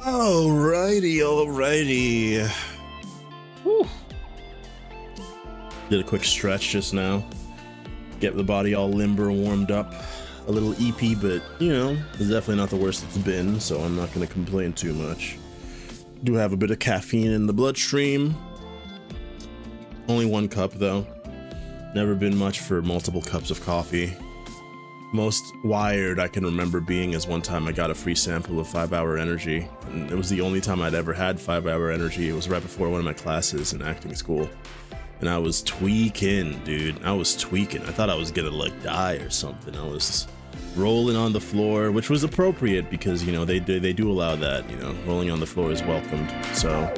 Alrighty. Whew. Did a quick stretch just now. Get the body all limber and warmed up. A little EP, but you know, it's definitely not the worst it's been, so I'm not gonna complain too much. Do have a bit of caffeine in the bloodstream. Only 1 cup though. Never been much for multiple cups of coffee. Most wired I can remember being is one time I got a free sample of 5 Hour Energy, and it was the only time I'd ever had 5 Hour Energy. It was right before one of my classes in acting school, and I was tweaking, dude. I was tweaking. I thought I was gonna like die or something. I was rolling on the floor, which was appropriate because you know they do allow that. You know, rolling on the floor is welcomed. So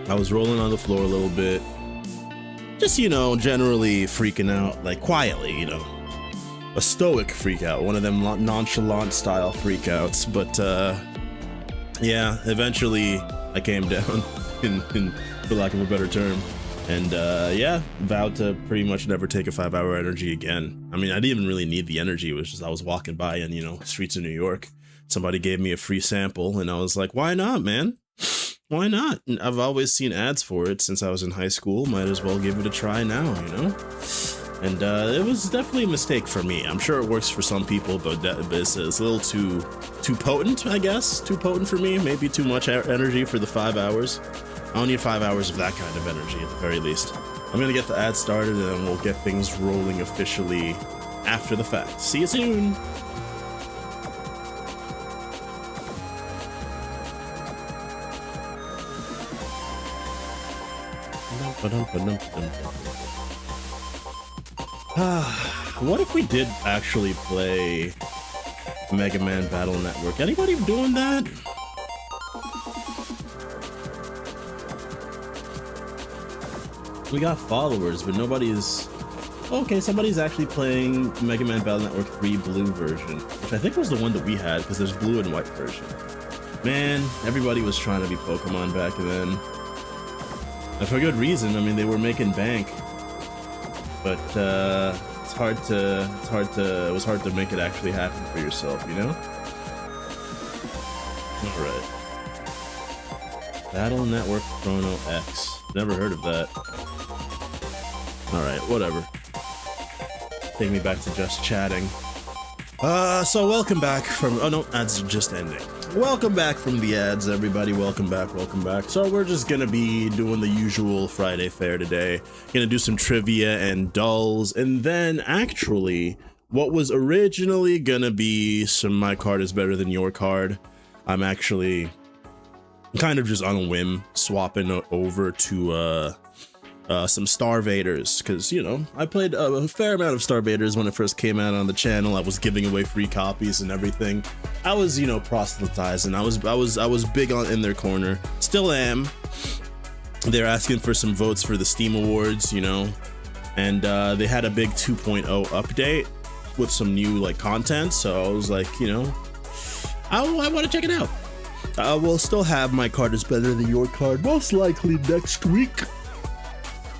I was rolling on the floor a little bit, just you know, generally freaking out, like quietly, you know. A stoic freak out, one of them nonchalant style freakouts, but yeah, eventually I came down in for lack of a better term, and yeah, vowed to pretty much never take a 5 Hour Energy again. I mean, I didn't even really need the energy. It was just I was walking by and you know, streets of New York, somebody gave me a free sample and I was like, why not, man? Why not? I've always seen ads for it since I was in high school. Might as well give it a try now, you know? And it was definitely a mistake for me. I'm sure it works for some people, but it's a little too potent, I guess. Too potent for me. Maybe too much energy for the 5 hours. I don't need 5 hours of that kind of energy at the very least. I'm gonna get the ad started and then we'll get things rolling officially after the fact. See you soon. What if we did actually play Mega Man Battle Network? Anybody doing that? We got followers, but nobody's... Okay, somebody's actually playing Mega Man Battle Network 3 Blue version, which I think was the one that we had, because there's blue and white version. Man, everybody was trying to be Pokemon back then. And for good reason. I mean, they were making bank. But it was hard to make it actually happen for yourself, you know? Alright. Battle Network Chrono X. Never heard of that. Alright, whatever. Take me back to just chatting. So welcome back from... Oh no, ads are just ending. Welcome back from the ads, everybody. Welcome back, welcome back. So we're just gonna be doing the usual Friday fare today. Gonna do some trivia and dulls, and then actually, what was originally gonna be some My Card is Better Than Your Card, I'm actually kind of just on a whim swapping over to some StarVaders, because you know I played a fair amount of StarVaders when it first came out on the channel. I was giving away free copies and everything. I was, you know, proselytizing. I was big on in their corner. Still am. They're asking for some votes for the Steam Awards, you know, and they had a big 2.0 update with some new like content. So I was like, you know, I want to check it out. We'll still have My Card is Better Than Your Card most likely next week.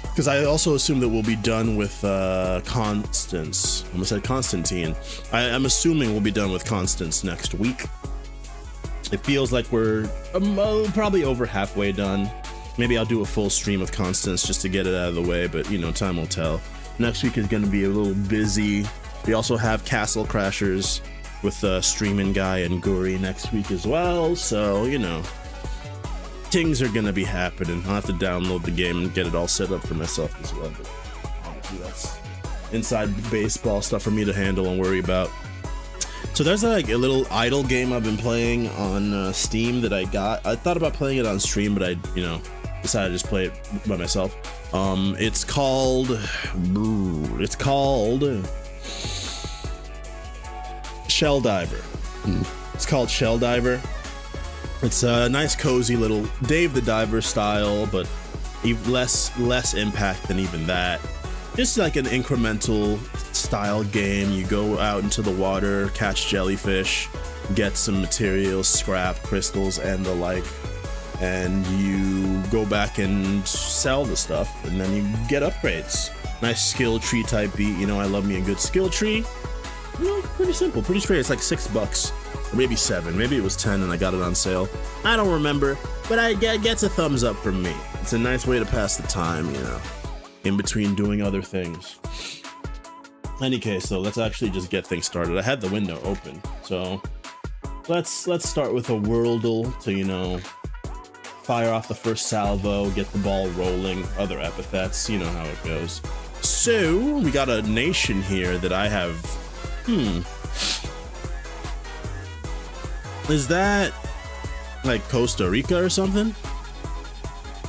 Because I also assume that we'll be done with Constance. I almost said Constantine. I'm assuming we'll be done with Constance next week. It feels like we're probably over halfway done. Maybe I'll do a full stream of Constance just to get it out of the way, but you know, time will tell. Next week is going to be a little busy. We also have Castle Crashers with Streamin' Guy and Guri next week as well, so you know. Things are gonna be happening. I'll have to download the game and get it all set up for myself as well. But obviously that's inside baseball stuff for me to handle and worry about. So there's like a little idle game I've been playing on Steam that I got. I thought about playing it on stream, but I, you know, decided to just play it by myself. It's called Shell Diver. It's called Shell Diver. It's a nice cozy little Dave the Diver style, but less impact than even that. Just like an incremental style game. You go out into the water, catch jellyfish, get some materials, scrap, crystals, and the like, and you go back and sell the stuff, and then you get upgrades. Nice skill tree type beat. You know, I love me a good skill tree. You know, pretty simple, pretty straight. It's like $6. Or maybe 7. Maybe it was 10 and I got it on sale. I don't remember, but it gets a thumbs up from me. It's a nice way to pass the time, you know, in between doing other things. Any case, though, let's actually just get things started. I had the window open, so let's start with a Worldle to, you know, fire off the first salvo, get the ball rolling, other epithets, you know how it goes. So, we got a nation here that I have, Is that like Costa Rica or something?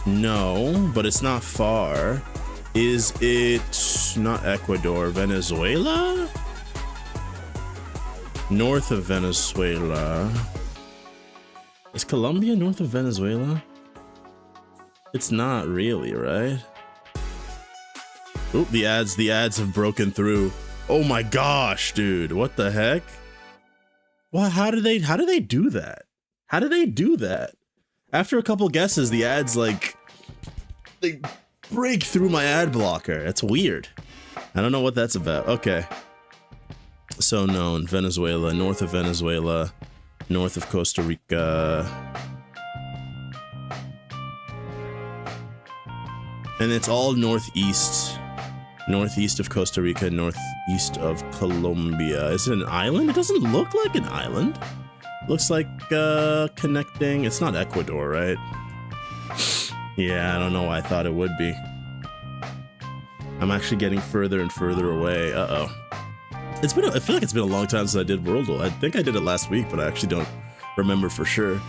No, but it's not far. Is it not Ecuador, Venezuela? North of Venezuela. Is Colombia north of Venezuela? It's not really, right? Oop, the ads have broken through. Oh my gosh, dude, what the heck? Well, how do they do that? How do they do that? After a couple guesses, the ads like they break through my ad blocker. It's weird. I don't know what that's about. Okay. So known, Venezuela, north of Venezuela, north of Costa Rica. And it's all northeast. Northeast of Costa Rica, northeast of Colombia. Is it an island? It doesn't look like an island. Looks like connecting. It's not Ecuador, right? Yeah, I don't know why I thought it would be. I'm actually getting further and further away. Uh-oh. I feel like it's been a long time since I did Worldle. I think I did it last week, but I actually don't remember for sure.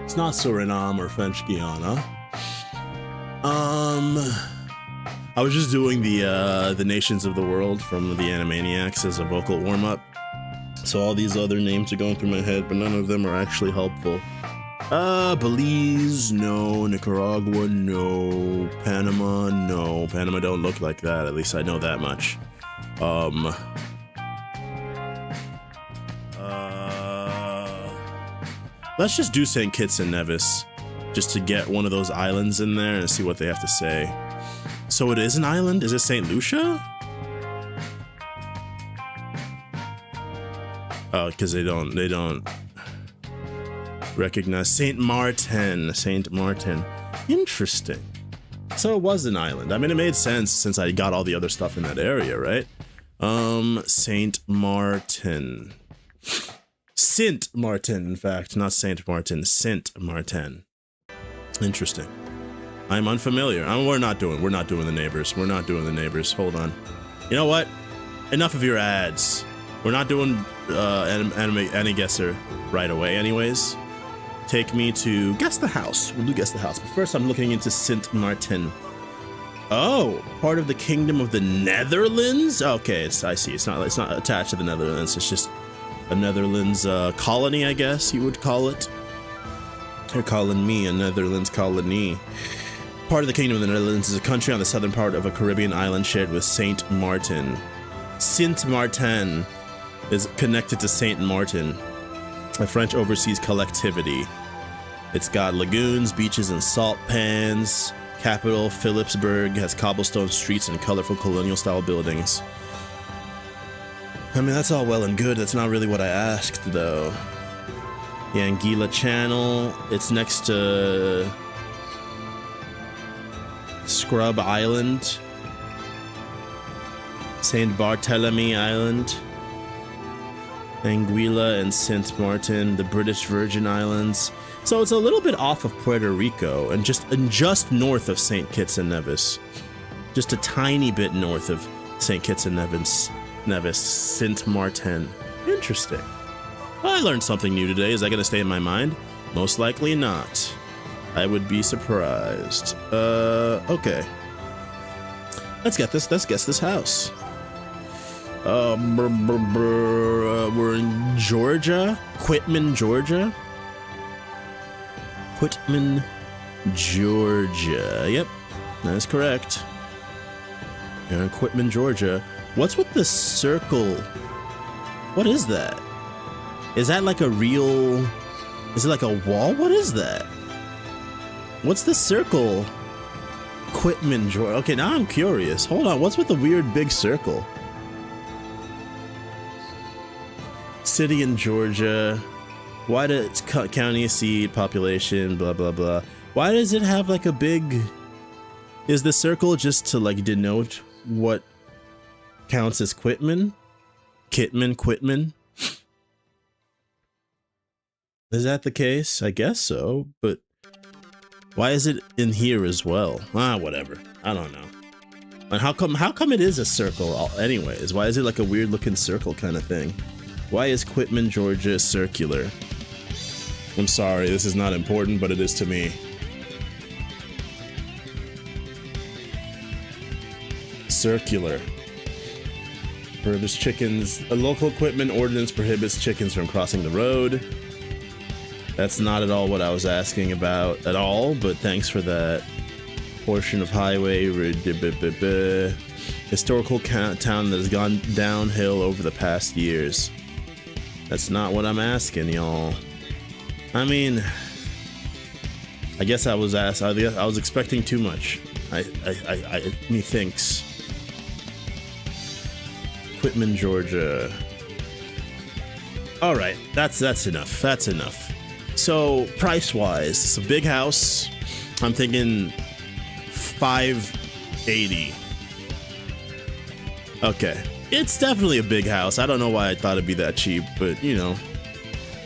It's not Suriname or French Guiana. I was just doing the nations of the world from the Animaniacs as a vocal warm-up. So all these other names are going through my head, but none of them are actually helpful. Belize, no. Nicaragua, no. Panama, no. Panama don't look like that, at least I know that much. Let's just do St. Kitts and Nevis, just to get one of those islands in there and see what they have to say. So it is an island? Is it St. Lucia? Oh, because they don't recognize St. Martin. St. Martin. Interesting. So it was an island. I mean, it made sense since I got all the other stuff in that area, right? St. Martin. Sint Martin, in fact, not Saint Martin, Sint Martin. Interesting. I'm unfamiliar. We're not doing the neighbors. We're not doing the neighbors. Hold on. You know what? Enough of your ads. We're not doing any guesser right away anyways. Take me to guess the house. We'll do guess the house. But first I'm looking into Sint Martin. Oh, part of the Kingdom of the Netherlands? Okay, I see. It's not attached to the Netherlands. It's just a Netherlands colony, I guess you would call it. They're calling me a Netherlands colony. Part of the Kingdom of the Netherlands is a country on the southern part of a Caribbean island shared with Saint Martin. Sint Martin is connected to Saint Martin, a French overseas collectivity. It's got lagoons, beaches, and salt pans. Capital, Philipsburg, has cobblestone streets and colorful colonial-style buildings. I mean, that's all well and good. That's not really what I asked, though. The Anguilla Channel. It's next to Scrub Island. St. Barthélemy Island. Anguilla and St. Martin, the British Virgin Islands. So it's a little bit off of Puerto Rico and just north of St. Kitts and Nevis. Just a tiny bit north of St. Kitts and Nevis, St. Martin. Interesting. Well, I learned something new today. Is that going to stay in my mind? Most likely not. I would be surprised. Okay. Let's guess this house. We're in Georgia. Quitman, Georgia. Quitman, Georgia. Yep, that is correct. You're in Quitman, Georgia. What's with the circle? What is that? Is that like a real... Is it like a wall? What is that? What's the circle? Quitman, Georgia. Okay, now I'm curious. Hold on, what's with the weird big circle? city in Georgia. Why does county seat, population, blah, blah, blah. Why does it have like a big... Is the circle just to like denote what counts as Quitman? Quitman? Is that the case? I guess so, but why is it in here as well? Ah, whatever. I don't know. And how come it is a circle anyways? Why is it like a weird looking circle kind of thing? Why is Quitman, Georgia circular? I'm sorry, this is not important, but it is to me. Circular. Prohibits chickens. A local equipment ordinance prohibits chickens from crossing the road. That's not at all what I was asking about at all, but thanks for that. Portion of highway. Historical town that has gone downhill over the past years. That's not what I'm asking, y'all. I mean, I guess I was I was expecting too much. Methinks. Quitman, Georgia. All right, that's enough. That's enough. So price-wise, it's a big house. I'm thinking $580. Okay, it's definitely a big house. I don't know why I thought it'd be that cheap, but you know.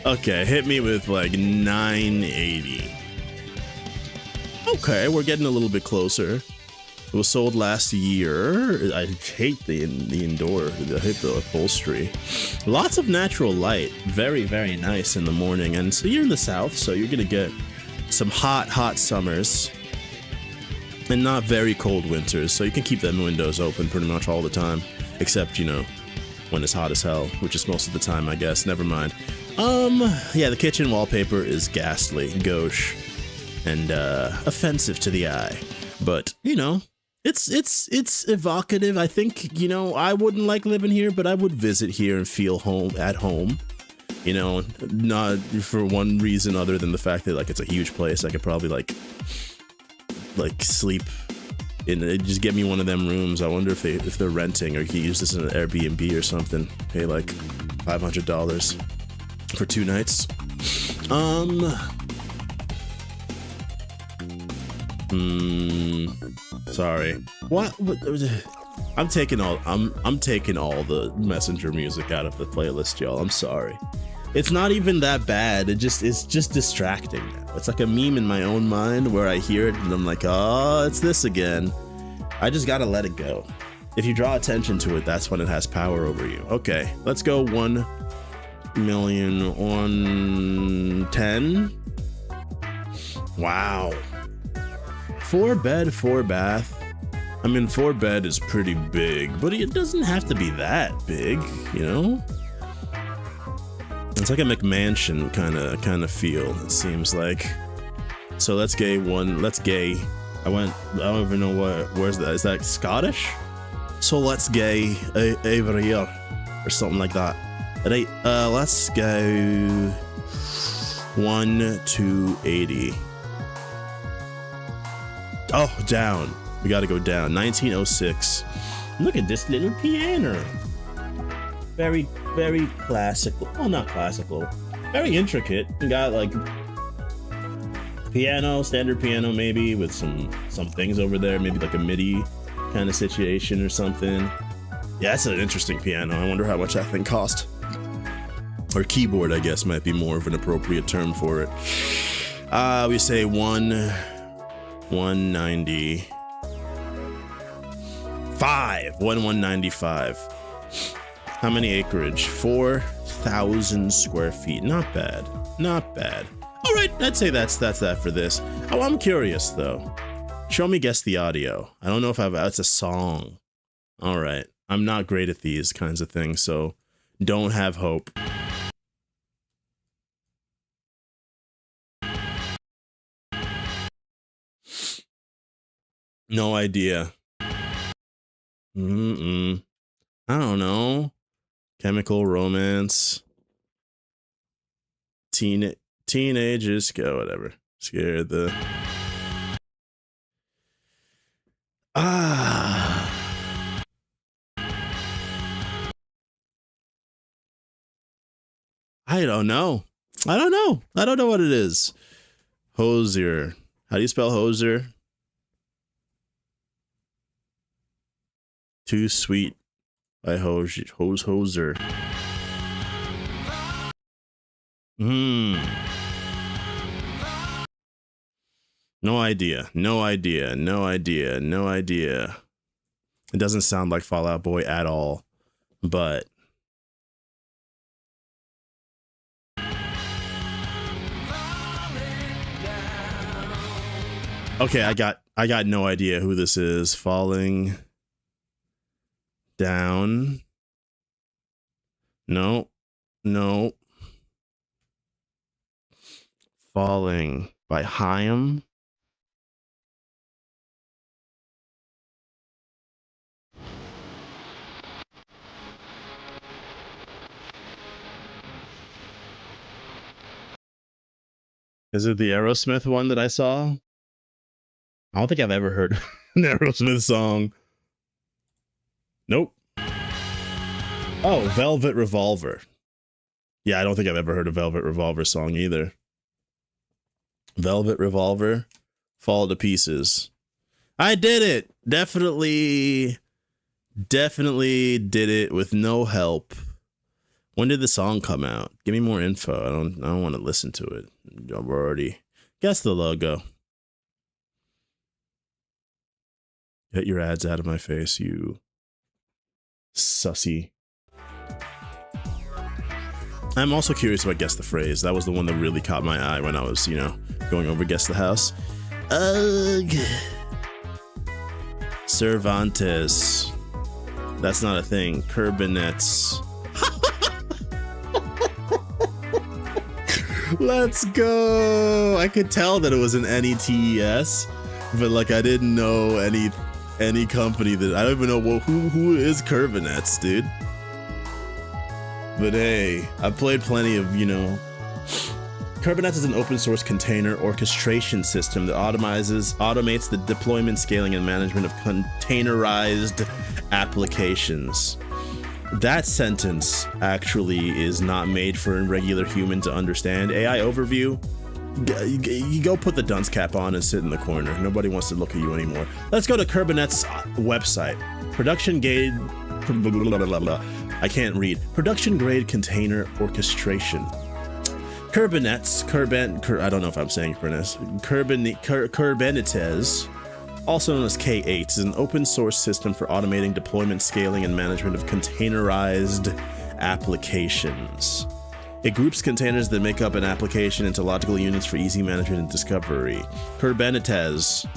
Okay, hit me with like $980. Okay, we're getting a little bit closer. It was sold last year. I hate the indoor. I hate the upholstery. Lots of natural light. Very, very nice in the morning. And so you're in the south, so you're gonna get some hot summers and not very cold winters. So you can keep them windows open pretty much all the time, except, you know, when it's hot as hell, which is most of the time, I guess. Never mind. Yeah, the kitchen wallpaper is ghastly, gauche, and offensive to the eye. But, you know, it's evocative. I think, you know, I wouldn't like living here, but I would visit here and feel at home. You know, not for one reason other than the fact that like it's a huge place. I could probably like sleep in it. Just get me one of them rooms. I wonder if they're renting, or you can use this in an Airbnb or something. Pay like $500 for 2 nights. Sorry. What? I'm taking all the messenger music out of the playlist, y'all. I'm sorry. It's not even that bad. It's just distracting now. It's like a meme in my own mind where I hear it and I'm like, oh, it's this again. I just gotta let it go. If you draw attention to it, that's when it has power over you. Okay, let's go 1,110,000. Wow. 4 bed, 4 bath. I mean, 4 bed is pretty big, but it doesn't have to be that big, you know? It's like a McMansion kind of feel, it seems like. So let's gay. I don't even know where's that? Is that Scottish? So let's gay over here or something like that. Right, let's go 1,280. Oh, down. We gotta go down. 1906. Look at this little piano. Very, very classical. Well, not classical. Very intricate. We got like piano, standard piano maybe, with some things over there. Maybe like a MIDI kind of situation or something. Yeah, that's an interesting piano. I wonder how much that thing cost. Or keyboard, I guess, might be more of an appropriate term for it. We say 195. How many acreage? 4,000 square feet. Not bad. Not bad. All right, I'd say that's that for this. Oh, I'm curious though. Show me guess the audio. I don't know if it's a song. All right. I'm not great at these kinds of things, so don't have hope. No idea. I don't know. Chemical romance. Teenagers go, whatever. Scared the... I don't know. I don't know. I don't know what it is. Hosier. How do you spell Hosier? Too Sweet by Hoser. No idea. No idea. No idea. No idea. It doesn't sound like Fall Out Boy at all, but okay, I got no idea who this is. Falling Down. No. No. Falling by Haim. Is it the Aerosmith one that I saw? I don't think I've ever heard an Aerosmith song. Nope. Oh, Velvet Revolver. Yeah, I don't think I've ever heard a Velvet Revolver song either. Velvet Revolver, Fall to Pieces. I did it. Definitely did it with no help. When did the song come out? Give me more info. I don't want to listen to it. I've already guessed the logo. Get your ads out of my face, you sussy. I'm also curious about Guess the Phrase. That was the one that really caught my eye when I was, going over Guess the House. Ugh. Cervantes. That's not a thing. Curbinets. Let's go. I could tell that it was an NETES, but like I didn't know any company that I don't even know who is Curbinets, dude. But hey, I've played plenty of, Curbinets is an open source container orchestration system that automates the deployment, scaling, and management of containerized applications. That sentence actually is not made for a regular human to understand. AI overview, you go put the dunce cap on and sit in the corner. Nobody wants to look at you anymore. Let's go to Curbinets website. Production grade, I can't read. Production grade container orchestration. Curbinets, I don't know if I'm saying Curbinites, also known as K8, is an open source system for automating deployment, scaling, and management of containerized applications. It groups containers that make up an application into logical units for easy management and discovery. Curbinites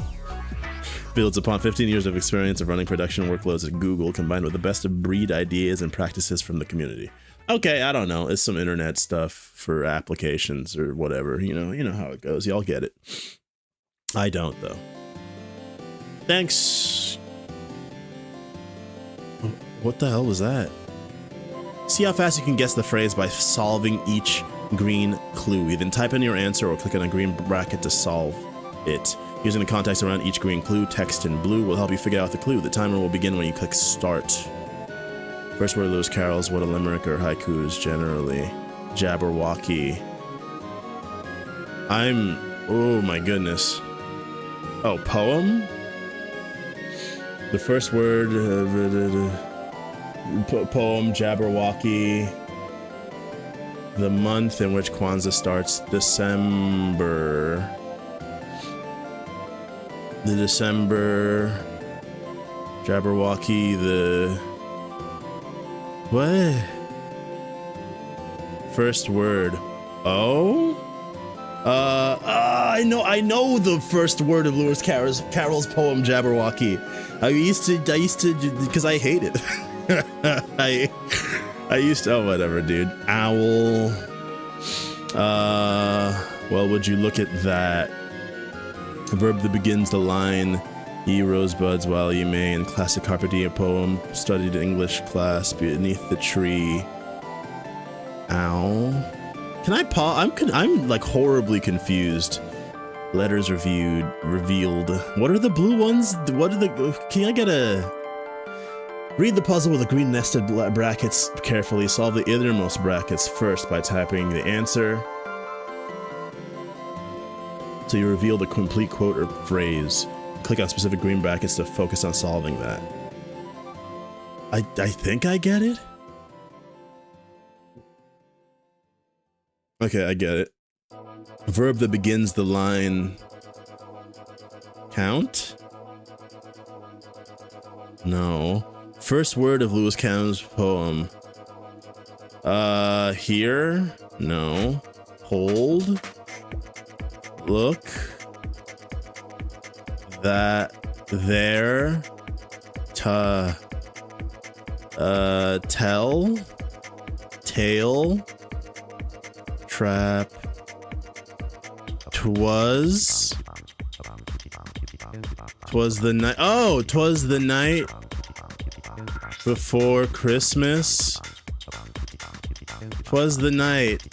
builds upon 15 years of experience of running production workloads at Google, combined with the best of breed ideas and practices from the community. Okay, I don't know. It's some internet stuff for applications or whatever. You know how it goes. Y'all get it. I don't, though. Thanks. What the hell was that? See how fast you can guess the phrase by solving each green clue. You then type in your answer or click on a green bracket to solve it. Using the context around each green clue, text in blue will help you figure out the clue. The timer will begin when you click start. First word of Lewis Carroll's what a limerick or haiku is generally. Jabberwocky. Oh my goodness. Oh, poem? The first word, poem, Jabberwocky. The month in which Kwanzaa starts, December. The December, Jabberwocky, what? First word, oh? I know the first word of Lewis Carroll's poem, Jabberwocky. I used to, because I hate it. I used to, oh, whatever, dude. Owl. Well, would you look at that? A verb that begins the line, ye rosebuds while ye may, in classic Carpe Diem poem, studied English class beneath the tree. Ow. Can I pause? I'm like horribly confused. Letters revealed. What are the blue ones? What are the, can I get a, Read the puzzle with the green nested brackets carefully. Solve the innermost brackets first by typing the answer. So you reveal the complete quote or phrase. Click on specific green brackets to focus on solving that. I think I get it. Okay, I get it. A verb that begins the line count? No. First word of Lewis Carroll's poem. Here? No. Hold. Look. That. There. Tell. Tail. Trap. Twas the night. Oh, 'twas the night before Christmas. 'Twas the night.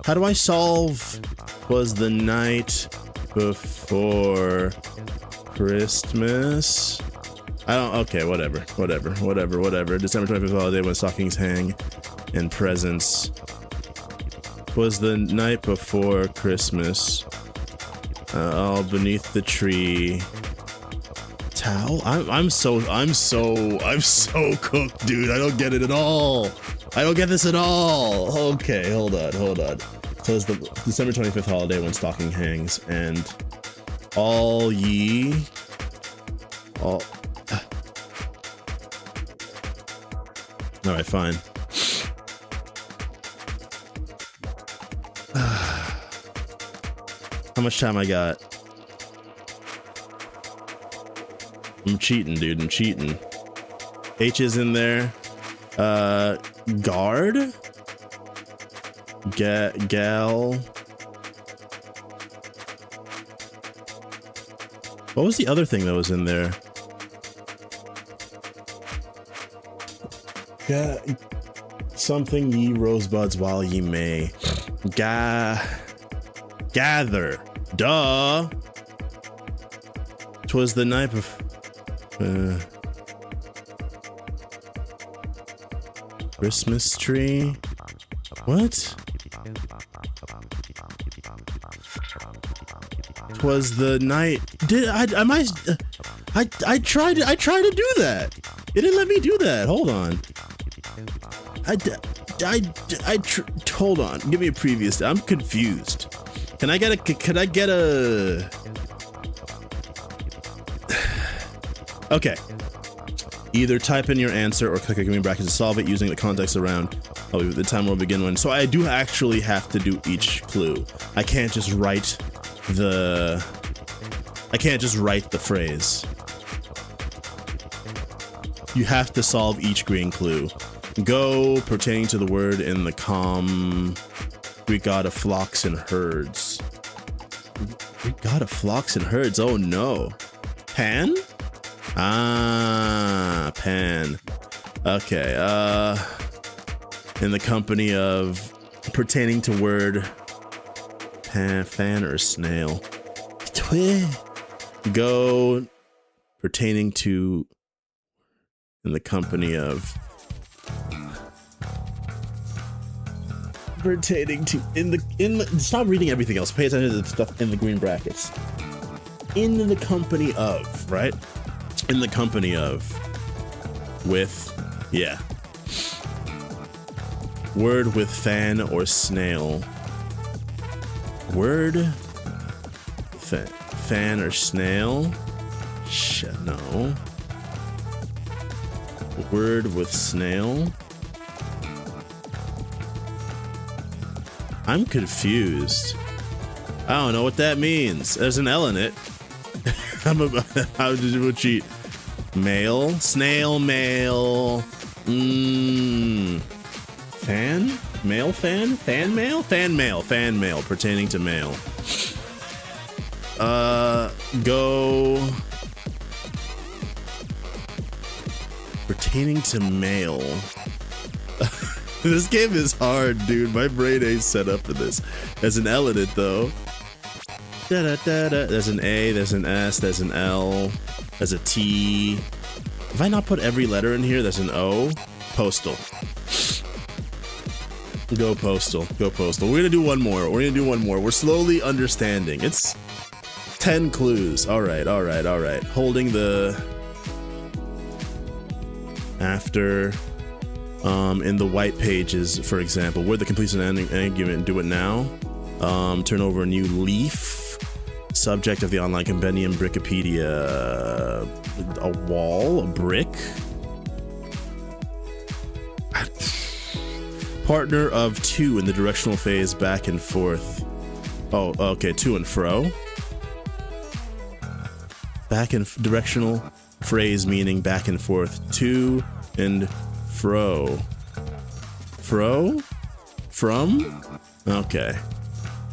How do I solve 'twas the night before Christmas? I don't. Okay, whatever. December 25th holiday when stockings hang and presents. 'Twas the night before Christmas. All beneath the tree. Towel? I'm so cooked, dude. I don't get it at all. I don't get this at all. Okay, hold on. So it's the December 25th holiday when stocking hangs, and all. All right, fine. How much time I got? I'm cheating, dude. I'm cheating. H is in there. Guard? Gal. What was the other thing that was in there? Something ye rosebuds while ye may. Gather. Duh. 'Twas the night of Christmas tree. What? 'Twas the night. I tried to do that. It didn't let me do that. Hold on. Hold on. Give me a previous. I'm confused. Can I get a? Okay. Either type in your answer or click a green bracket to solve it using the context around. Oh, the time will begin when. So I do actually have to do each clue. I can't just write the phrase. You have to solve each green clue. Go pertaining to the word in the Greek god of flocks and herds. Greek god of flocks and herds. Oh no. Pan? Ah, Pan. Okay. In the company of pertaining to word fan or snail. Go pertaining to in the company of pertaining to in the stop reading everything else. Pay attention to the stuff in the green brackets. In the company of, right? In the company of, with, yeah. Word with fan or snail. Word, fan or snail. No. Word with snail. I'm confused. I don't know what that means. There's an L in it. How did you cheat? Male, snail, male. Fan, male, fan, fan, male, fan, male, fan, male, pertaining to male. Go pertaining to male. This game is hard, dude. My brain ain't set up for this. There's an L in it, though. There's an A, there's an S, there's an L, there's a T. Have I not put every letter in here? There's an O. Postal. Go postal. Go postal. We're gonna do one more. We're gonna do one more. We're slowly understanding. It's 10 clues. All right, all right, all right. Holding the... After... in the white pages, for example, where the completion argument, do it now. Turn over a new leaf. Subject of the online compendium, Brickopedia. A wall, a brick. Partner of two in the directional phase, back and forth. Oh, okay, to and fro. Back and directional phrase meaning back and forth. To and fro. Fro? From? Okay.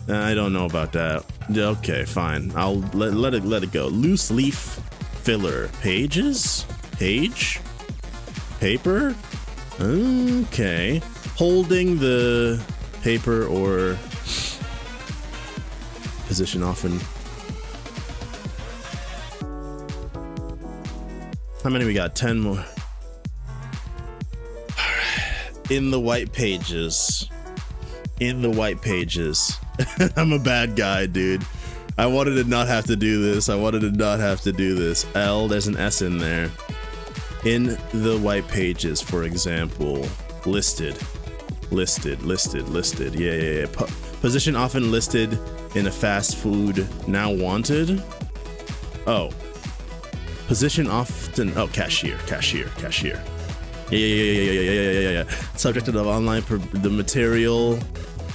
I don't know about that. Okay, fine. I'll let it go. Loose leaf filler. Pages? Page? Paper? Okay. Holding the paper or position often. How many we got? 10 more. In the white pages. In the white pages. I'm a bad guy, dude. I wanted to not have to do this. I wanted to not have to do this. L, there's an S in there. In the white pages, for example. Listed. Listed. Yeah. Position often listed in a fast food. Now wanted. Oh. Position often. Oh, cashier. Yeah. Subject of online. The material.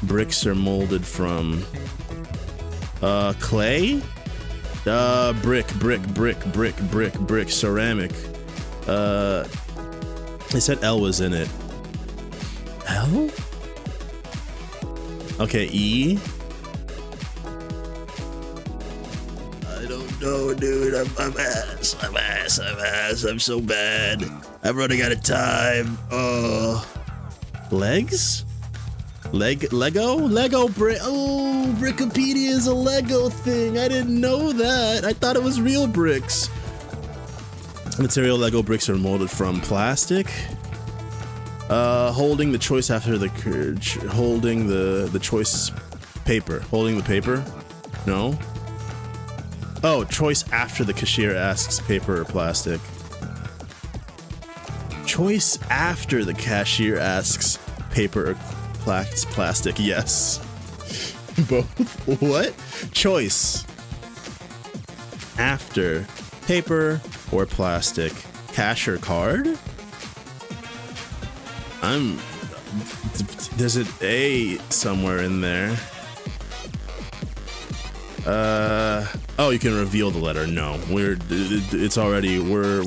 Bricks are molded from. Clay. Brick. Ceramic. They said L was in it. L? Okay, E. I don't know, dude. I'm ass. I'm so bad. I'm running out of time. Oh. Legs? Lego brick. Oh, Brickopedia is a Lego thing. I didn't know that. I thought it was real bricks. Material Lego bricks are molded from plastic. Holding the choice after the holding the choice paper. Holding the paper? No. Oh, choice after the cashier asks paper or plastic. Choice after the cashier asks paper or plastic. Yes. Both. What? Choice after paper or plastic. Cash or card? There's an A somewhere in there. Oh, you can reveal the letter. No, it's already, we're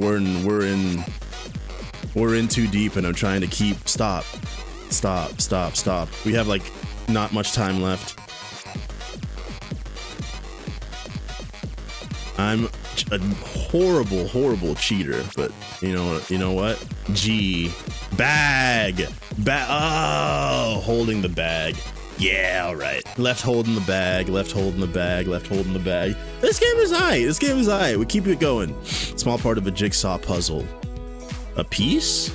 in too deep and I'm trying to keep, stop. We have like not much time left. I'm a horrible cheater, but you know what? G. Bag. Oh, holding the bag. Yeah, all right. Left holding the bag. This game is aight. We keep it going. Small part of a jigsaw puzzle. A piece?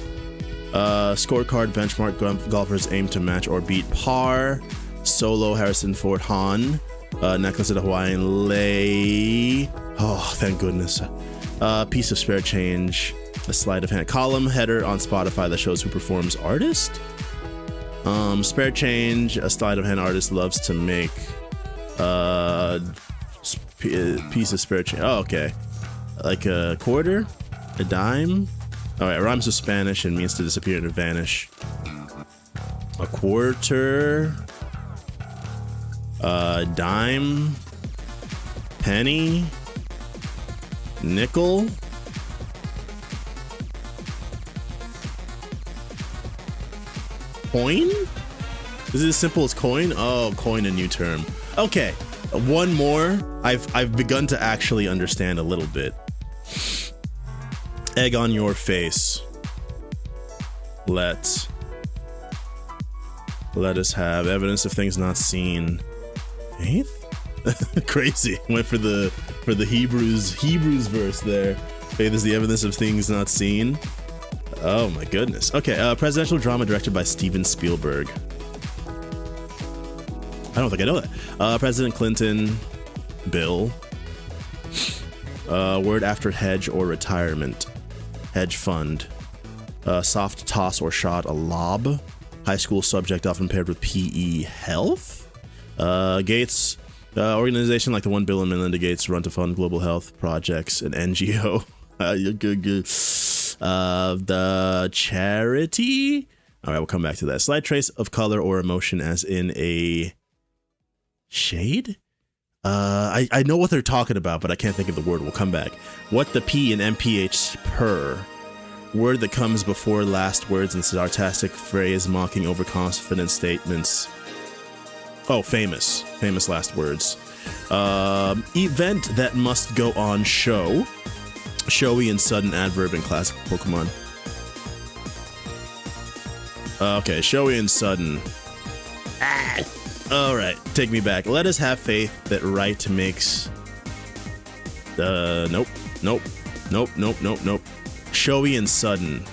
Scorecard benchmark. Golfers aim to match or beat par. Solo Harrison Ford Han. Necklace of the Hawaiian lei. Oh, thank goodness. Piece of spare change. A sleight of hand. Column header on Spotify that shows who performs artist. Spare change. A sleight of hand artist loves to make. Piece of spare change. Oh, okay. Like a quarter? A dime? Alright, rhymes with Spanish and means to disappear and vanish. A quarter. Dime. Penny. Nickel. Coin? Is it as simple as coin? Oh, coin, a new term. Okay, one more. I've begun to actually understand a little bit. Egg on your face. Let us have evidence of things not seen. Faith? Crazy. Went for the Hebrews verse there. Faith is the evidence of things not seen. Oh my goodness. Okay, presidential drama directed by Steven Spielberg. I don't think I know that. President Clinton, Bill. Word after hedge or retirement. Hedge fund. Soft toss or shot, a lob. High school subject often paired with PE. Health. Gates. Organization like the one Bill and Melinda Gates run to fund global health projects. An NGO. The charity. All right, we'll come back to that. Slight trace of color or emotion, as in a shade. I know what they're talking about, but I can't think of the word. We'll come back. What the P in MPH per. Word that comes before last words in sarcastic phrase, mocking overconfident statements. Oh, famous. Famous last words. Event that must go on show. Showy and sudden adverb in classic Pokemon. Okay, showy and sudden. Alright, take me back. Let us have faith that right makes... Nope. Showy and sudden.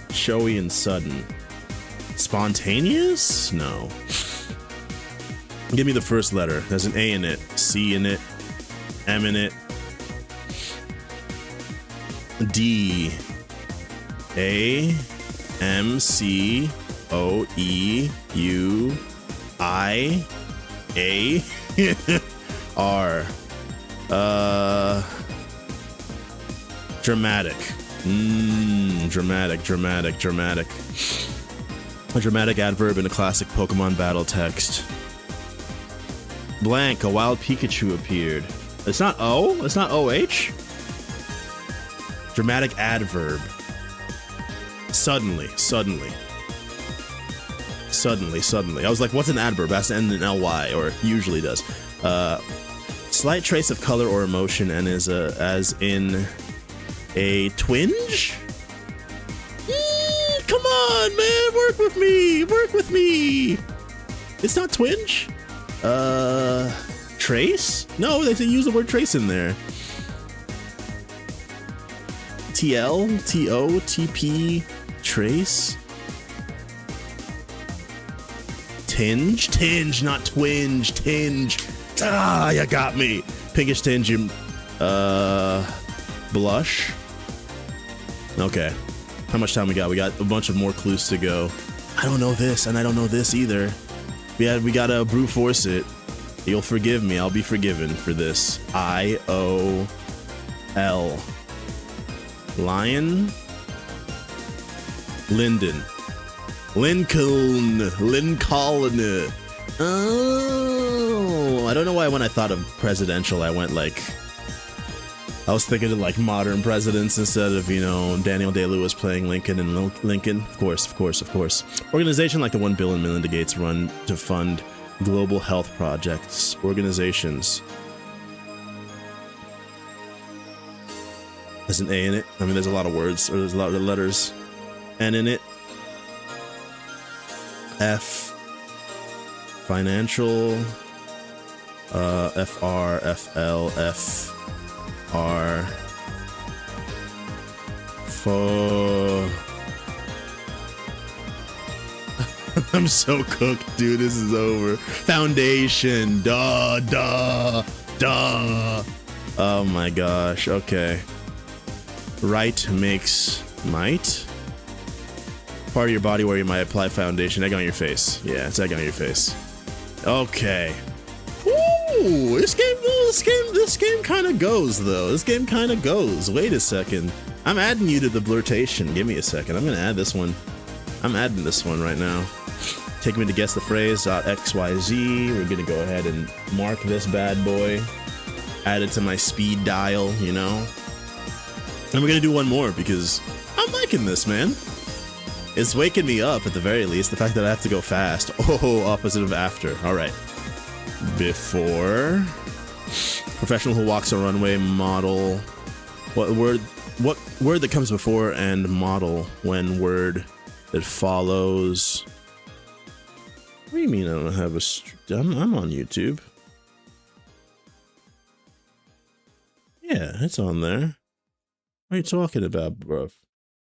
Showy and sudden. Spontaneous? No. Give me the first letter. There's an A in it, C in it, M in it. D. A. M. C. O. E. U. I. A. R. Dramatic. Dramatic. A dramatic adverb in a classic Pokemon battle text. Blank, a wild Pikachu appeared. It's not O? It's not OH? Dramatic adverb. Suddenly. I was like, what's an adverb? It has to end in LY, or usually does. Slight trace of color or emotion, and is as in a twinge? Come on, man, work with me. It's not twinge? Trace? No, they use the word trace in there. TL, TO, TP, trace. Tinge, not twinge, tinge. Ah, you got me. Pinkish tinge, blush. Okay. How much time we got? We got a bunch of more clues to go. I don't know this, and I don't know this either. We gotta brute force it. You'll forgive me. I'll be forgiven for this. I-O-L. Lion. Linden. Lincoln. Oh, I don't know why when I thought of presidential, I went like... I was thinking of like modern presidents instead of, you know, Daniel Day-Lewis playing Lincoln and Lincoln. Of course. Organization like the one Bill and Melinda Gates run to fund global health projects. Organizations. There's an A in it. I mean, there's a lot of words, or there's a lot of letters. N in it. F. Financial. FR, FL, F. R. For. I'm so cooked, dude. This is over. Foundation. Duh. Oh my gosh. Okay. Right makes might. Part of your body where you might apply foundation. Egg on your face. Yeah, it's egg on your face. Okay. Ooh, this game kind of goes though. This game kind of goes. Wait a second. I'm adding you to the blurtation. Give me a second. I'm gonna add this one. I'm adding this one right now. Take me to guess the phrase. .xyz. We're gonna go ahead and mark this bad boy. Add it to my speed dial. You know. And we're gonna do one more because I'm liking this, man. It's waking me up at the very least. The fact that I have to go fast. Oh, opposite of after. All right. Before. Professional who walks a runway. Model. What word that comes before and model when word that follows? What do you mean I don't have a... I'm on YouTube. Yeah, it's on there. What are you talking about, bro?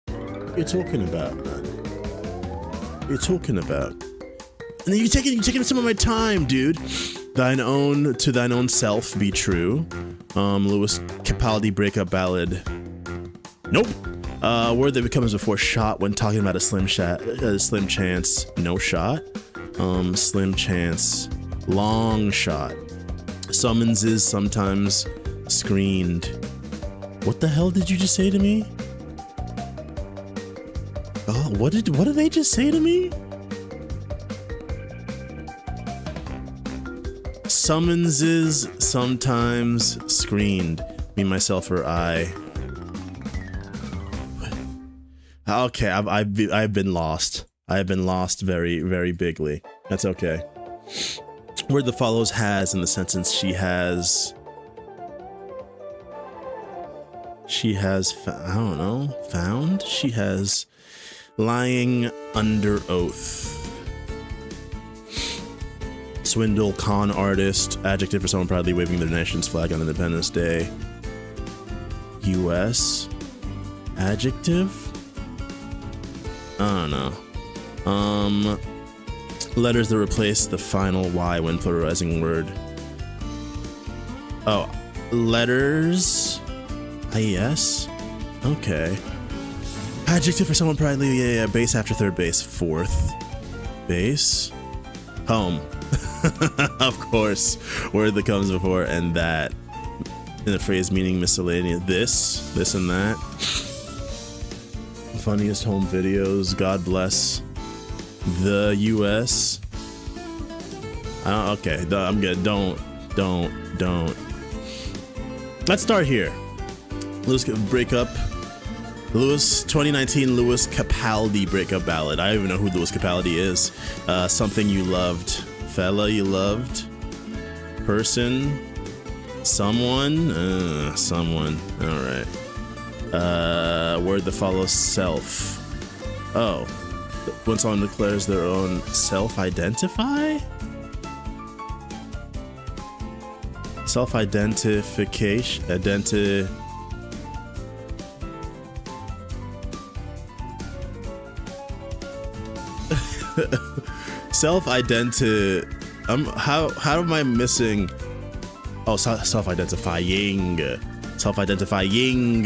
What are you talking about, man? What are you talking about? And then you're taking some of my time, dude. Thine own to thine own self be true. Lewis Capaldi breakup ballad. Nope. Word that becomes before shot when talking about a slim chance. No shot. Slim chance. Long shot. Summonses sometimes screened. What the hell did you just say to me? Oh, what did they just say to me? Summonses sometimes screened. Me, myself, or I. Okay, I've been lost. I have been lost very, very bigly. That's okay. Word that follows has in the sentence she has. I don't know. Found? She has lying under oath. Swindle, con artist, adjective for someone proudly waving their nation's flag on Independence Day. U.S. Adjective? I don't know. Letters that replace the final Y when pluralizing word. Oh, letters? IES? Okay. Adjective for someone proudly, yeah, base after third base. Fourth base. Home. Of course. Word that comes before and that. In the phrase meaning miscellaneous. This and that. Funniest home videos. God bless the US. Okay, I'm good. Don't. Let's start here. Lewis breakup. 2019 Lewis Capaldi breakup ballad. I don't even know who Lewis Capaldi is. Something you loved. Fella you loved. Person. Someone. Someone. Alright. Word that follows self. Oh. When someone declares their own self-identify? Self-identification. Self-identi... how am I missing... Oh, self-identifying. Self-identifying.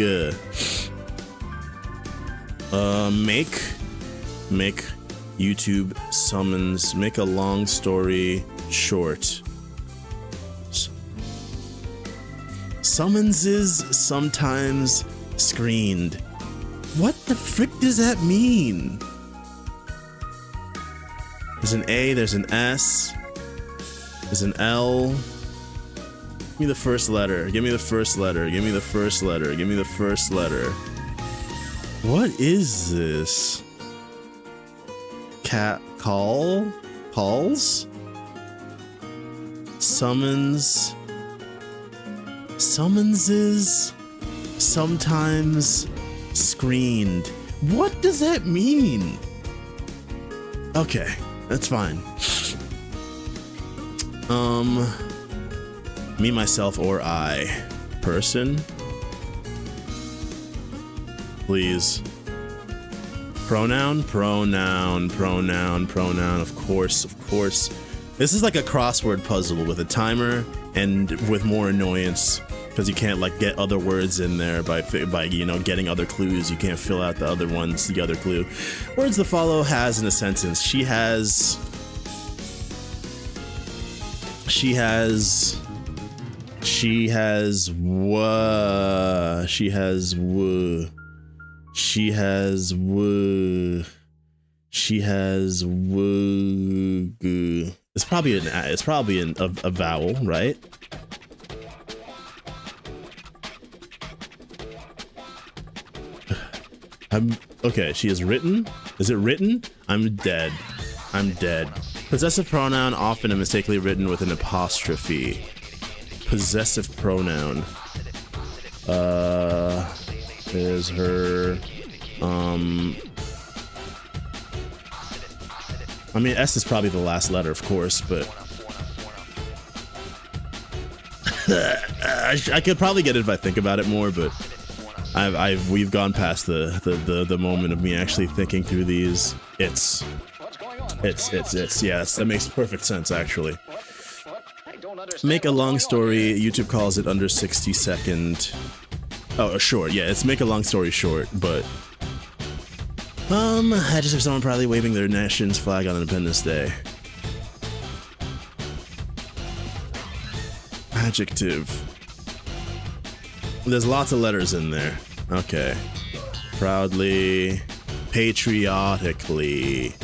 Make YouTube summons. Make a long story short. Summonses sometimes screened. What the frick does that mean? There's an A, there's an S, there's an L. Give me the first letter. Give me the first letter. Give me the first letter. Give me the first letter. What is this? Calls? Summons? Summonses? Sometimes screened. What does that mean? Okay, that's fine. Me, myself, or I. Person? Please. Pronoun? Pronoun. Of course. This is like a crossword puzzle with a timer and with more annoyance because you can't like get other words in there by getting other clues. You can't fill out the other ones, the other clue. Words that follow has in a sentence. She has It's probably a vowel, right? Okay, she is written. Is it written? I'm dead. Possessive pronoun, often and mistakenly written with an apostrophe. Possessive pronoun. There's her. I mean, S is probably the last letter, of course, but I could probably get it if I think about it more, but we've gone past the moment of me actually thinking through these. It's yes, that makes perfect sense actually. Make a long story. YouTube calls it under 60-second. Oh, short. Yeah, it's make a long story short, but I just have someone probably waving their nation's flag on Independence Day. Adjective. There's lots of letters in there. Okay. Proudly, patriotically.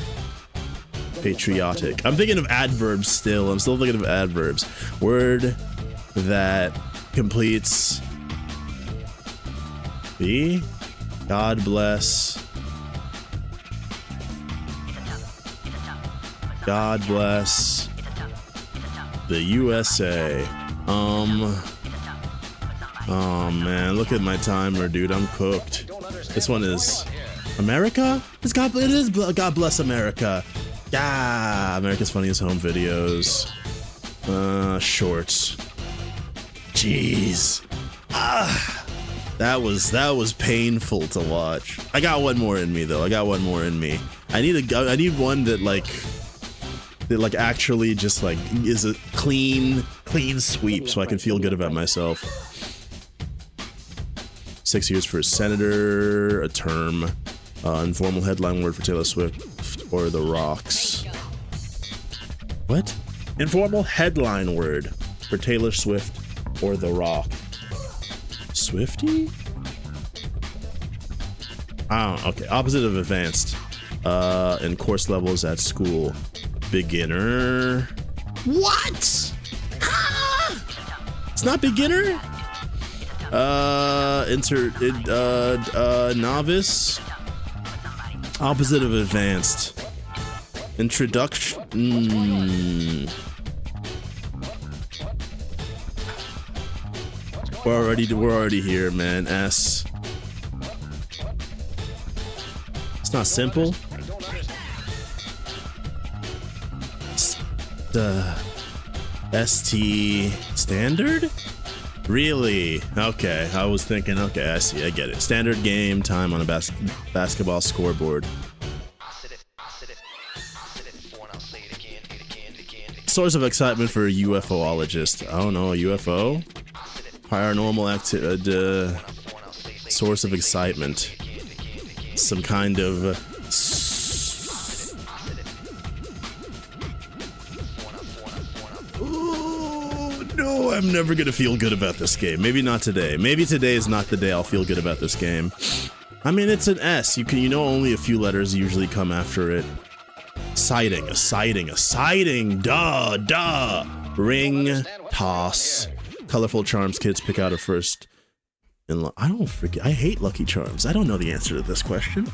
Patriotic. I'm thinking of adverbs still. I'm still thinking of adverbs. Word that completes the God bless. God bless the USA. Oh man, look at my timer, dude. I'm cooked. This one is America? It is God bless America. Yeah, America's Funniest Home Videos. Shorts. Jeez. That was painful to watch. I got one more in me though. I got one more in me. I need one that actually just like is a clean sweep so I can feel good about myself. 6 years for a senator, a term, informal headline word for Taylor Swift or The Rocks. What? Informal headline word for Taylor Swift or The Rock. Swifty? Oh, okay. Opposite of advanced. In course levels at school. Beginner. What? It's not beginner? Novice. Opposite of advanced. Introduction. We're already here, man. S. It's not simple. ST standard? Really? Okay, I was thinking, okay, I see, I get it. Standard game time on a basketball scoreboard. Source of excitement for a UFOologist. I don't know, a UFO? Paranormal activity. Source of excitement. Some kind of... No, I'm never gonna feel good about this game. Maybe not today. Maybe today is not the day I'll feel good about this game. I mean, it's an S. You know only a few letters usually come after it. Sighting, a sighting, a sighting. Duh. Ring, toss. Colorful Charms kids pick out a first. I hate Lucky Charms. I don't know the answer to this question.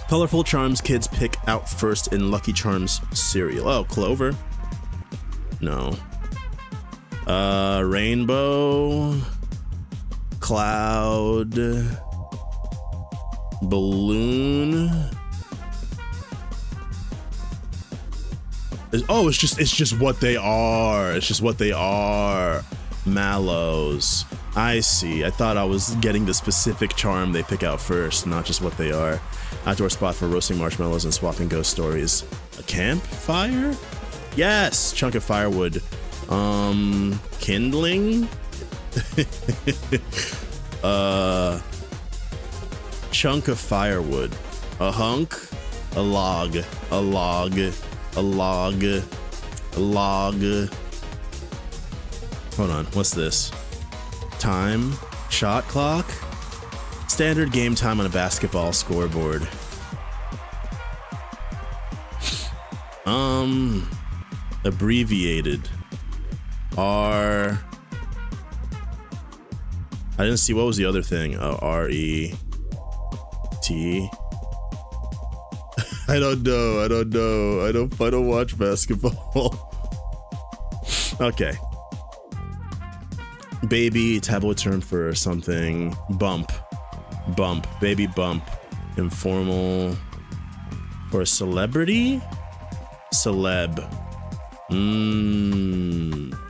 Colorful Charms kids pick out first in Lucky Charms cereal. Oh, Clover. No. Rainbow, cloud, balloon. Oh, it's just what they are. It's just what they are. Mallows. I see. I thought I was getting the specific charm they pick out first, not just what they are. Outdoor spot for roasting marshmallows and swapping ghost stories. A campfire? Yes. Chunk of firewood. Kindling? Chunk of firewood. A hunk? A log. A log. A log. A log. Hold on, what's this? Time? Shot clock? Standard game time on a basketball scoreboard. Abbreviated. R. I didn't see, what was the other thing? Oh, R-E-T. I don't know. I don't watch basketball. Okay. Baby, tabloid term for something. Bump. Baby bump. Informal. For a celebrity? Celeb.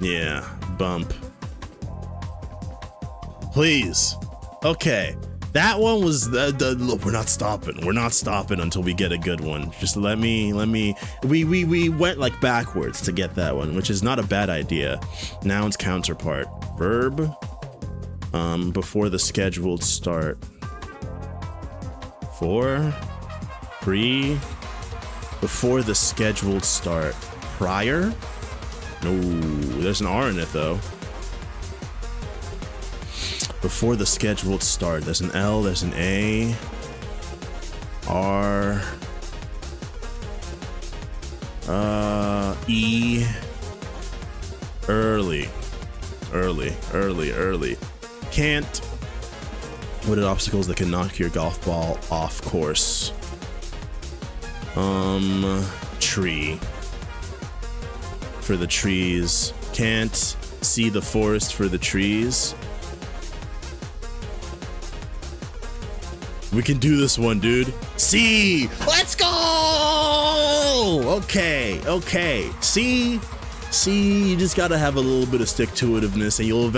Yeah, bump. Please. Okay. That one was look, we're not stopping. We're not stopping until we get a good one. Just let me we went like backwards to get that one, which is not a bad idea. Noun's counterpart. Verb before the scheduled start. Before the scheduled start. Prior? No, there's an R in it though. Before the scheduled start. There's an L, there's an A. R. E. Early. Can't. What are obstacles that can knock your golf ball off course? Tree. For the trees. Can't see the forest for the trees. We can do this one, dude. C. Let's go. Okay. C. You just gotta have a little bit of stick-to-itiveness, and you'll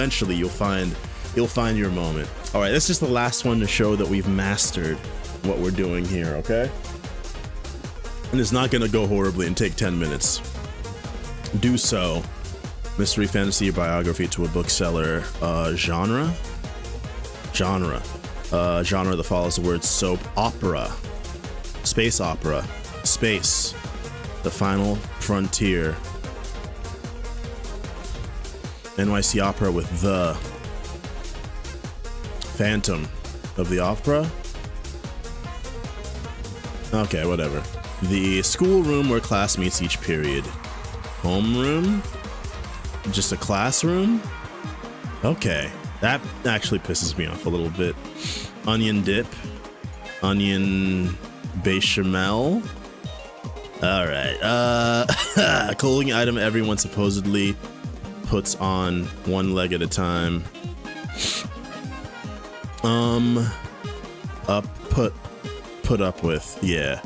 find your moment. All right, this is the last one to show that we've mastered what we're doing here. Okay. And it's not gonna go horribly and take 10 minutes. Do so. Mystery, fantasy, biography to a bookseller. Genre that follows the word soap opera. Space opera. Space. The final frontier. NYC opera with the. Phantom of the opera. Okay, whatever. The schoolroom where class meets each period. Homeroom? Just a classroom? Okay. That actually pisses me off a little bit. Onion dip. Onion bechamel. Alright. Clothing item everyone supposedly puts on one leg at a time. Put up with, yeah.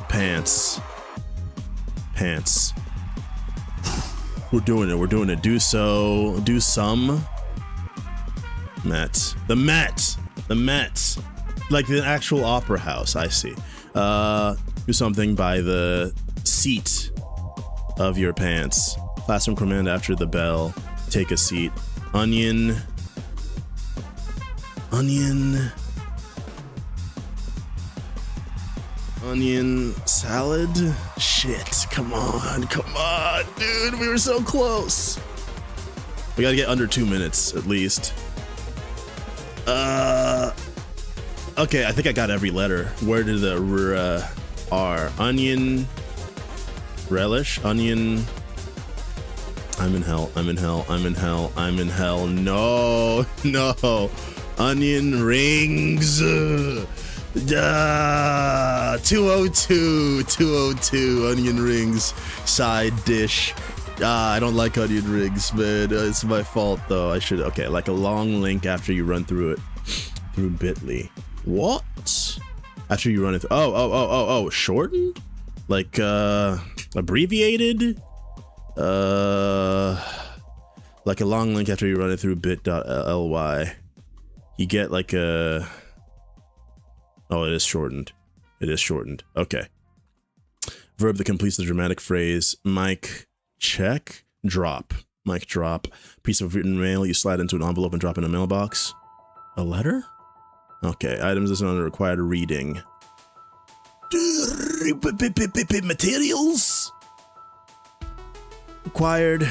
Pants. We're doing it. Do some. Met. The Met. Like the actual opera house, I see. Do something by the seat of your pants. Classroom command after the bell. Take a seat. Onion salad? Shit, come on, dude, we were so close. We gotta get under 2 minutes, at least. Okay, I think I got every letter. Where did the R? Onion, relish, onion. I'm in hell. No. Onion rings. 202 onion rings side dish. I don't like onion rings, man. It's my fault though. I should. Okay, like a long link after you run through it through Bitly. What? After you run it through, oh, shortened? Like abbreviated? Like a long link after you run it through bit.ly. You get like a. Oh, it is shortened. Okay. Verb that completes the dramatic phrase. Mic check. Drop. Mic drop. Piece of written mail you slide into an envelope and drop in a mailbox. A letter? Okay. Items listed under required reading. Materials? Required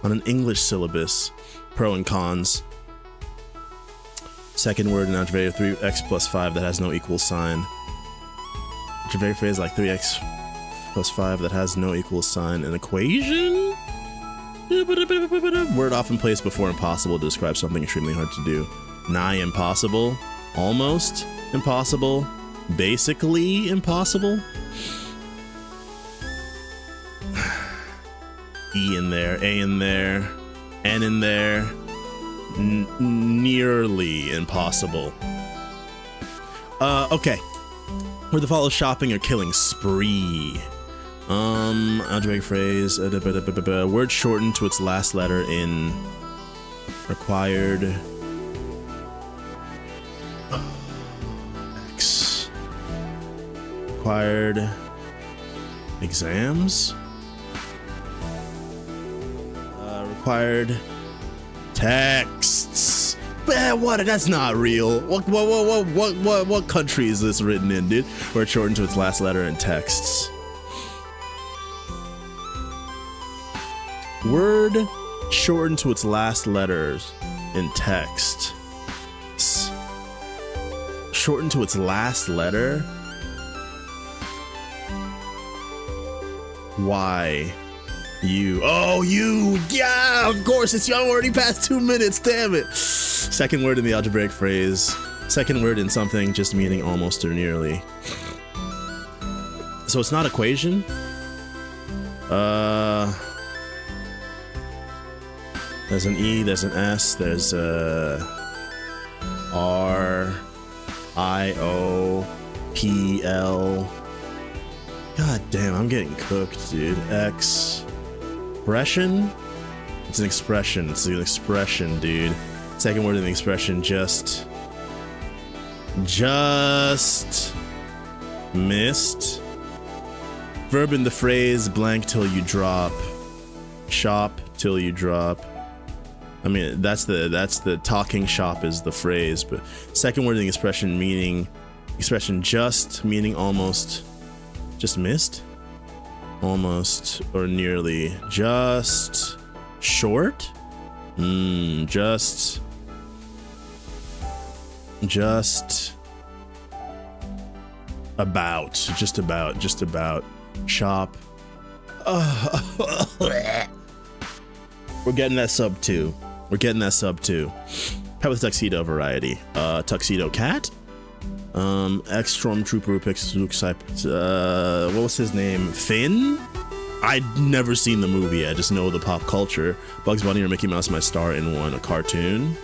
on an English syllabus. Pro and cons. Second word in algebraic 3x plus 5 that has no equal sign. Algebraic phrase like 3x plus 5 that has no equal sign. An equation? Word often placed before impossible to describe something extremely hard to do. Nigh impossible. Almost impossible. Basically impossible. E in there, A in there, N in there. Nearly impossible. Okay. Where the follows shopping or killing spree. Algebraic phrase. Word shortened to its last letter in required. X. Required exams. Required texts. What? That's not real. What country is this written in, dude? Where it's shortened to its last letter in texts. Word shortened to its last letters in text. Shortened to its last letter? Why? You. Oh, you. Yeah, of course. It's already past 2 minutes. Damn it. Second word in the algebraic phrase. Second word in something just meaning almost or nearly. So it's not equation? There's an E, there's an S, there's a R, I, O, P, L. God damn, I'm getting cooked, dude. X. Expression? It's an expression. It's an expression, dude. Second word in the expression, just missed. Verb in the phrase, blank till you drop. Shop till you drop. I mean, that's the talking shop is the phrase, but second word in the expression meaning, expression just, meaning almost, just missed? Almost or nearly. Just short? Just about. Shop. We're getting that sub 2. Pet with tuxedo variety. Tuxedo cat. Ex-Stormtrooper what was his name? Finn? I'd never seen the movie. I just know the pop culture. Bugs Bunny or Mickey Mouse might star in one. A cartoon.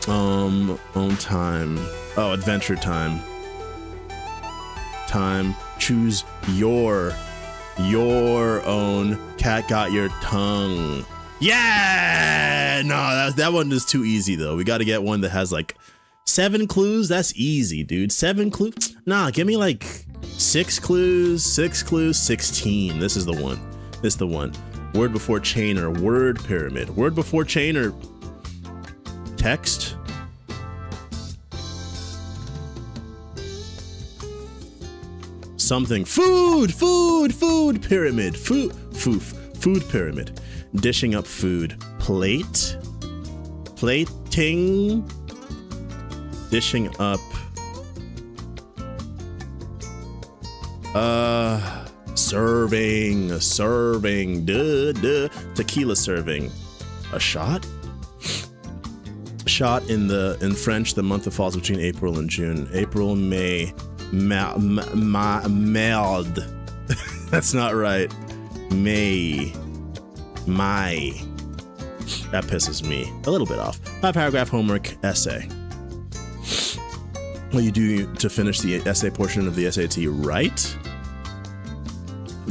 Own time. Oh, Adventure Time. Time. Choose your own. Cat got your tongue. Yeah! No, that one is too easy though. We got to get one that has like 7 clues. That's easy, dude. 7 clues? Nah, give me like 6 clues. 16. This is the one. Word before chain or word pyramid. Word before chain or text. Something. Food pyramid. Food pyramid. Dishing up food. Plating. Dishing up. Serving. Tequila serving. A shot? Shot in French, the month that falls between April and June. April, May. Merde. That's not right. My. That pisses me a little bit off. 5-paragraph homework essay. What you do to finish the essay portion of the SAT, write.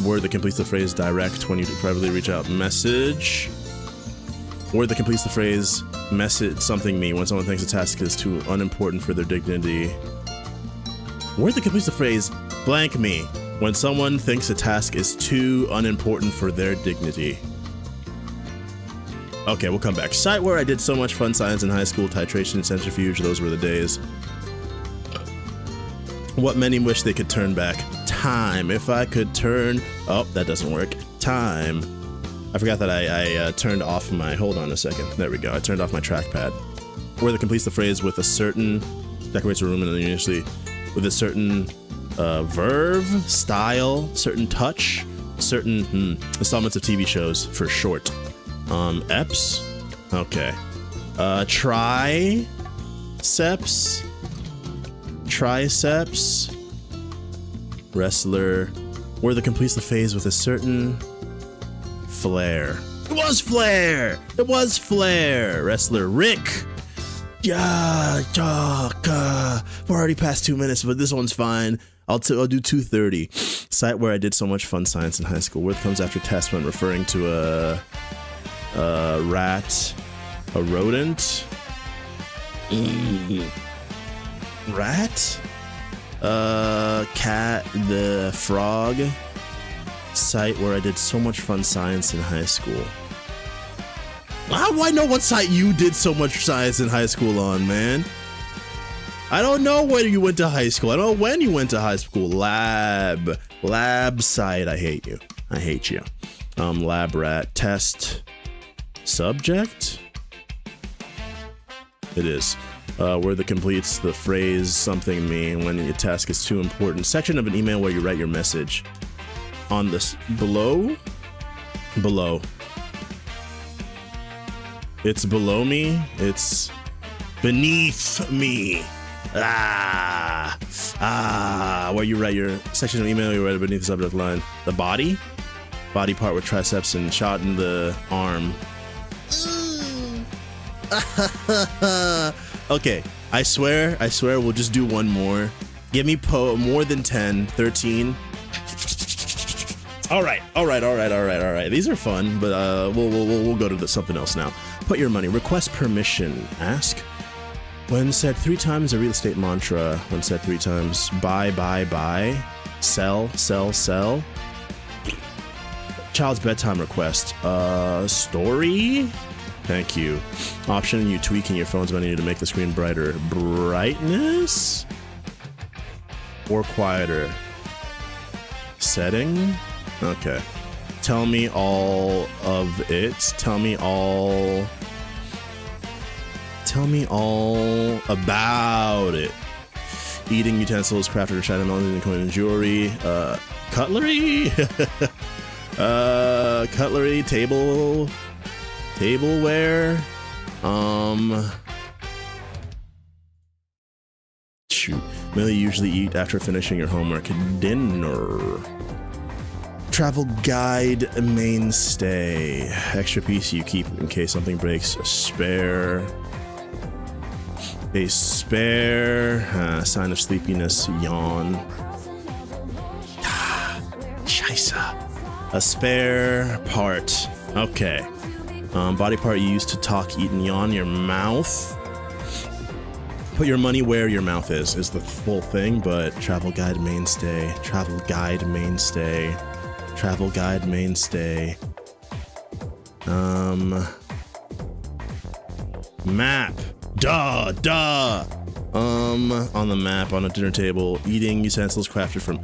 Word that completes the phrase direct when you privately reach out, message. Word that completes the phrase message something me when someone thinks a task is too unimportant for their dignity. Word that completes the phrase blank me when someone thinks a task is too unimportant for their dignity. Okay, we'll come back. Site where I did so much fun science in high school, titration, centrifuge, those were the days. What many wish they could turn back. Time. If I could turn... Oh, that doesn't work. Time. I forgot that I turned off my... Hold on a second. There we go. I turned off my trackpad. Word that completes the phrase with a certain... Decorates a room and usually with a certain verve, style, certain touch, certain installments of TV shows for short. Eps. Okay. Triceps. Wrestler. Word that completes the phase with a certain flair. It was flair. Wrestler. Rick. Yeah. We're already past 2 minutes, but this one's fine. I'll do 230. Site where I did so much fun science in high school. Word comes after test when referring to a rat, a rodent, rat, cat, the frog. Site where I did so much fun science in high school. How do I know what site you did so much science in high school on, man? I don't know where you went to high school. I don't know when you went to high school. Lab site. I hate you. I hate you. Lab rat test subject. It is. Word that completes the phrase something mean when your task is too important. Section of an email where you write your message. On this below. It's below me. It's beneath me. Where you write your section of email, you write it beneath the subject line. The body part with triceps and shot in the arm. Okay, I swear, we'll just do one more. Give me more than 10, 13. All right. These are fun, but we'll go to something else now. Put your money. Request permission. Ask. When said 3 times, a real estate mantra. When said 3 times, buy. Sell. Child's bedtime request. Story. Thank you. Option, you tweaking your phone's money to make the screen brighter. Brightness or quieter. Setting. Okay. Tell me all of it. Tell me all about it. Eating utensils, crafted or China melon, including jewelry, cutlery, cutlery, tableware, shoot. Meal you usually eat after finishing your homework. Dinner. Travel guide mainstay. Extra piece you keep in case something breaks. A spare. Sign of sleepiness. Yawn. Scheisse. A spare part. Okay. Body part you use to talk, eat, and yawn. Your mouth. Put your money where your mouth is the full thing, but travel guide mainstay. Travel guide mainstay. Map. Duh. On the map, on a dinner table, eating utensils crafted from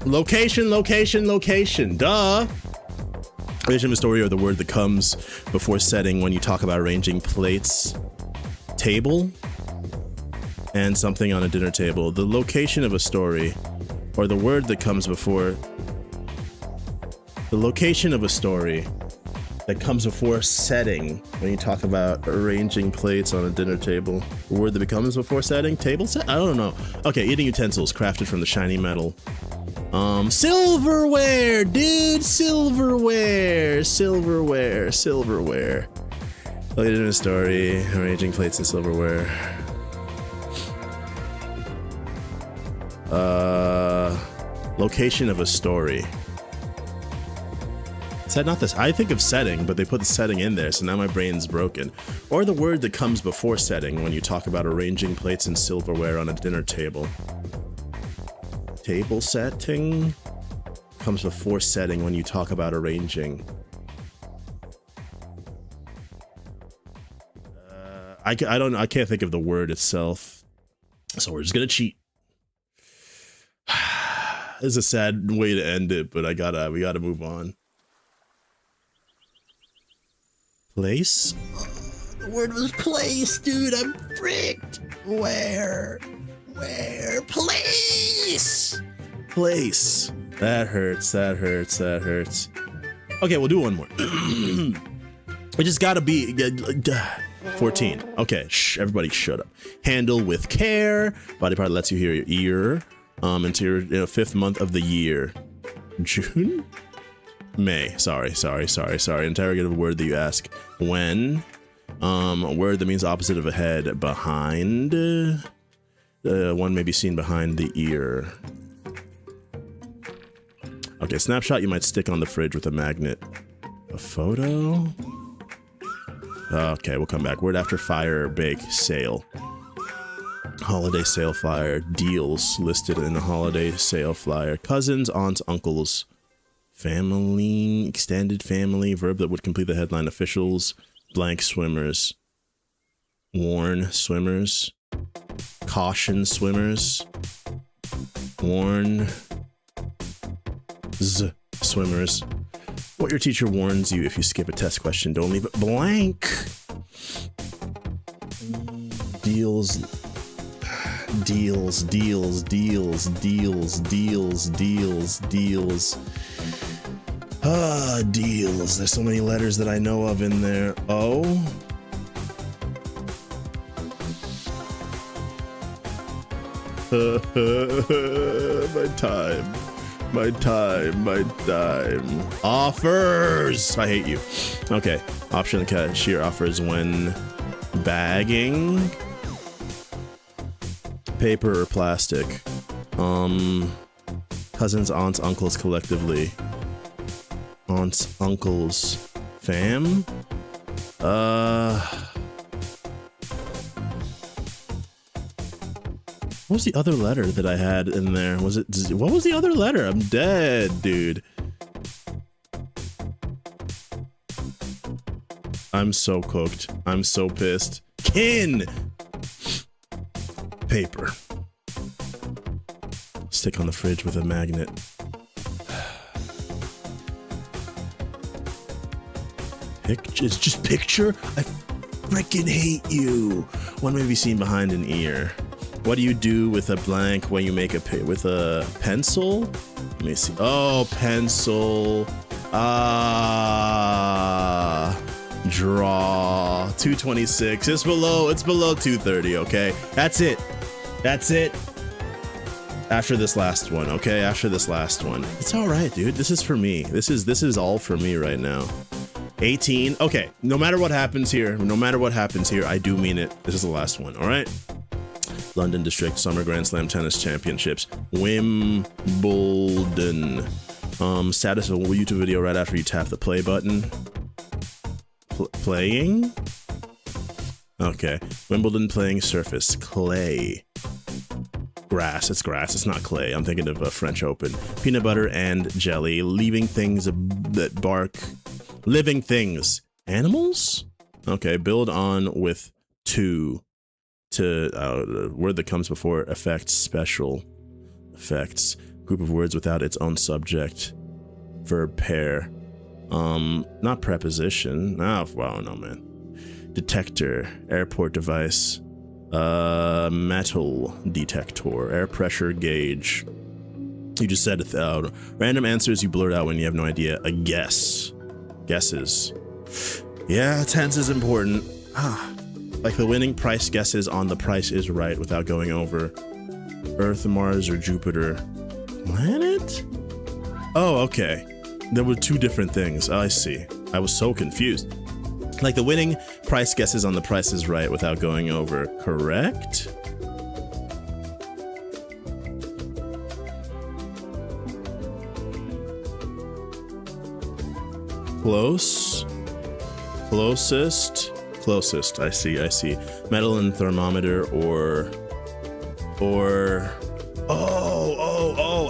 location. Duh. Relation of a story or the word that comes before setting when you talk about arranging plates, table, and something on a dinner table. The location of a story or the word that comes before the location of a story that comes before setting when you talk about arranging plates on a dinner table. The word that becomes before setting, table set? I don't know. Okay, eating utensils crafted from the shiny metal. Silverware, dude, silverware. Located in a story, arranging plates and silverware. Location of a story. Is that not this? I think of setting, but they put the setting in there, so now my brain's broken. Or the word that comes before setting when you talk about arranging plates and silverware on a dinner table. Table setting comes before setting when you talk about arranging. I can't think of the word itself, so we're just gonna cheat. This is a sad way to end it, but we gotta move on. Place? The word was place, dude. I'm fricked. Where? Place. That hurts. Okay, we'll do one more. We just gotta be 14. Okay, everybody shut up. Handle with care. Body part lets you hear your ear. Into your 5th month of the year. June? May. Sorry. Interrogative word that you ask when. A word that means opposite of ahead. Behind. one may be seen behind the ear. Okay, snapshot you might stick on the fridge with a magnet. A photo? Okay, we'll come back. Word after fire, bake, sale. Holiday sale flyer. Deals listed in the holiday sale flyer. Cousins, aunts, uncles. Family, extended family. Verb that would complete the headline. Officials, blank swimmers. Warn swimmers. Caution swimmers. Warn swimmers. What your teacher warns you if you skip a test question, don't leave it blank. Deals. Deals, deals, deals, deals, deals, deals, deals. Ah, deals. There's so many letters that I know of in there. Oh. My time. My time, my time. Offers! I hate you. Okay. Option cashier offers when bagging. Paper or plastic. Cousins, aunts, uncles collectively. Aunts, uncles. Fam? What was the other letter that I had in there? Was it... What was the other letter? I'm dead, dude. I'm so cooked. I'm so pissed. Kin! Paper. Stick on the fridge with a magnet. Picture? It's just picture? I freaking hate you. One may be seen behind an ear. What do you do with a blank when you make with a pencil? Let me see. Oh, pencil. Draw. 226. It's below 230, okay? That's it. That's it. After this last one, okay? After this last one. It's all right, dude. This is for me. This is all for me right now. 18. Okay. No matter what happens here, I do mean it. This is the last one, all right? London District Summer Grand Slam Tennis Championships. Wimbledon. Status of a YouTube video right after you tap the play button. Playing? Okay. Wimbledon playing surface. Clay. Grass. It's grass. It's not clay. I'm thinking of a French Open. Peanut butter and jelly. Leaving things that bark. Living things. Animals? Okay. Build on with two. To word that comes before effects. Special effects. Group of words without its own subject. Verb pair. Not preposition. Oh, wow, no, man. Detector. Airport device. Metal detector. Air pressure gauge. You just said it. Random answers you blurt out when you have no idea. A guess. Guesses. Yeah, tense is important. Like the winning price guesses on The Price is Right without going over Earth, Mars, or Jupiter. Planet? Oh, okay. There were two different things. Oh, I see. I was so confused. Like the winning price guesses on The Price is Right without going over. Correct? Close. Closest. Closest. I see. Metal and thermometer or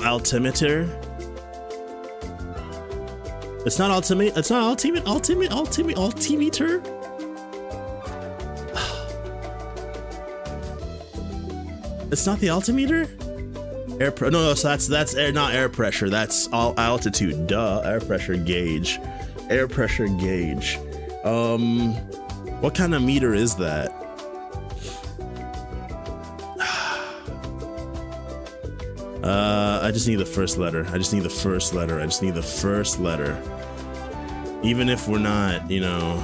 altimeter. It's not altimeter. It's not altimeter. It's not the altimeter. No. So that's air, not air pressure. That's all altitude. Duh. Air pressure gauge. Air pressure gauge. What kind of meter is that? I just need the first letter. I just need the first letter. Even if we're not, you know.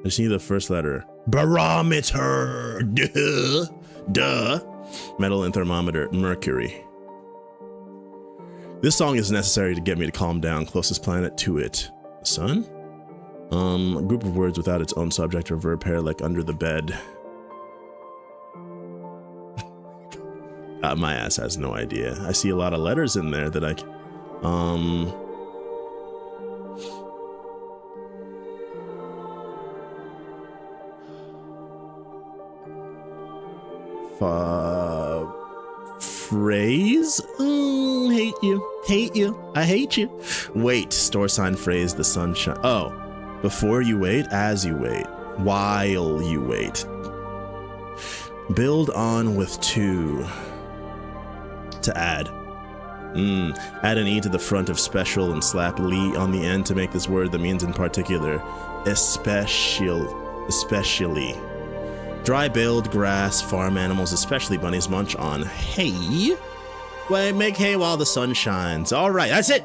I just need the first letter. Barometer. Duh. Metal and thermometer. Mercury. This song is necessary to get me to calm down. Closest planet to it. The sun? A group of words without its own subject or verb pair, like under the bed. My ass has no idea. I see a lot of letters in there that I can... Phrase? Hate you. Hate you. I hate you. Wait. Store sign phrase, the sunshine. Oh. Before you wait, as you wait. While you wait. Build on with to. To add. Add an E to the front of special and slap "ly" on the end to make this word that means in particular. Especially. Dry build, grass, farm animals, especially bunnies, munch on hay. Wait, make hay while the sun shines. All right, that's it.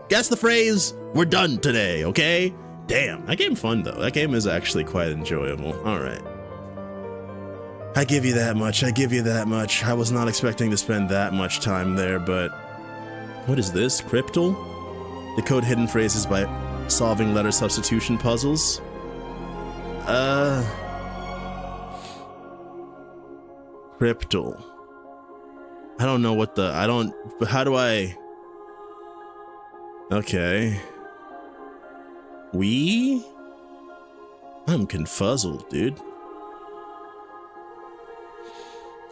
Guess the phrase. We're done today, okay? Damn, that game fun though. That game is actually quite enjoyable. All right. I give you that much. I give you that much. I was not expecting to spend that much time there, but what is this? Cryptal? Decode hidden phrases by solving letter substitution puzzles. Cryptal. I don't know what the... But how do I... Okay. I'm confuzzled, dude.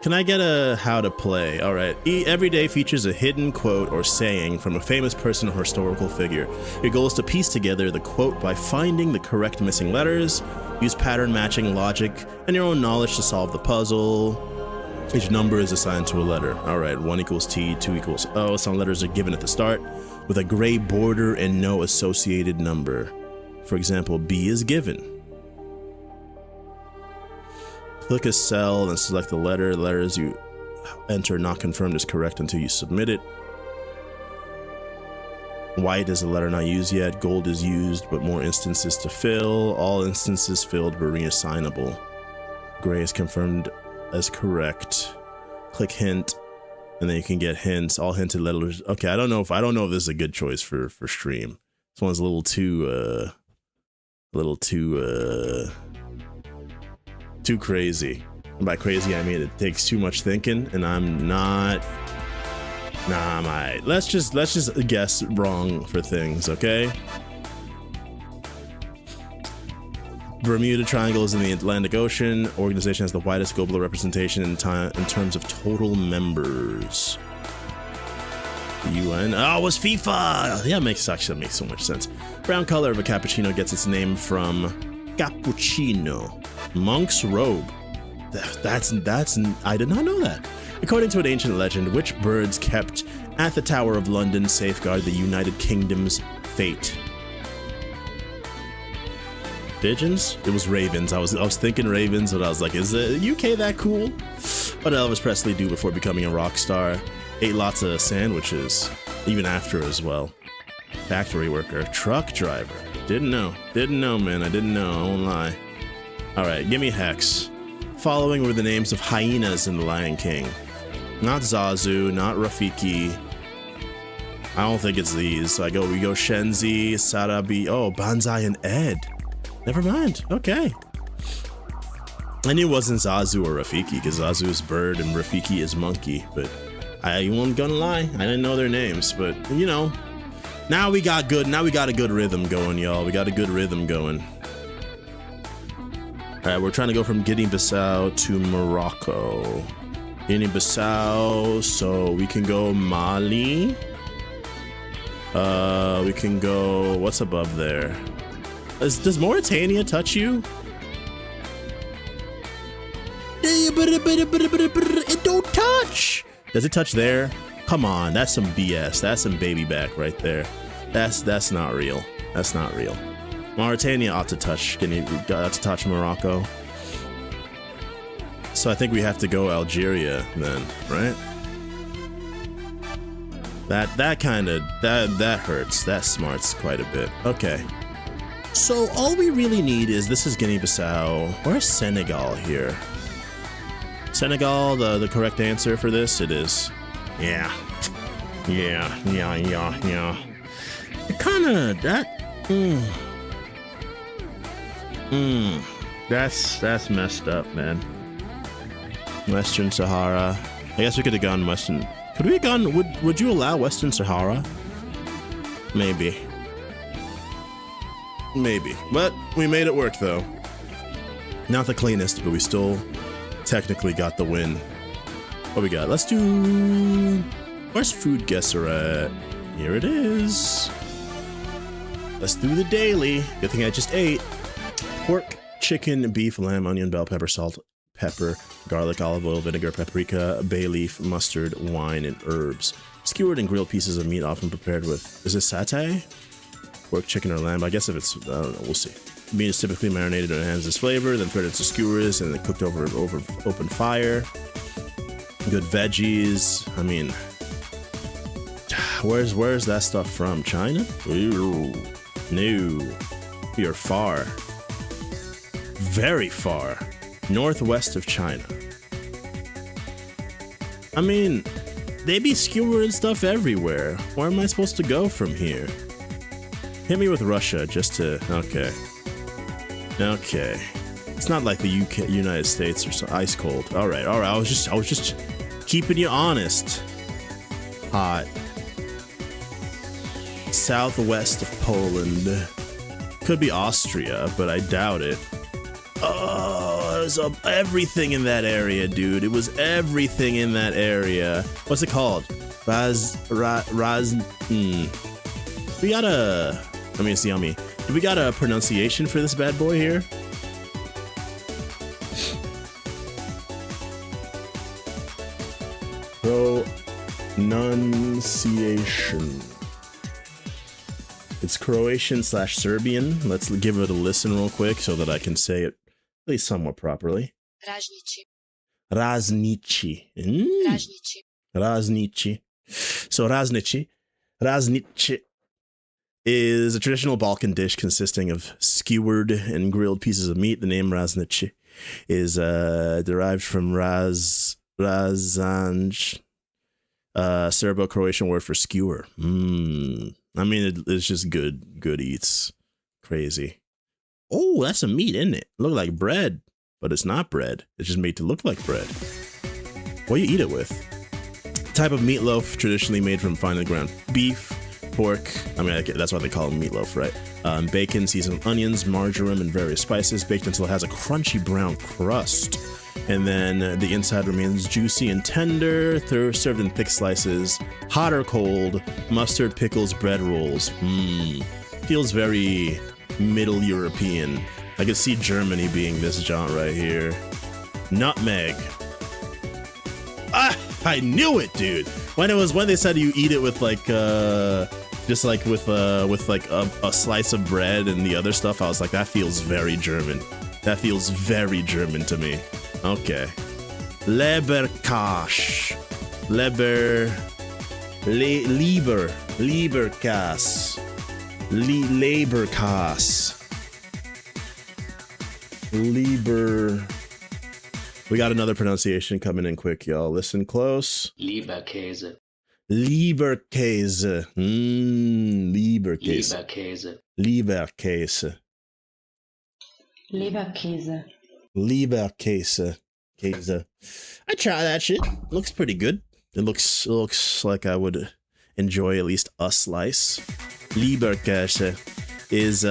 Can I get a how to play? All right. Every day features a hidden quote or saying from a famous person or historical figure. Your goal is to piece together the quote by finding the correct missing letters, use pattern matching logic and your own knowledge to solve the puzzle. Each number is assigned to a letter. All right, 1 equals T, 2 equals O. Some letters are given at the start with a gray border and no associated number. For example, B is given. Click a cell and select the letter. Letters you enter not confirmed as correct until you submit it. White is a letter not used yet. Gold is used, but more instances to fill. All instances filled were reassignable. Gray is confirmed as correct. Click hint, and then you can get hints. All hinted letters. Okay, I don't know if this is a good choice for stream. This one's a little too crazy. And by crazy, I mean it takes too much thinking, and I'm not. Nah, I'm alright. Let's just guess wrong for things, okay? Bermuda Triangle is in the Atlantic Ocean. Organization has the widest global representation in terms of total members. The UN. Oh, it was FIFA! Yeah, makes so much sense. Brown color of a cappuccino gets its name from cappuccino. Monk's robe. That's I did not know that. According to an ancient legend, which birds kept at the Tower of London safeguard the United Kingdom's fate? Pigeons? It was ravens. I was thinking ravens, but I was like, is the UK that cool? What did Elvis Presley do before becoming a rock star? Ate lots of sandwiches, even after as well. Factory worker, truck driver. Didn't know, man. I didn't know. I won't lie. All right, give me hex. Following were the names of hyenas in The Lion King. Not Zazu, not Rafiki. I don't think it's these. So we go Shenzi, Sarabi. Oh, Banzai and Ed. Never mind. Okay. I knew it wasn't Zazu or Rafiki because Zazu is bird and Rafiki is monkey, but I'm gonna lie, I didn't know their names, but you know, now we got a good rhythm going, y'all. We got a good rhythm going. All right, we're trying to go from Guinea-Bissau to Morocco. Guinea-Bissau, so we can go Mali. We can go, what's above there? Does Mauritania touch you? It don't touch. Does it touch there? Come on, that's some BS. That's some baby back right there. That's not real. That's not real. Mauritania ought to touch Morocco. So I think we have to go Algeria then, right? That hurts. That smarts quite a bit. Okay. So all we really need is, this is Guinea-Bissau. Where's Senegal here? Senegal, the correct answer for this? It is. Yeah. It kinda, That's messed up, man. Western Sahara. I guess we could have gone Western. Could we have gone? Would you allow Western Sahara? Maybe. Maybe. But we made it work though. Not the cleanest, but we still technically got the win. What we got? Let's do... Where's food guesser at? Here it is. Let's do the daily. Good thing I just ate. Pork, chicken, beef, lamb, onion, bell pepper, salt, pepper, garlic, olive oil, vinegar, paprika, bay leaf, mustard, wine, and herbs. Skewered and grilled pieces of meat often prepared with... Is this satay? Pork, chicken, or lamb? I guess if it's... I don't know. We'll see. Meat is typically marinated and enhances flavor, then threaded into skewers, and then cooked over open fire. Good veggies. I mean... Where's that stuff from? China? Ooh. No. We are far. Very far. Northwest of China. I mean, they be skewering stuff everywhere. Where am I supposed to go from here? Hit me with Russia just to... Okay. Okay. It's not like the UK, United States or so ice cold. Alright. I was just keeping you honest. Hot. Southwest of Poland. Could be Austria, but I doubt it. Oh, it was everything in that area, dude. It was everything in that area. What's it called? We got a... Let me see on me. Do we got a pronunciation for this bad boy here? Pronunciation. It's Croatian/Serbian. Let's give it a listen real quick so that I can say it at least somewhat properly. Raznici. Raznici. So Raznici is a traditional Balkan dish consisting of skewered and grilled pieces of meat. The name Raznici is derived from razanj, Serbo-Croatian word for skewer. I mean, it's just good eats. Crazy. Oh, that's some meat, isn't it? Look like bread, but it's not bread. It's just made to look like bread. What do you eat it with? Type of meatloaf traditionally made from finely ground beef, pork. I mean, that's why they call it meatloaf, right? Bacon, seasoned onions, marjoram, and various spices, baked until it has a crunchy brown crust. And then the inside remains juicy and tender, served in thick slices, hot or cold, mustard, pickles, bread rolls. Feels very Middle European. I could see Germany being this jaunt right here. Nutmeg. Ah, I knew it, dude. When they said you eat it with like just like with like a slice of bread and the other stuff, I was like, that feels very German. That feels very German to me. Okay. Leberkash. Leberkas. We got another pronunciation coming in quick, y'all. Listen close. Leberkäse. Leberkäse. Leberkäse. Leberkäse. Leberkäse. Leberkäse. Käse. I try that shit. Looks pretty good. It looks like I would enjoy at least a slice. Leberkäse is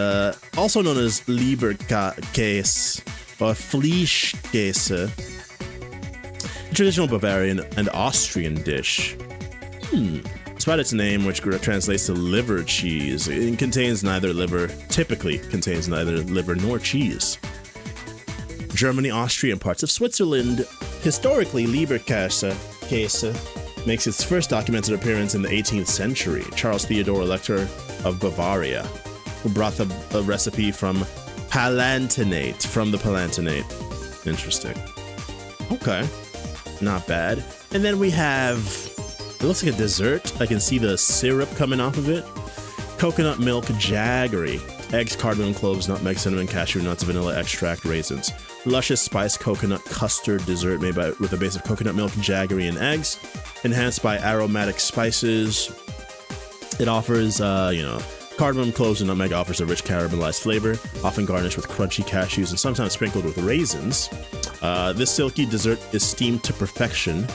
also known as Leberkäse or Fleischkäse, a traditional Bavarian and Austrian dish. Despite its name, which translates to liver cheese, it typically contains neither liver nor cheese. Germany, Austria, and parts of Switzerland. Historically, Leberkäse makes its first documented appearance in the 18th century. Charles Theodor, Elector of Bavaria, who brought the recipe from the Palatinate. Interesting. Okay. Not bad. And then we have, it looks like a dessert. I can see the syrup coming off of it. Coconut milk jaggery. Eggs, cardamom, cloves, nutmeg, cinnamon, cashew nuts, vanilla extract, raisins. Luscious spiced coconut custard dessert made with a base of coconut milk, jaggery, and eggs. Enhanced by aromatic spices. It offers, Cardamom, cloves, and nutmeg offers a rich caramelized flavor, often garnished with crunchy cashews and sometimes sprinkled with raisins. This silky dessert is steamed to perfection,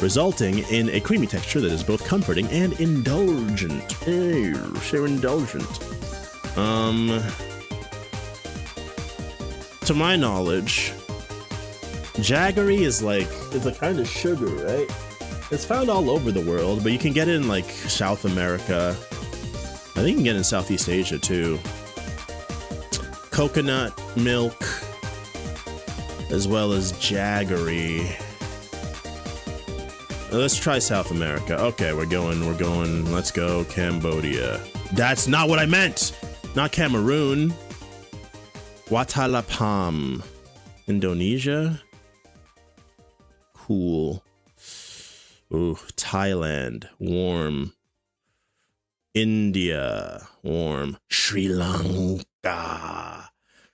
resulting in a creamy texture that is both comforting and indulgent. Hey, so indulgent. To my knowledge, jaggery is a kind of sugar, right? It's found all over the world, but you can get it in like South America. I think you can get it in Southeast Asia too. Coconut milk, as well as jaggery. Let's try South America. Okay, we're going, let's go Cambodia. That's not what I meant! Not Cameroon. Watalapam. Indonesia? Cool. Ooh, Thailand. Warm. India. Warm. Sri Lanka.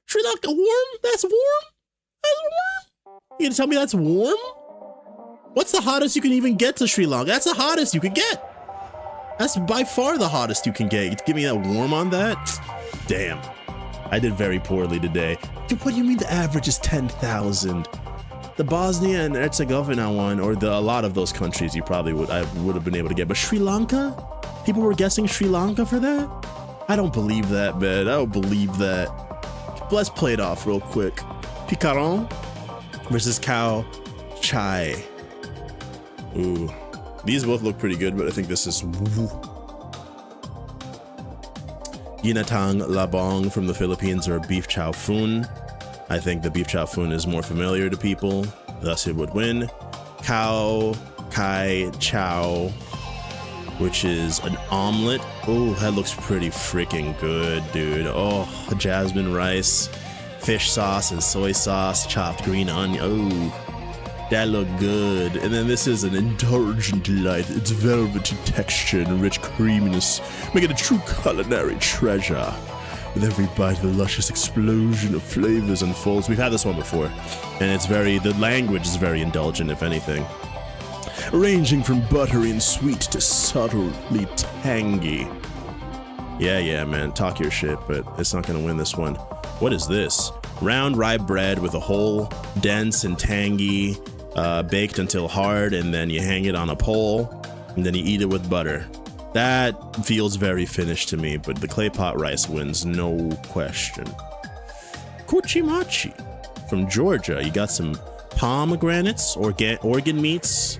Sri Lanka warm? That's warm? That's warm? You gonna tell me that's warm? What's the hottest you can even get to Sri Lanka? That's the hottest you can get. That's by far the hottest you can get. Give me that warm on that? Damn. I did very poorly today. Dude, what do you mean the average is 10,000? The Bosnia and Herzegovina one, or a lot of those countries I would have been able to get. But Sri Lanka? People were guessing Sri Lanka for that? I don't believe that, man. I don't believe that. Let's play it off real quick. Picaron versus Cow Chai. Ooh. These both look pretty good, but I think this is Ginatang Labong from the Philippines, or Beef Chow Fun. I think the Beef Chow Fun is more familiar to people, thus it would win. Cow Kai Chow, which is an omelet. Oh, that looks pretty freaking good, dude. Oh, jasmine rice, fish sauce and soy sauce, chopped green onion. Oh, that look good. And then this is an indulgent delight. It's velvety texture and rich creaminess, make it a true culinary treasure. With every bite, the luscious explosion of flavors unfolds. We've had this one before, and the language is very indulgent, if anything. Ranging from buttery and sweet to subtly tangy. Yeah, man, talk your shit, but it's not gonna win this one. What is this? Round rye bread with a hole, dense and tangy, baked until hard, and then you hang it on a pole, and then you eat it with butter. That feels very Finnish to me, but the clay pot rice wins, no question. Kuchimachi from Georgia. You got some pomegranates, organ meats.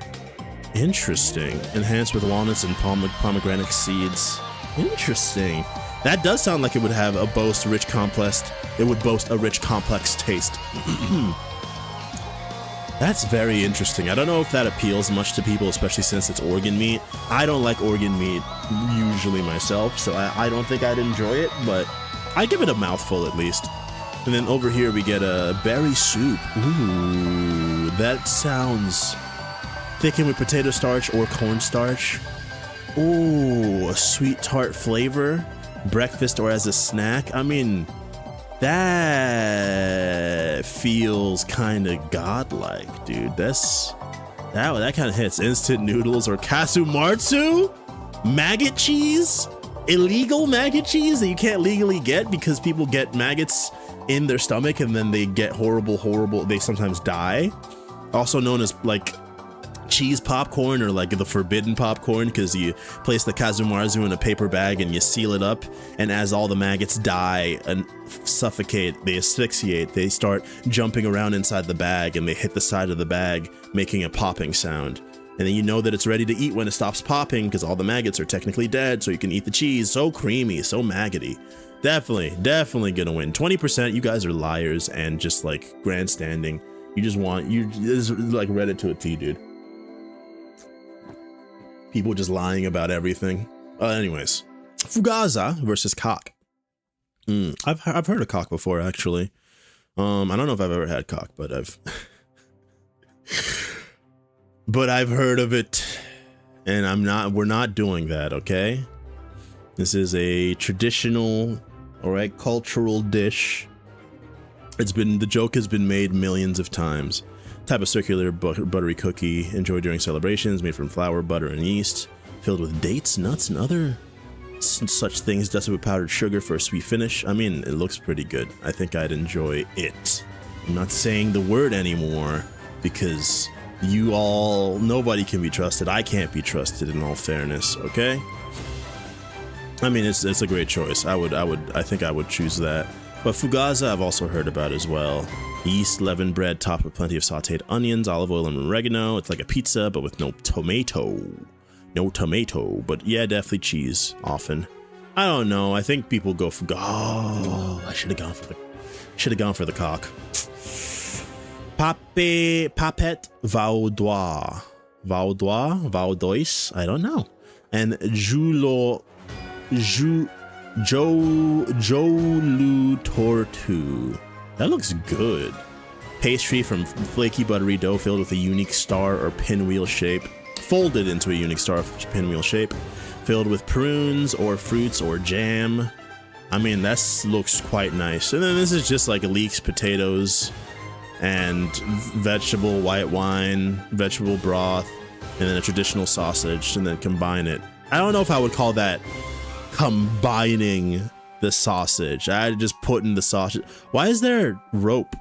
Interesting. Enhanced with walnuts and pomegranate seeds. Interesting. That does sound like it would have it would boast a rich, complex taste. That's very interesting. I don't know if that appeals much to people, especially since it's organ meat. I don't like organ meat usually myself, so I don't think I'd enjoy it, but I'd give it a mouthful at least. And then over here we get a berry soup. Ooh, that sounds thickened with potato starch or cornstarch. Ooh, a sweet tart flavor. Breakfast or as a snack. I mean, that feels kind of godlike, dude. That kind of hits. Instant noodles or kasumartsu? Maggot cheese? Illegal maggot cheese that you can't legally get because people get maggots in their stomach and then they get horrible, they sometimes die. Also known as like cheese popcorn, or like the forbidden popcorn, because you place the kazumarzu in a paper bag and you seal it up, and as all the maggots die and suffocate, they asphyxiate, they start jumping around inside the bag and they hit the side of the bag, making a popping sound. And then you know that it's ready to eat when it stops popping, because all the maggots are technically dead, so you can eat the cheese. So creamy, so maggoty. Definitely gonna win. 20%, you guys are liars and just like grandstanding. This is like Reddit to a T, dude. People just lying about everything. Anyways, Fugaza versus cock. I've heard of cock before, actually. I don't know if I've ever had cock, but I've heard of it, and we're not doing that, okay? This is a traditional, alright, cultural dish. The joke has been made millions of times. Type of circular buttery cookie enjoyed during celebrations, made from flour, butter, and yeast, filled with dates, nuts, and other such things dusted with powdered sugar for a sweet finish. I mean, it looks pretty good. I think I'd enjoy it. I'm not saying the word anymore because nobody can be trusted. I can't be trusted in all fairness, okay? I mean, it's a great choice. I think I would choose that. But fugaza I've also heard about as well. Yeast leavened bread topped with plenty of sauteed onions, olive oil, and oregano. It's like a pizza, but with no tomato. No tomato, but yeah, definitely cheese often. I don't know. I think people go for I should have gone for the cock. Papet Vaudois, I don't know. And Jolu Tortu. That looks good. Pastry from flaky buttery dough filled with a unique star or pinwheel shape. Folded into a unique star pinwheel shape, filled with prunes or fruits or jam. I mean, that looks quite nice. And then this is just like leeks, potatoes, and vegetable white wine, vegetable broth, and then a traditional sausage, and then combine it. I don't know if I would call that combining the sausage. I'd just put in the sausage. Why is there rope?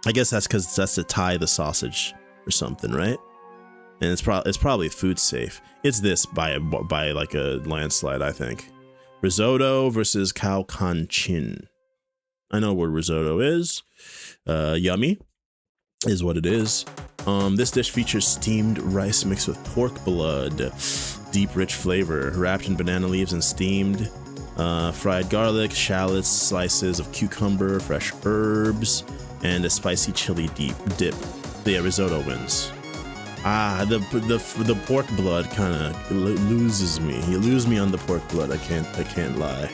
I guess that's because that's to tie the sausage or something, right? And it's probably food safe. It's this by like a landslide, I think. Risotto versus cow conchin. I know what risotto is. Yummy is what it is. This dish features steamed rice mixed with pork blood. Deep, rich flavor, wrapped in banana leaves and steamed. Fried garlic, shallots, slices of cucumber, fresh herbs, and a spicy chili dip. Yeah, risotto wins. The pork blood kind of loses me. You lose me on the pork blood. I can't lie.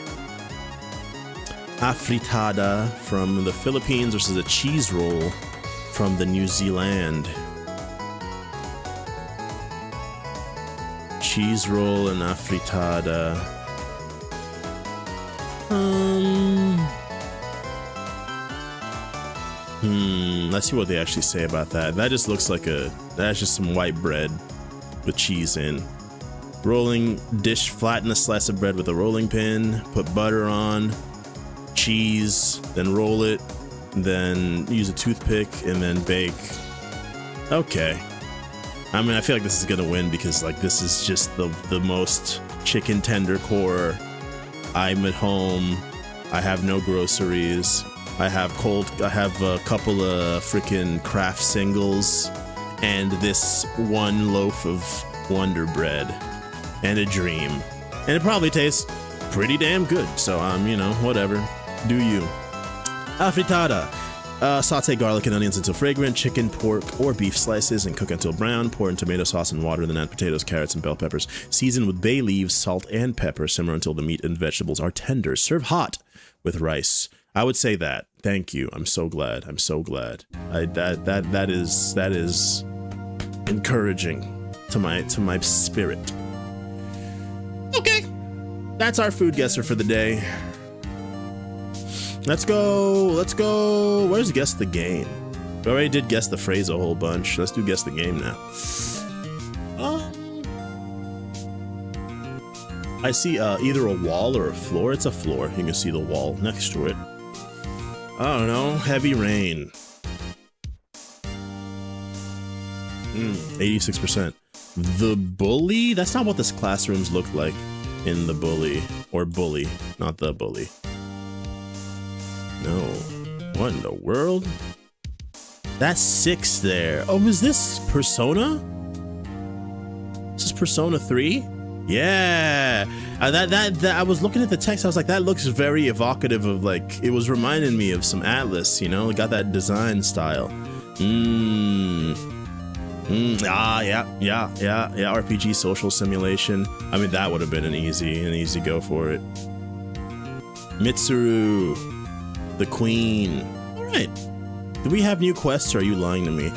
Afritada from the Philippines versus a cheese roll from the New Zealand. Cheese roll and afritada. Let's see what they actually say about that. That just looks like that's just some white bread with cheese in. Rolling dish, flatten a slice of bread with a rolling pin, put butter on, cheese, then roll it, then use a toothpick, and then bake. Okay. I mean, I feel like this is gonna win because like this is just the most chicken tender core. I'm at home. I have no groceries. I have a couple of freaking Kraft singles and this one loaf of Wonder Bread and a dream. And it probably tastes pretty damn good. So, you know, whatever. Do you. Afritada. Saute garlic and onions until fragrant, chicken, pork, or beef slices and cook until brown. Pour in tomato sauce and water, then add potatoes, carrots, and bell peppers. Season with bay leaves, salt, and pepper. Simmer until the meat and vegetables are tender. Serve hot with rice. I would say that. Thank you. I'm so glad. I'm so glad. That is encouraging to my spirit. Okay. That's our food guesser for the day. Let's go. Where's guess the game? We already did guess the phrase a whole bunch. Let's do guess the game now. I see either a wall or a floor. It's a floor. You can see the wall next to it. I don't know. Heavy rain. 86%. The bully? That's not what this classrooms look like in the bully. Or bully, not the bully. No. What in the world? That's 6 there. Oh, is this Persona? This is Persona 3? Yeah. That I was looking at the text. I was like, that looks very evocative of like, it was reminding me of some Atlas, you know? It got that design style. Yeah. RPG social simulation. I mean, that would have been an easy go for it. Mitsuru, the queen. All right. Do we have new quests, or are you lying to me?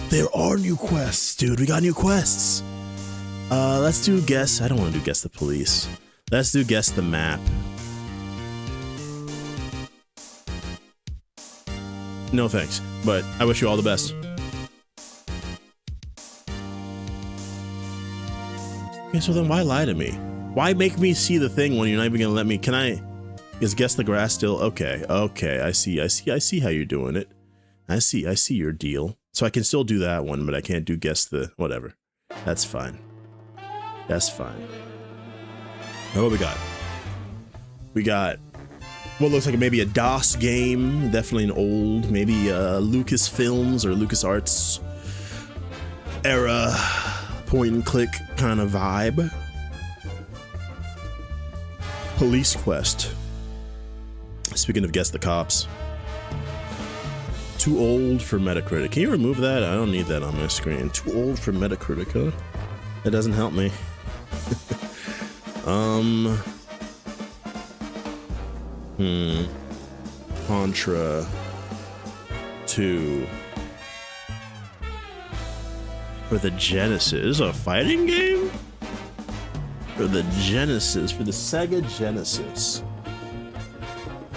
There are new quests, dude. We got new quests. Let's do guess. I don't want to do guess the police. Let's do guess the map. No thanks, but I wish you all the best. Okay, so then why lie to me? Why make me see the thing when you're not even gonna let me? Can I? Is guess the grass still? Okay, okay. I see how you're doing it. I see your deal. So I can still do that one, but I can't do guess the whatever. That's fine. That's fine. Oh, what we got? We got what looks like maybe a DOS game, definitely an old, maybe Lucasfilms or LucasArts era point and click kind of vibe. Police Quest. Speaking of Guess the Cops. Too old for Metacritic. Can you remove that? I don't need that on my screen. Too old for Metacritic, huh? That doesn't help me. Contra 2 for the Genesis, a fighting game? For the Genesis, for the Sega Genesis.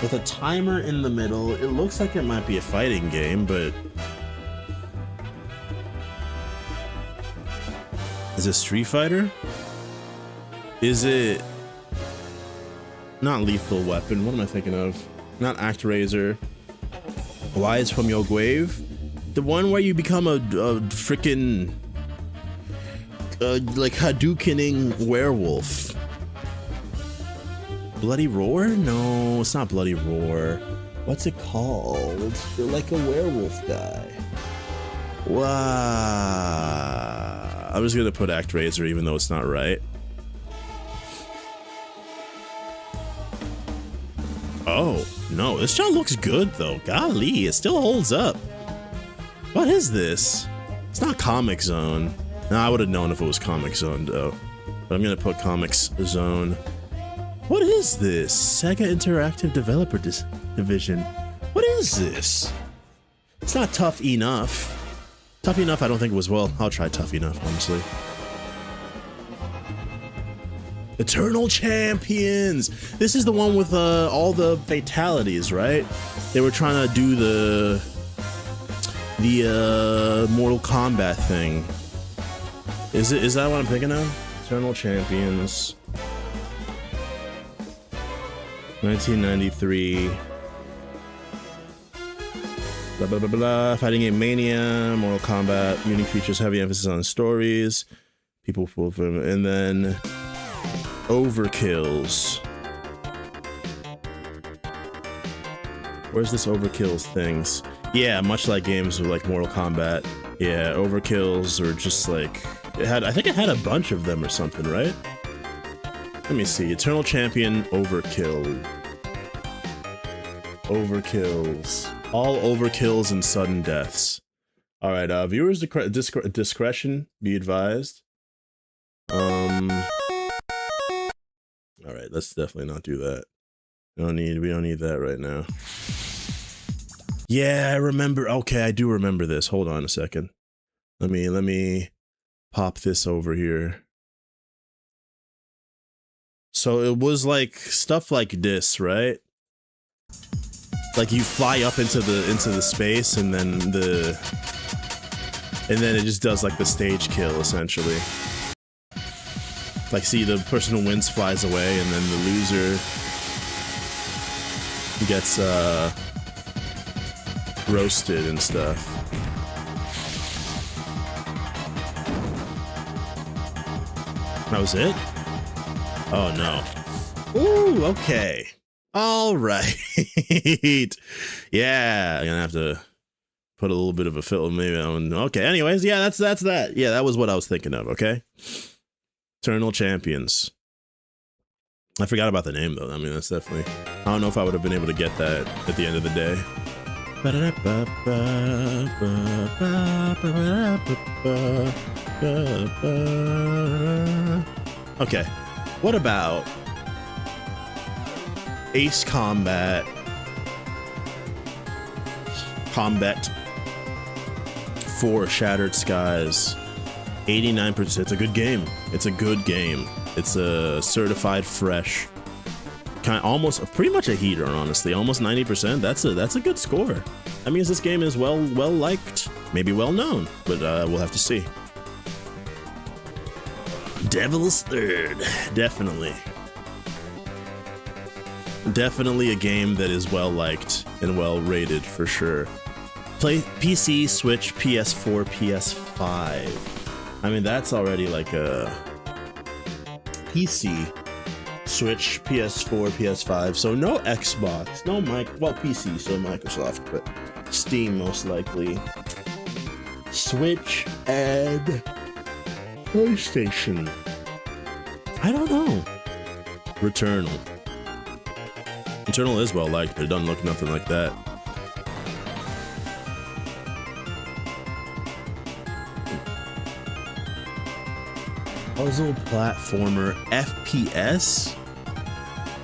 With a timer in the middle, it looks like it might be a fighting game, but is it Street Fighter? Is it not Lethal Weapon? What am I thinking of? Not ActRaiser. Why is from your grave? The one where you become a freaking like Hadoukening werewolf. Bloody Roar? No, it's not Bloody Roar. What's it called? You're like a werewolf guy. Wow. I'm just gonna put ActRaiser even though it's not right. Oh, no, this shot looks good though. Golly, it still holds up. What is this? It's not Comic Zone. No, I would have known if it was Comic Zone though. But I'm gonna put Comics Zone. What is this? Sega Interactive Developer Division. What is this? It's not Tough Enough. Tough Enough I don't think it was well. I'll try Tough Enough, honestly. Eternal Champions! This is the one with all the fatalities, right? They were trying to do the Mortal Kombat thing. Is that what I'm thinking of? Eternal Champions. 1993. Blah blah blah blah. Fighting Game Mania, Mortal Kombat. Unique features, heavy emphasis on stories. People fulfill, and then Overkills. Where's this Overkills things? Yeah, much like games with like Mortal Kombat. Yeah, Overkills are just like I think it had a bunch of them or something, right? Let me see. Eternal Champion Overkill. Overkills. All overkills and sudden deaths. All right, viewers discretion be advised. All right, let's definitely not do that. We don't need that right now. Yeah, I remember. Okay, I do remember this. Hold on a second. Let me pop this over here. So it was like stuff like this, right? Like you fly up into the space and then it just does like the stage kill essentially. Like see the person who wins flies away and then the loser gets roasted and stuff. That was it? Oh no. Ooh, okay. All right. Yeah, I'm gonna have to put a little bit of a film maybe on. Okay, anyways, yeah, that's that. Yeah, that was what I was thinking of, okay? Eternal Champions. I forgot about the name though. I mean, that's definitely, I don't know if I would have been able to get that at the end of the day. Okay, what about Ace Combat 4 Shattered Skies? 89%. It's a good game. It's a good game. It's a certified fresh. Kind of almost pretty much a heater, honestly. Almost 90%. That's a good score. That means this game is well liked, maybe well known, but we'll have to see. Devil's Third. Definitely. Definitely a game that is well liked and well rated for sure. Play PC, Switch, PS4, PS5. I mean, that's already like a PC, Switch, PS4, PS5. So no Xbox, no well, PC, so Microsoft, but Steam most likely. Switch and PlayStation. I don't know. Returnal. Returnal is well liked, but it doesn't look nothing like that. Puzzle platformer FPS?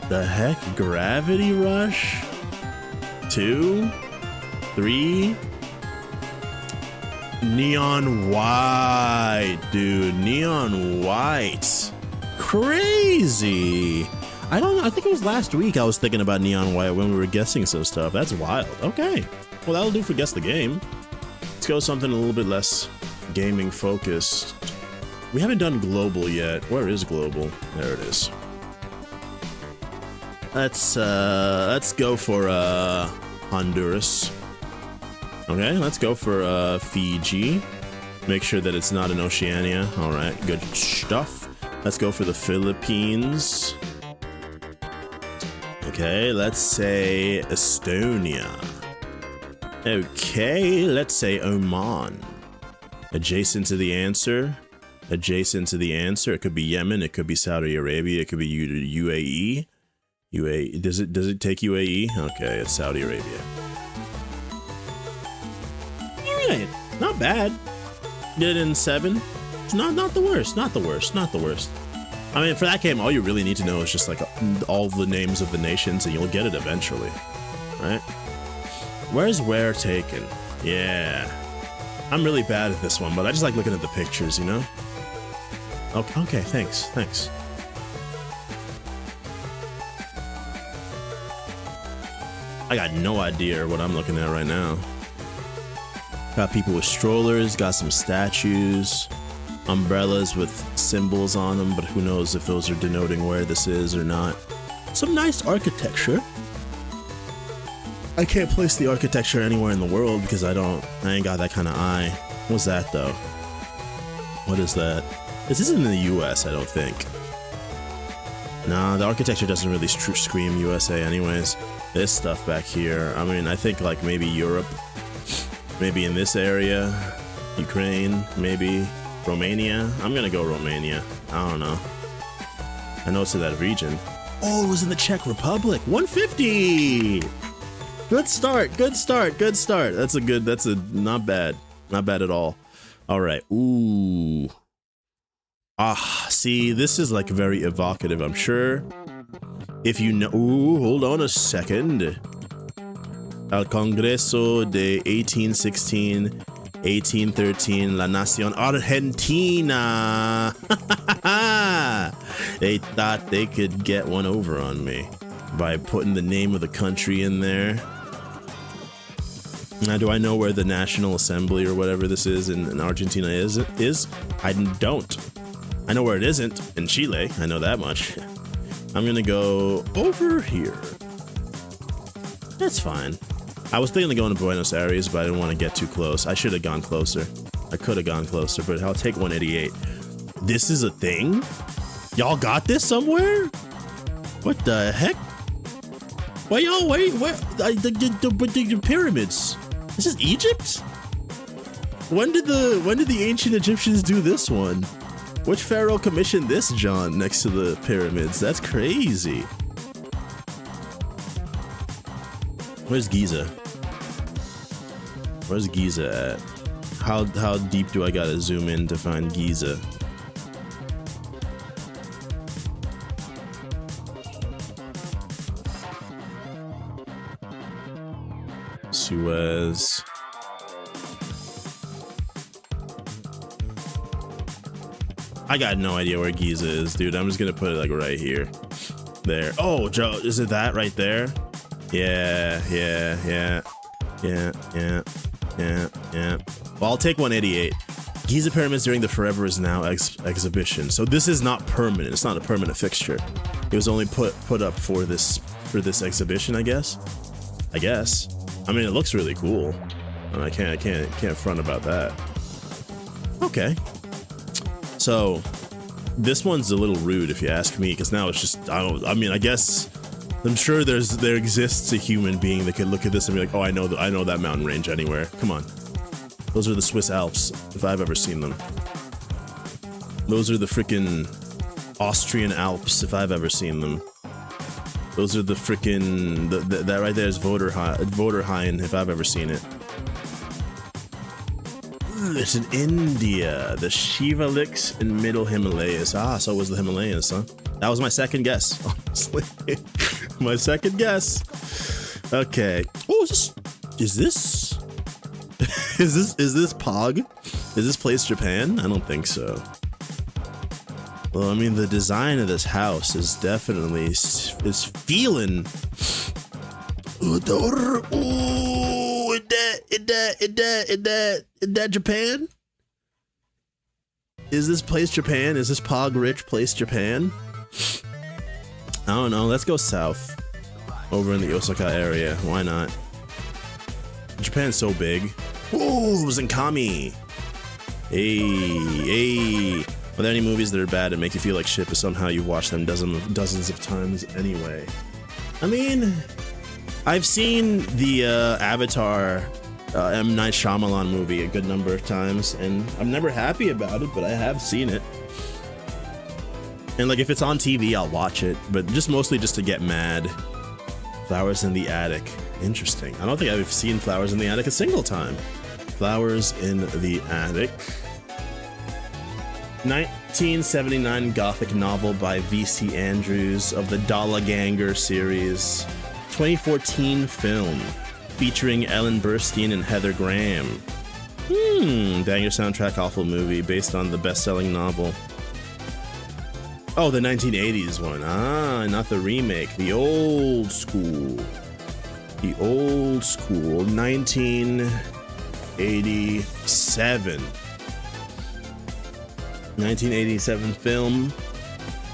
The heck? Gravity Rush? 2? 3? Neon White, dude. Neon White. Crazy. I don't know. I think it was last week I was thinking about Neon White when we were guessing some stuff. That's wild. Okay. Well, that'll do for Guess the Game. Let's go something a little bit less gaming focused. We haven't done global yet. Where is global? There it is. Let's go for Honduras. Okay, let's go for Fiji. Make sure that it's not in Oceania. All right, good stuff. Let's go for the Philippines. Okay, let's say Estonia. Okay, let's say Oman. Adjacent to the answer. Adjacent to the answer. It could be Yemen. It could be Saudi Arabia. It could be UAE. UAE. Does it take UAE? Okay, it's Saudi Arabia. All right, not bad. Did it in 7. It's not the worst. Not the worst. Not the worst. I mean, for that game, all you really need to know is just like all the names of the nations, and you'll get it eventually, right? Where's where taken? Yeah, I'm really bad at this one, but I just like looking at the pictures, you know? Okay, thanks. I got no idea what I'm looking at right now. Got people with strollers, got some statues, umbrellas with symbols on them, but who knows if those are denoting where this is or not. Some nice architecture. I can't place the architecture anywhere in the world because I ain't got that kind of eye. What's that though? What is that? This isn't in the US, I don't think. Nah, the architecture doesn't really scream USA anyways. This stuff back here, I mean, I think like maybe Europe, maybe in this area, Ukraine, maybe Romania. I'm gonna go Romania. I don't know. I know it's in that region. Oh, it was in the Czech Republic. 150. Good start. Good start. Good start. That's a not bad. Not bad at all. All right. Ooh. Ah, see, this is like very evocative, I'm sure. If you know, ooh, hold on a second. Al Congreso de 1816, 1813, La Nación Argentina. They thought they could get one over on me by putting the name of the country in there. Now, do I know where the National Assembly or whatever this is in Argentina is? I don't. I know where it isn't in Chile. I know that much. I'm gonna go over here. That's fine. I was thinking of going to Buenos Aires, but I didn't want to get too close. I should have gone closer. I could have gone closer, but I'll take 188. This is a thing? Y'all got this somewhere? What the heck? Why y'all wait? The pyramids? This is Egypt? When did the ancient Egyptians do this one? Which pharaoh commissioned this, John, next to the pyramids? That's crazy. Where's Giza? Where's Giza at? How deep do I gotta zoom in to find Giza? Suez. I got no idea where Giza is, dude. I'm just gonna put it like right here. There. Oh, Joe, is it that right there? Yeah. Well, I'll take 188. Giza pyramids during the Forever Is Now exhibition. So this is not permanent. It's not a permanent fixture. It was only put up for this exhibition, I guess. I mean, it looks really cool. I can't front about that. Okay. So this one's a little rude if you ask me, because now it's just I mean, I guess I'm sure there exists a human being that could look at this and be like, oh, I know that mountain range anywhere. Come on. Those are the Swiss Alps, if I've ever seen them. Those are the freaking Austrian Alps, if I've ever seen them. Those are the freaking that right there is Vorderrhein, if I've ever seen it. It's in India, the Shivaliks in Middle Himalayas. Ah, so it was the Himalayas, huh? That was my second guess, honestly. My second guess. Okay. Oh, is this Pog? Is this place Japan? I don't think so. Well, I mean, the design of this house is definitely is feeling. Ooh, is that Japan? Is this place Japan? Is this Pog Rich place Japan? I don't know. Let's go south, over in the Osaka area. Why not? Japan's so big. Ooh, Zinkami. Hey. Are there any movies that are bad and make you feel like shit, but somehow you've watched them dozens of times anyway? I mean, I've seen the Avatar M. Night Shyamalan movie a good number of times, and I'm never happy about it, but I have seen it. And like, if it's on TV, I'll watch it, but just mostly just to get mad. Flowers in the Attic. Interesting. I don't think I've seen Flowers in the Attic a single time. Flowers in the Attic. 1979 Gothic novel by V.C. Andrews of the Doppelganger series. 2014 film featuring Ellen Burstyn and Heather Graham. Banger soundtrack, awful movie based on the best-selling novel. Oh, the 1980s one. Ah, not the remake. The old school. The old school. 1987. 1987 film.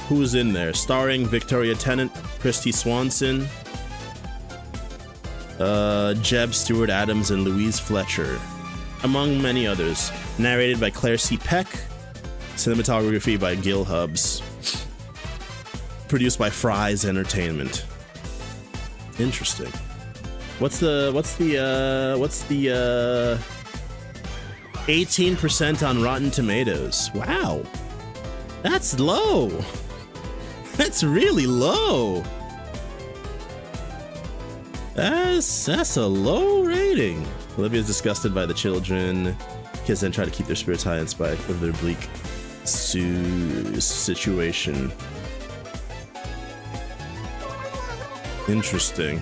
Who's in there? Starring Victoria Tennant, Christy Swanson, Jeb Stewart Adams, and Louise Fletcher, among many others. Narrated by Claire C. Peck. Cinematography by Gil Hubbs. Produced by Fry's Entertainment. Interesting. What's the 18% on Rotten Tomatoes? Wow. That's low. That's really low. That's a low rating. Olivia's disgusted by the children. Kids then try to keep their spirits high in spite of their bleak situation. Interesting.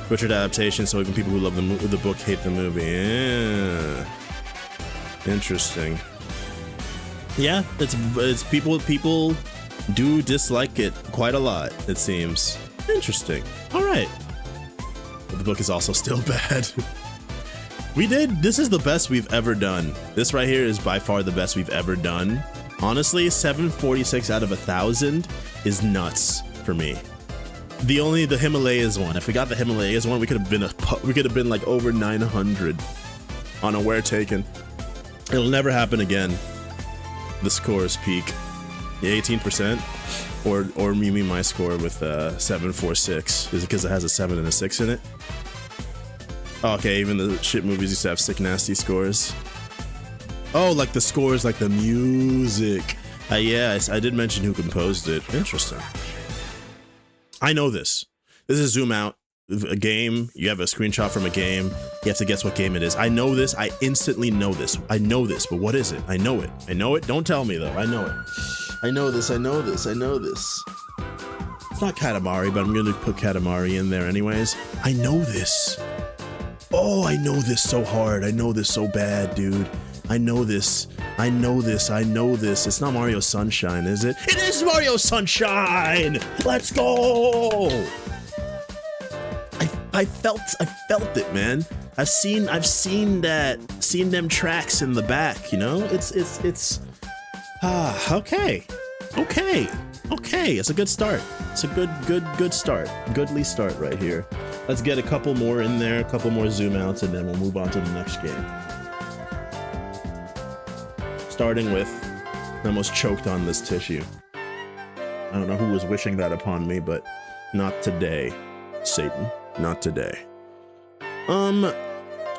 Butchered adaptation, so even people who love the book hate the movie. Yeah. Interesting. Yeah, it's people do dislike it quite a lot, it seems. Interesting. All right. But the book is also still bad. This is the best we've ever done. This right here is by far the best we've ever done. Honestly, 746 out of 1,000 is nuts for me. The Himalayas one. If we got the Himalayas one, we could have been like over 900 on a Where Taken. It'll never happen again. The score is peak. The 18%, or you mean my score with 746? Is it because it has a 7 and a 6 in it? Oh, okay, even the shit movies used to have sick, nasty scores. Oh, like the scores, like the music. Yes, I did mention who composed it. Interesting. I know this. This is Zoom Out. A game. You have a screenshot from a game. You have to guess what game it is. I know this. I instantly know this. I know this, but what is it? I know it. I know it. Don't tell me, though. I know it. I know this. I know this. I know this. It's not Katamari, but I'm going to put Katamari in there anyways. I know this. Oh, I know this so hard. I know this so bad, dude. I know this. I know this. I know this. It's not Mario Sunshine, is it? It is Mario Sunshine! Let's go! I felt it, man. I've seen them tracks in the back, you know? It's okay. It's a good start. It's a good start. Goodly start right here. Let's get a couple more in there, a couple more zoom outs, and then we'll move on to the next game. Starting with, I almost choked on this tissue. I don't know who was wishing that upon me, but not today, Satan. Not today.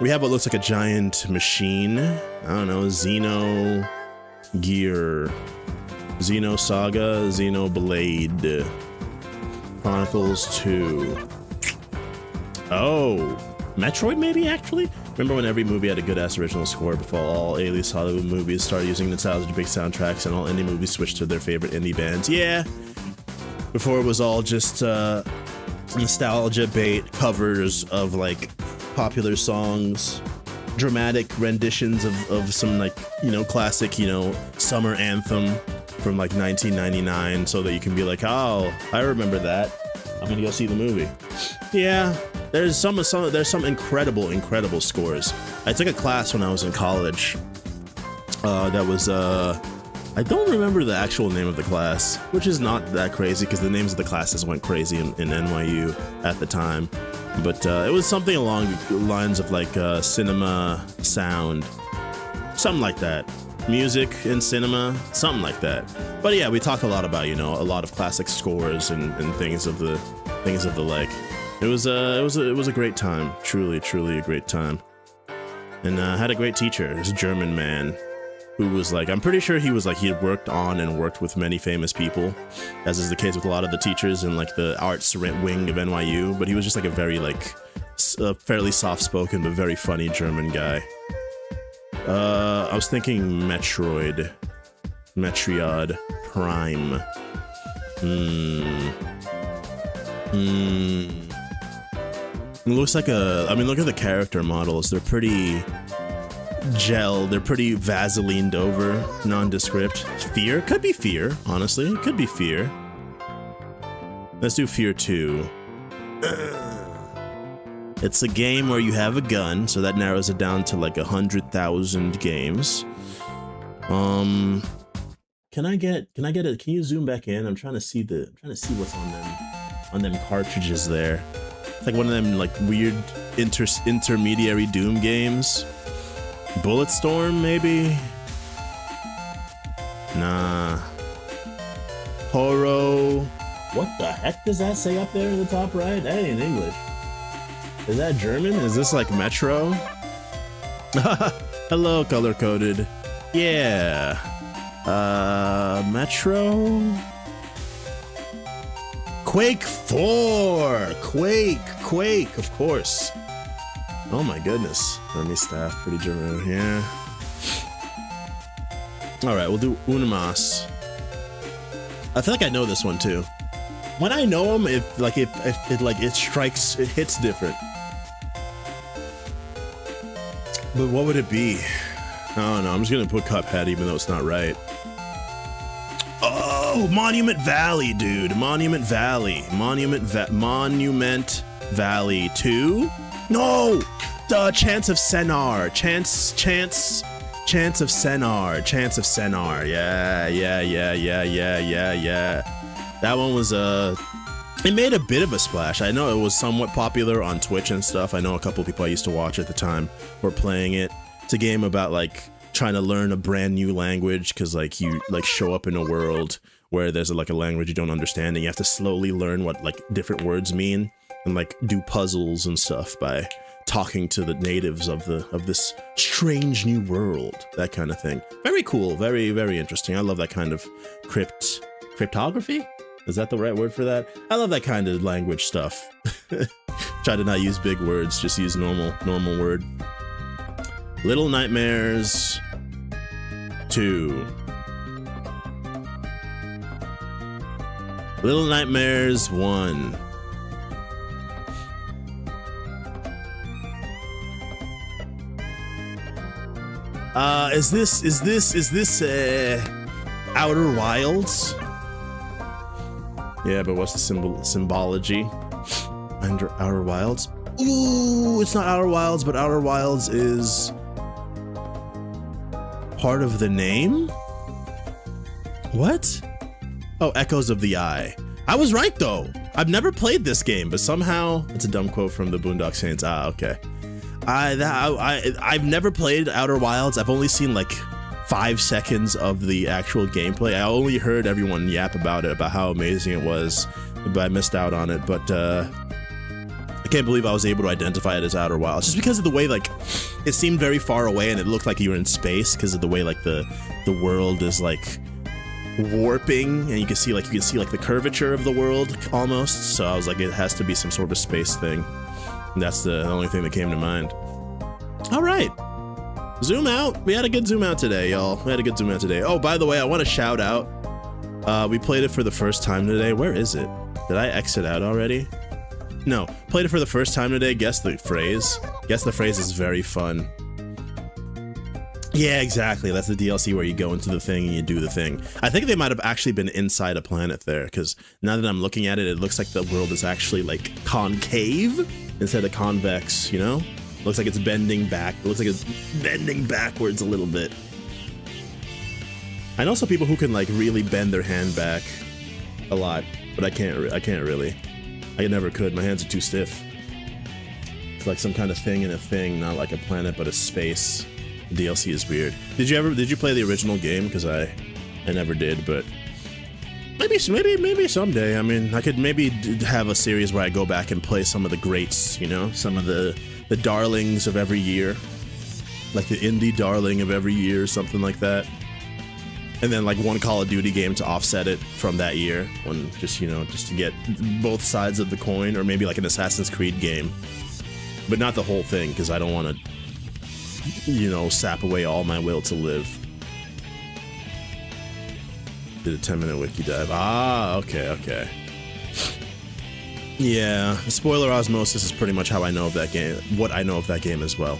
We have what looks like a giant machine. I don't know, Xeno Gear, Xeno Saga, Xeno Blade, Chronicles 2. Oh, Metroid maybe, actually? Remember when every movie had a good-ass original score before all A-list Hollywood movies started using nostalgia big soundtracks and all indie movies switched to their favorite indie bands? Yeah. Before it was all just nostalgia bait covers of like popular songs, dramatic renditions of some like, you know, classic, you know, summer anthem from like 1999 so that you can be like, oh, I remember that. I'm gonna go see the movie. Yeah, there's some incredible scores. I took a class when I was in college that was I don't remember the actual name of the class, which is not that crazy because the names of the classes went crazy in NYU at the time. But it was something along the lines of like cinema, sound, something like that. Music and cinema, something like that. But yeah, we talked a lot about, you know, a lot of classic scores and things of the like. It was a great time, truly a great time. And I had a great teacher, this German man, who was like, I'm pretty sure he had worked on and worked with many famous people, as is the case with a lot of the teachers in like the arts wing of NYU, but he was just like a very like fairly soft-spoken but very funny German guy. I was thinking Metroid Prime. It looks like I mean, look at the character models. They're pretty gel. They're pretty Vaselined over, nondescript. Fear? Could be Fear, honestly. It could be Fear. Let's do Fear 2. It's a game where you have a gun, so that narrows it down to like 100,000 games. Can you zoom back in? I'm trying to see what's on them cartridges there. It's like one of them like weird intermediary Doom games. Bulletstorm, maybe? Nah. Horo. What the heck does that say up there in the top right? That ain't English. Is that German? Is this like Metro? Hello, color-coded. Yeah. Metro? Quake 4! Quake, of course. Oh my goodness. Army staff, pretty German, yeah. Alright, we'll do Unimas. I feel like I know this one too. When I know him, it hits different. But what would it be? Oh no, I'm just gonna put Cuphead even though it's not right. Oh, Monument Valley, dude. Monument Valley 2? No! The Chance of Senar. Chance of Senar. Yeah. That one was it made a bit of a splash. I know it was somewhat popular on Twitch and stuff. I know a couple people I used to watch at the time were playing it. It's a game about like trying to learn a brand new language because like you like show up in a world where there's like a language you don't understand and you have to slowly learn what like different words mean and like do puzzles and stuff by talking to the natives of this strange new world, that kind of thing. Very cool, very, very interesting. I love that kind of cryptography? Is that the right word for that? I love that kind of language stuff. Try to not use big words, just use normal word. Little Nightmares 2. Little Nightmares 1. Is this Outer Wilds? Yeah, but what's the symbology? I Outer Wilds. Ooh, it's not Outer Wilds, but Outer Wilds is part of the name? What? Oh, Echoes of the Eye. I was right though. I've never played this game, but somehow it's a dumb quote from the Boondock Saints. Ah, okay. I've never played Outer Wilds. I've only seen like 5 seconds of the actual gameplay. I only heard everyone yap about it, about how amazing it was, but I missed out on it. But I can't believe I was able to identify it as Outer Wilds, just because of the way like it seemed very far away and it looked like you were in space because of the way like the world is like warping and you can see like the curvature of the world almost. So I was like, it has to be some sort of space thing. And that's the only thing that came to mind. All right. Zoom out. We had a good zoom out today, y'all. We had a good zoom out today. Oh, by the way, I want to shout out. We played it for the first time today. Where is it? Did I exit out already? No. Played it for the first time today. Guess the phrase. Guess the phrase is very fun. Yeah, exactly. That's the DLC where you go into the thing and you do the thing. I think they might have actually been inside a planet there, because now that I'm looking at it, it looks like the world is actually like concave instead of convex, you know? Looks like it's bending back. It looks like it's bending backwards a little bit. I know some people who can like really bend their hand back a lot, but I can't really. I never could. My hands are too stiff. It's like some kind of thing in a thing, not like a planet, but a space. The DLC is weird. Did you play the original game? Because I never did, but maybe someday. I mean, I could maybe have a series where I go back and play some of the greats, you know, some of the darlings of every year, like the indie darling of every year, something like that. And then like one Call of Duty game to offset it from that year, one just to get both sides of the coin, or maybe like an Assassin's Creed game, but not the whole thing because I don't want to, sap away all my will to live. Did a 10-minute wiki dive. Ah, okay. Yeah, spoiler osmosis is pretty much how I know of that game, what I know of that game as well.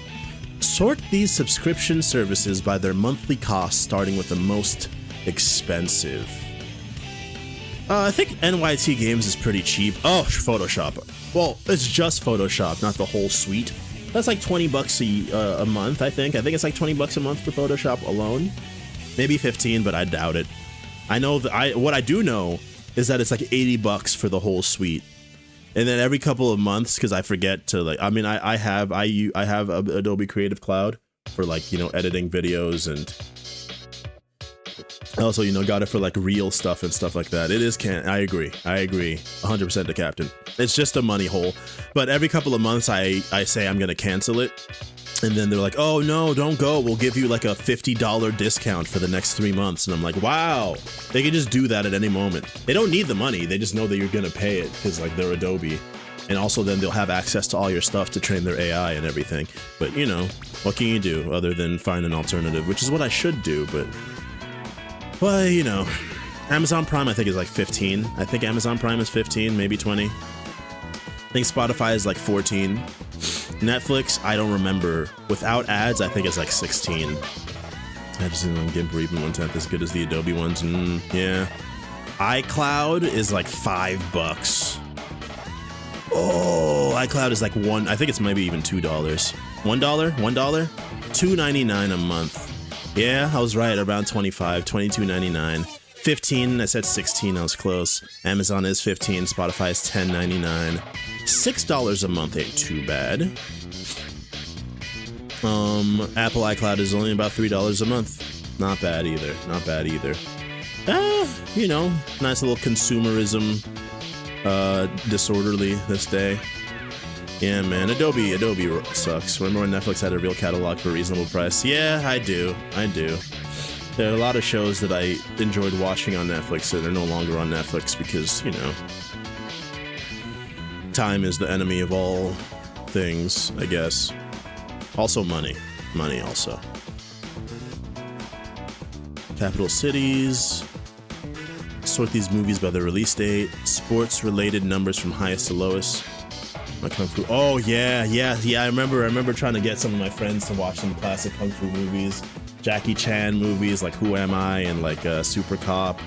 Sort these subscription services by their monthly cost, starting with the most expensive. I think NYT Games is pretty cheap. Oh, Photoshop. Well, it's just Photoshop, not the whole suite. That's like $20 a month, I think. I think it's like $20 a month for Photoshop alone. Maybe 15, but I doubt it. I know that what I do know is that it's like $80 for the whole suite. And then every couple of months, because I forget to like, I mean, I have Adobe Creative Cloud for like, editing videos, and also, got it for like real stuff and stuff like that. It is I agree 100% to Captain. It's just a money hole. But every couple of months I say I'm gonna cancel it, and then they're like, oh no, don't go, we'll give you like a $50 discount for the next 3 months. And I'm like, wow, they can just do that at any moment. They don't need the money, they just know that you're gonna pay it because like they're Adobe. And also then they'll have access to all your stuff to train their AI and everything. But what can you do other than find an alternative, which is what I should do. But well, Amazon Prime I think is like 15. I think Amazon Prime is 15, maybe 20. I think Spotify is like 14. Netflix, I don't remember. Without ads, I think it's like 16. I just didn't GIMP or even 1/10 as good as the Adobe ones. Yeah. iCloud is like $5. Oh, iCloud is like I think it's maybe even $2. $1? $2.99 a month. Yeah, I was right, around 25, $22.99. 15, I said 16, I was close. Amazon is 15, Spotify is $10.99. $6 a month ain't too bad. Apple iCloud is only about $3 a month. Not bad either. Nice little consumerism, disorderly this day. Yeah, man, Adobe sucks. Remember when Netflix had a real catalog for a reasonable price? Yeah, I do. There are a lot of shows that I enjoyed watching on Netflix that are no longer on Netflix because, time is the enemy of all things, I guess. Also money. Money also. Capital cities. Sort these movies by their release date. Sports-related numbers from highest to lowest. My Kung Fu. Oh, yeah. I remember trying to get some of my friends to watch some classic Kung Fu movies. Jackie Chan movies like Who Am I and like Super Cop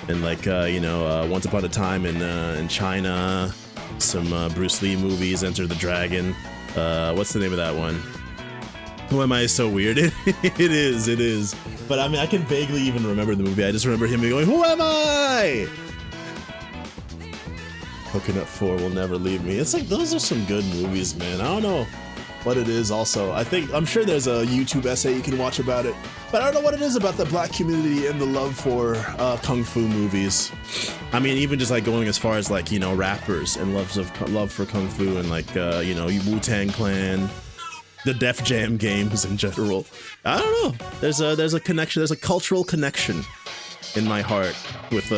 and like Once Upon a Time in China. some Bruce Lee movies, Enter the Dragon. What's the name of that one? Who Am I So Weird? It is. But I mean, I can vaguely even remember the movie. I just remember him going, "Who am I?" Coconut 4 Will Never Leave Me. It's like, those are some good movies, man. I don't know what it is also. I'm sure there's a YouTube essay you can watch about it, but I don't know what it is about the black community and the love for kung fu movies. I mean, even just like going as far as like, you know, rappers and love for kung fu and like, you know, Wu-Tang Clan, the Def Jam games in general. I don't know. There's a connection. There's a cultural connection in my heart with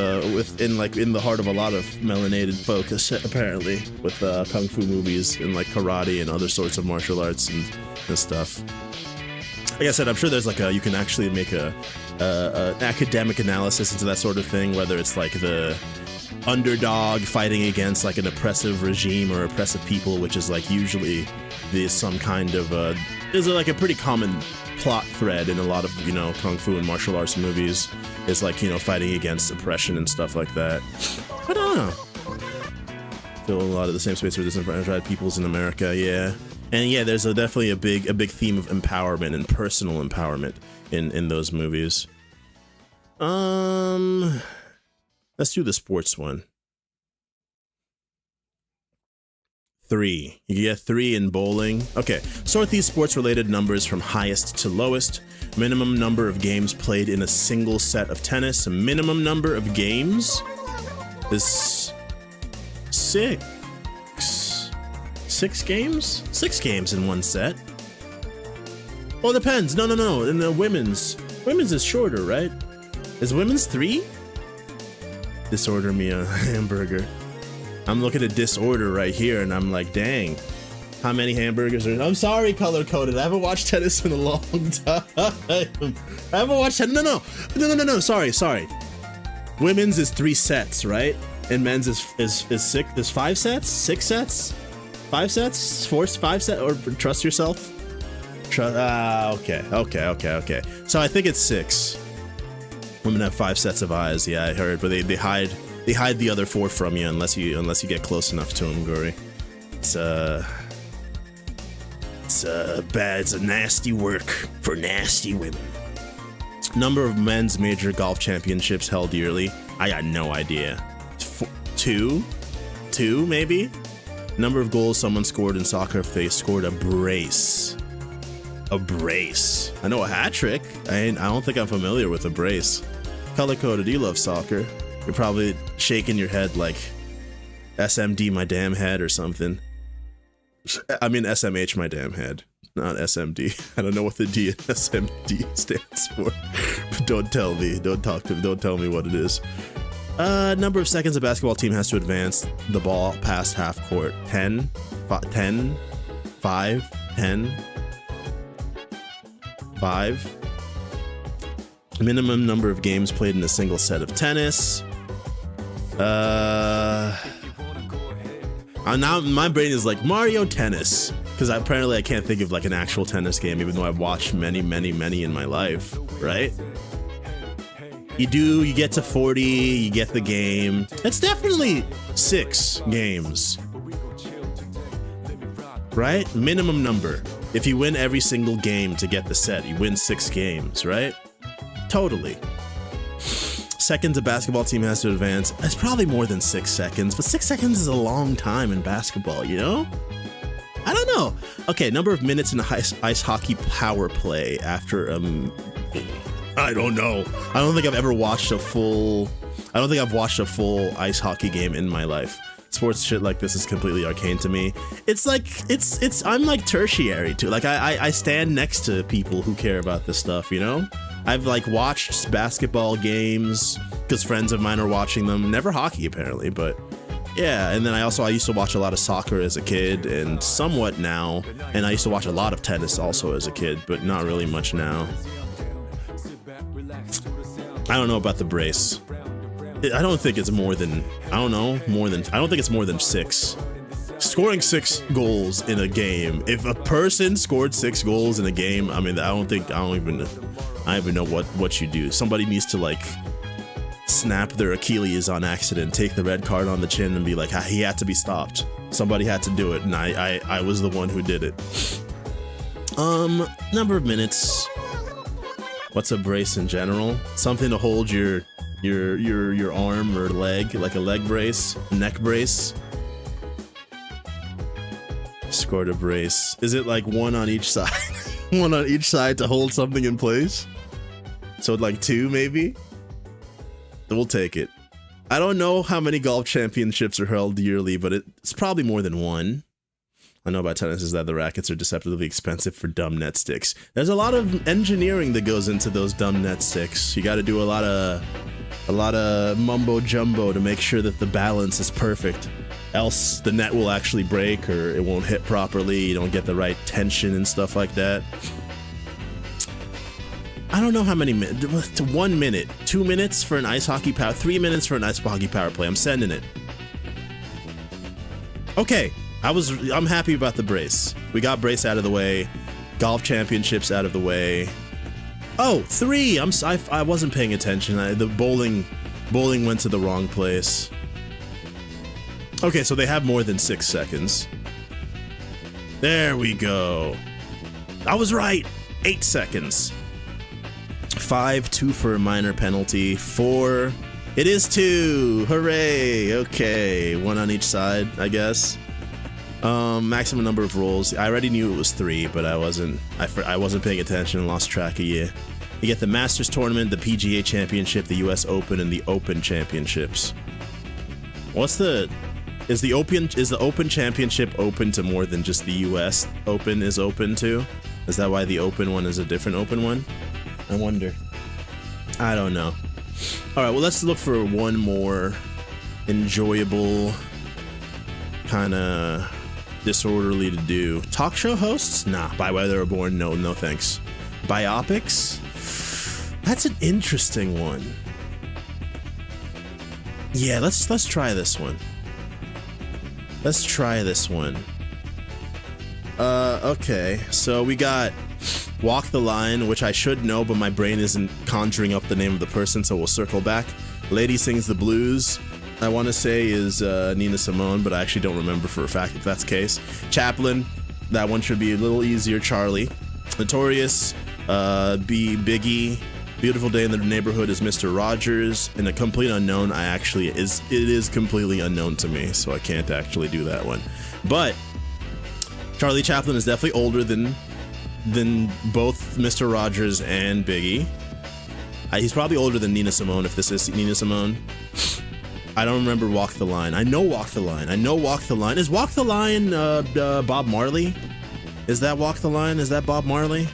in the heart of a lot of melanated folks, apparently, with kung fu movies and like karate and other sorts of martial arts and stuff. Like I said, I'm sure there's like you can actually make an academic analysis into that sort of thing, whether it's like the underdog fighting against like an oppressive regime or oppressive people, which is like usually there's some kind of is like a pretty common plot thread in a lot of, you know, kung fu and martial arts movies, is like, you know, fighting against oppression and stuff like that. But I don't know. Feel a lot of the same space for disenfranchised peoples in America, yeah. And yeah, there's definitely a big theme of empowerment and personal empowerment in those movies. Let's do the sports one. 3. You get 3 in bowling. Okay, sort these sports-related numbers from highest to lowest. Minimum number of games played in a single set of tennis. A minimum number of games is 6. 6 games? 6 games in one set. Well, it depends. No. In the women's is shorter, right? Is women's 3? Disorder me a hamburger. I'm looking at disorder right here, and I'm like, dang, how many hamburgers are... I'm sorry, color-coded. I haven't watched tennis in a long time. I haven't watched tennis. No. Sorry. Women's is 3 sets, right? And men's is 6. Is 5 sets? 6 sets? 5 sets? 5 sets? Or trust yourself? Okay. So I think it's 6. Women have 5 sets of eyes. Yeah, I heard, but they hide the other 4 from you unless you get close enough to them, Gory. It's bad. It's a nasty work for nasty women. Number of men's major golf championships held yearly. I got no idea. 2 maybe. Number of goals someone scored in soccer if they scored a brace. A brace. I know a hat trick. I don't think I'm familiar with a brace. Color coded. You love soccer. You're probably shaking your head like SMD my damn head or something. I mean SMH my damn head, not SMD. I don't know what the D in SMD stands for. But don't tell me. Don't talk to me. Don't tell me what it is. Number of seconds a basketball team has to advance the ball past half court. 10, 10, 5, 10, 5. Minimum number of games played in a single set of tennis. Now my brain is like Mario Tennis, because apparently I can't think of like an actual tennis game, even though I've watched many in my life, right? You get to 40, you get the game. It's definitely 6 games, right? Minimum number. If you win every single game to get the set, you win 6 games, right? Totally. Seconds a basketball team has to advance. It's probably more than 6 seconds, but 6 seconds is a long time in basketball, you know? I don't know. Okay, number of minutes in a ice hockey power play after I don't know. I don't think I've ever watched a full ice hockey game in my life. Sports shit like this is completely arcane to me. It's like I'm like tertiary too. Like I stand next to people who care about this stuff, you know? I've like watched basketball games because friends of mine are watching them. Never hockey apparently, but yeah. And then I used to watch a lot of soccer as a kid and somewhat now. And I used to watch a lot of tennis also as a kid, but not really much now. I don't know about the brace. I don't think it's more than, I don't think it's more than 6. Scoring 6 goals in a game. If a person scored 6 goals in a game, I mean, I don't even know what you do. Somebody needs to like snap their Achilles on accident, take the red card on the chin, and be like, he had to be stopped. Somebody had to do it, and I was the one who did it. Number of minutes. What's a brace in general? Something to hold your arm or leg, like a leg brace, neck brace. Scored a brace. Is it like one on each side? One on each side to hold something in place? So like 2 maybe? We'll take it. I don't know how many golf championships are held yearly, but it's probably more than 1. I know about tennis is that the rackets are deceptively expensive for dumb net sticks. There's a lot of engineering that goes into those dumb net sticks. You got to do a lot of mumbo jumbo to make sure that the balance is perfect. Else the net will actually break or it won't hit properly. You don't get the right tension and stuff like that. I don't know how many minutes. 1 minute, 2 minutes for an ice hockey power, 3 minutes for an ice hockey power play. I'm sending it. Okay, I'm happy about the brace. We got brace out of the way. Golf championships out of the way. Oh, 3. I wasn't paying attention. The bowling went to the wrong place. Okay, so they have more than 6 seconds. There we go. I was right. 8 seconds. 5, 2 for a minor penalty. 4. It is 2. Hooray. Okay, 1 on each side, I guess. Maximum number of rolls. I already knew it was 3, but I wasn't paying attention and lost track of you. You get the Masters tournament, the PGA Championship, the US Open, and the Open Championships. Is the Open Championship open to more than just the US Open is open to? Is that why the Open one is a different Open one? I wonder. I don't know. Alright, well, let's look for one more enjoyable, kind of disorderly to do. Talk show hosts? Nah. By Why They Were Born? No thanks. Biopics? That's an interesting one. Yeah, let's try this one. Let's try this one. Okay, so we got Walk the Line, which I should know, but my brain isn't conjuring up the name of the person, so we'll circle back. Lady Sings the Blues, I want to say is Nina Simone, but I actually don't remember for a fact if that's the case. Chaplin, that one should be a little easier. Charlie. Notorious, Biggie. Beautiful Day in the Neighborhood is Mr. Rogers, and A Complete Unknown it is completely unknown to me, so I can't actually do that one. But Charlie Chaplin is definitely older than both Mr. Rogers and Biggie. He's probably older than Nina Simone if this is Nina Simone. I don't remember Walk the Line. I know Walk the Line. Is Walk the Line Bob Marley? Is that Walk the Line? Is that Bob Marley?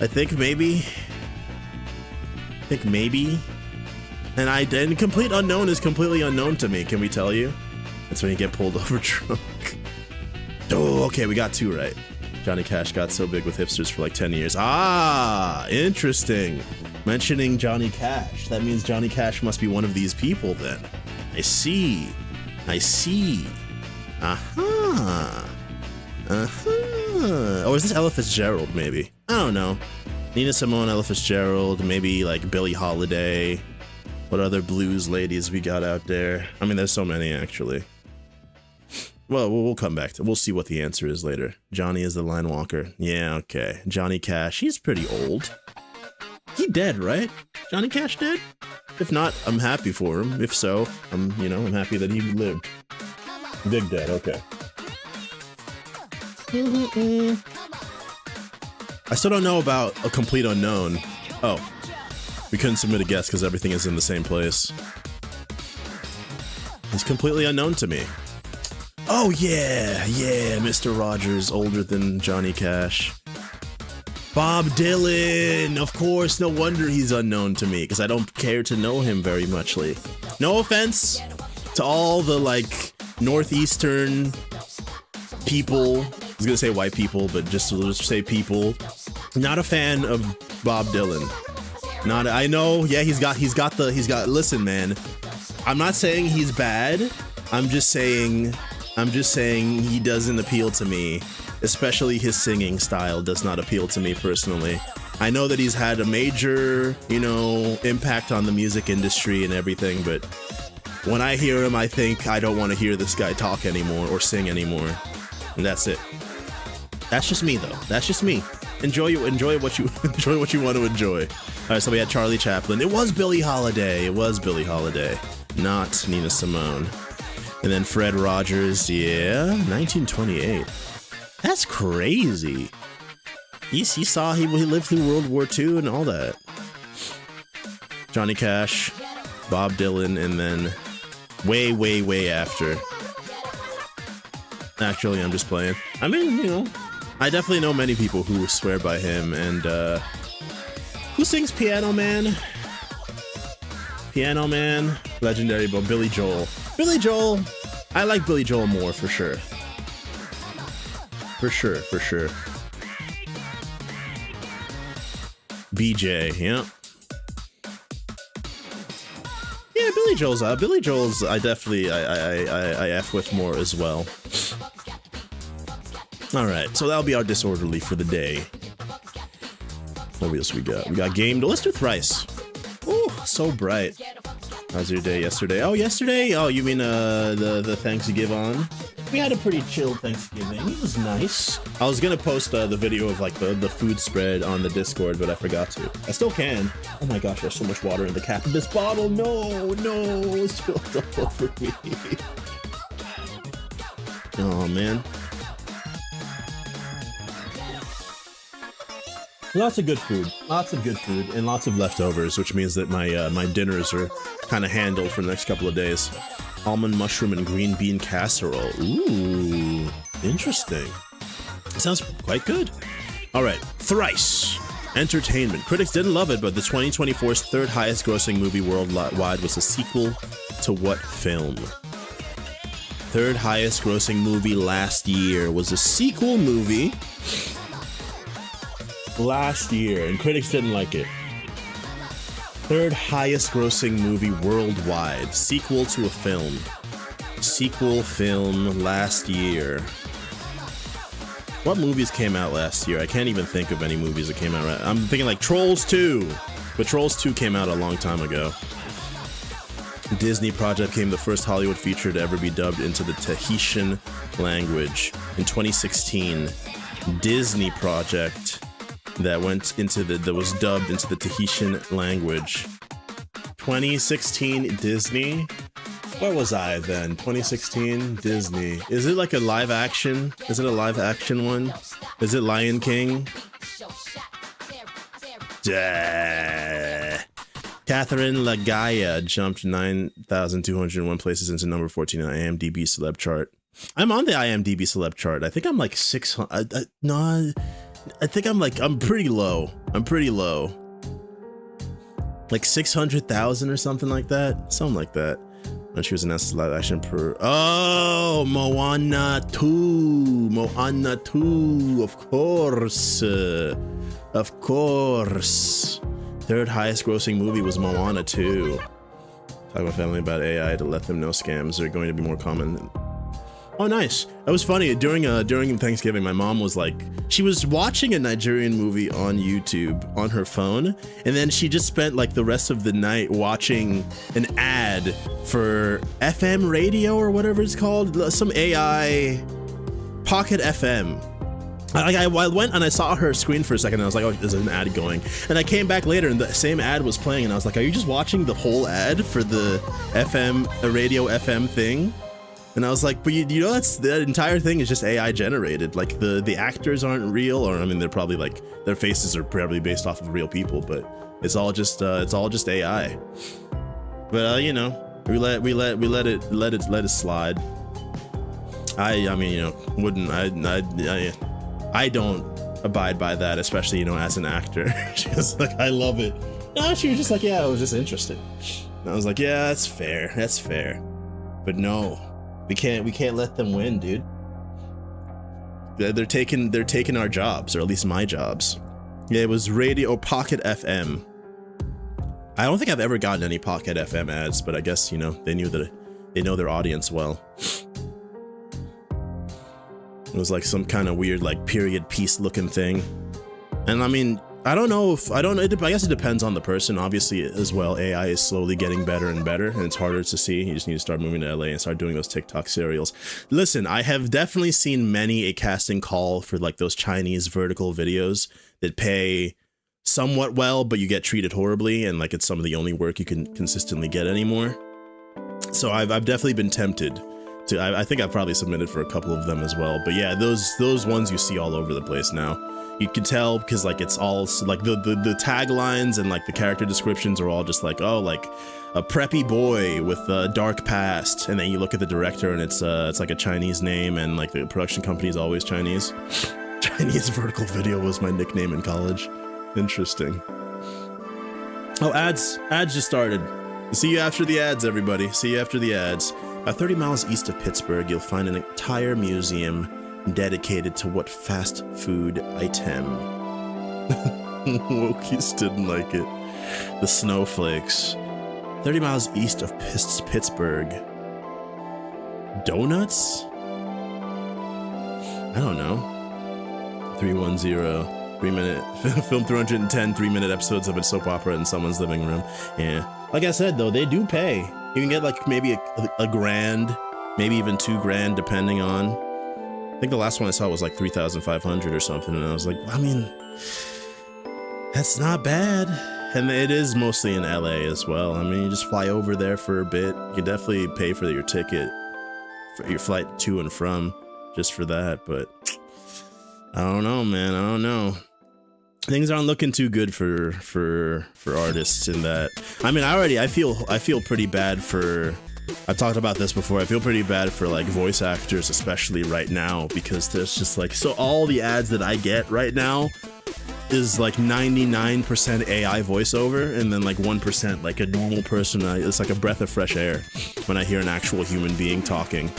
I think maybe. And Complete Unknown is completely unknown to me, can we tell you? That's when you get pulled over drunk. Oh, okay, we got 2 right. Johnny Cash got so big with hipsters for like 10 years. Ah, interesting. Mentioning Johnny Cash. That means Johnny Cash must be one of these people then. I see. Aha. Oh, is this Ella Fitzgerald maybe? I don't know. Nina Simone, Ella Fitzgerald, maybe like Billie Holiday. What other blues ladies we got out there? I mean, there's so many actually. Well, we'll come back to. We'll see what the answer is later. Johnny is the line walker. Yeah, okay. Johnny Cash. He's pretty old. He dead, right? Johnny Cash dead? If not, I'm happy for him. If so, I'm happy that he lived. Big dead. Okay. I still don't know about A Complete Unknown. Oh, we couldn't submit a guess because everything is in the same place. He's completely unknown to me. Oh yeah, Mr. Rogers, older than Johnny Cash. Bob Dylan, of course, no wonder he's unknown to me, because I don't care to know him very muchly. No offense to all the, like, northeastern people. I was gonna say white people, but just say people. Not a fan of Bob Dylan. I know, yeah, listen, man. I'm not saying he's bad. I'm just saying he doesn't appeal to me. Especially his singing style does not appeal to me personally. I know that he's had a major, you know, impact on the music industry and everything, but when I hear him, I think I don't want to hear this guy talk anymore or sing anymore. And that's it. That's just me, though. That's just me. Enjoy what you enjoy what you want to enjoy. All right, so we had Charlie Chaplin. It was Billie Holiday. It was Billie Holiday, not Nina Simone. And then Fred Rogers. Yeah, 1928. That's crazy. He lived through World War II and all that. Johnny Cash, Bob Dylan, and then way after. Actually, I'm just playing. I mean, you know, I definitely know many people who swear by him. And who sings Piano Man? Piano Man, legendary, but Billy Joel. Billy Joel, I like Billy Joel more for sure. For sure. BJ, yeah. Yeah, Billy Joel's I definitely I F with more as well. Alright, so that'll be our disorderly for the day. What else we got? We got game. Let's do thrice. Ooh, so bright. How's your day yesterday? Oh, yesterday? Oh, you mean the Thanksgiving? We had a pretty chill Thanksgiving. It was nice. I was gonna post the video of like the food spread on the Discord, but I forgot to. I still can. Oh my gosh, there's so much water in the cap of this bottle. No, it's spilled all over me. Oh man. Lots of good food, and lots of leftovers, which means that my dinners are kind of handled for the next couple of days. Almond, mushroom, and green bean casserole. Ooh, interesting. It sounds quite good. All right, thrice. Entertainment. Critics didn't love it, but the 2024's third highest grossing movie worldwide was a sequel to what film? Third highest grossing movie last year was a sequel movie last year, and critics didn't like it. Third highest grossing movie worldwide. Sequel to a film. Sequel film last year. What movies came out last year? I can't even think of any movies that came out right. I'm thinking like Trolls 2. But Trolls 2 came out a long time ago. Disney Project became the first Hollywood feature to ever be dubbed into the Tahitian language. In 2016, Disney Project that was dubbed into the Tahitian language. 2016 Disney? Where was I then? 2016 Disney. Is it like a live action? Is it a live action one? Is it Lion King? Catherine Lagaya jumped 9,201 places into number 14 on IMDb celeb chart. I'm on the IMDb celeb chart. I think I'm like 600. No, I think I'm pretty low. Like 600,000 or something like that. Something like that. When she was announced as live action per. Oh, Moana 2. Moana 2. Of course. Of course. Third highest grossing movie was Moana 2. Talk to my family about AI to let them know scams are going to be more common. Oh, nice. That was funny. During Thanksgiving, my mom was like, she was watching a Nigerian movie on YouTube on her phone, and then she just spent like the rest of the night watching an ad for FM radio or whatever it's called, some AI Pocket FM. I went and I saw her screen for a second and I was like, oh, there's an ad going. And I came back later and the same ad was playing and I was like, are you just watching the whole ad for the radio FM thing? And I was like, but you know, that entire thing is just AI generated. Like the actors aren't real, or I mean, they're probably like, their faces are probably based off of real people, but it's all just AI. But you know, we let it slide. I mean, you know, I don't abide by that, especially, you know, as an actor. She was like, I love it. No, she was just like, yeah, it was just interesting. And I was like, yeah, that's fair. But no, we can't let them win, dude. They're taking our jobs, or at least my jobs. Yeah, it was radio Pocket FM. I don't think I've ever gotten any Pocket FM ads, but I guess, you know, they know their audience well. It was like some kind of weird, like, period piece looking thing. And I mean, I don't know if I don't. I guess it depends on the person, obviously, as well. AI is slowly getting better and better, and it's harder to see. You just need to start moving to LA and start doing those TikTok serials. Listen, I have definitely seen many a casting call for like those Chinese vertical videos that pay somewhat well, but you get treated horribly, and like it's some of the only work you can consistently get anymore. So I've definitely been tempted to. I think I've probably submitted for a couple of them as well. But yeah, those ones you see all over the place now. You can tell because like it's all like the taglines and like the character descriptions are all just like, oh, like a preppy boy with a dark past, and then you look at the director and it's like a Chinese name, and like the production company is always Chinese. Chinese vertical video was my nickname in college. Interesting. Oh, ads just started. See you after the ads, everybody. See you after the ads. About 30 miles east of Pittsburgh, you'll find an entire museum dedicated to what fast food item? Wokies didn't like it. The snowflakes. 30 miles east of Pittsburgh. Donuts? I don't know. 310. 3-minute film 310 3-minute episodes of a soap opera in someone's living room. Yeah. Like I said, though, they do pay. You can get like maybe a grand, maybe even $2,000, depending on. I think the last one I saw was like 3,500 or something, and I was like, I mean, that's not bad. And it is mostly in LA as well. I mean, you just fly over there for a bit. You can definitely pay for your ticket, for your flight to and from, just for that. But I don't know, man. I don't know. Things aren't looking too good for artists in that. I mean, I feel pretty bad for. I've talked about this before. I feel pretty bad for like voice actors, especially right now, because there's just like, so all the ads that I get right now is like 99% AI voiceover, and then like 1% like a normal person. It's like a breath of fresh air when I hear an actual human being talking.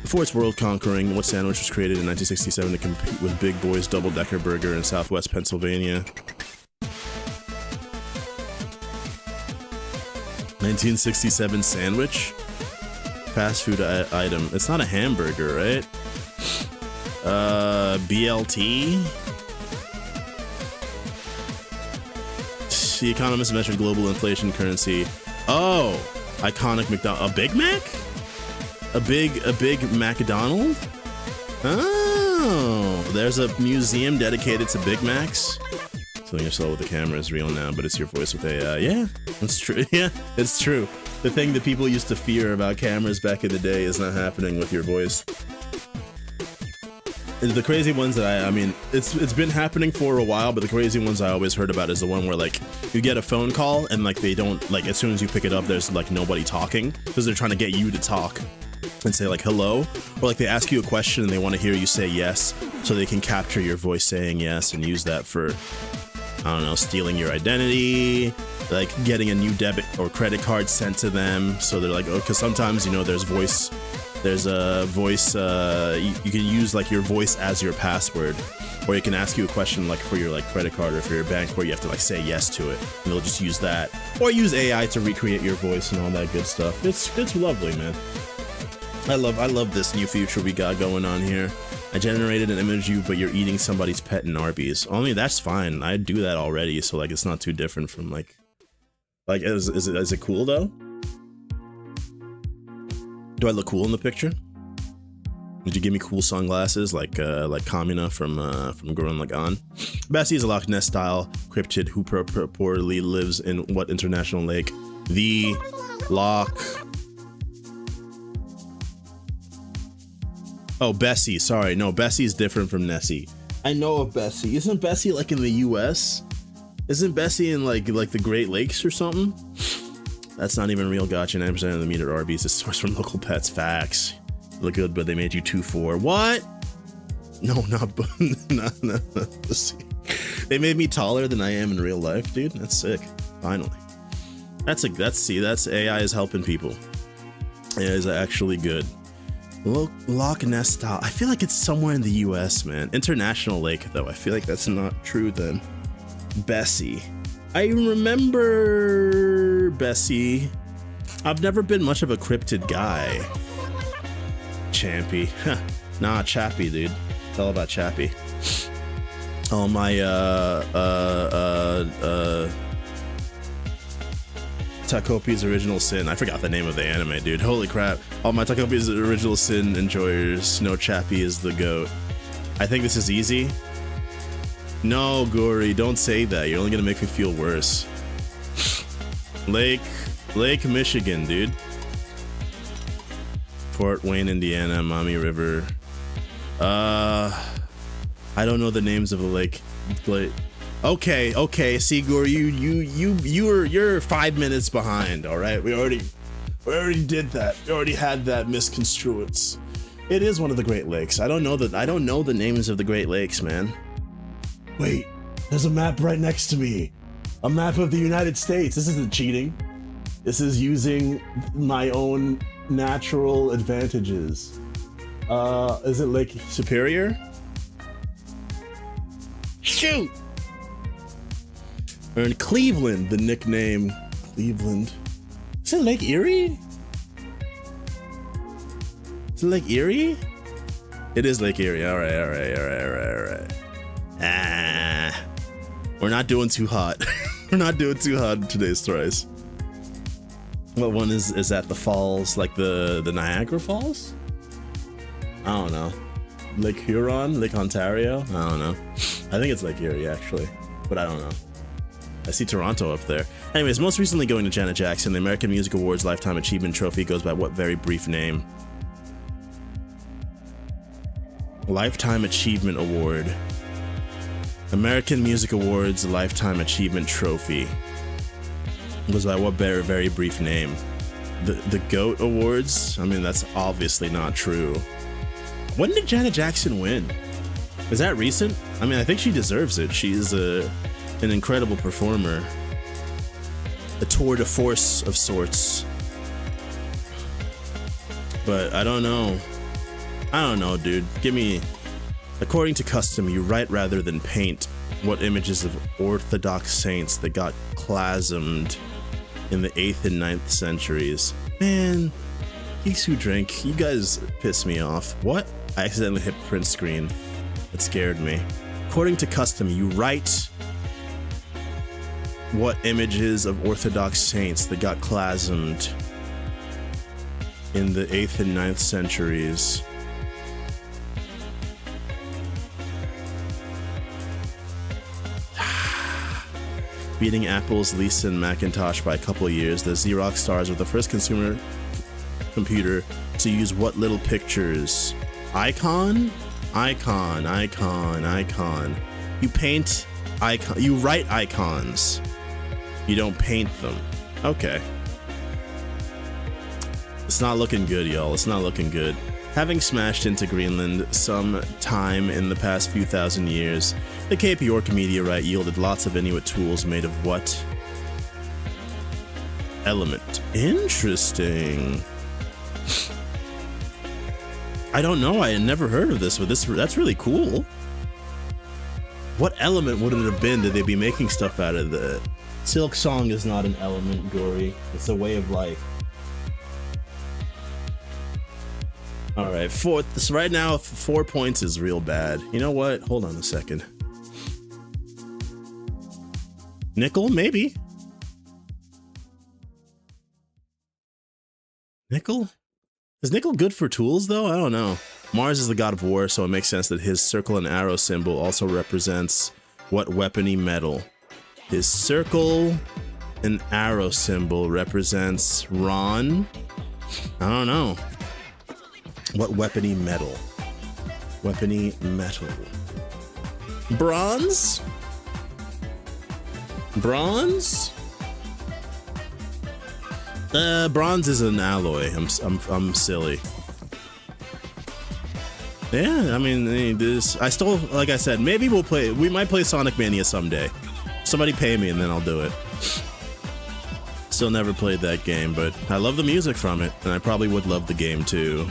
Before its world conquering, what sandwich was created in 1967 to compete with Big Boy's double-decker burger in Southwest Pennsylvania? 1967 sandwich? Fast food item. It's not a hamburger, right? BLT? The Economist mentioned global inflation currency. Oh, iconic McDonald's. A Big Mac? A big McDonald? Oh, there's a museum dedicated to Big Macs. Telling yourself with the camera is real now, but it's your voice with AI. Yeah, that's true. Yeah, it's true. The thing that people used to fear about cameras back in the day is not happening with your voice. The crazy ones that I mean, it's been happening for a while, but the crazy ones I always heard about is the one where like you get a phone call and like they don't, like as soon as you pick it up, there's like nobody talking because they're trying to get you to talk and say like hello, or like they ask you a question and they want to hear you say yes, so they can capture your voice saying yes and use that for, I don't know, stealing your identity, like getting a new debit or credit card sent to them. So they're like, oh, because sometimes, you know, there's a voice, you can use like your voice as your password, or you can ask you a question like for your like credit card or for your bank where you have to like say yes to it, and they'll just use that, or use AI to recreate your voice and all that good stuff. It's lovely, man. I love this new future we got going on here. I generated an image of you, but you're eating somebody's pet in Arby's. Only that's fine. I do that already, so like it's not too different from like is it cool though? Do I look cool in the picture? Did you give me cool sunglasses like Kamina from Gurren Lagann? Bessie is a Loch Ness style cryptid who purportedly lives in what international lake? The Loch. Oh, Bessie. Sorry, no, Bessie's different from Nessie. I know of Bessie. Isn't Bessie like in the U.S.? Isn't Bessie in like the Great Lakes or something? That's not even real. Gotcha. 9% of the meat at Arby's is sourced from local pets. Facts. Look good, but they made you 2-4. What? No, not Bessie. They made me taller than I am in real life, dude. That's sick. Finally. That's AI is helping people. AI is actually good. Loch Ness style. I feel like it's somewhere in the US, man. International lake, though. I feel like that's not true then. Bessie. I remember Bessie. I've never been much of a cryptid guy. Champy. Nah, Chappy, dude. It's all about Chappy. all my Takopi's Original Sin. I forgot the name of the anime, dude. Holy crap. All my Takopi's Original Sin enjoyers know Chappie is the GOAT. I think this is easy. No, Gory, don't say that. You're only gonna make me feel worse. Lake Michigan, dude. Fort Wayne, Indiana, Maumee River. I don't know the names of the lake. Okay, Sigor, you're 5 minutes behind. All right, we already did that. We already had that misconstruence. It is one of the Great Lakes. I don't know the names of the Great Lakes, man. Wait, there's a map right next to me. A map of the United States. This isn't cheating. This is using my own natural advantages. Is it Lake Superior? Shoot! Earned Cleveland, the nickname Cleveland. Is it Lake Erie? Is it Lake Erie? It is Lake Erie. All right. We're not doing too hot. We're not doing too hot in today's thrice. What one is that? The falls, like the Niagara Falls? I don't know. Lake Huron, Lake Ontario? I don't know. I think it's Lake Erie actually, but I don't know. I see Toronto up there. Anyways, most recently going to Janet Jackson, the American Music Awards Lifetime Achievement Trophy goes by what very brief name? Lifetime Achievement Award. American Music Awards Lifetime Achievement Trophy goes by what very, very brief name? The GOAT Awards? I mean, that's obviously not true. When did Janet Jackson win? Is that recent? I mean, I think she deserves it. She's an incredible performer. A tour de force of sorts. But I don't know. I don't know, dude. Give me... According to custom, you write rather than paint what images of Orthodox saints that got chasmed in the 8th and 9th centuries. Man, geeks who drink, you guys piss me off. What? I accidentally hit print screen. It scared me. According to custom, you write what images of Orthodox saints that got chasmed in the 8th and 9th centuries. Beating Apple's Lisa Macintosh by a couple of years, the Xerox stars were the first consumer computer to use what little pictures? Icon. You paint icon. You write icons. You don't paint them. Okay. It's not looking good, y'all. It's not looking good. Having smashed into Greenland some time in the past few thousand years, the Cape York meteorite yielded lots of Inuit tools made of what element? Interesting. I don't know. I had never heard of this, but that's really cool. What element would it have been? Did they be making stuff out of the... Silk song is not an element, Gory. It's a way of life. Alright, so right now 4 points is real bad. You know what? Hold on a second. Nickel? Maybe. Nickel? Is nickel good for tools, though? I don't know. Mars is the god of war, so it makes sense that his circle and arrow symbol also represents what weapony metal? His circle and arrow symbol represents Ron? I don't know. What weapony metal? Weapony metal. Bronze? Bronze? Bronze is an alloy. I'm silly. Yeah, I mean, this. I still, like I said, maybe we might play Sonic Mania someday. Somebody pay me and then I'll do it. Still never played that game, but I love the music from it, and I probably would love the game too.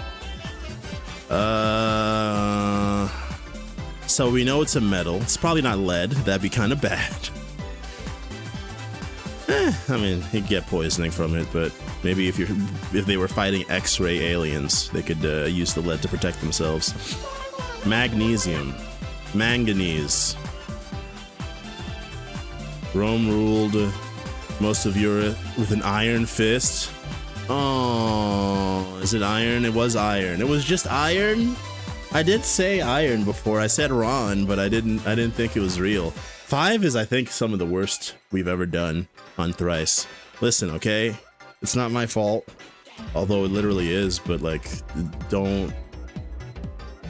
So we know it's a metal. It's probably not lead. That'd be kind of bad. I mean, you'd get poisoning from it, but maybe if they were fighting X-ray aliens, they could use the lead to protect themselves. Magnesium. Manganese. Rome ruled most of Europe with an iron fist. Oh, is it iron? It was iron. It was just iron? I did say iron before. I said Ron, but I didn't think it was real. 5 is, I think, some of the worst we've ever done on Thrice. Listen, okay? It's not my fault. Although it literally is, but like, don't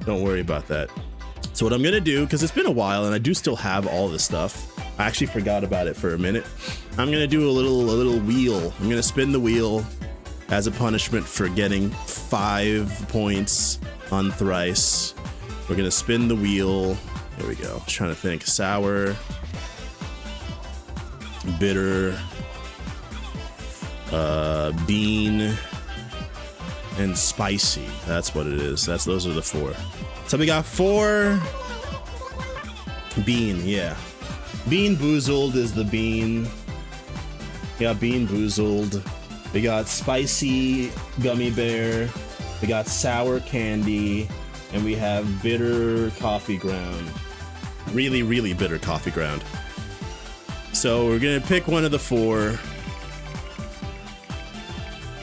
worry about that. So what I'm gonna do, because it's been a while and I do still have all this stuff. I actually forgot about it for a minute. I'm gonna do a little wheel. I'm gonna spin the wheel as a punishment for getting 5 points on Thrice. We're gonna spin the wheel. There we go. Just trying to think. Sour, bitter, bean, and spicy. That's what it is. Those are the 4. So we got 4 bean, yeah. Bean Boozled is the bean. We got Bean Boozled. We got Spicy Gummy Bear. We got Sour Candy. And we have Bitter Coffee Ground. Really, really bitter coffee ground. So we're gonna pick one of the 4.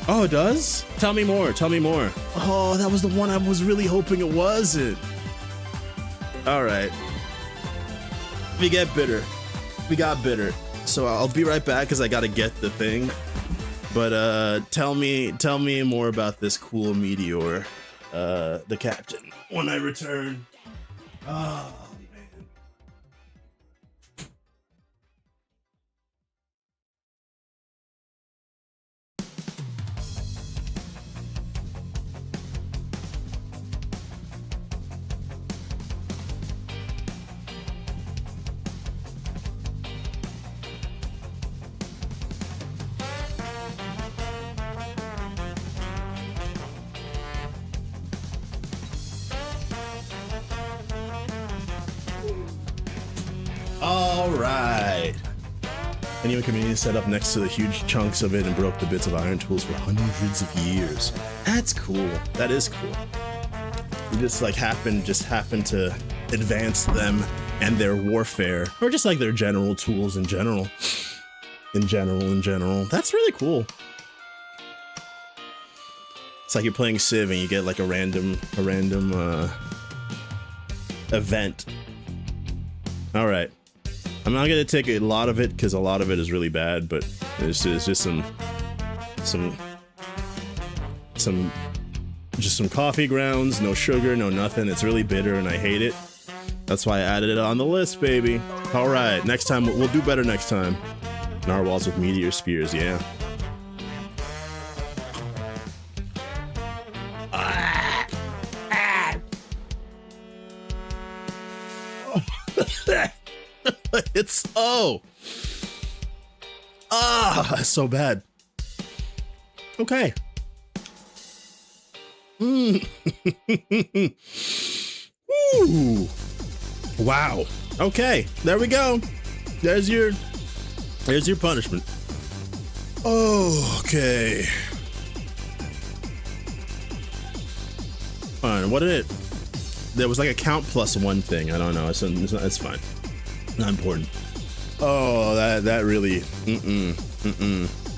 Oh, it does? Tell me more, tell me more. Oh, that was the one I was really hoping it wasn't. All right. We get bitter. We got bitter. So I'll be right back because I gotta get the thing. But tell me more about this cool meteor, the captain, when I return. Oh, man. All right. Anyone community set up next to the huge chunks of it and broke the bits of iron tools for hundreds of years. That's cool. That is cool. You just like happen to advance them and their warfare, or just like their general tools in general. In general. That's really cool. It's like you're playing Civ and you get like a random event. All right. I'm not gonna take a lot of it because a lot of it is really bad, but it's just some coffee grounds, no sugar, no nothing. It's really bitter and I hate it. That's why I added it on the list, baby. All right, next time we'll do better next time. Narwhals with meteor spears, yeah. It's so bad. Okay. Ooh. Wow. Okay, there we go. There's your punishment. Okay. Fine. What did it? There was like a count +1 thing. I don't know. It's fine. Not important. Oh, that really.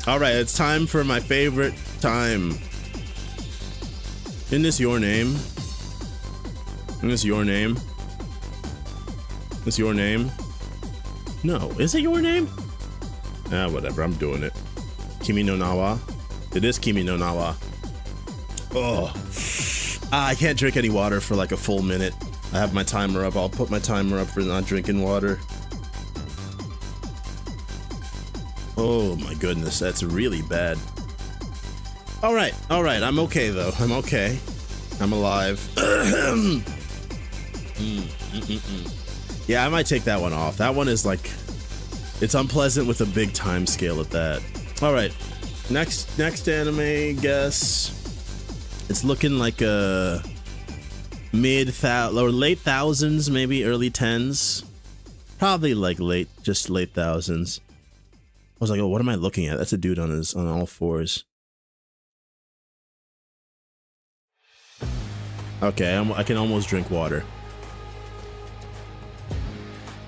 All right, it's time for my favorite time. Isn't this your name? Isn't this your name? Is this your name? No, is it your name? Ah, whatever. I'm doing it. Kimi no Nawa. It is Kimi no Nawa. Oh, I can't drink any water for like a full minute. I have my timer up. I'll put my timer up for not drinking water. Oh my goodness, that's really bad. All right, I'm okay though. I'm okay. I'm alive. Yeah, I might take that one off. That one is like, it's unpleasant with a big time scale at that. All right, next anime guess. It's looking like a or late thousands, maybe early tens. Probably like just late thousands. I was like, oh, what am I looking at? That's a dude on all fours. Okay, I can almost drink water.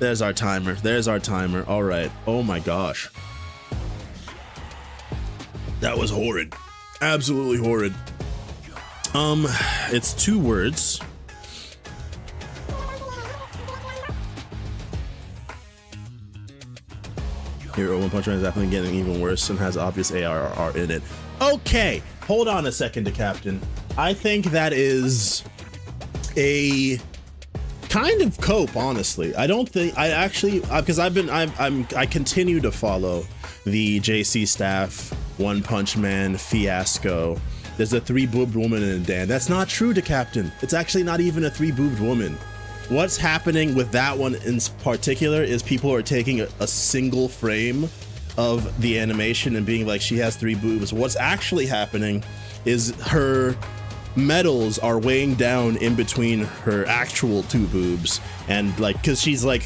There's our timer. There's our timer. All right. Oh my gosh. That was horrid. Absolutely horrid. It's 2 words. Here, One Punch Man is definitely getting even worse and has obvious ARR in it. Okay, hold on a second, Captain. I think that is a kind of cope, honestly. I don't think I actually, because I continue to follow the JC Staff One Punch Man fiasco. There's a 3-boobed woman in it, Dan. That's not true, to Captain. It's actually not even a 3-boobed woman. What's happening with that one in particular is people are taking a single frame of the animation and being like, she has 3 boobs. What's actually happening is her medals are weighing down in between her actual 2 boobs, and like, because she's like,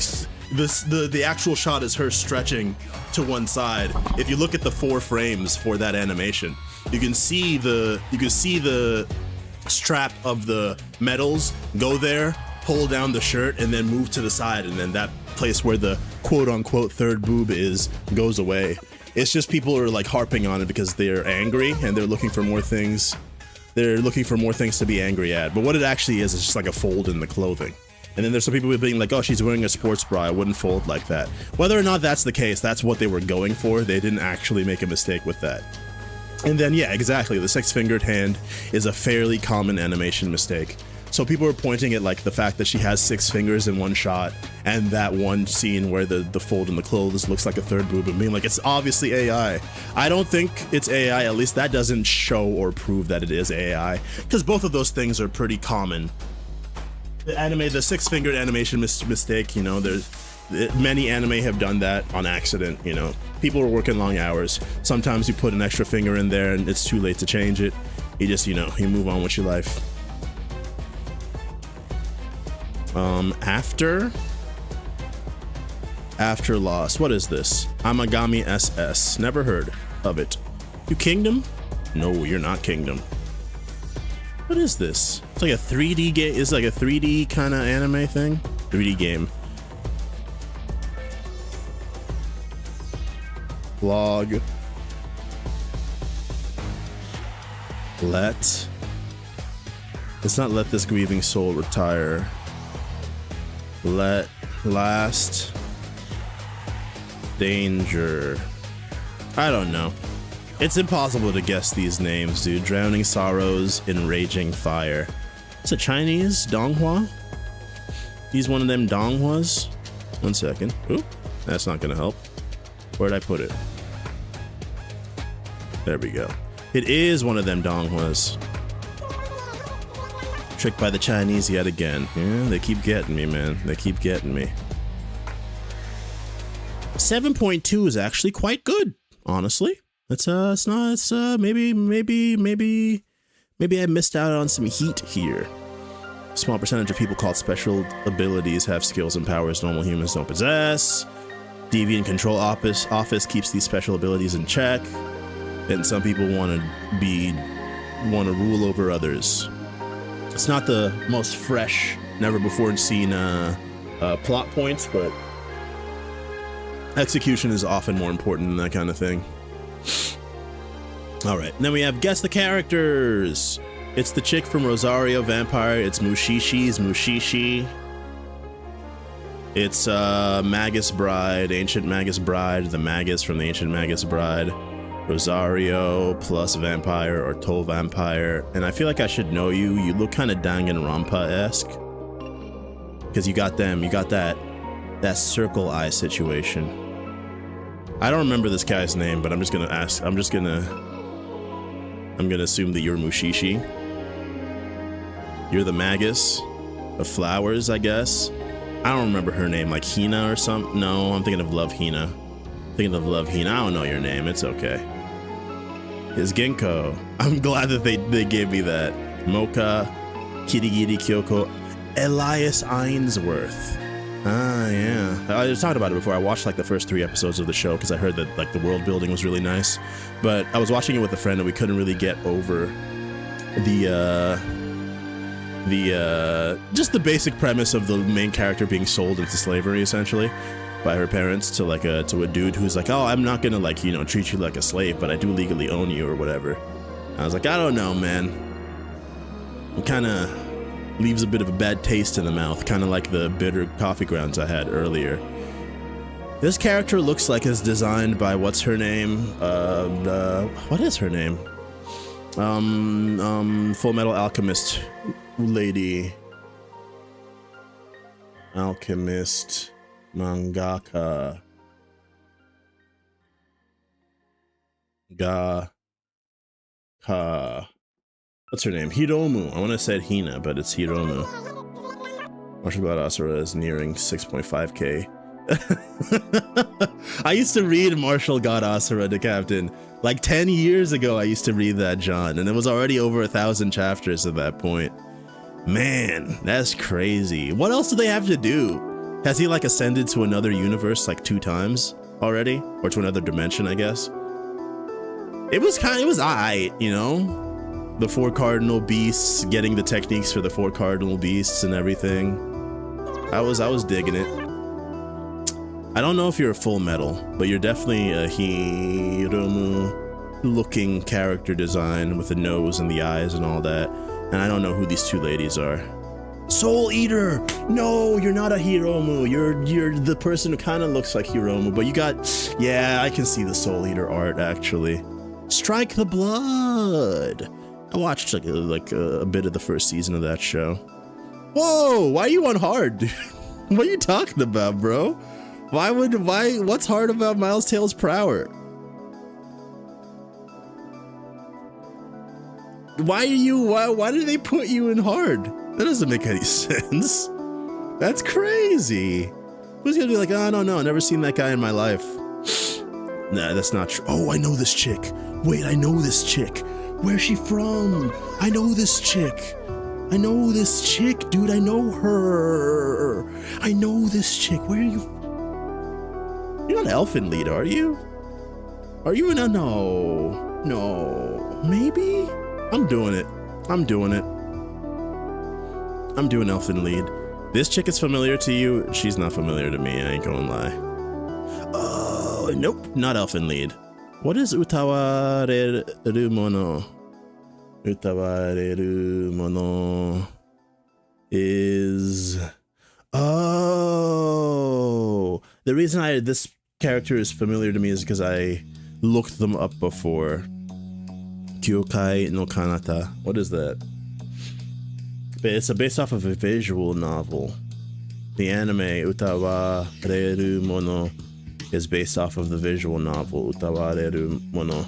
the actual shot is her stretching to one side. If you look at the 4 frames for that animation, you can see the strap of the medals go there, pull down the shirt, and then move to the side, and then that place where the quote-unquote 3rd boob is goes away. It's just people are like harping on it because they're angry and they're looking for more things. They're looking for more things to be angry at. But what it actually is just like a fold in the clothing. And then there's some people being like, oh, she's wearing a sports bra, I wouldn't fold like that. Whether or not that's the case, that's what they were going for. They didn't actually make a mistake with that. And then, yeah, exactly, the 6-fingered hand is a fairly common animation mistake. So people are pointing at like the fact that she has 6 fingers in one shot, and that one scene where the fold in the clothes looks like a 3rd boob, and being like, it's obviously AI. I don't think it's AI, at least that doesn't show or prove that it is AI, because both of those things are pretty common. The 6-fingered animation mistake, you know, many anime have done that on accident, you know. People are working long hours. Sometimes you put an extra finger in there and it's too late to change it. You just, you know, you move on with your life. After Lost. What is this? Amagami SS. Never heard of it. You Kingdom? No, you're not Kingdom. What is this? It's like a 3D game. It's like a 3D kind of anime thing. 3D game. Vlog. Let's not let this grieving soul retire. Last danger. I don't know. It's impossible to guess these names, dude. Drowning Sorrows in Raging Fire. It's a Chinese Donghua. He's one of them Donghuas. 1 second. Oop, that's not gonna help. Where'd I put it? There we go. It is one of them Donghuas. Tricked by the Chinese yet again. Yeah, they keep getting me, man. They keep getting me. 7.2 is actually quite good, honestly. Maybe I missed out on some heat here. Small percentage of people called special abilities have skills and powers normal humans don't possess. Deviant Control Office keeps these special abilities in check. And some people want to rule over others. It's not the most fresh, never before seen plot points, but execution is often more important than that kind of thing. All right, and then we have guess the characters. It's the chick from Rosario Vampire. It's Mushishi. It's Magus Bride, Ancient Magus Bride, the Magus from the Ancient Magus Bride. Rosario plus Vampire or Toll Vampire. And I feel like I should know you. You look kind of Danganronpa-esque. Because you got that circle eye situation. I don't remember this guy's name, but I'm just gonna assume that you're Mushishi. You're the Magus of flowers, I guess. I don't remember her name, like Hina or something. No, I'm thinking of Love Hina. I don't know your name, it's okay. Is Ginkgo. I'm glad that they gave me that. Mocha, Kirigiri Kyoko, Elias Ainsworth. Ah, yeah. I was talking about it before. I watched like the first 3 episodes of the show because I heard that like the world building was really nice. But I was watching it with a friend and we couldn't really get over just the basic premise of the main character being sold into slavery, essentially, by her parents to like a dude who's like, oh, I'm not gonna like, you know, treat you like a slave, but I do legally own you or whatever. And I was like, I don't know, man. It kind of leaves a bit of a bad taste in the mouth, kind of like the bitter coffee grounds I had earlier. This character looks like it's designed by what's her name? What is her name? Full Metal Alchemist lady. Alchemist mangaka. What's her name? Hiromu. I want to say Hina, but it's Hiromu. Martial God Asura is nearing 6.5k. I used to read Martial God Asura to Captain. Like 10 years ago, I used to read that, John, and it was already over 1,000 chapters at that point. Man, that's crazy. What else do they have to do? Has he like ascended to another universe like 2 times already? Or to another dimension, I guess? It was aight, you know? The 4 cardinal beasts, getting the techniques for the 4 cardinal beasts and everything. I was digging it. I don't know if you're a Full Metal, but you're definitely a Hiromu looking character design with the nose and the eyes and all that. And I don't know who these 2 ladies are. Soul Eater! No, you're not a Hiromu. You're the person who kind of looks like Hiromu, but you got, yeah, I can see the Soul Eater art actually. Strike the Blood. I watched like a bit of the first season of that show. Whoa, why are you on hard, dude? What are you talking about, bro? What's hard about Miles Tails Prower? Why did they put you in hard? That doesn't make any sense. That's crazy. Who's gonna be like, oh, I don't know, never seen that guy in my life. Nah, that's not true. Oh, I know this chick. Wait, I know this chick. Where's she from? I know this chick. I know this chick, dude. I know her. I know this chick. Where are you? You're not Elfin Lead, are you? Are you in a no? Maybe? I'm doing it. I'm doing Elfin Lead. This chick is familiar to you. She's not familiar to me. I ain't gonna lie. Oh, nope. Not Elfin Lead. What is Utawareru Mono? Utawareru Mono is... Oh, the reason this character is familiar to me is because I looked them up before. Kyokai no Kanata. What is that? It's based off of a visual novel. The anime Utawareru Mono is based off of the visual novel Utawareru Mono.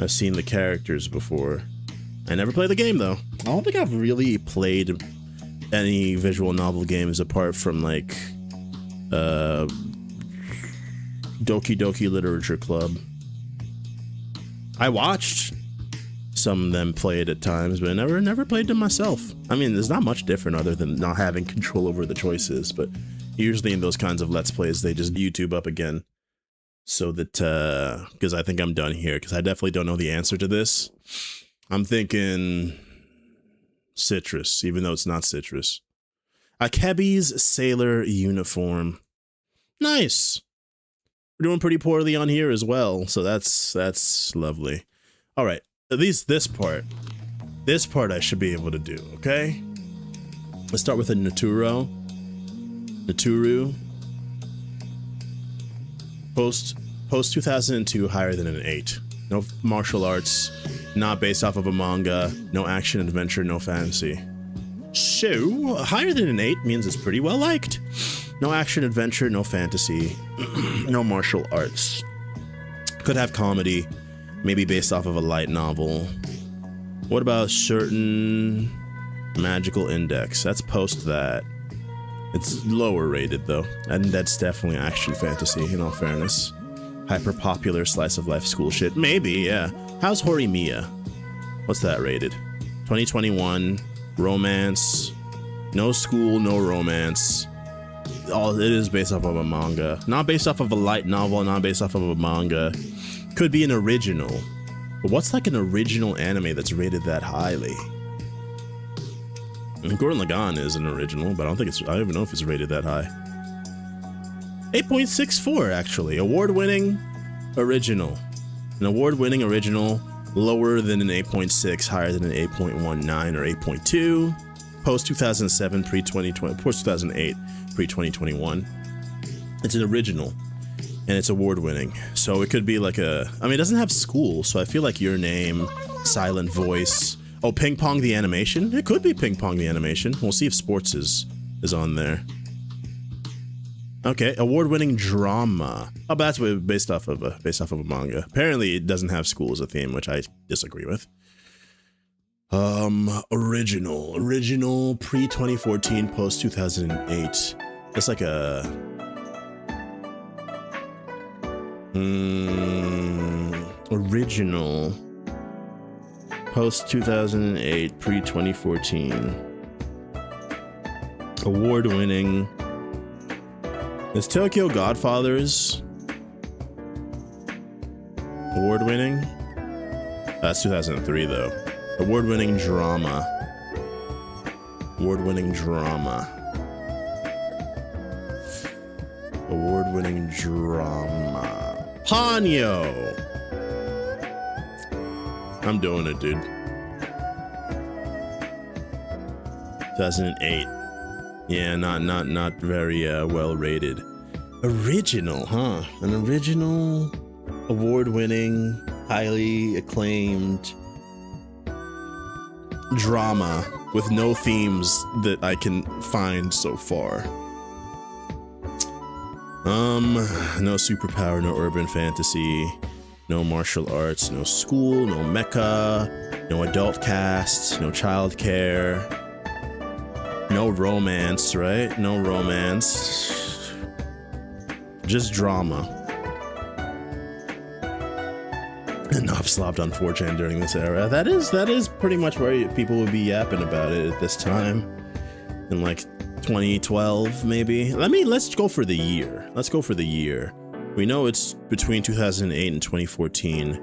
I've seen the characters before. I never played the game though. I don't think I've really played any visual novel games apart from like Doki Doki Literature Club. I watched some of them play it at times, but I never played them myself. I mean, there's not much different other than not having control over the choices, but usually in those kinds of Let's Plays, they just YouTube up again. So that, because I think I'm done here, because I definitely don't know the answer to this. I'm thinking citrus, even though it's not citrus. Akebi's sailor uniform. Nice. We're doing pretty poorly on here as well, so that's lovely. All right, at least this part I should be able to do. Okay. Let's start with a Naturu. Post 2002, higher than an 8. No martial arts, not based off of a manga, no action adventure, no fantasy. So, higher than an 8 means it's pretty well liked. No action adventure, no fantasy, no martial arts. Could have comedy, maybe based off of a light novel. What about certain magical index? That's post that. It's lower rated though, and that's definitely action fantasy in all fairness. Hyper popular slice of life school shit. Maybe, yeah. How's Horimiya? What's that rated? 2021, romance, no school, no romance. All it is based off of a manga. Not based off of a light novel, not based off of a manga. Could be an original. But what's like an original anime that's rated that highly? Gurren Lagann is an original, but I don't even know if it's rated that high. 8.64 actually. Award-winning original. An award-winning original, lower than an 8.6, higher than an 8.19 or 8.2. Post 2007, pre 2020, post 2008, pre 2021. It's an original, and it's award-winning. So it could be like a. I mean, it doesn't have school, so I feel like Your Name, Silent Voice. Oh, Ping Pong the Animation? It could be Ping Pong the Animation. We'll see if Sports is on there. Okay, award-winning drama. Oh, but that's based off of a manga. Apparently, it doesn't have school as a theme, which I disagree with. Original pre-2014, post-2008. It's like a original. Post 2008, pre 2014. Award winning. Is Tokyo Godfathers award winning? That's 2003 though. Award winning drama. Award winning drama. Award winning drama. Ponyo! I'm doing it, dude. 2008. Yeah, not very well rated. Original, huh? An original, award-winning, highly acclaimed drama with no themes that I can find so far. No superpower, no urban fantasy. No martial arts, no school, no mecha, no adult cast, no childcare, no romance, right? No romance. Just drama. And I've slopped on 4chan during this era. That is pretty much where people would be yapping about it at this time. In like 2012, maybe. Let's go for the year. Let's go for the year. We know it's between 2008 and 2014.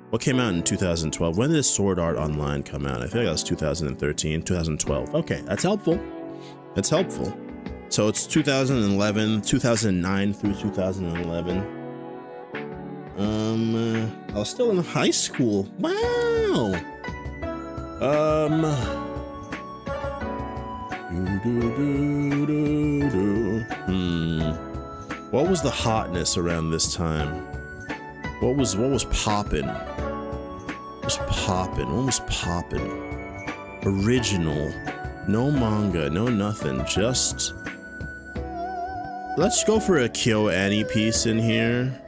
What came out in 2012? When did Sword Art Online come out? I think that was 2013, 2012. Okay, that's helpful. That's helpful. So it's 2011, 2009 through 2011. I was still in high school. Wow. What was the hotness around this time? What was poppin'? What was poppin'? Original. No manga, no nothing. Just let's go for a Kyo Annie piece in here.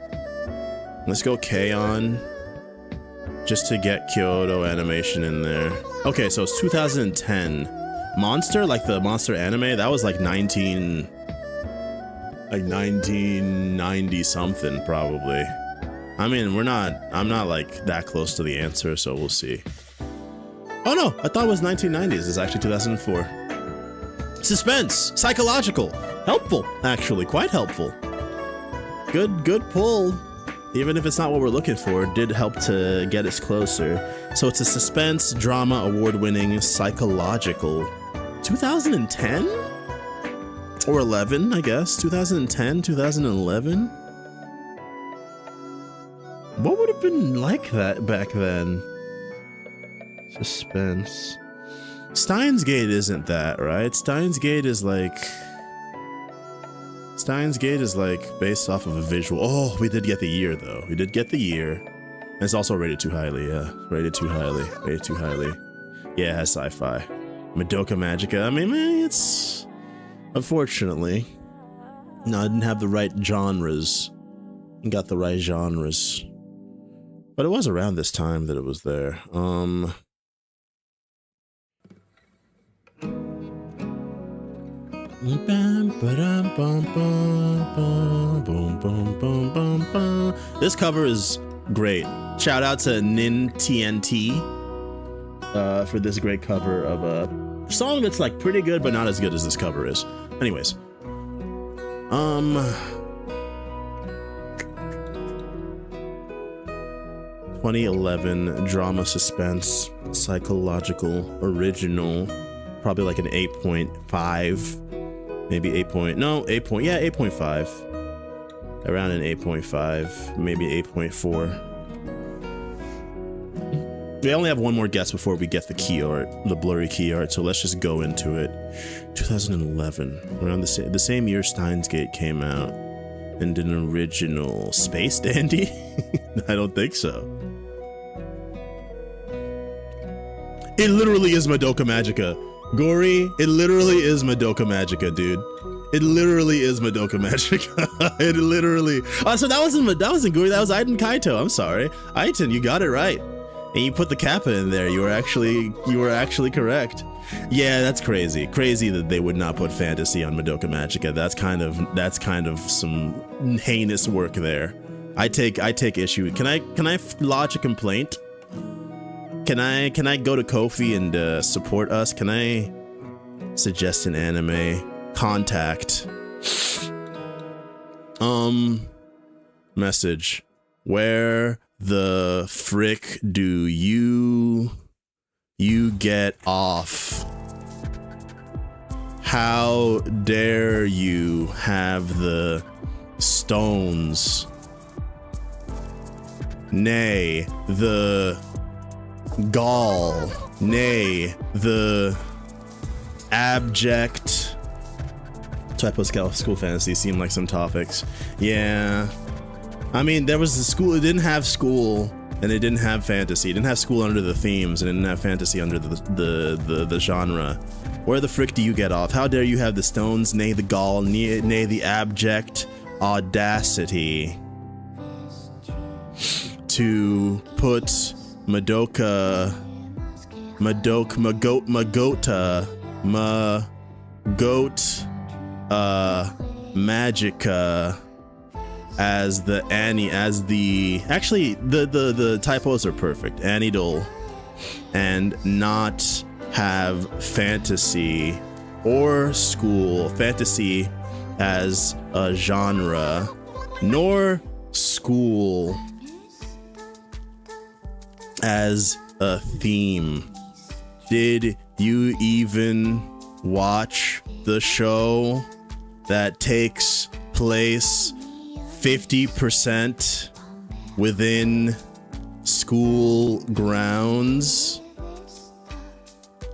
Let's go K-On! Just to get Kyoto animation in there. Okay, so it's 2010. Monster, like the Monster anime, that was like 1990 something probably. I mean, I'm not like that close to the answer, so we'll see. Oh no, I thought it was 1990s. It's actually 2004. Suspense, psychological, helpful, actually, quite helpful. Good pull. Even if it's not what we're looking for, it did help to get us closer. So it's a suspense, drama, award-winning, psychological. 2010? Or 11, I guess. 2010, 2011? What would have been like that back then? Suspense. Steins Gate isn't that, right? Steins Gate is like based off of a visual. Oh, we did get the year though. We did get the year. And it's also rated too highly, yeah. Rated too highly. Yeah, it has sci-fi. Madoka Magica. I mean, it's unfortunately. No, I didn't have the right genres. Got the right genres. But it was around this time that it was there. This cover is great. Shout out to Nin TNT for this great cover of a song that's like pretty good, but not as good as this cover is. Anyways, 2011 drama, suspense, psychological, original, probably like an 8.5, maybe 8.5, around an 8.5, maybe 8.4. We only have one more guess before we get the key art, the blurry key art, so let's just go into it. 2011, around the same year Steins Gate came out, and an original Space Dandy? I don't think so. It literally is Madoka Magica. Gory, it literally is Madoka Magica, dude. It literally is Madoka Magica. It literally. Oh, so that wasn't Gory, that was Iten Kaito. I'm sorry. Iten, you got it right. And you put the Kappa in there. You were actually correct. Yeah, that's crazy. Crazy that they would not put fantasy on Madoka Magica. That's kind of some heinous work there. I take issue. Can I lodge a complaint? Can I go to Ko-fi and support us? Can I suggest an anime? Contact. Message. Where the frick do you get off? How dare you have the stones? Nay, the gall. Nay, the abject. Typo school fantasy seem like some topics. Yeah. I mean, there was the school, it didn't have school, and it didn't have fantasy. It didn't have school under the themes, and it didn't have fantasy under the genre. Where the frick do you get off? How dare you have the stones, nay the gall, nay the abject audacity to put Magota Magica as the Annie, as the, actually the typos are perfect, Anidol, and not have fantasy or school, fantasy as a genre, nor school as a theme. Did you even watch the show that takes place 50% within school grounds?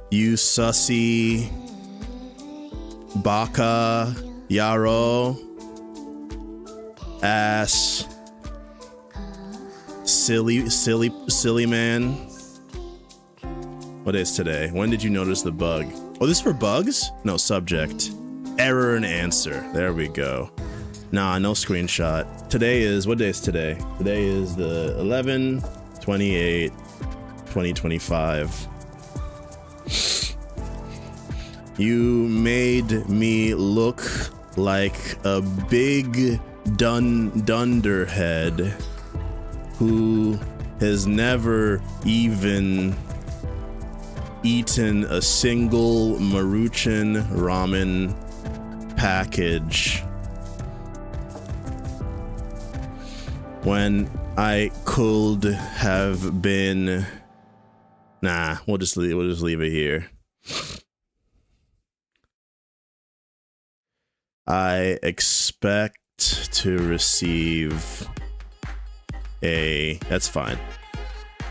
You sussy baka yaro ass silly man. What is today? When did you notice the bug? Oh, this is for bugs? No, subject. Error and answer. There we go. Nah, no screenshot. Today is, what day is today? Today is the 11/28/2025. You made me look like a big dunderhead who has never even eaten a single Maruchan ramen package, when I could have been. Nah, we'll just leave it here. I expect to receive a. That's fine.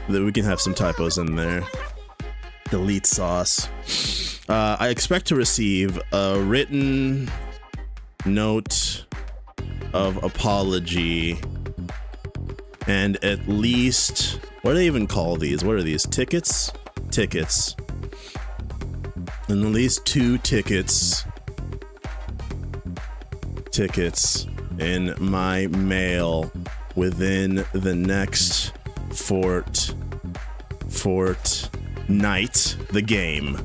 We can have some typos in there. Delete sauce. I expect to receive a written note of apology and at least, what do they even call these? What are these? Tickets? Tickets. And at least 2 tickets in my mail within the next fortnight, the game.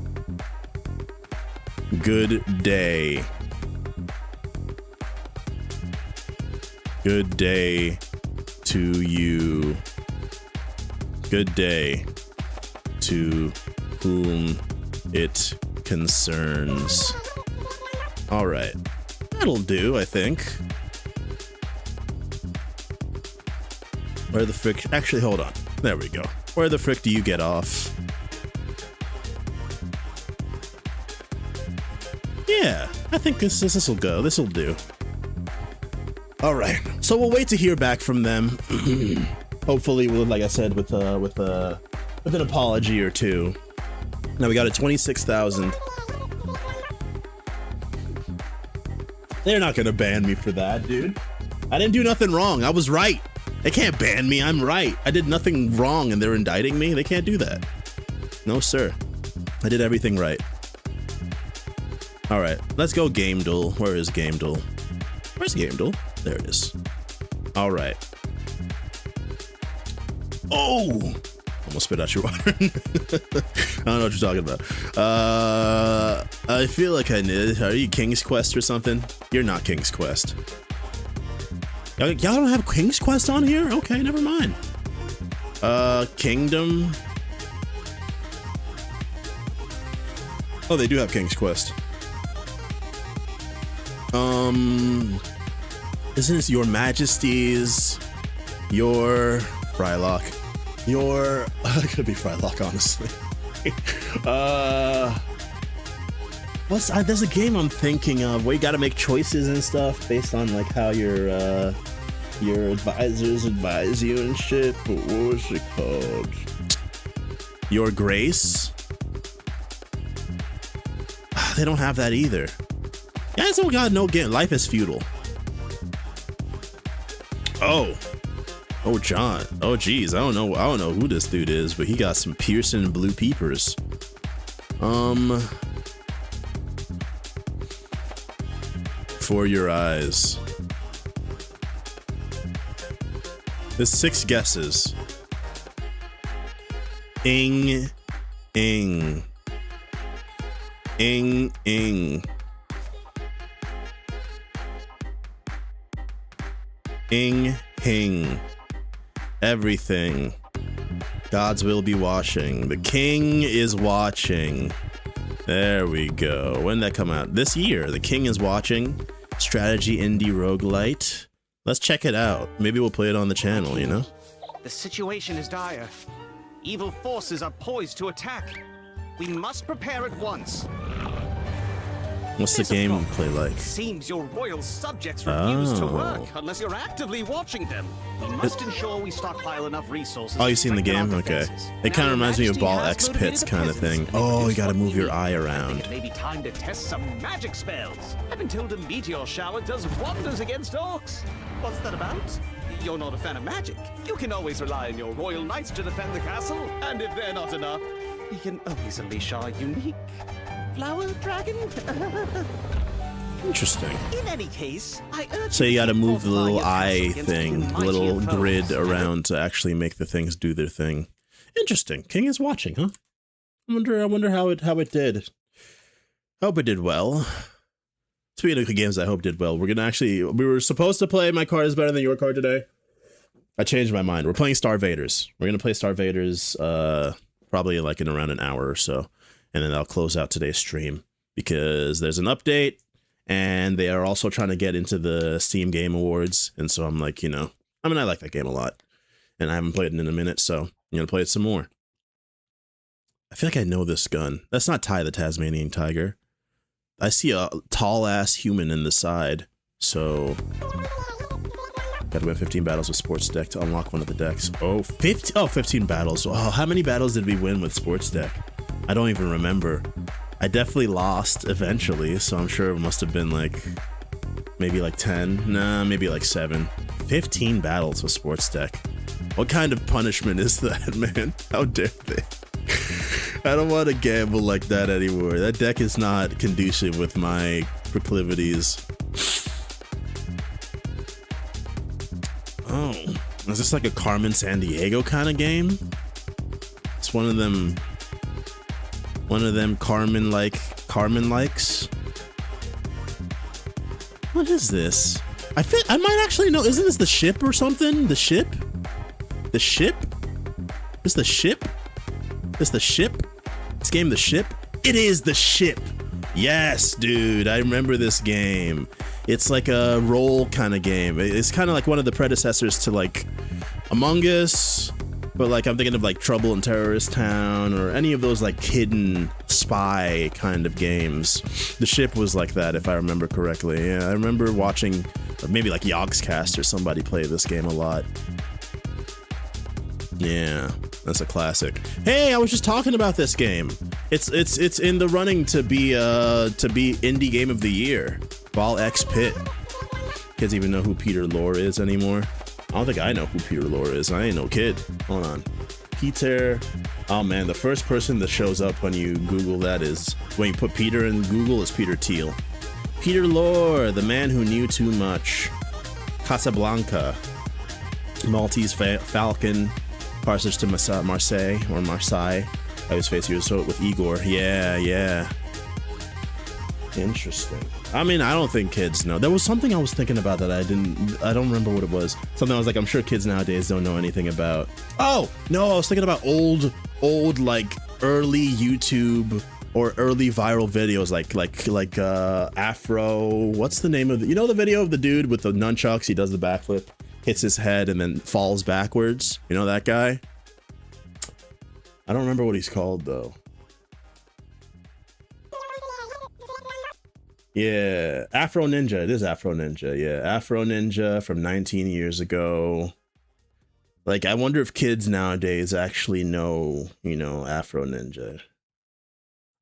Good day. Good day to you. Good day to whom it concerns. All right. That'll do, I think. Where the frick? Actually, hold on. There we go. Where the frick do you get off? Yeah, I think this will go. This will do. All right, so we'll wait to hear back from them. Hopefully, like I said, with an apology or two. Now we got a 26,000. They're not gonna ban me for that, dude. I didn't do nothing wrong. I was right. They can't ban me. I'm right. I did nothing wrong, and they're indicting me. They can't do that. No, sir. I did everything right. All right, let's go Game Duel. Where is Game Duel? Where's Game Duel? There it is. All right. Oh, almost spit out your water. I don't know what you're talking about. I feel like I need. Are you King's Quest or something? You're not King's Quest. Y'all don't have King's Quest on here? Okay, never mind. Kingdom. Oh, they do have King's Quest. Isn't this Your Majesties? Your Frylock. Your it could be Frylock, honestly. There's a game I'm thinking of where you gotta make choices and stuff based on like how your advisors advise you and shit. But what was it called? Your Grace? They don't have that either. Guys don't got no game. Life is feudal. Oh, John. Oh, geez. I don't know who this dude is, but he got some piercing blue peepers. For your eyes. There's 6 guesses. Ing. Ing. Ing. Ing. Ing. Hing. Everything. Gods will be watching. The king is watching. There we go. When did that come out? This year. The king is watching. Strategy indie roguelite. Let's check it out. Maybe we'll play it on the channel, you know? The situation is dire. Evil forces are poised to attack. We must prepare at once. What's the gameplay like? It seems your royal subjects refuse to work unless you're actively watching them. We must ensure we stockpile enough resources. Oh, you've seen the game? Okay. It kind of reminds me of Ball X Pits kind of thing. Oh, you gotta move your eye around. It may be time to test some magic spells. I've been told a meteor shower does wonders against orcs. What's that about? You're not a fan of magic. You can always rely on your royal knights to defend the castle. And if they're not enough, we can always unleash our unique flower dragon. Interesting. In any case, I urge so you gotta move the little eye against thing, even little mightier grid foes. around to actually make the things do their thing. Interesting. King is watching, huh? I wonder how it did. I hope it did well. Speaking of games I hope did well, we were supposed to play My Card is Better Than Your Card today. I changed my mind. We're playing StarVaders. We're gonna play StarVaders probably like in around an hour or so. And then I'll close out today's stream because there's an update and they are also trying to get into the Steam Game Awards. And so I'm like, I like that game a lot and I haven't played it in a minute. So I'm going to play it some more. I feel like I know this gun. That's not Ty the Tasmanian Tiger. I see a tall ass human in the side. So gotta win 15 battles with Sports Deck to unlock one of the decks. 15 battles. Oh, how many battles did we win with Sports Deck? I don't even remember. I definitely lost eventually, so I'm sure it must have been like maybe like 10. Nah, maybe like 7. 15 battles with Sports Deck. What kind of punishment is that, man? How dare they? I don't want to gamble like that anymore. That deck is not conducive with my proclivities. Oh, is this like a Carmen Sandiego kind of game? It's one of them Carmen likes. What is this? I might actually know. Isn't this the ship or something? The ship? The ship? Is the ship? Is the ship? This game the ship? It is the ship. Yes, dude. I remember this game. It's like a role kind of game. It's kind of like one of the predecessors to like Among Us, But like I'm thinking of like Trouble in Terrorist Town or any of those like hidden spy kind of games. The Ship was like that, if I remember correctly. Yeah, I remember watching maybe like Yogscast or somebody play this game a lot. Yeah, that's a classic. Hey, I was just talking about this game. It's in the running to be Indie Game of the Year. Vol X Pit. Kids even know who Peter Lorre is anymore. I don't think I know who Peter Lorre is. I ain't no kid. Hold on. Peter. Oh man, the first person that shows up when you Google that is, when you put Peter in Google, is Peter Thiel. Peter Lorre, the man who knew too much. Casablanca. Maltese Falcon. Passage to Marseille. I always face you so with Igor. Yeah. Interesting. I mean, I don't think kids know. There was something I was thinking about that I don't remember what it was. Something I was like, I'm sure kids nowadays don't know anything about. Oh, no, I was thinking about old like early YouTube or early viral videos like Afro. What's the name of the, you know the video of the dude with the nunchucks? He does the backflip, hits his head and then falls backwards. You know that guy? I don't remember what he's called though. Yeah, Afro Ninja. It is Afro Ninja. Yeah, Afro Ninja from 19 years ago. Like, I wonder if kids nowadays actually know, you know, Afro Ninja.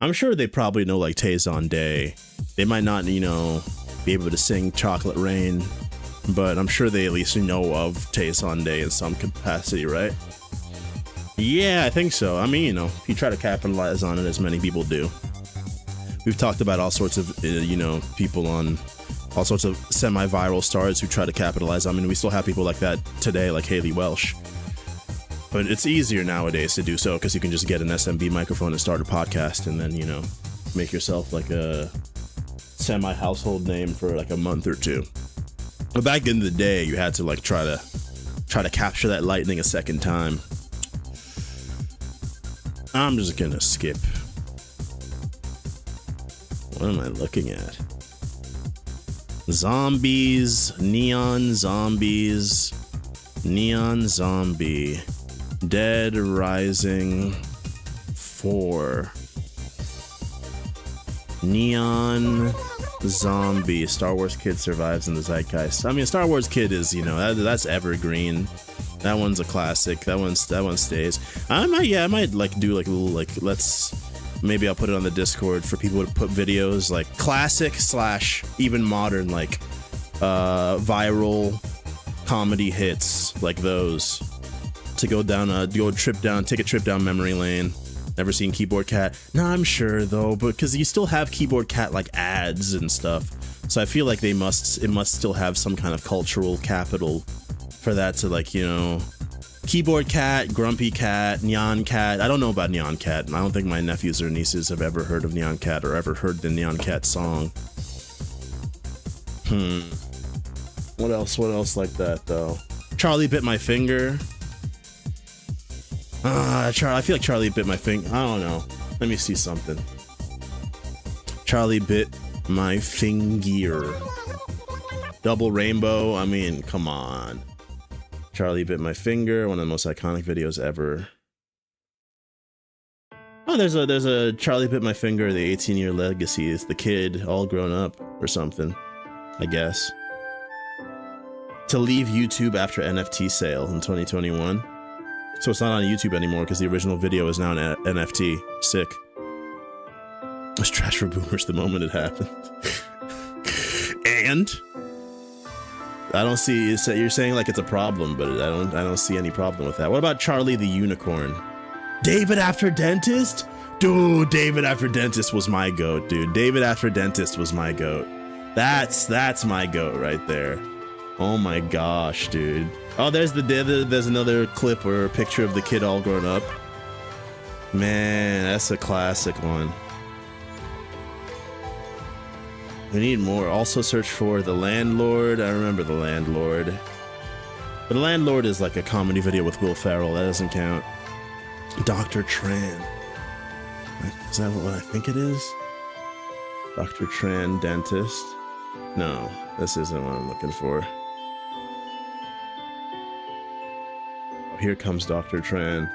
I'm sure they probably know, like, Tazon Day. They might not, you know, be able to sing Chocolate Rain, but I'm sure they at least know of Tazon Day in some capacity, right? Yeah, I think so. I mean, you know, if you try to capitalize on it, as many people do. We've talked about all sorts of, you know, people on all sorts of semi-viral stars who try to capitalize. I mean, we still have people like that today, like Haley Welsh. But it's easier nowadays to do so because you can just get an SMB microphone and start a podcast and then, you know, make yourself like a semi-household name for like a month or two. But back in the day, you had to like try to capture that lightning a second time. I'm just gonna skip. What am I looking at? Zombies, Neon Zombies, Neon Zombie, Dead Rising 4, Neon Zombie, Star Wars Kid survives in the zeitgeist. I mean, Star Wars Kid is, you know, that's evergreen. That one's a classic. That one stays. I might like do like a little like maybe I'll put it on the Discord for people to put videos like classic / even modern like viral comedy hits like those to take a trip down memory lane. Never seen Keyboard Cat? No, I'm sure though, because you still have Keyboard Cat like ads and stuff. So I feel like it must still have some kind of cultural capital for that to like, you know, Keyboard Cat, Grumpy Cat, Neon Cat. I don't know about Neon Cat. I don't think my nephews or nieces have ever heard of Neon Cat or ever heard the Neon Cat song. What else like that though? Charlie Bit My Finger. I feel like Charlie Bit My Finger. I don't know. Let me see something. Charlie Bit My Finger. Double Rainbow. I mean, come on. Charlie Bit My Finger, one of the most iconic videos ever. Oh, there's a Charlie Bit My Finger, the 18-year legacy. Is the kid all grown up or something, I guess. To leave YouTube after NFT sale in 2021. So it's not on YouTube anymore because the original video is now an NFT. Sick. It was trash for boomers the moment it happened. And I don't see, you're saying like it's a problem, but I don't see any problem with that. What about Charlie the Unicorn? David After Dentist? Dude, David After Dentist was my goat, dude. David After Dentist was my goat. That's my goat right there. Oh my gosh, dude. Oh, there's another clip or a picture of the kid all grown up. Man, that's a classic one. We need more. Also search for The Landlord. I remember The Landlord. But The Landlord is like a comedy video with Will Ferrell. That doesn't count. Dr. Tran. Is that what I think it is? Dr. Tran Dentist. No, this isn't what I'm looking for. Here comes Dr. Tran.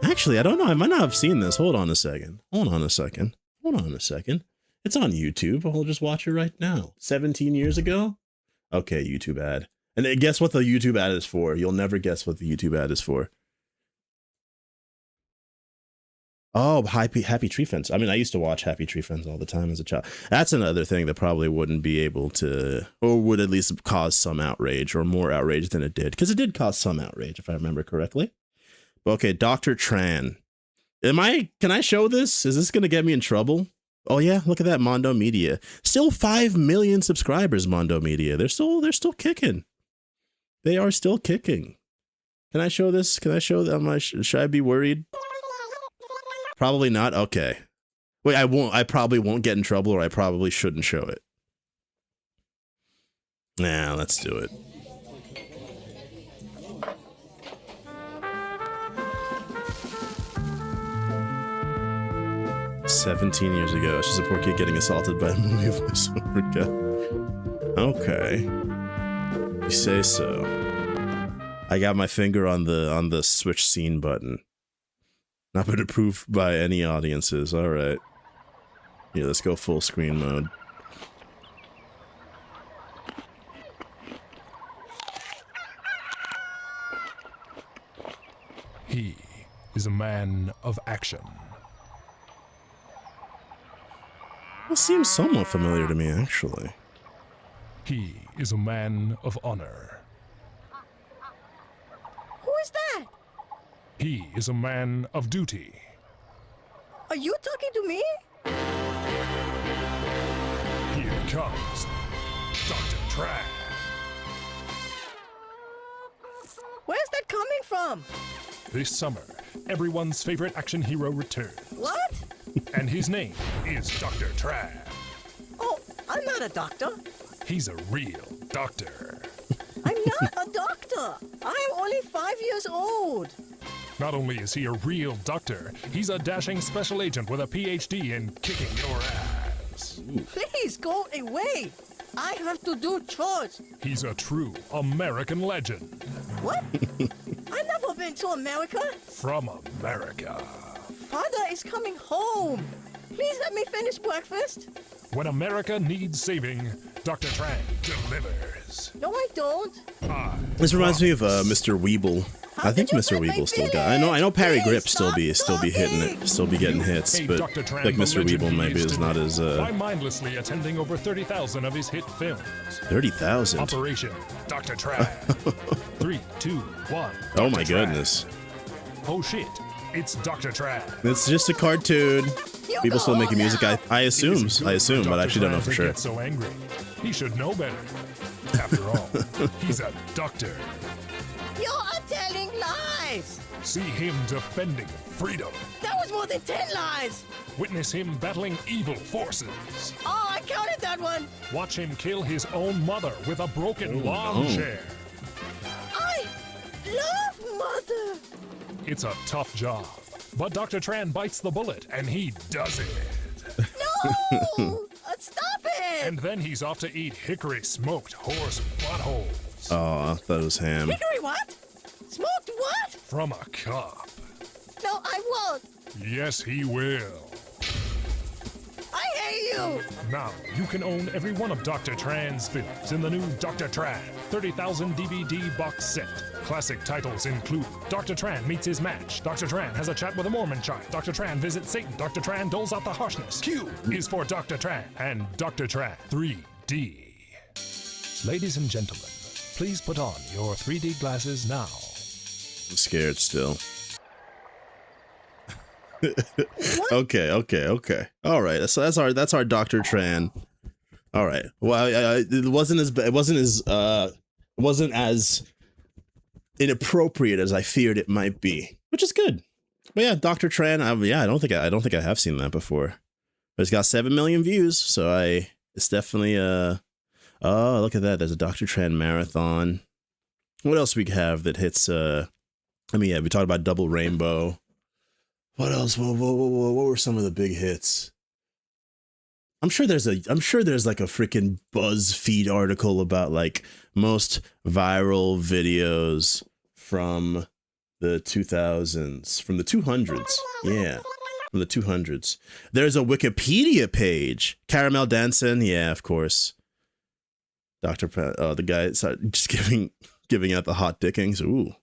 Actually, I don't know. I might not have seen this. Hold on a second. Hold on a second. Hold on a second. It's on YouTube. I'll just watch it right now. 17 years ago? Okay, YouTube ad. And then guess what the YouTube ad is for? You'll never guess what the YouTube ad is for. Oh, Happy Tree Friends. I mean, I used to watch Happy Tree Friends all the time as a child. That's another thing that probably wouldn't be able to, or would at least cause some outrage, or more outrage than it did. Because it did cause some outrage, if I remember correctly. Okay, Dr. Tran. Can I show this? Is this going to get me in trouble? Oh yeah, look at that, Mondo Media. Still 5 million subscribers, Mondo Media. They're still kicking. They are still kicking. Can I show this? Can I show them? Should I be worried? Probably not. Okay. Wait, I won't. I probably won't get in trouble, or I probably shouldn't show it. Nah, let's do it. "17 years ago, she's a poor kid getting assaulted by a movie voiceover guy." Okay. You say so. I got my finger on the switch scene button. Not been approved by any audiences. All right. Yeah, let's go full screen mode. He is a man of action. It seems somewhat familiar to me, actually. He is a man of honor. Who is that? He is a man of duty. Are you talking to me? Here comes Dr. Tran. Where's that coming from? This summer, everyone's favorite action hero returns. What? And his name is Dr. Tran. Oh, I'm not a doctor. He's a real doctor. I'm not a doctor. I am only 5 years old. Not only is he a real doctor, he's a dashing special agent with a PhD in kicking your ass. Please go away. I have to do chores. He's a true American legend. What? I've never been to America. From America. Father is coming home. Please let me finish breakfast. When America needs saving, Dr. Tran delivers. No, I don't. This reminds me of Mr. Weeble. I think Mr. Weeble still got. I know Parry Grip still be hitting it, still be getting hits, but Dr. Tran, like Mr. the legend Weeble he maybe is not today, as by mindlessly attending over 30,000 of his hit films. 30,000. Operation Dr. Tran. 3, 2, 1. Oh my Dr. Tran. goodness. Oh shit! It's Dr. Tran. It's just a cartoon. You People go still making home music. now. I assume, It isn't good for but I Dr. actually don't know Tran for to sure. get so angry. He should know better. After all, he's a doctor. You are telling lies. See him defending freedom. That was more than 10 lies. Witness him battling evil forces. Oh, I counted that one. Watch him kill his own mother with a broken lawn chair. I love Mother. It's a tough job, but Dr. Tran bites the bullet, and he does it. No! Stop it! And then he's off to eat hickory-smoked horse buttholes Oh, I thought it was ham. Hickory what? Smoked what? from a cop. No, I won't. Yes, he will. I hate you. Now, you can own every one of Dr. Tran's films in the new Dr. Tran 30,000 DVD box set. Classic titles include Dr. Tran Meets His Match, Dr. Tran Has a Chat with a Mormon Child, Dr. Tran Visits Satan, Dr. Tran Doles Out the Harshness, Q is for Dr. Tran, and Dr. Tran 3D. Ladies and gentlemen, please put on your 3D glasses now. I'm scared still. Okay. All right. So that's our Dr. Tran. All right. Well, it wasn't as inappropriate as I feared it might be, which is good. But yeah, Dr. Tran. I don't think I have seen that before. But it's got 7 million views, so it's definitely oh, look at that. There's a Dr. Tran marathon. What else we have that hits? We talked about Double Rainbow. What else? What were some of the big hits? I'm sure there's like a freaking BuzzFeed article about like most viral videos from the 2000s, from the 200s. Yeah, from the 200s. There's a Wikipedia page. Caramel Danson, yeah, of course. The guy started just giving out the hot dickings. Ooh,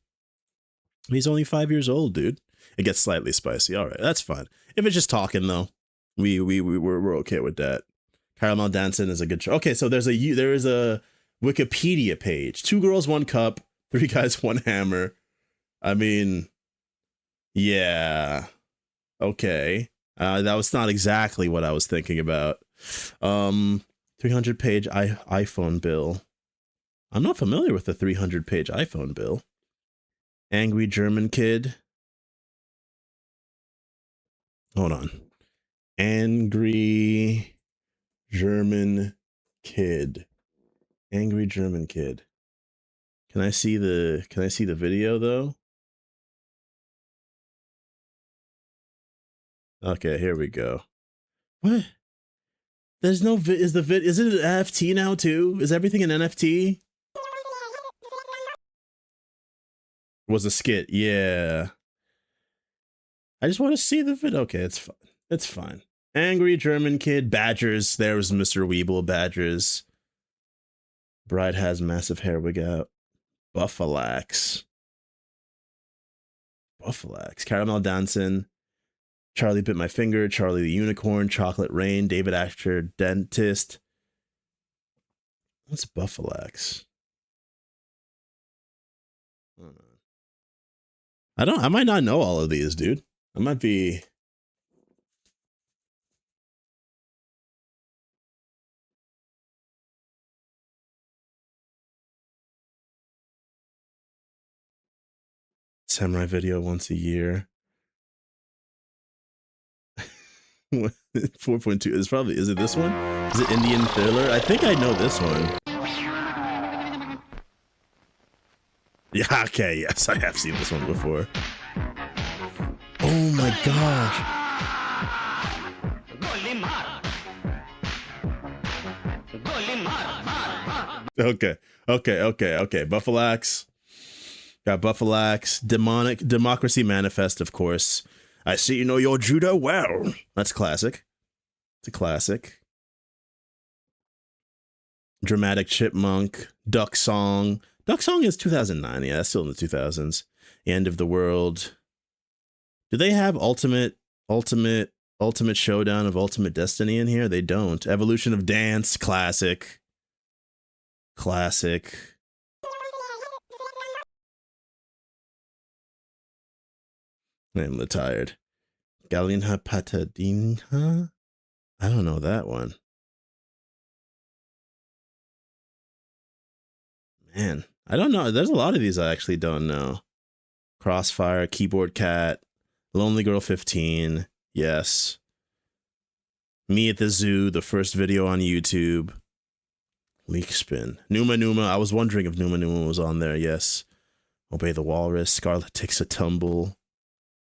he's only 5 years old, dude. It gets slightly spicy. All right, that's fine. If it's just talking though, we're okay with that. Caramel Danson is a good show. Okay, so there is a Wikipedia page. 2 girls, 1 cup. 3 guys, 1 hammer. I mean, yeah. Okay. That was not exactly what I was thinking about. 300-page iPhone bill. I'm not familiar with the 300-page iPhone bill. Angry German kid. Hold on. Angry German kid. Angry German kid. Can I see the video though? Okay, here we go. What? There's no is it an NFT now too? Is everything an NFT? Was a skit, yeah. I just want to see the video. Okay, it's fine. It's fine. Angry German kid, Badgers. There was Mr. Weeble, Badgers. Bride has massive hair wig out. Buffalax. Caramel Danson. Charlie Bit My Finger. Charlie the Unicorn. Chocolate Rain. David Asher Dentist. What's Buffalax? I might not know all of these, dude. I might be. Samurai video once a year. 4.2 is probably, is it this one? Is it Indian Thriller? I think I know this one. Yeah, okay, yes, I have seen this one before. Oh my gosh. Okay. Buffalax. Got Buffalax. Democracy Manifest, of course. I see you know your judo well. That's classic. It's a classic. Dramatic Chipmunk. Duck Song. Duck Song is 2009. Yeah, that's still in the 2000s. End of the World. Do they have Ultimate Showdown of Ultimate Destiny in here? They don't. Evolution of Dance. Classic. I'm tired. Galinha Patadinha? I don't know that one. Man, I don't know. There's a lot of these I actually don't know. Crossfire, Keyboard Cat, Lonely Girl 15. Yes. Me at the Zoo, the first video on YouTube. Leak Spin. Numa. I was wondering if Numa was on there. Yes. Obey the Walrus. Scarlet Takes a Tumble.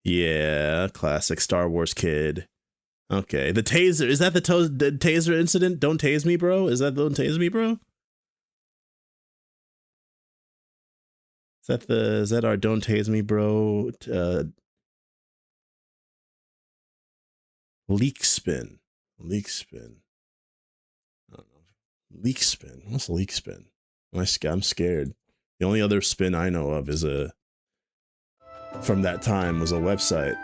Yeah, classic. Star Wars Kid. Okay, the taser. Is that the taser incident? Don't tase me, bro. Is that Don't Tase Me, Bro? Is that our Don't Tase Me, Bro? Leak Spin. I don't know. Leak Spin. What's Leak Spin? I'm scared. The only other spin I know of is from that time was a website.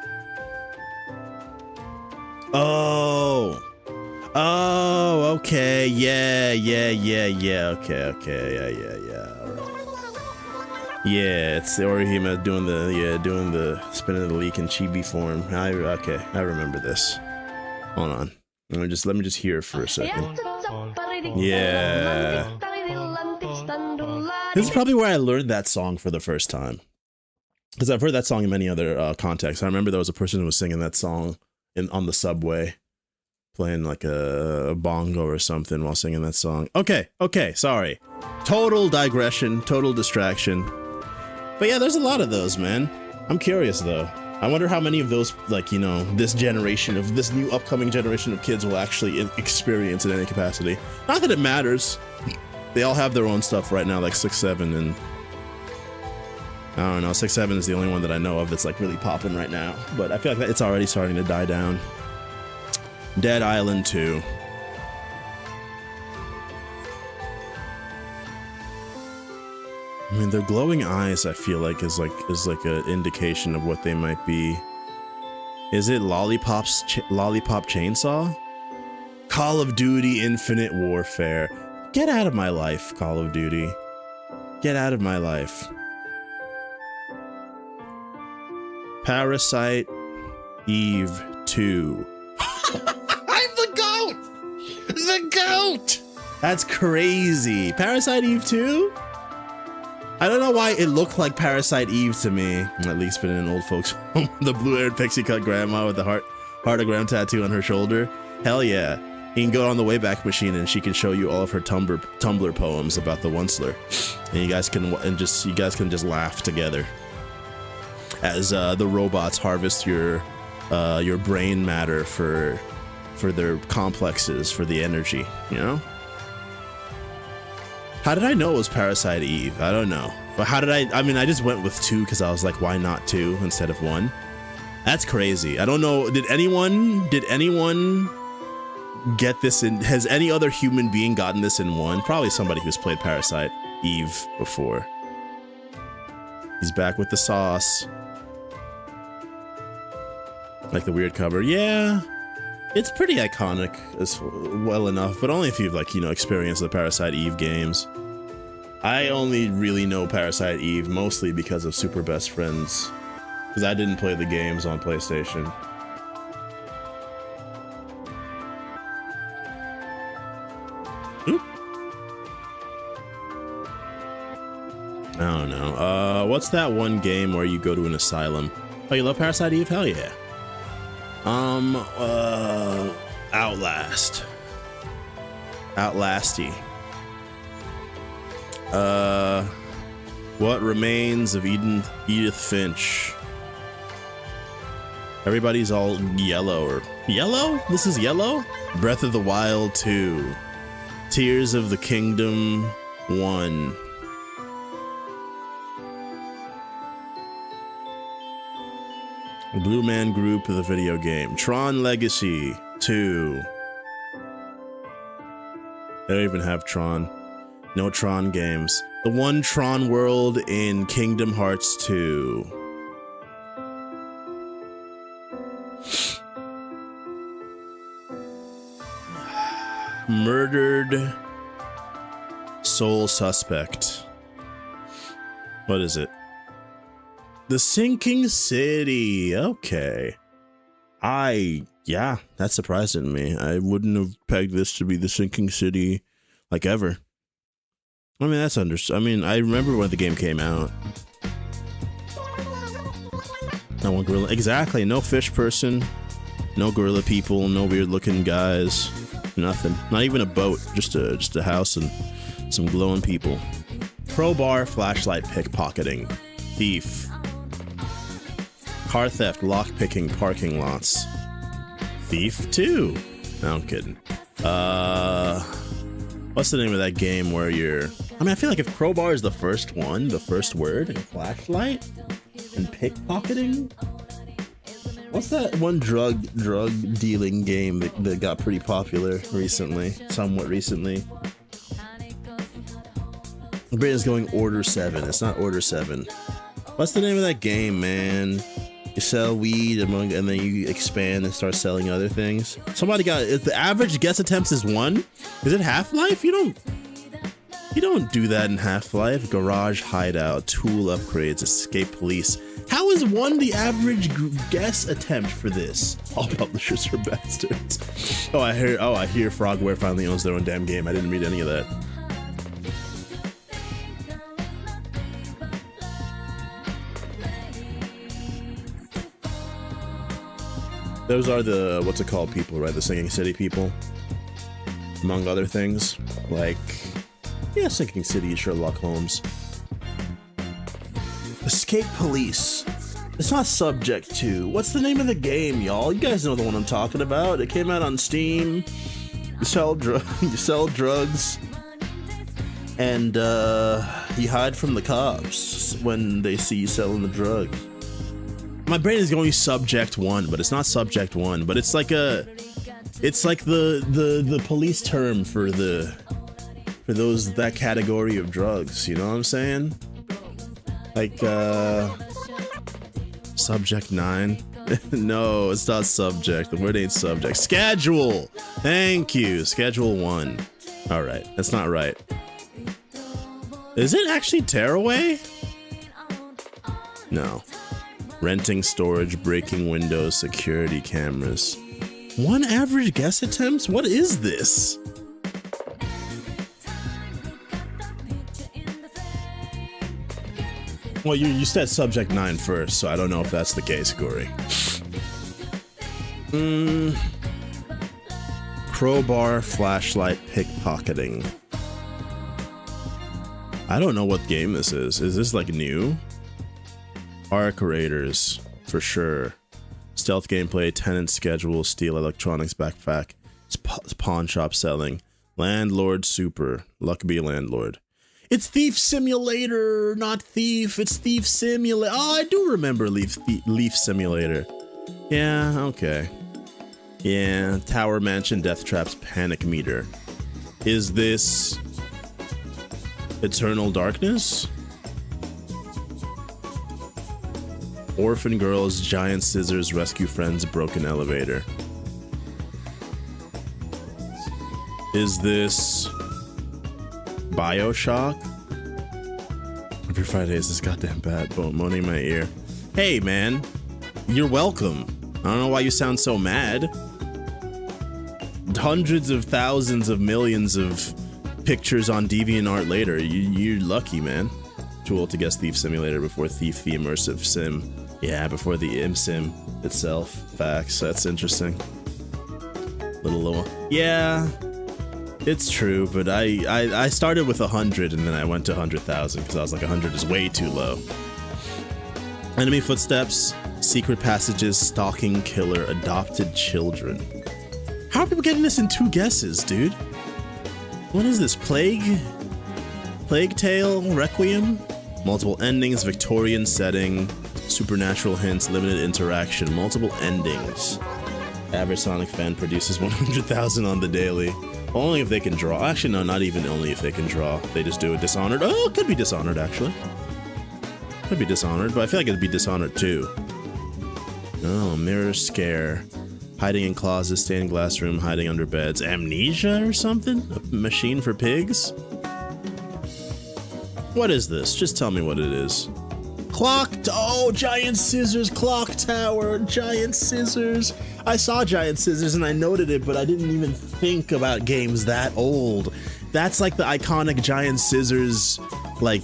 Oh, okay. Yeah. Okay. Yeah. All right. Yeah, it's Orihime doing the spin of the leak in chibi form. I remember this. Hold on. Let me just hear it for a second. Yeah. This is probably where I learned that song for the first time. Because I've heard that song in many other contexts. I remember there was a person who was singing that song on the subway, playing like a bongo or something while singing that song. Okay, sorry. Total digression, total distraction. But yeah, there's a lot of those, man. I'm curious, though. I wonder how many of those, like, you know, this new upcoming generation of kids will actually experience in any capacity. Not that it matters. They all have their own stuff right now, like 6, 7, and I don't know. 6-7 is the only one that I know of that's like really popping right now. But I feel like it's already starting to die down. Dead Island 2. I mean, their glowing eyes, I feel like, is like an indication of what they might be. Is it Lollipop Chainsaw? Call of Duty Infinite Warfare. Get out of my life, Call of Duty. Get out of my life. Parasite Eve 2. I'm the GOAT! The GOAT! That's crazy. Parasite Eve 2? I don't know why it looked like Parasite Eve to me. At least been in an old folks home. The blue-haired pixie cut grandma with the heartogram tattoo on her shoulder. Hell yeah. You can go on the Wayback Machine and she can show you all of her Tumblr poems about the Onceler. And you guys can just laugh together as the robots harvest your brain matter for their complexes, for the energy, you know? How did I know it was Parasite Eve? I don't know. But how did I mean, I just went with 2 because I was like, why not 2 instead of 1? That's crazy. I don't know. Did anyone get this in? Has any other human being gotten this in 1? Probably somebody who's played Parasite Eve before. He's back with the sauce. Like the weird cover. Yeah. It's pretty iconic as well enough, but only if you've, like, you know, experienced the Parasite Eve games. I only really know Parasite Eve mostly because of Super Best Friends, because I didn't play the games on PlayStation. Oop. I don't know. What's that one game where you go to an asylum? Oh, you love Parasite Eve? Hell yeah. Outlast. Outlasty. What Remains of Edith Finch. Everybody's all yellow or yellow? This is yellow? Breath of the Wild 2. Tears of the Kingdom 1. Blue Man Group, the video game. Tron Legacy 2. They don't even have Tron. No Tron games. The one Tron world in Kingdom Hearts 2. Murdered Soul Suspect. What is it? The Sinking City. Okay. Yeah, that surprised me. I wouldn't have pegged this to be the Sinking City, like, ever. I mean, that's I mean, I remember when the game came out. No one gorilla. Exactly. No fish person. No gorilla people. No weird looking guys. Nothing. Not even a boat. Just a house and some glowing people. Crowbar, flashlight, pickpocketing, thief. Car theft, lockpicking, parking lots. Thief 2. No, I'm kidding. What's the name of that game where you're... I mean, I feel like if crowbar is the first one, the first word, and flashlight, and pickpocketing... What's that one drug dealing game that got pretty popular recently? Somewhat recently. Britain's going Order 7. It's not Order 7. What's the name of that game, man? You sell weed and then you expand and start selling other things. Somebody got it. The average guess attempts is 1. Is it Half-Life? You don't do that in Half-Life. Garage hideout, tool upgrades, escape police. How is 1 the average guess attempt for this? All publishers are bastards. I hear Frogware finally owns their own damn game. I didn't read any of that. Those are the, what's it called, people, right? The Sinking City people, among other things. Like, yeah, Sinking City, Sherlock Holmes. Escape Police. It's not subject to. What's the name of the game, y'all? You guys know the one I'm talking about. It came out on Steam. You sell drugs. And you hide from the cops when they see you selling the drugs. My brain is going subject 1, but it's not subject 1, but it's like the police term for that category of drugs, you know what I'm saying? Like subject 9. No, it's not subject. The word ain't subject. Schedule. Thank you. Schedule 1. All right, that's not right. Is it actually tearaway? No. Renting storage, breaking windows, security cameras. 1 average guess attempt? What is this? Well, you said subject 9 first, so I don't know if that's the case, Corey. Crowbar, flashlight, pickpocketing. I don't know what game this is. Is this like new? Arc Raiders, for sure. Stealth gameplay, tenant schedule, steal electronics backpack, pawn shop selling, landlord super, luck be landlord. It's Thief Simulator, not Thief. It's Thief Simulator. Oh, I do remember Leaf Simulator. Yeah, okay. Yeah, Tower Mansion, Death Traps, Panic Meter. Is this Eternal Darkness? Orphan Girls, Giant Scissors, Rescue Friends, Broken Elevator. Is this BioShock? Every Friday is this goddamn bad, but moaning in my ear. Hey man, you're welcome. I don't know why you sound so mad. Hundreds of thousands of millions of pictures on DeviantArt later. You're lucky, man. Too old to guess Thief Simulator before Thief the Immersive Sim. Yeah, before the ImSim itself. Facts. That's interesting. Little. Yeah, it's true, but I started with 100 and then I went to 100,000 because I was like 100 is way too low. Enemy footsteps, secret passages, stalking killer, adopted children. How are people getting this in 2 guesses, dude? What is this? Plague Tale? Requiem? Multiple endings, Victorian setting, supernatural hints, limited interaction, multiple endings. Average Sonic fan produces 100,000 on the daily. Only if they can draw. Actually, no, not even only if they can draw. They just do it Dishonored. Oh, it could be Dishonored, actually. Could be Dishonored, but I feel like it'd be Dishonored too. Oh, Mirror Scare. Hiding in closets, stained glass room, hiding under beds. Amnesia or something? A machine for pigs? What is this? Just tell me what it is. Oh, Giant Scissors Clock Tower. Giant Scissors. I saw Giant Scissors and I noted it, but I didn't even think about games that old. That's like the iconic Giant Scissors, like,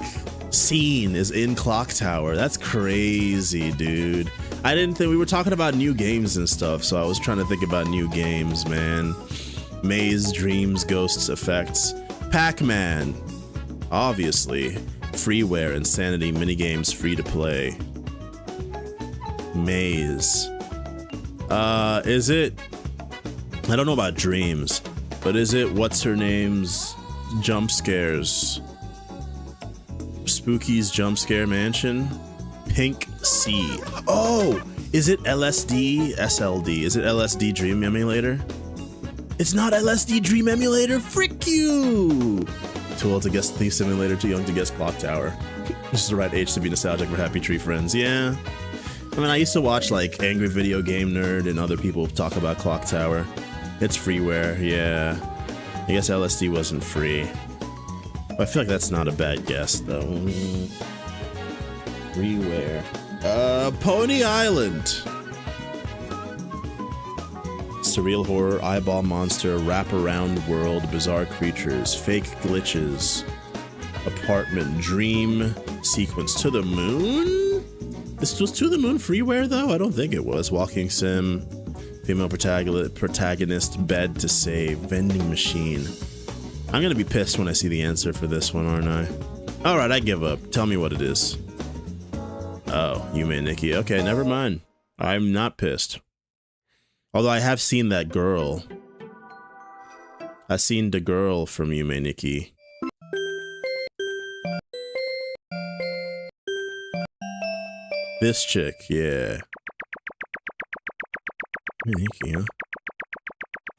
scene is in Clock Tower. That's crazy, dude. I didn't think we were talking about new games and stuff, so I was trying to think about new games, man. Maze, Dreams, Ghosts, Effects. Pac-Man. Obviously. Freeware, Insanity, minigames, free to play. Maze. Is it... I don't know about Dreams, but is it What's Her Name's Jump Scares? Spooky's Jump Scare Mansion? Pink Sea. Oh! Is it LSD? SLD. Is it LSD Dream Emulator? It's not LSD Dream Emulator? Frick you! Too old to guess Thief Simulator, too young to guess Clock Tower. This is the right age to be nostalgic for Happy Tree Friends. Yeah. I mean, I used to watch, like, Angry Video Game Nerd and other people talk about Clock Tower. It's freeware, yeah. I guess LSD wasn't free. But I feel like that's not a bad guess, though. Freeware. Pony Island. Surreal horror, eyeball monster, wraparound world, bizarre creatures, fake glitches, apartment, dream sequence, to the moon? This was To the Moon freeware though? I don't think it was. Walking sim, female protagonist, bed to save, vending machine. I'm gonna be pissed when I see the answer for this one, aren't I? Alright, I give up. Tell me what it is. Oh, Yume Nikki. Okay, never mind. I'm not pissed. Although I have seen that girl. I've seen the girl from Yume Nikki. This chick, yeah. Yume Nikki, huh?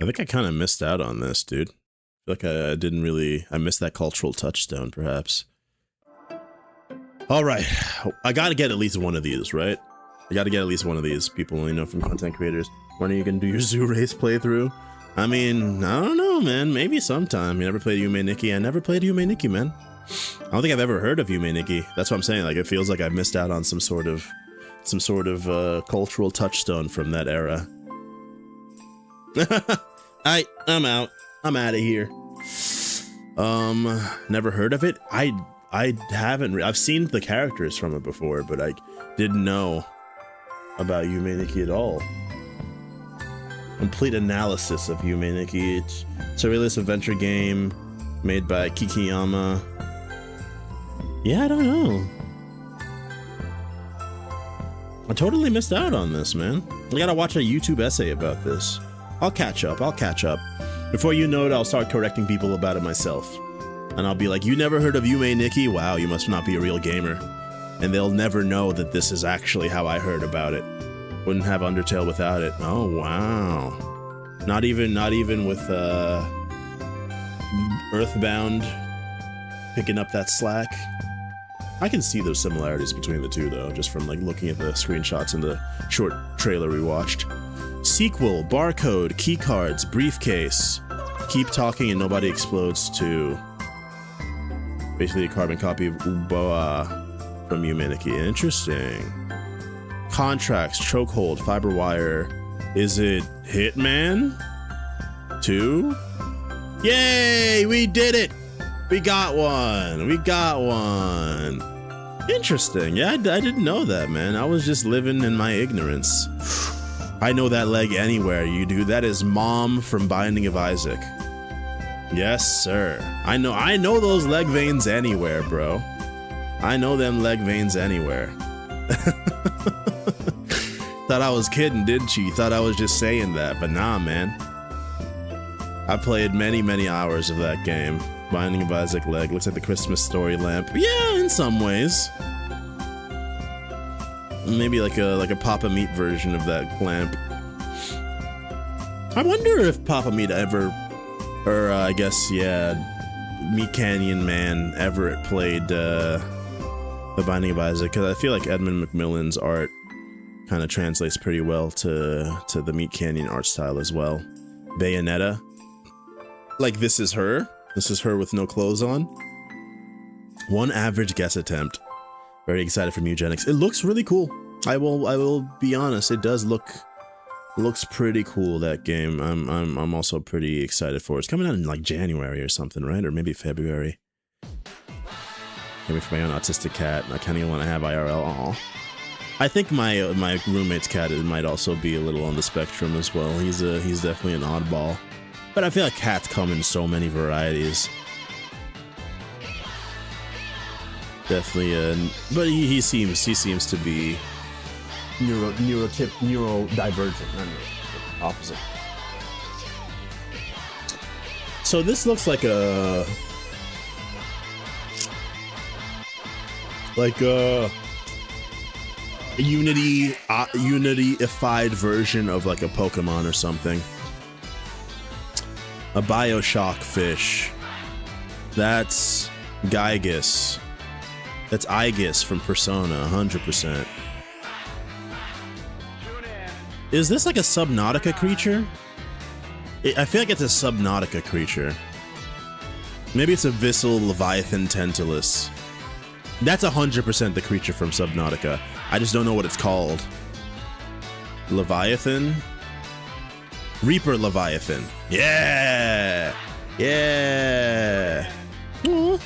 I think I kind of missed out on this, dude. I feel like I didn't really... I missed that cultural touchstone, perhaps. Alright, I gotta get at least one of these, right? I gotta get at least one of these, people, you know, from content creators. When are you gonna do your Zoo Race playthrough? I mean, I don't know, man. Maybe sometime. You never played Yume Nikki? I never played Yume Nikki, man. I don't think I've ever heard of Yume Nikki. That's what I'm saying. Like, it feels like I've missed out on some sort of cultural touchstone from that era. I'm out. I'm out of here. Never heard of it. I haven't. I've seen the characters from it before, but I didn't know about Yume Nikki at all. Complete analysis of Yume Nikki. It's a surrealist adventure game made by Kikiyama. Yeah, I don't know. I totally missed out on this, man. I gotta watch a YouTube essay about this. I'll catch up. Before you know it, I'll start correcting people about it myself. And I'll be like, you never heard of Yume Nikki? Wow, you must not be a real gamer. And they'll never know that this is actually how I heard about it. Wouldn't have Undertale without it. Oh, wow. Not even with Earthbound picking up that slack. I can see those similarities between the two, though, just from like looking at the screenshots in the short trailer we watched. Sequel, barcode, keycards, briefcase. Keep talking and nobody explodes too. Basically a carbon copy of Uboa from Yume Nikki. Interesting. Contracts, chokehold, fiber wire. Is it Hitman 2? Yay! We did it! We got one! Interesting. Yeah, I didn't know that, man. I was just living in my ignorance. I know that leg anywhere, you do. That is Mom from Binding of Isaac. Yes, sir. I know those leg veins anywhere, bro. I know them leg veins anywhere. Thought I was kidding, didn't you? You thought I was just saying that, but nah, man. I played many hours of that game. Binding of Isaac leg. Looks like the Christmas story lamp. Yeah, in some ways. Maybe like a Papa Meat version of that lamp. I wonder if Papa Meat ever, or I guess, yeah, Meat Canyon Man Everett played The Binding of Isaac, because I feel like Edmund McMillan's art kind of translates pretty well to the Meat Canyon art style as well. Bayonetta. Like, this is her. This is her with no clothes on. One average guess attempt. Very excited for Mugenics. It looks really cool. I will be honest. It does looks pretty cool, that game. I'm also pretty excited for it. It's coming out in like January or something, right? Or maybe February. Maybe for my own autistic cat. I kind of want to have IRL. Aww. I think my roommate's cat might also be a little on the spectrum as well. He's definitely an oddball. But I feel like cats come in so many varieties. Definitely, but he seems to be neurodivergent. Not opposite. So this looks like a Unity-ified version of like a Pokemon or something. A Bioshock fish. That's Gygus. That's Itis from Persona, 100%. Is this like a Subnautica creature? I feel like it's a Subnautica creature. Maybe it's a Vissel Leviathan Tentulus. That's 100% the creature from Subnautica. I just don't know what it's called. Leviathan? Reaper Leviathan. Yeah! Yeah! Aww.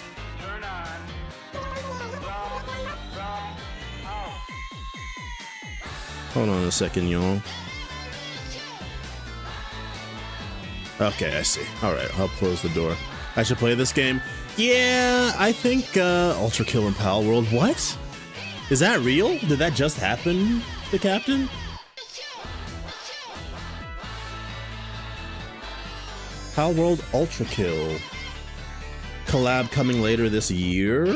Hold on a second, y'all. Okay, I see. Alright, I'll close the door. I should play this game? Yeah, I think, Ultra Kill and Pal World. What? Is that real? Did that just happen, the Captain? Pal World Ultra Kill. Collab coming later this year?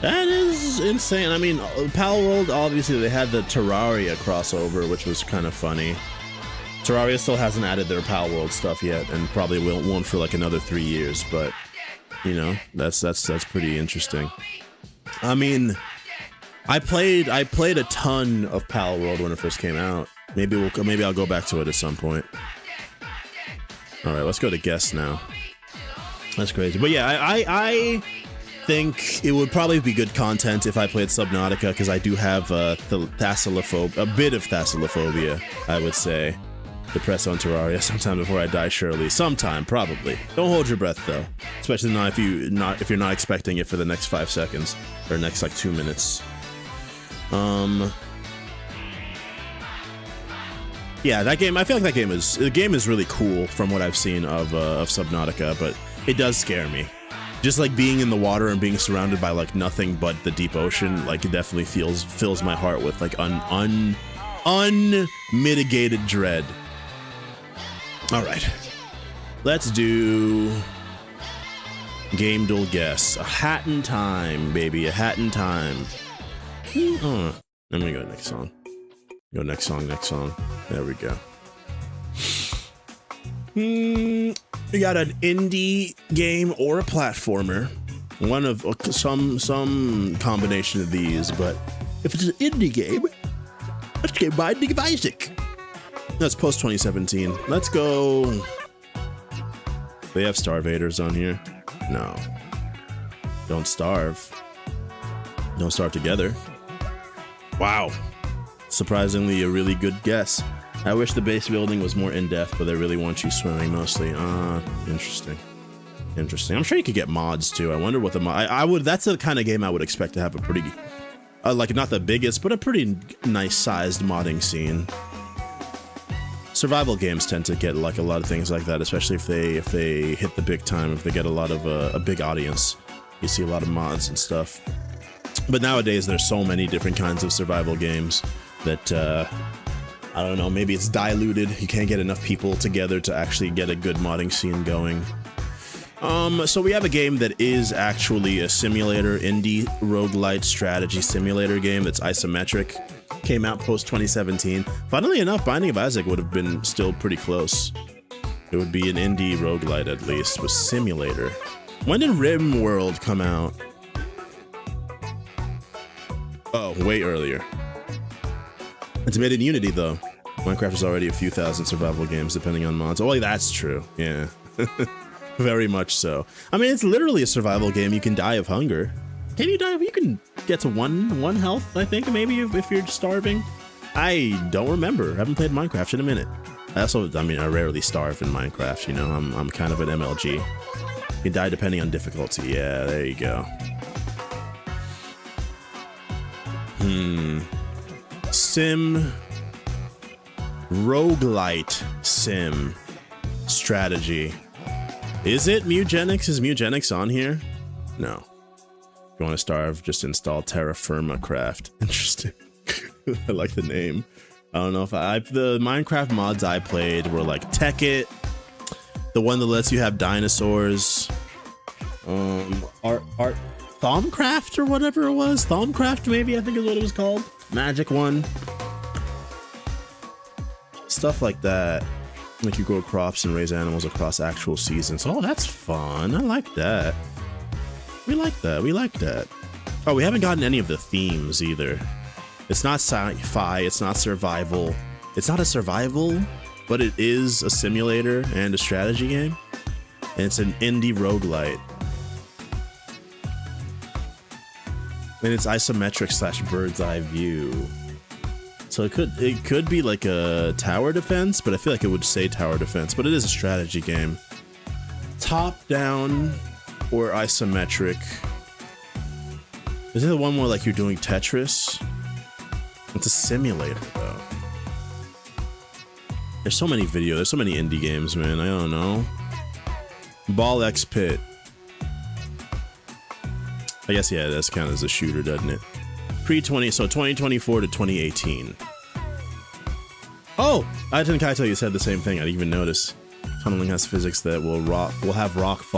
That is insane. I mean, Pal World, obviously, they had the Terraria crossover, which was kind of funny. Terraria still hasn't added their Pal World stuff yet, and probably won't for like another 3 years, but, you know, that's pretty interesting. I mean, I played a ton of Pal World when it first came out. Maybe I'll go back to it at some point. All right, let's go to guests now. That's crazy. But yeah, I think it would probably be good content if I played Subnautica, because I do have a bit of thalassophobia, I would say. Depressed on Terraria sometime before I die, surely. Sometime, probably. Don't hold your breath though, especially not if you're not expecting it for the next 5 seconds or next like 2 minutes. Yeah, that game. I feel like the game is really cool from what I've seen of Subnautica, but it does scare me. Just like being in the water and being surrounded by like nothing but the deep ocean, like it definitely fills my heart with like unmitigated dread. All right, let's do game duel guess. A hat in time, baby, a hat in time. I'm gonna go next song. Go next song. There we go. We got an indie game or a platformer. One of some combination of these, but if it's an indie game, let's get Binding of Isaac. That's post 2017. Let's go. They have StarVaders on here. No. Don't starve. Don't starve together. Wow. Surprisingly, a really good guess. I wish the base building was more in-depth, but they really want you swimming mostly. Interesting. I'm sure you could get mods too. I wonder what the mod. That's the kind of game I would expect to have a pretty, like not the biggest, but a pretty nice sized modding scene. Survival games tend to get like a lot of things like that, especially if they hit the big time. If they get a lot of a big audience, you see a lot of mods and stuff. But nowadays, there's so many different kinds of survival games that, I don't know, maybe it's diluted. You can't get enough people together to actually get a good modding scene going. So we have a game that is actually a simulator, indie roguelite strategy simulator game that's isometric. Came out post 2017. Funnily enough, Binding of Isaac would have been still pretty close. It would be an indie roguelite at least, with simulator. When did RimWorld come out? Oh, way earlier. It's made in Unity though. Minecraft is already a few thousand survival games depending on mods. Oh, that's true. Yeah. Very much so. I mean, it's literally a survival game. You can die of hunger. Can you die? You can get to one health, I think, maybe if you're starving. I don't remember. I haven't played Minecraft in a minute. I rarely starve in Minecraft, you know. I'm kind of an MLG. You can die depending on difficulty. Yeah, there you go. Sim. Roguelite sim. Strategy. Is it Mugenics? Is Mugenics on here? No. If you want to starve, just install Terra Firma Craft. Interesting. I like the name. I don't know if the Minecraft mods I played were like Tekkit, the one that lets you have dinosaurs, Thaumcraft or whatever it was. Thaumcraft, maybe, I think is what it was called. Magic one. Stuff like that. Like you grow crops and raise animals across actual seasons. Oh, that's fun. I like that. We like that. Oh, we haven't gotten any of the themes either. It's not sci-fi, it's not survival. It's not a survival, but it is a simulator and a strategy game. And it's an indie roguelite. And it's isometric / bird's eye view. So it could be like a tower defense, but I feel like it would say tower defense, but it is a strategy game. Top down or isometric. Is it the one where like you're doing Tetris? It's a simulator though. There's so many videos, there's so many indie games, man. I don't know. Ball X Pit. I guess, yeah, that's kind of as a shooter, doesn't it? Pre-20, so 2024 to 2018. Oh! Itin Kaito, you said the same thing. I didn't even notice. Tunneling has physics that will rocks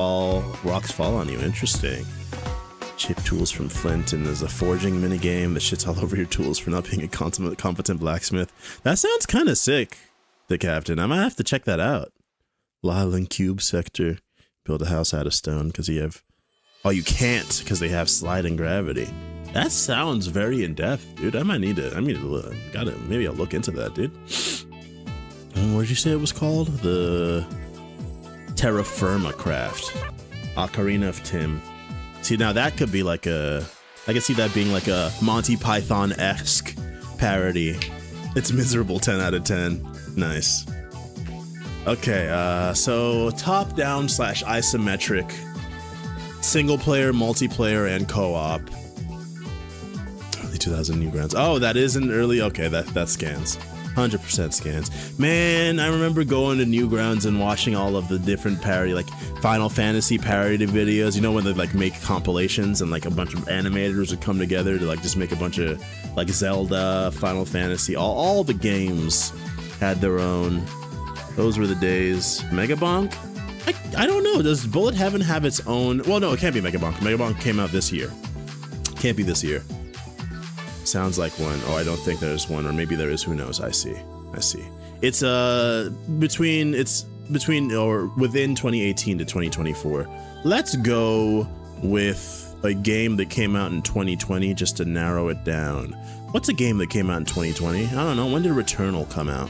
fall on you. Interesting. Chip tools from Flint, and there's a forging minigame that shits all over your tools for not being a competent blacksmith. That sounds kind of sick, the captain. I might have to check that out. Lylan Cube Sector. Build a house out of stone because you have... Oh, you can't because they have sliding gravity. That sounds very in-depth, dude. I need to look. Maybe I'll look into that, dude. What did you say it was called? The Terra Firma Craft. Ocarina of Tim. See, now that could be like I could see that being like a Monty Python-esque parody. It's miserable 10 out of 10. Nice. Okay, so top-down / isometric, single-player, multiplayer, and co-op. Early 2000 Newgrounds. Oh, that is an early... Okay, that scans. 100% scans. Man, I remember going to Newgrounds and watching all of the different parody, like Final Fantasy parody videos. You know when they like make compilations and like a bunch of animators would come together to like just make a bunch of like Zelda, Final Fantasy, all the games had their own. Those were the days. Megabonk? I don't know. Does Bullet Heaven have its own? Well, no, it can't be Megabonk. Megabonk came out this year. Can't be this year. Sounds like one. Oh, I don't think there's one, or maybe there is. Who knows? I see. It's between or within 2018 to 2024. Let's go with a game that came out in 2020 just to narrow it down. What's a game that came out in 2020? I don't know. When did Returnal come out?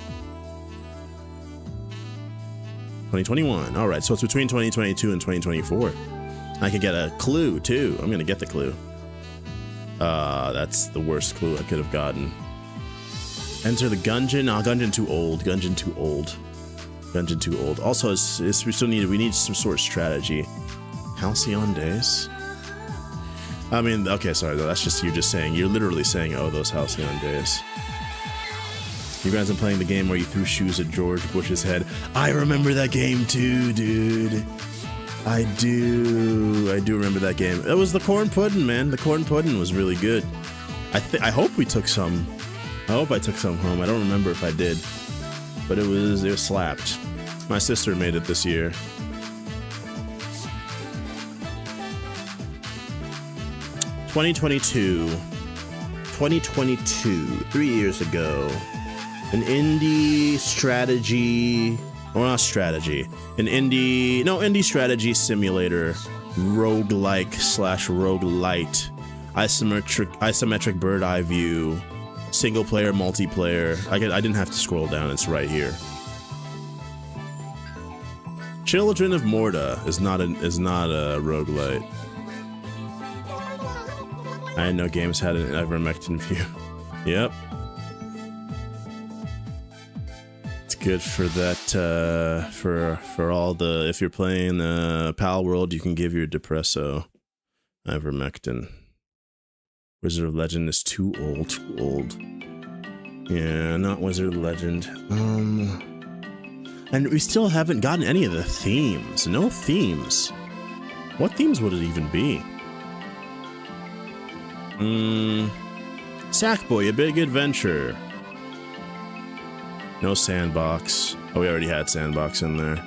2021. All right, so it's between 2022 and 2024. I could get a clue too. I'm gonna get the clue. That's the worst clue I could have gotten. Enter the Gungeon. Ah, Gungeon too old. Gungeon too old. Gungeon too old. Also, we need some sort of strategy. Halcyon Days. I mean, okay, sorry, that's just you just saying. You're literally saying, oh, those Halcyon Days. You guys been playing the game where you threw shoes at George Bush's head. I remember that game too, dude. I do remember that game. It was the corn pudding, man. The corn pudding was really good. I hope we took some. I hope I took some home. I don't remember if I did, but it was slapped. My sister made it this year. ...2022, 3 years ago, an indie strategy, or not strategy, an indie strategy simulator, roguelike / roguelite, isometric bird eye view, single player, multiplayer. I didn't have to scroll down, it's right here. Children of Morta is not a roguelite. I didn't know games had an ivermectin view. Yep. It's good for that, for all the, if you're playing Pal World, you can give your Depresso ivermectin. Wizard of Legend is too old. Yeah, not Wizard of Legend. And we still haven't gotten any of the themes. No themes. What themes would it even be? Sackboy, A Big Adventure. No Sandbox. Oh, we already had Sandbox in there.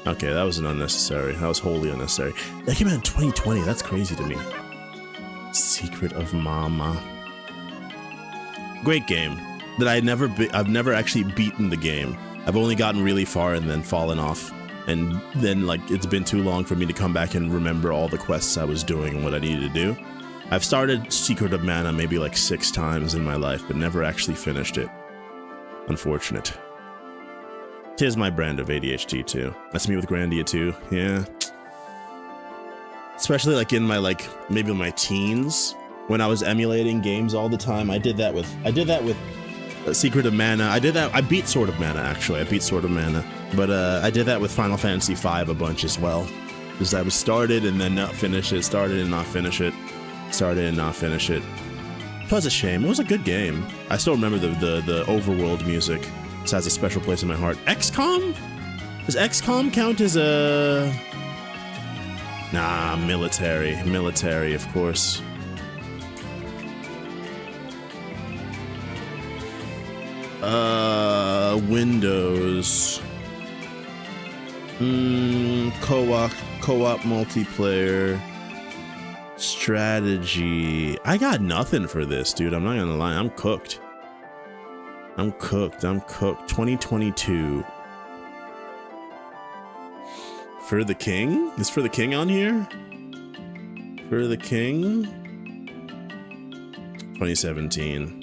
Okay, that was unnecessary. That was wholly unnecessary. That came out in 2020. That's crazy to me. Secret of Mama. Great game. That I've never actually beaten the game. I've only gotten really far and then fallen off. And then, like, it's been too long for me to come back and remember all the quests I was doing and what I needed to do. I've started Secret of Mana maybe like 6 times in my life, but never actually finished it. Unfortunate. Tis my brand of ADHD too. That's me with Grandia too, yeah. Especially like in my maybe my teens, when I was emulating games all the time. I did that with Secret of Mana. I beat Sword of Mana actually. I beat Sword of Mana, but I did that with Final Fantasy V a bunch as well. Because I was started and then not finish it, started and not finish it. Started and not finish it. It was a shame. It was a good game. I still remember the overworld music. This has a special place in my heart. XCOM? Does XCOM count as a... Nah, military. Military, of course. Windows. Co-op multiplayer. Strategy. I got nothing for this, dude. I'm not gonna lie. I'm cooked. I'm cooked. 2022. For the King? Is For the King on here? For the King? 2017.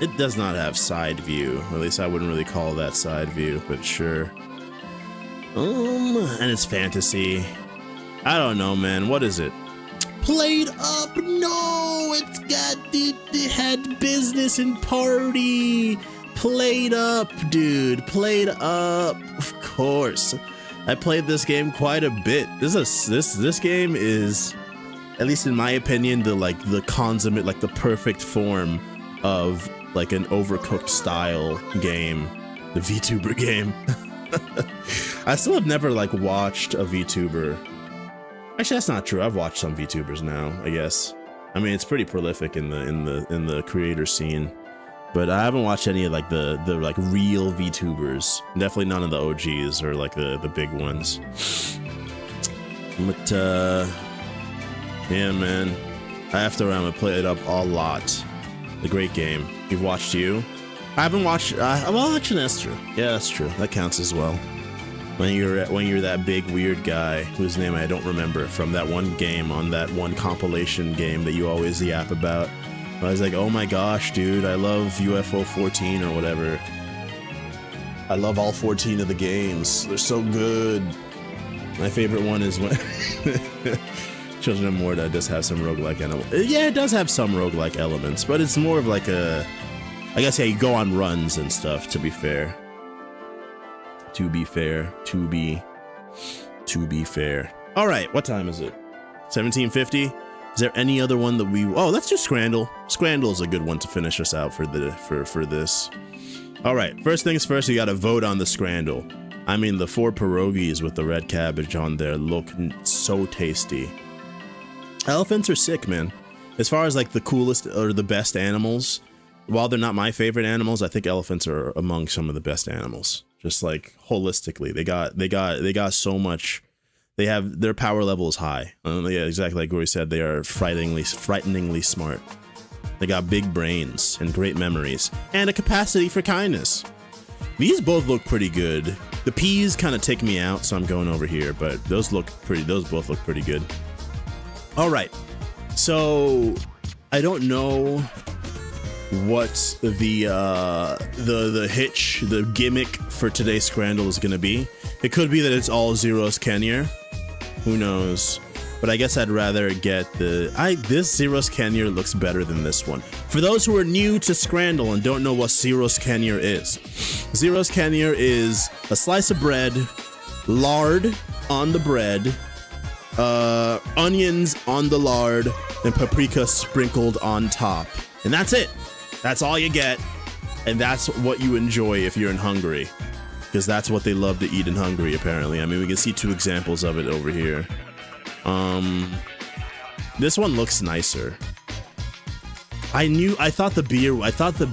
It does not have side view. Or at least I wouldn't really call that side view, but sure. And it's fantasy. I don't know, man. What is it? Played Up. No, it's got it had business and party. Played Up, dude. Played Up. Of course. I played this game quite a bit. This game is, at least in my opinion, the consummate, like the perfect form of like an Overcooked style game, the VTuber game. I still have never like watched a VTuber. Actually, that's not true. I've watched some VTubers now, I guess. I mean, it's pretty prolific in the creator scene, but I haven't watched any of like the like real VTubers. Definitely none of the OGs or like the big ones. But yeah, man, I have to play it up a lot. A great game. You've watched you? I haven't watched. Well, actually, that's true. Yeah, that's true. That counts as well. When you're that big weird guy whose name I don't remember from that one game on that one compilation game that you always yap about. I was like, oh my gosh, dude, I love UFO 14 or whatever. I love all 14 of the games. They're so good. My favorite one is when Children of Morta does have some roguelike elements. Yeah, it does have some roguelike elements, but it's more of like a, I guess, yeah, you go on runs and stuff, to be fair. To be fair. All right, what time is it? 17:50? Is there any other one that we... Oh, let's do Scrandle. Scrandle is a good one to finish us out for this. All right, first things first, you got to vote on the Scrandle. I mean, the 4 pierogies with the red cabbage on there look so tasty. Elephants are sick, man. As far as like the coolest or the best animals, while they're not my favorite animals, I think elephants are among some of the best animals. Just like holistically, they got so much. They have, their power level is high. Yeah, exactly like Gory said, they are frighteningly smart. They got big brains and great memories and a capacity for kindness. These both look pretty good. The peas kind of take me out, so I'm going over here. But those both look pretty good. All right, so I don't know what the hitch, the gimmick for today's Scrandle is going to be. It could be that it's all Zeros Kenya. Who knows? But I guess I'd rather get this Zeros Kenya looks better than this one. For those who are new to Scrandle and don't know what Zeros Kenya is, Zeros Kenya is a slice of bread, lard on the bread, onions on the lard, and paprika sprinkled on top. And that's it. That's all you get. And that's what you enjoy if you're in Hungary. Because that's what they love to eat in Hungary, apparently. I mean, we can see 2 examples of it over here. This one looks nicer. I thought the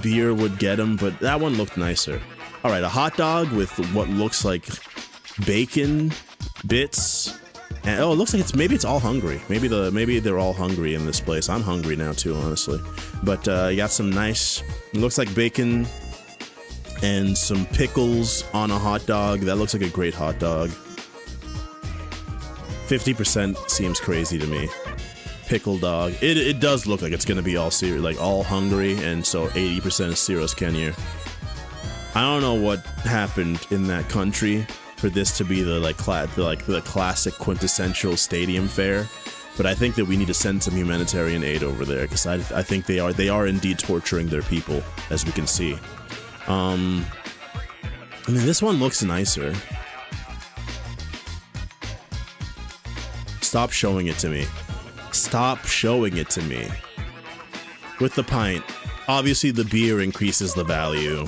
beer would get him, but that one looked nicer. All right, a hot dog with what looks like bacon bits. And, oh, it looks like maybe it's all hungry. Maybe they're all hungry in this place. I'm hungry now too, honestly. But you got some nice, it looks like bacon and some pickles on a hot dog. That looks like a great hot dog. 50% seems crazy to me. Pickle dog. It does look like it's gonna be all all hungry, and so 80% is Zeros Kenya. I don't know what happened in that country for this to be the classic quintessential stadium fare, but I think that we need to send some humanitarian aid over there, because I think they are indeed torturing their people, as we can see. I mean, this one looks nicer. Stop showing it to me. Stop showing it to me. With the pint. Obviously, the beer increases the value.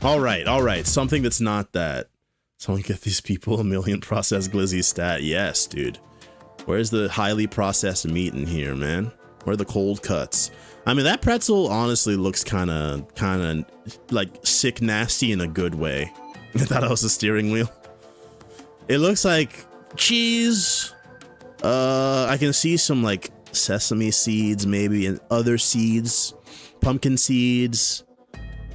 All right. Something that's not that. Someone get these people a million processed glizzy stat. Yes, dude. Where's the highly processed meat in here, man? Where are the cold cuts? I mean, that pretzel honestly looks kind of like sick nasty in a good way. I thought it was a steering wheel. It looks like cheese. I can see some like sesame seeds maybe and other seeds, pumpkin seeds,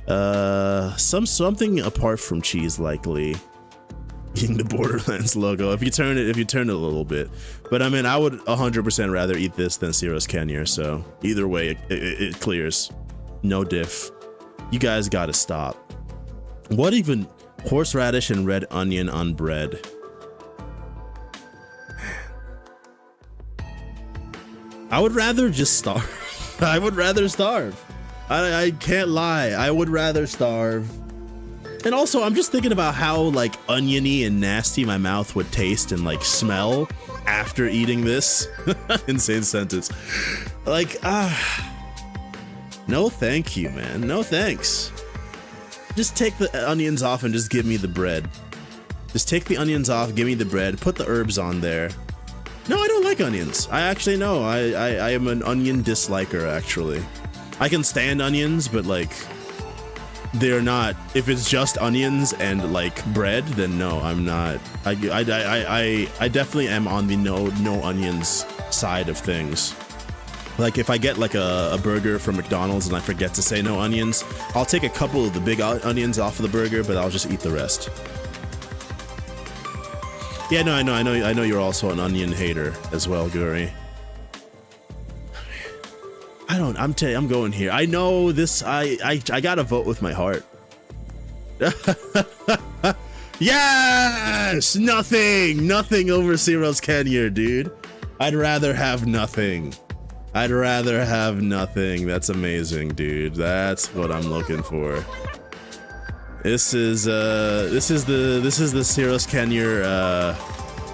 something apart from cheese likely. Eating the Borderlands logo if you turn it a little bit, but I mean I would 100% rather eat this than Ciro's Kenya, so either way it clears, no diff. You guys gotta stop. What even? Horseradish and red onion on bread. I would rather just starve. I would rather starve. I can't lie, I would rather starve. And also, I'm just thinking about how like oniony and nasty my mouth would taste and like smell after eating this. Insane sentence. Like, no thank you, man. No thanks. Just take the onions off and just give me the bread. Just take the onions off, give me the bread, put the herbs on there. No, I don't like onions. I actually know. I am an onion disliker, actually. I can stand onions, but like, they're not, if it's just onions and like bread, then no, I'm not. I definitely am on the no onions side of things. Like if I get like a burger from McDonald's and I forget to say no onions, I'll take a couple of the big onions off of the burger, but I'll just eat the rest. Yeah, no, I know you're also an onion hater as well, Guri. I'm going here. I know this. I gotta vote with my heart. Yes, nothing over Ciro's Kenya, dude. I'd rather have nothing. I'd rather have nothing. That's amazing, dude. That's what I'm looking for. This is the Ciro's Kenya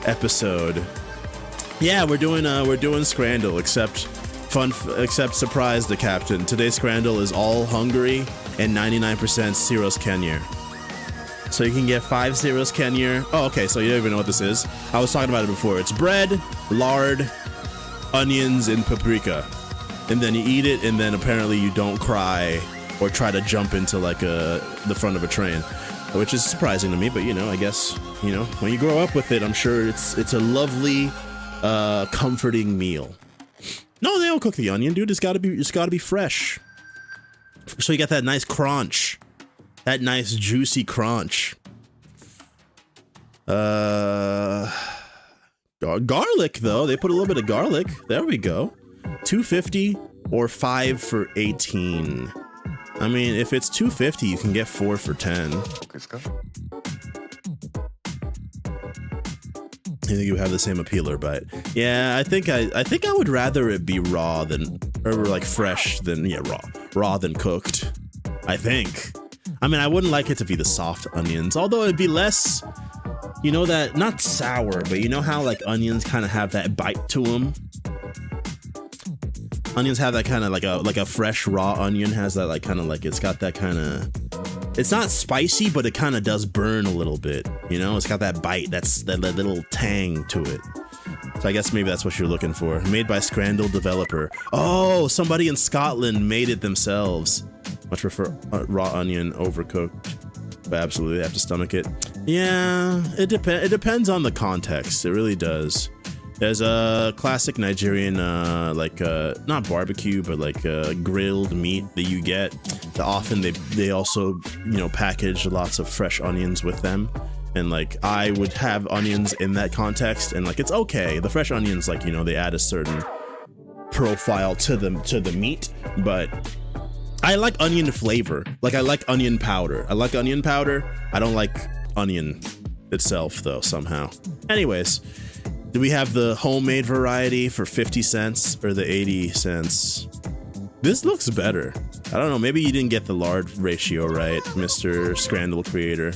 episode. Yeah, we're doing Scrandle, except surprise the captain. Today's Scrandle is all Hungary and 99% Ciro's Kenya. So you can get 5 Ciro's Kenya. Oh, okay, so you don't even know what this is. I was talking about it before. It's bread, lard, onions, and paprika. And then you eat it, and then apparently you don't cry or try to jump into like the front of a train, which is surprising to me, but you know, I guess, you know, when you grow up with it, I'm sure it's a lovely, comforting meal. No, they don't cook the onion, dude. It's gotta be fresh. So you got that nice crunch, that nice juicy crunch. Garlic though, they put a little bit of garlic. There we go. $2.50 or 5 for 18. I mean, if it's $2.50, you can get 4 for 10. I think you have the same appealer, but yeah, I think I would rather it be raw than, or like fresh than, yeah, raw than cooked. I think. I mean, I wouldn't like it to be the soft onions, although it'd be less, you know, that, not sour, but you know how like onions kind of have that bite to them. Onions have that kind of like a fresh raw onion has that like kind of like, it's got that kind of, it's not spicy, but it kind of does burn a little bit, you know. It's got that bite, that little tang to it. So I guess maybe that's what you're looking for. Made by Scrandle developer. Oh, somebody in Scotland made it themselves. Much prefer raw onion overcooked, but absolutely have to stomach it. Yeah, it depends on the context. It really does. There's a classic Nigerian, not barbecue, but like grilled meat that you get. That often they also, you know, package lots of fresh onions with them. And like I would have onions in that context, and like it's okay. The fresh onions, like, you know, they add a certain profile to the meat, but I like onion flavor. Like I like onion powder. I like onion powder. I don't like onion itself though somehow. Anyways. Do we have the homemade variety for 50 cents or the 80 cents? This looks better. I don't know, maybe you didn't get the lard ratio right, Mr. Scrandle creator.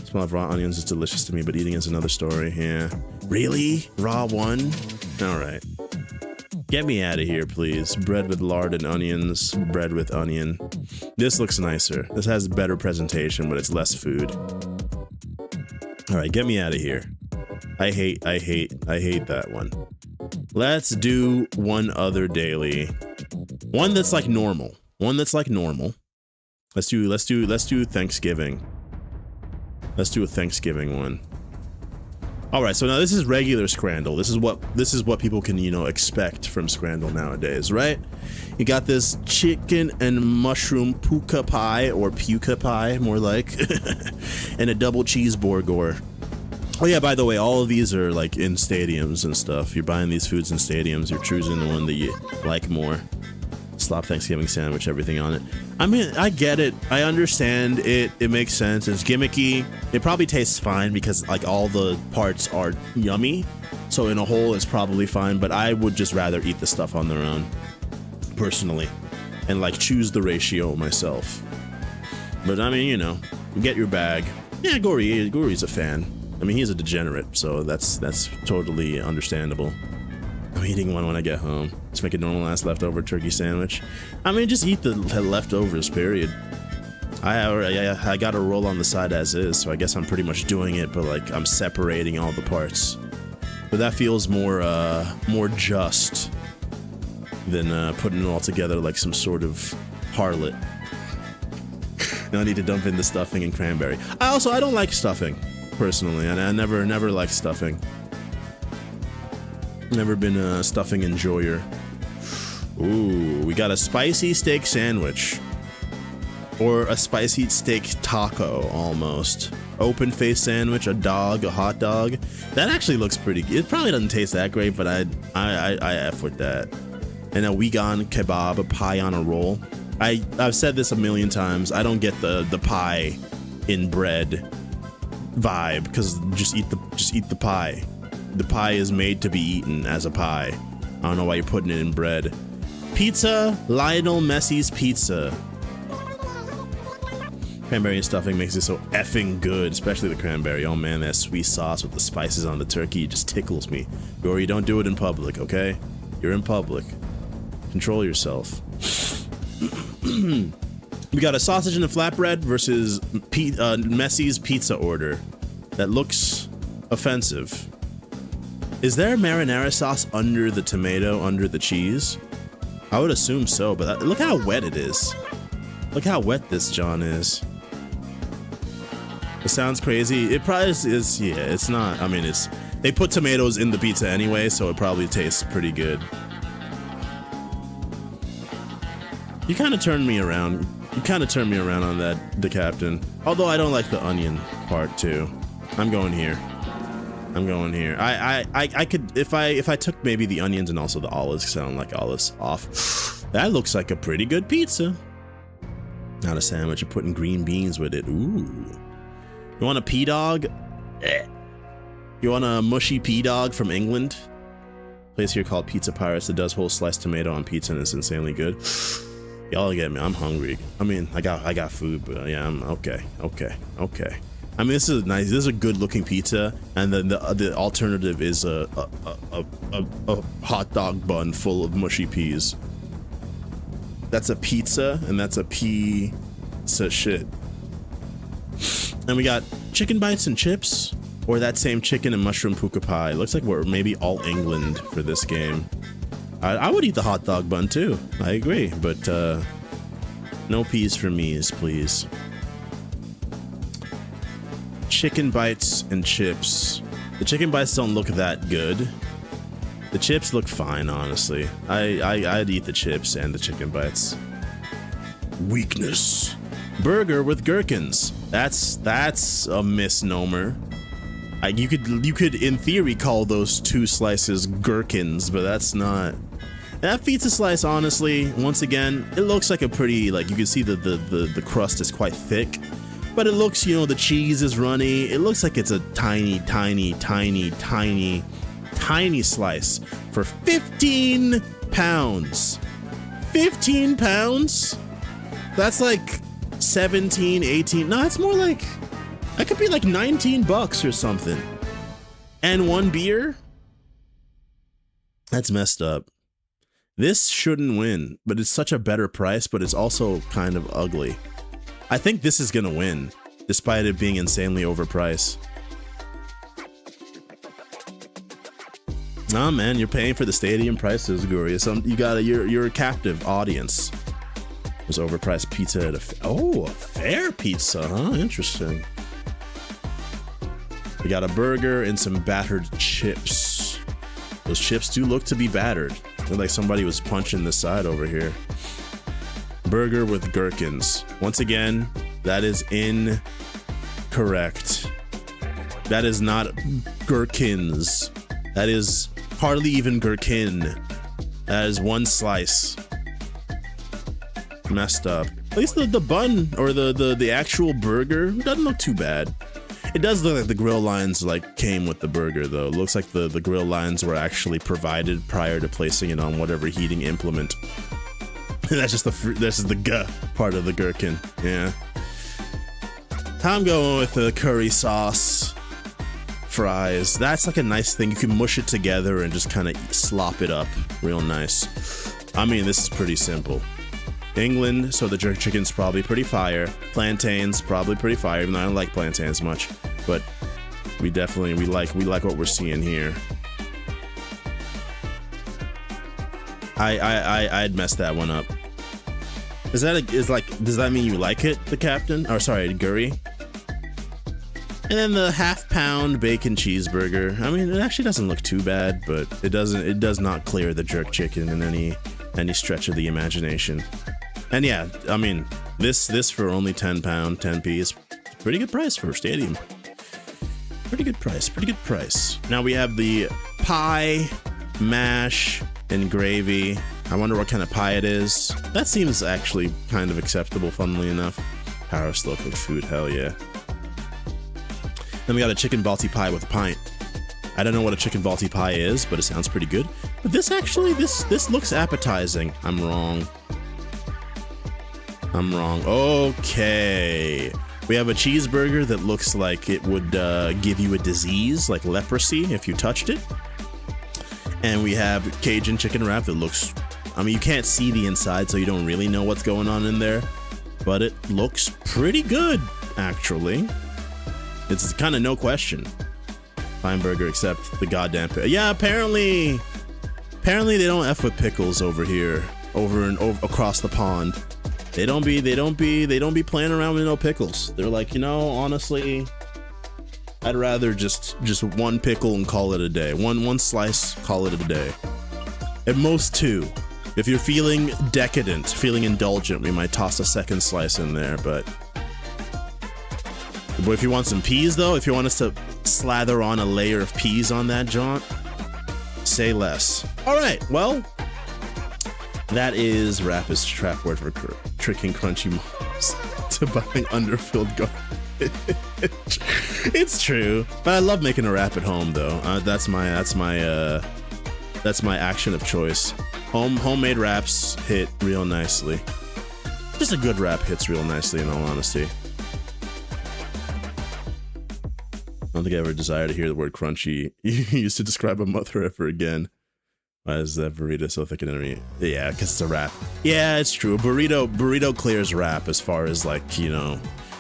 Smell of raw onions is delicious to me, but eating is another story. Yeah. Really? Raw one? All right. Get me out of here, please. Bread with lard and onions. Bread with onion. This looks nicer. This has better presentation, but it's less food. All right, get me out of here. I hate that one. Let's do one other daily. One that's like normal. Let's do Thanksgiving. Let's do a Thanksgiving one. All right, so now this is regular Scrandle. This is what people can, you know, expect from Scrandle nowadays, right? You got this chicken and mushroom puka pie, or puka pie, more like, and a double cheeseburger. Oh yeah, by the way, all of these are like in stadiums and stuff. You're buying these foods in stadiums. You're choosing the one that you like more. Slop Thanksgiving sandwich, everything on it. I mean, I get it. I understand it. It makes sense. It's gimmicky. It probably tastes fine because like all the parts are yummy. So in a whole, it's probably fine. But I would just rather eat the stuff on their own, personally, and like choose the ratio myself. But I mean, you know, get your bag. Yeah, Gory's a fan. I mean, he's a degenerate, so that's totally understandable. I'm eating one when I get home. Just make a normal ass leftover turkey sandwich. I mean, just eat the leftovers, period. I got a roll on the side as is, so I guess I'm pretty much doing it, but like I'm separating all the parts. But that feels more just than putting it all together like some sort of harlot. Now I need to dump in the stuffing and cranberry. I don't like stuffing, personally, and I never liked stuffing. Never been a stuffing enjoyer. Ooh, we got a spicy steak sandwich. Or a spicy steak taco, almost. Open face sandwich, a dog, a hot dog. That actually looks pretty good. It probably doesn't taste that great, but I F with that. And a vegan kebab, a pie on a roll. I've said this a million times. I don't get the pie in bread vibe, because just eat the pie. The pie is made to be eaten as a pie. I don't know why you're putting it in bread. Pizza, Lionel Messi's Pizza. Cranberry and stuffing makes it so effing good, especially the cranberry. Oh man, that sweet sauce with the spices on the turkey just tickles me. Or you don't do it in public, okay? You're in public. Control yourself. We got a sausage and a flatbread versus Messi's pizza order. That looks offensive. Is there marinara sauce under the tomato, under the cheese? I would assume so, but look how wet it is. Look how wet this John is. It sounds crazy. It probably is, yeah, it's not. I mean, they put tomatoes in the pizza anyway, so it probably tastes pretty good. You kind of turned me around. You kind of turned me around on that, the captain. Although I don't like the onion part too. I'm going here. I'm going here. I could, if I took maybe the onions and also the olives, because I don't like olives, off. That looks like a pretty good pizza. Not a sandwich. You're putting green beans with it. Ooh. You want a pea dog? You want a mushy pea dog from England? Place here called Pizza Pirates that does whole sliced tomato on pizza and it's insanely good. Y'all get me. I'm hungry. I mean, I got food, but yeah, I'm okay. I mean, this is nice. This is a good-looking pizza, and then the alternative is a hot dog bun full of mushy peas. That's a pizza, and that's a pizza shit. And we got chicken bites and chips, or that same chicken and mushroom puka pie. Looks like we're maybe all England for this game. I would eat the hot dog bun too. I agree, but no peas for me, please. Chicken bites and chips. The chicken bites don't look that good. The chips look fine, honestly. I'd eat the chips and the chicken bites. Weakness. Burger with gherkins. That's a misnomer. You could in theory call those two slices gherkins, but that's not. That pizza slice, honestly, once again, it looks like a pretty, like, you can see the crust is quite thick. But it looks, you know, the cheese is runny. It looks like it's a tiny slice for 15 pounds. 15 pounds? That's like 17, 18. No, it's more like, that could be like 19 bucks or something. And one beer? That's messed up. This shouldn't win, but it's such a better price, but it's also kind of ugly. I think this is gonna win, despite it being insanely overpriced. Nah, man, you're paying for the stadium prices, Guri. You're a captive audience. There's overpriced pizza at a fair pizza, huh? Interesting. We got a burger and some battered chips. Those chips do look to be battered. Look like somebody was punching the side over here. Burger with gherkins. Once again, that is incorrect. That is not gherkins. That is hardly even gherkin. That is one slice. Messed up. At least the bun or the actual burger doesn't look too bad. It does look like the grill lines like came with the burger though. It looks like the grill lines were actually provided prior to placing it on whatever heating implement. That's just the part of the gherkin. Yeah. I'm going with the curry sauce fries. That's like a nice thing. You can mush it together and just kind of slop it up real nice. I mean, this is pretty simple. England, so the jerk chicken's probably pretty fire. Plantains probably pretty fire, even though I don't like plantains much. But we like what we're seeing here. I'd mess that one up. Does that mean you like it, the captain? Or sorry, Gurry? And then the half-pound bacon cheeseburger. I mean, it actually doesn't look too bad, but it does not clear the jerk chicken in any stretch of the imagination. And yeah, I mean, this for only £10, 10p is pretty good price for a stadium. Pretty good price. Now we have the pie, mash, and gravy. I wonder what kind of pie it is. That seems actually kind of acceptable, funnily enough. Power slow cooked food, hell yeah. Then we got a chicken balti pie with a pint. I don't know what a chicken balti pie is, but it sounds pretty good. But this looks appetizing. I'm wrong. Okay. We have a cheeseburger that looks like it would give you a disease, like leprosy, if you touched it. And we have Cajun chicken wrap that looks... I mean, you can't see the inside, so you don't really know what's going on in there. But it looks pretty good, actually. It's kind of no question. Fine burger, except the goddamn... Yeah, apparently they don't F with pickles over here. Over across the pond. They don't be playing around with no pickles. They're like, you know, honestly, I'd rather just one pickle and call it a day. One slice, call it a day. At most two. If you're feeling decadent, feeling indulgent, we might toss a second slice in there, but if you want some peas though, if you want us to slather on a layer of peas on that jaunt, say less. All right, well, that is Rapid's trap word for tricking crunchy moms to buying underfilled garbage. It's true, but I love making a wrap at home though. That's my action of choice. Homemade wraps hit real nicely. Just a good wrap hits real nicely, in all honesty. I don't think I ever desire to hear the word crunchy used to describe a mother ever again. Why is that burrito so thick and enemy? Yeah, because it's a wrap. Yeah, it's true. A burrito clears wrap as far as, like, you know,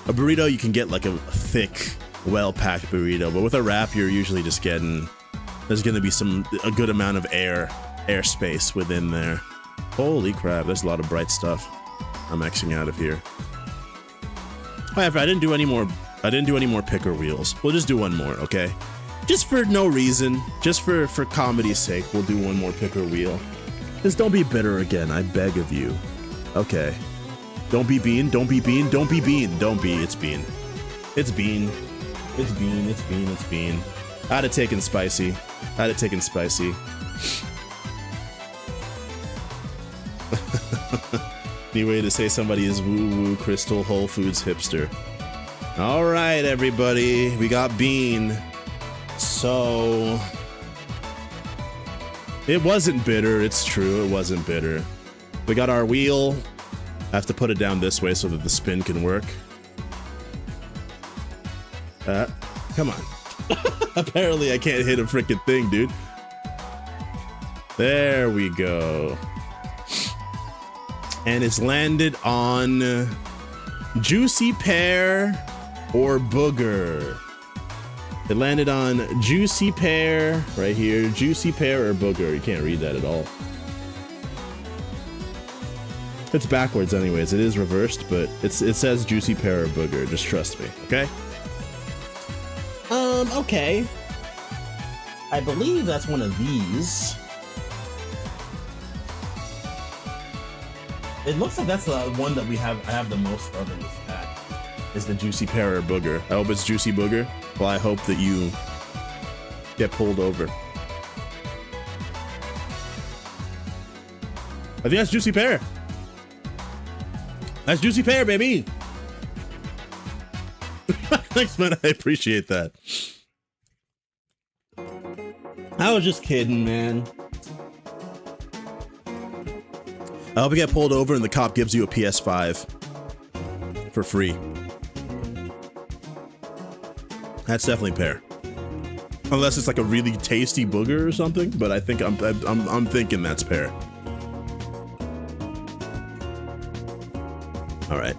a burrito you can get like a thick, well-packed burrito, but with a wrap you're usually just getting, there's gonna be a good amount of airspace within there. Holy crap, there's a lot of bright stuff. I'm Xing out of here. However, I didn't do any more picker wheels. We'll just do one more, okay? Just for no reason, just for comedy's sake, we'll do one more picker wheel. Just don't be bitter again, I beg of you. Okay. Don't be bean, don't be bean, don't be bean. Don't be, it's bean. It's bean. It's bean, it's bean, it's bean. I'd have taken spicy. New way to say somebody is woo-woo Crystal Whole Foods hipster. Alright, everybody. We got bean. So... it wasn't bitter, it's true, it wasn't bitter. We got our wheel. I have to put it down this way so that the spin can work. Come on. Apparently I can't hit a freaking thing, dude. There we go. And it's landed on juicy pear or booger. It landed on juicy pear right here. Juicy pear or booger. You can't read that at all. It's backwards anyways. It is reversed, but it says juicy pear or booger. Just trust me, okay? Okay. I believe that's one of these. It looks like that's the one that I have the most of in this pack. Is the Juicy Pear or Booger. I hope it's Juicy Booger. Well, I hope that you get pulled over. I think that's Juicy Pear. That's Juicy Pear, baby. Thanks, man. I appreciate that. I was just kidding, man. I hope you get pulled over and the cop gives you a PS5 for free. That's definitely pear. Unless it's like a really tasty booger or something, but I think I'm thinking that's pear. All right.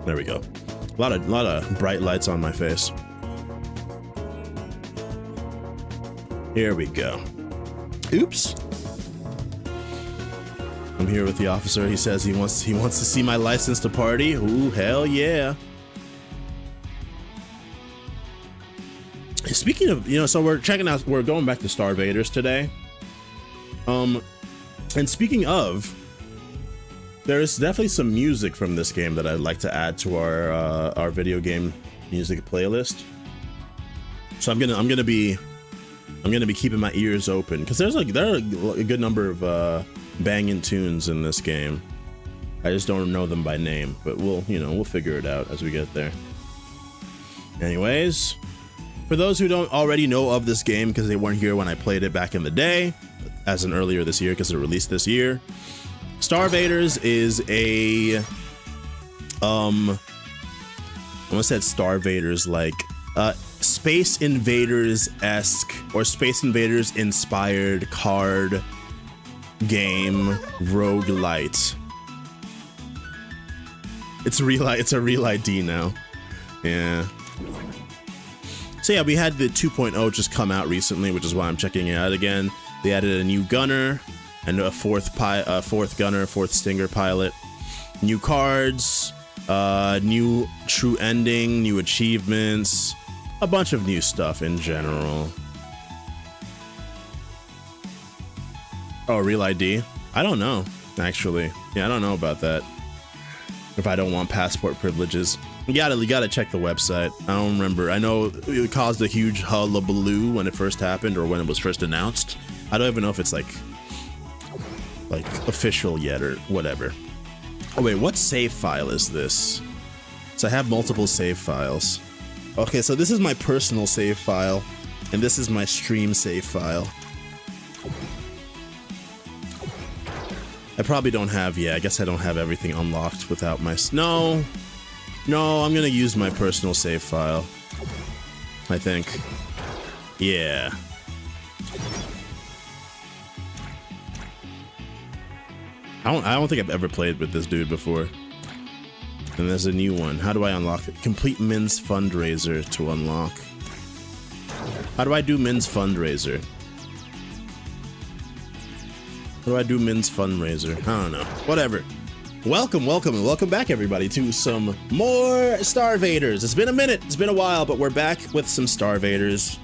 There we go. A lot of bright lights on my face. Here we go. Oops. I'm here with the officer. He says he wants to see my license to party. Ooh, hell yeah. Speaking of, so we're going back to StarVaders today. And speaking of, there's definitely some music from this game that I'd like to add to our video game music playlist. So I'm gonna be keeping my ears open because there are a good number of banging tunes in this game. I just don't know them by name, but we'll figure it out as we get there. Anyways, for those who don't already know of this game because they weren't here when I played it back in the day, as in earlier this year because it released this year, StarVaders is a I almost said StarVaders like Space Invaders-esque or Space Invaders inspired card game roguelite. It's a real ID now. Yeah. So yeah, we had the 2.0 just come out recently, which is why I'm checking it out again. They added a new gunner and a fourth stinger pilot, new cards, new true ending, new achievements, a bunch of new stuff in general. Oh, real ID? I don't know, actually. Yeah, I don't know about that. If I don't want passport privileges. You gotta check the website. I don't remember. I know it caused a huge hullabaloo when it first happened or when it was first announced. I don't even know if it's like official yet or whatever. Oh wait, what save file is this? So I have multiple save files. Okay, so this is my personal save file, and this is my stream save file. I probably don't have, I guess I don't have everything unlocked without my, no, I'm gonna use my personal save file, I think. Yeah. I don't think I've ever played with this dude before. And there's a new one. How do I unlock it? Complete Min's fundraiser to unlock. How do I do Min's fundraiser? How do I do Min's fundraiser? I don't know. Whatever. Welcome back, everybody, to some more StarVaders. It's been a minute. It's been a while, but we're back with some StarVaders.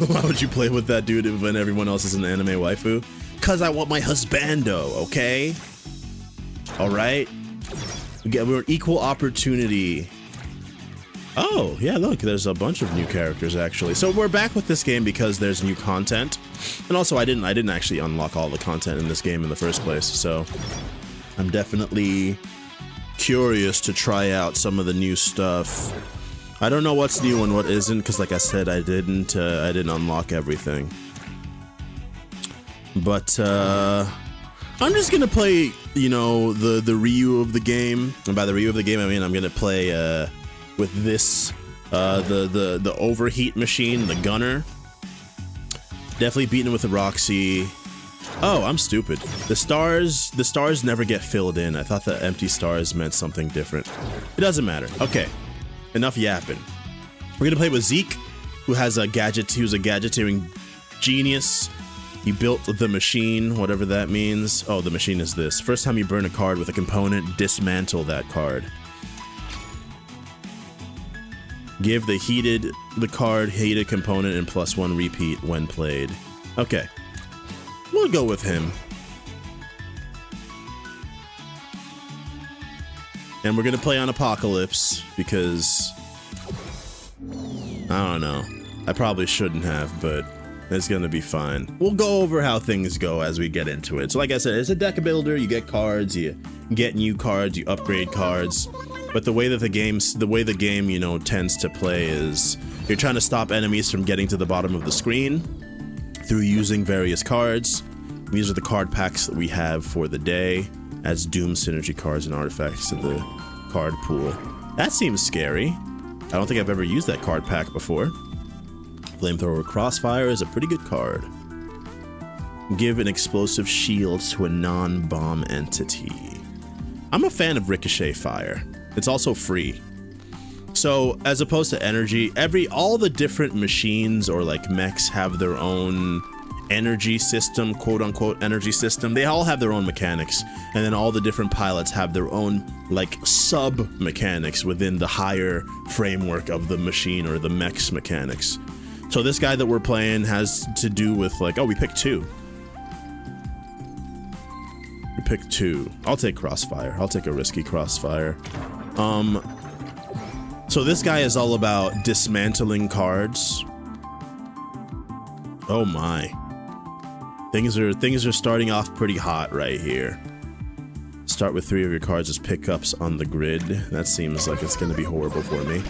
Why would you play with that dude when everyone else is an anime waifu? Because I want my husbando, okay? Alright? We're equal opportunity. Oh, yeah, look, there's a bunch of new characters, actually. So we're back with this game because there's new content. And also, I didn't actually unlock all the content in this game in the first place, so I'm definitely curious to try out some of the new stuff. I don't know what's new and what isn't, because like I said, I didn't unlock everything. But I'm just gonna play, the Ryu of the game. And by the Ryu of the game, I mean I'm gonna play with this the overheat machine, the gunner. Definitely beating with the Roxy. Oh, I'm stupid. The stars never get filled in. I thought that empty stars meant something different. It doesn't matter. Okay, enough yapping. We're gonna play with Zeke, who's a gadgeteering genius. He built the machine, whatever that means. Oh, the machine is this. First time you burn a card with a component, dismantle that card. Give the card heated component and +1 repeat when played. Okay. We'll go with him. And we're gonna play on Apocalypse because I don't know. I probably shouldn't have, but it's gonna be fine. We'll go over how things go as we get into it. So like I said, it's a deck builder, you get cards, you get new cards, you upgrade cards. But the way that the game, you know, tends to play is you're trying to stop enemies from getting to the bottom of the screen through using various cards. These are the card packs that we have for the day as Doom synergy cards and artifacts in the card pool. That seems scary. I don't think I've ever used that card pack before. Flamethrower Crossfire is a pretty good card. Give an explosive shield to a non-bomb entity. I'm a fan of Ricochet Fire. It's also free. So as opposed to energy, all the different machines or like mechs have their own energy system, quote unquote energy system. They all have their own mechanics, and then all the different pilots have their own like sub mechanics within the higher framework of the machine or the mech's mechanics. So this guy that we're playing has to do with like, oh, we picked two. We picked two. I'll take Crossfire. I'll take a risky Crossfire. So this guy is all about dismantling cards. Oh my. Things are starting off pretty hot right here. Start with 3 of your cards as pickups on the grid. That seems like it's gonna be horrible for me.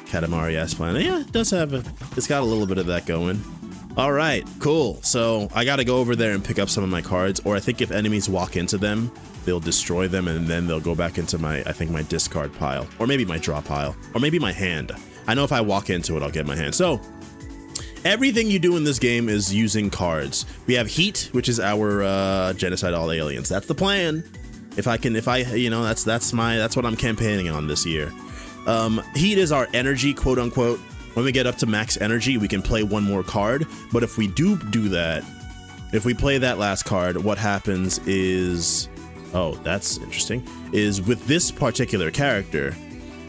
Katamari S Planet. Yeah, it does have it's got a little bit of that going. All right, cool. So I gotta go over there and pick up some of my cards, or I think if enemies walk into them, they'll destroy them and then they'll go back into my discard pile, or maybe my draw pile, or maybe my hand. I know if I walk into it, I'll get my hand. So everything you do in this game is using cards. We have Heat, which is our genocide all aliens. That's the plan. If I you know, that's what I'm campaigning on this year. Heat is our energy, quote unquote. When we get up to max energy, we can play one more card. But if we do that, if we play that last card, what happens is, oh, that's interesting, is with this particular character,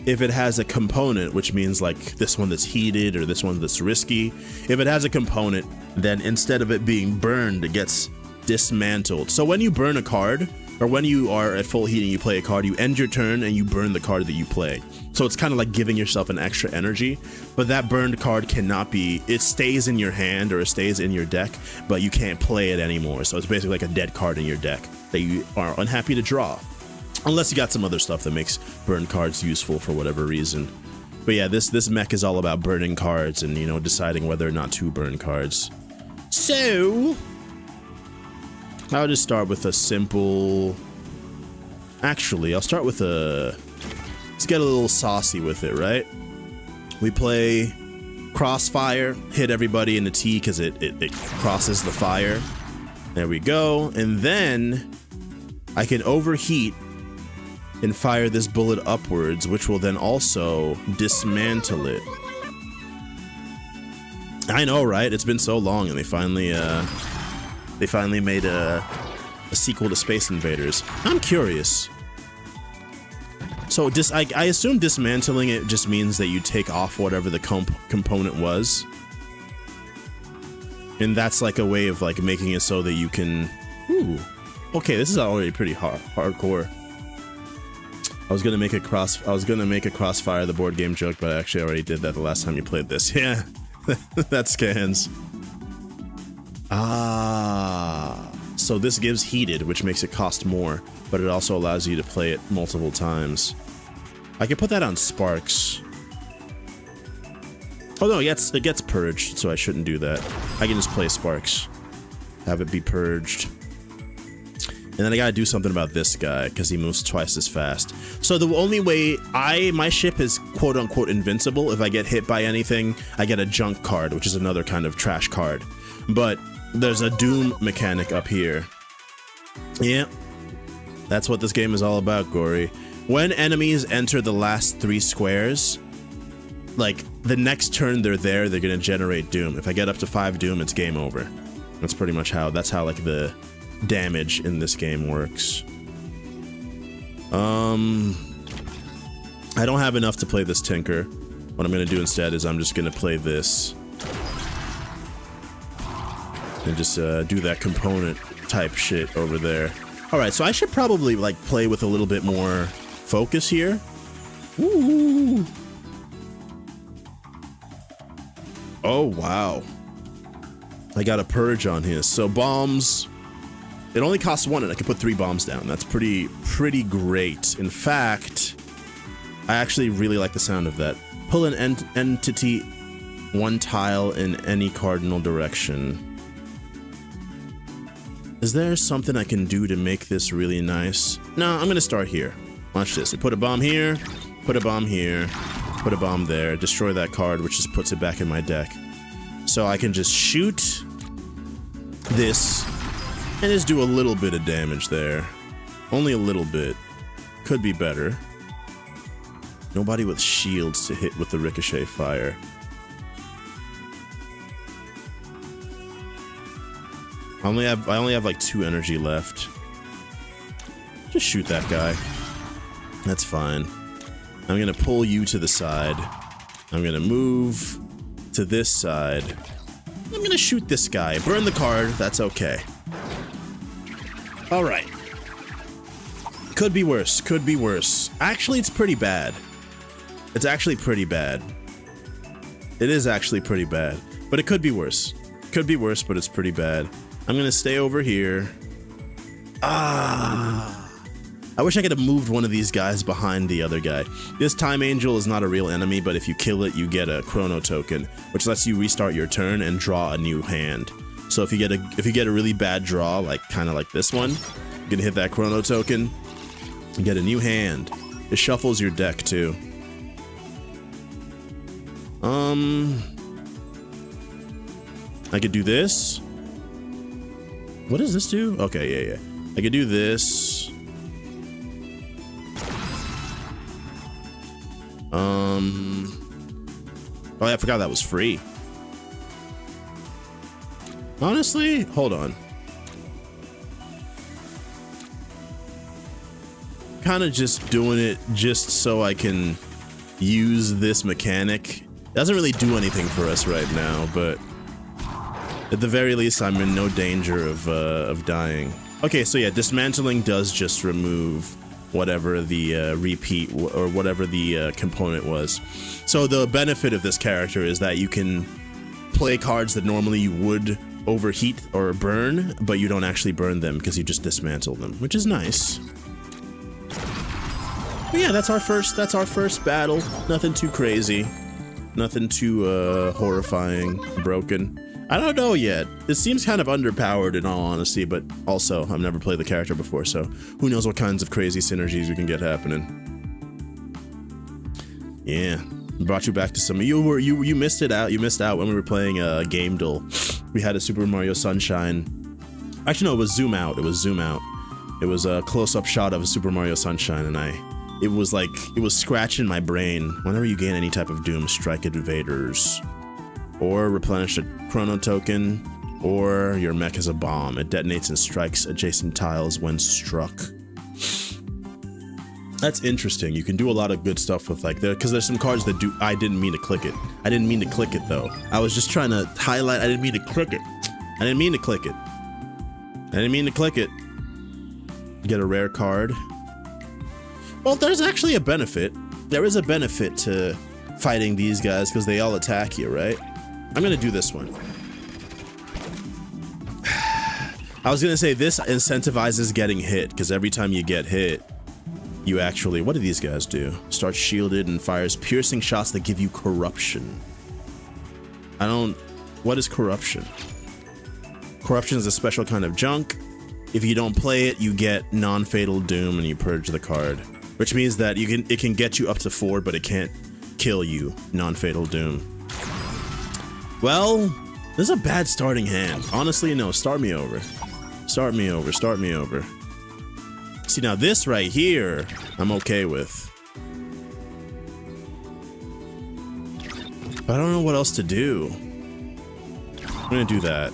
if it has a component, which means like this one that's heated or this one that's risky, if it has a component, then instead of it being burned, it gets dismantled. So when you burn a card, or when you are at full heat and you play a card, you end your turn and you burn the card that you play. So it's kind of like giving yourself an extra energy, but that burned card cannot be, it stays in your hand or it stays in your deck, but you can't play it anymore. So it's basically like a dead card in your deck that you are unhappy to draw. Unless you got some other stuff that makes burned cards useful for whatever reason. But yeah, this mech is all about burning cards and, you know, deciding whether or not to burn cards. So I'll just start with a simple... Actually, I'll start with a... Let's get a little saucy with it, right? We play Crossfire, hit everybody in the T because it crosses the fire. There we go. And then I can overheat and fire this bullet upwards, which will then also dismantle it. I know, right? It's been so long, and they finally made a sequel to Space Invaders. I'm curious. So I assume dismantling it just means that you take off whatever the component was, and that's like a way of like making it so that you can. Ooh, okay, this is already pretty hardcore. I was gonna make a Crossfire the board game joke, but I actually already did that the last time you played this. Yeah, that scans. Ah, so this gives heated, which makes it cost more, but it also allows you to play it multiple times. I can put that on Sparks. Oh no, it gets purged, so I shouldn't do that. I can just play Sparks, have it be purged. And then I gotta do something about this guy, because he moves twice as fast. So the only way my ship is quote-unquote invincible. If I get hit by anything, I get a junk card, which is another kind of trash card. But there's a Doom mechanic up here. Yeah, that's what this game is all about, Gory. When enemies enter the last 3 squares, like, the next turn they're there, they're gonna generate Doom. If I get up to 5 Doom, it's game over. That's pretty much how, like, the damage in this game works. I don't have enough to play this Tinker. What I'm gonna do instead is I'm just gonna play this. And just do that component type shit over there. Alright, so I should probably like play with a little bit more focus here. Ooh. Oh, wow. I got a purge on his. So bombs, it only costs 1 and I can put 3 bombs down. That's pretty great. In fact, I actually really like the sound of that. Pull an entity 1 tile in any cardinal direction. Is there something I can do to make this really nice? No, I'm gonna start here. Watch this. I put a bomb here, put a bomb here, put a bomb there, destroy that card, which just puts it back in my deck. So I can just shoot this and just do a little bit of damage there. Only a little bit. Could be better. Nobody with shields to hit with the ricochet fire. I only have like 2 energy left. Just shoot that guy. That's fine. I'm gonna pull you to the side. I'm gonna move to this side. I'm gonna shoot this guy. Burn the card. That's okay. All right. Could be worse. Could be worse. Actually, it's pretty bad. It's actually pretty bad. It is actually pretty bad. But it could be worse. Could be worse, but it's pretty bad. I'm gonna stay over here. I wish I could have moved one of these guys behind the other guy. This Time Angel is not a real enemy, but if you kill it, you get a chrono token, which lets you restart your turn and draw a new hand. So if you get a really bad draw, like kind of like this one, you're gonna hit that chrono token and get a new hand. It shuffles your deck too. I could do this. What does this do? Okay, yeah. I could do this. Oh, I forgot that was free. Honestly, hold on. Kind of just doing it just so I can use this mechanic. Doesn't really do anything for us right now, but at the very least, I'm in no danger of dying. Okay, so yeah, dismantling does just remove whatever the repeat or whatever the component was. So the benefit of this character is that you can play cards that normally you would overheat or burn, but you don't actually burn them because you just dismantle them, which is nice. But yeah, that's our first battle. Nothing too crazy, nothing too horrifying, broken. I don't know yet. It seems kind of underpowered in all honesty, but also I've never played the character before, so who knows what kinds of crazy synergies we can get happening. Yeah, brought you back to some. You missed it out. You missed out when we were playing Game Duel. We had a Super Mario Sunshine. Actually, no, it was zoom out. It was zoom out. It was a close-up shot of a Super Mario Sunshine, and it was scratching my brain. Whenever you gain any type of Doom, strike invaders, or replenish a chrono token, or your mech has a bomb. It detonates and strikes adjacent tiles when struck. That's interesting. You can do a lot of good stuff with like there, because there's some cards that do. I didn't mean to click it. I didn't mean to click it though. I was just trying to highlight. I didn't mean to click it. I didn't mean to click it. I didn't mean to click it. Get a rare card. Well, there's actually a benefit. There is a benefit to fighting these guys because they all attack you, right? I'm gonna do this one. I was gonna say this incentivizes getting hit because every time you get hit, you actually, what do these guys do? Starts shielded and fires piercing shots that give you corruption. What is corruption? Corruption is a special kind of junk. If you don't play it, you get non-fatal doom and you purge the card, which means that it can get you up to 4, but it can't kill you. Non-fatal doom. Well, this is a bad starting hand. Honestly, no. Start me over. Start me over. Start me over. See, now this right here, I'm okay with. But I don't know what else to do. I'm gonna do that.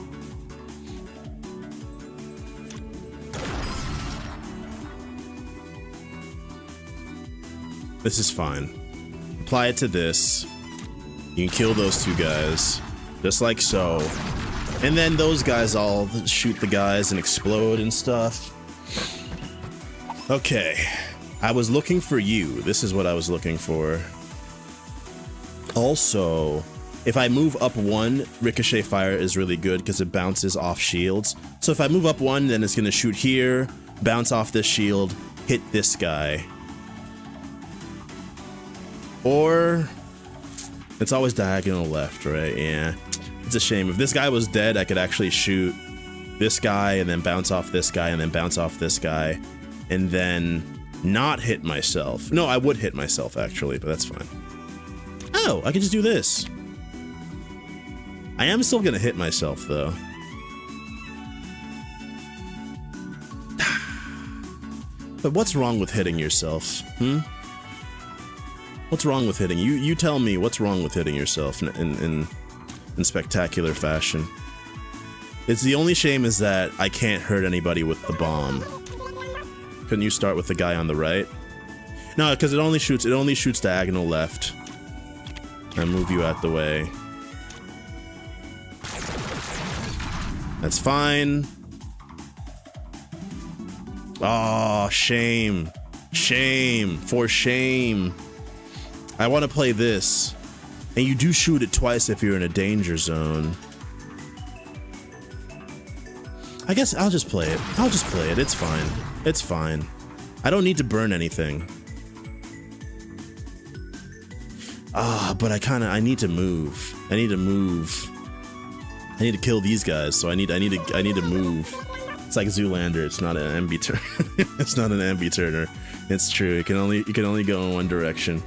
This is fine. Apply it to this. You can kill those two guys. Just like so. And then those guys all shoot the guys and explode and stuff. Okay. I was looking for you. This is what I was looking for. Also, if I move up 1, ricochet fire is really good because it bounces off shields. So if I move up 1, then it's going to shoot here, bounce off this shield, hit this guy. Or it's always diagonal left, right? Yeah. It's a shame. If this guy was dead, I could actually shoot this guy and then bounce off this guy and then bounce off this guy and then not hit myself. No, I would hit myself actually, but that's fine. Oh, I can just do this. I am still gonna hit myself though. But what's wrong with hitting yourself? What's wrong with hitting? You tell me what's wrong with hitting yourself in spectacular fashion. It's the only shame is that I can't hurt anybody with the bomb. Couldn't you start with the guy on the right? No, because it only shoots diagonal left. I move you out the way. That's fine. Oh, shame. Shame. For shame. I want to play this. And you do shoot it twice if you're in a danger zone. I guess I'll just play it. I'll just play it. It's fine. It's fine. I don't need to burn anything. But I need to move. I need to move. I need to kill these guys, so I need to move. It's like Zoolander. It's not an ambi turn. It's not an ambi turner. It's true. You can only go in one direction.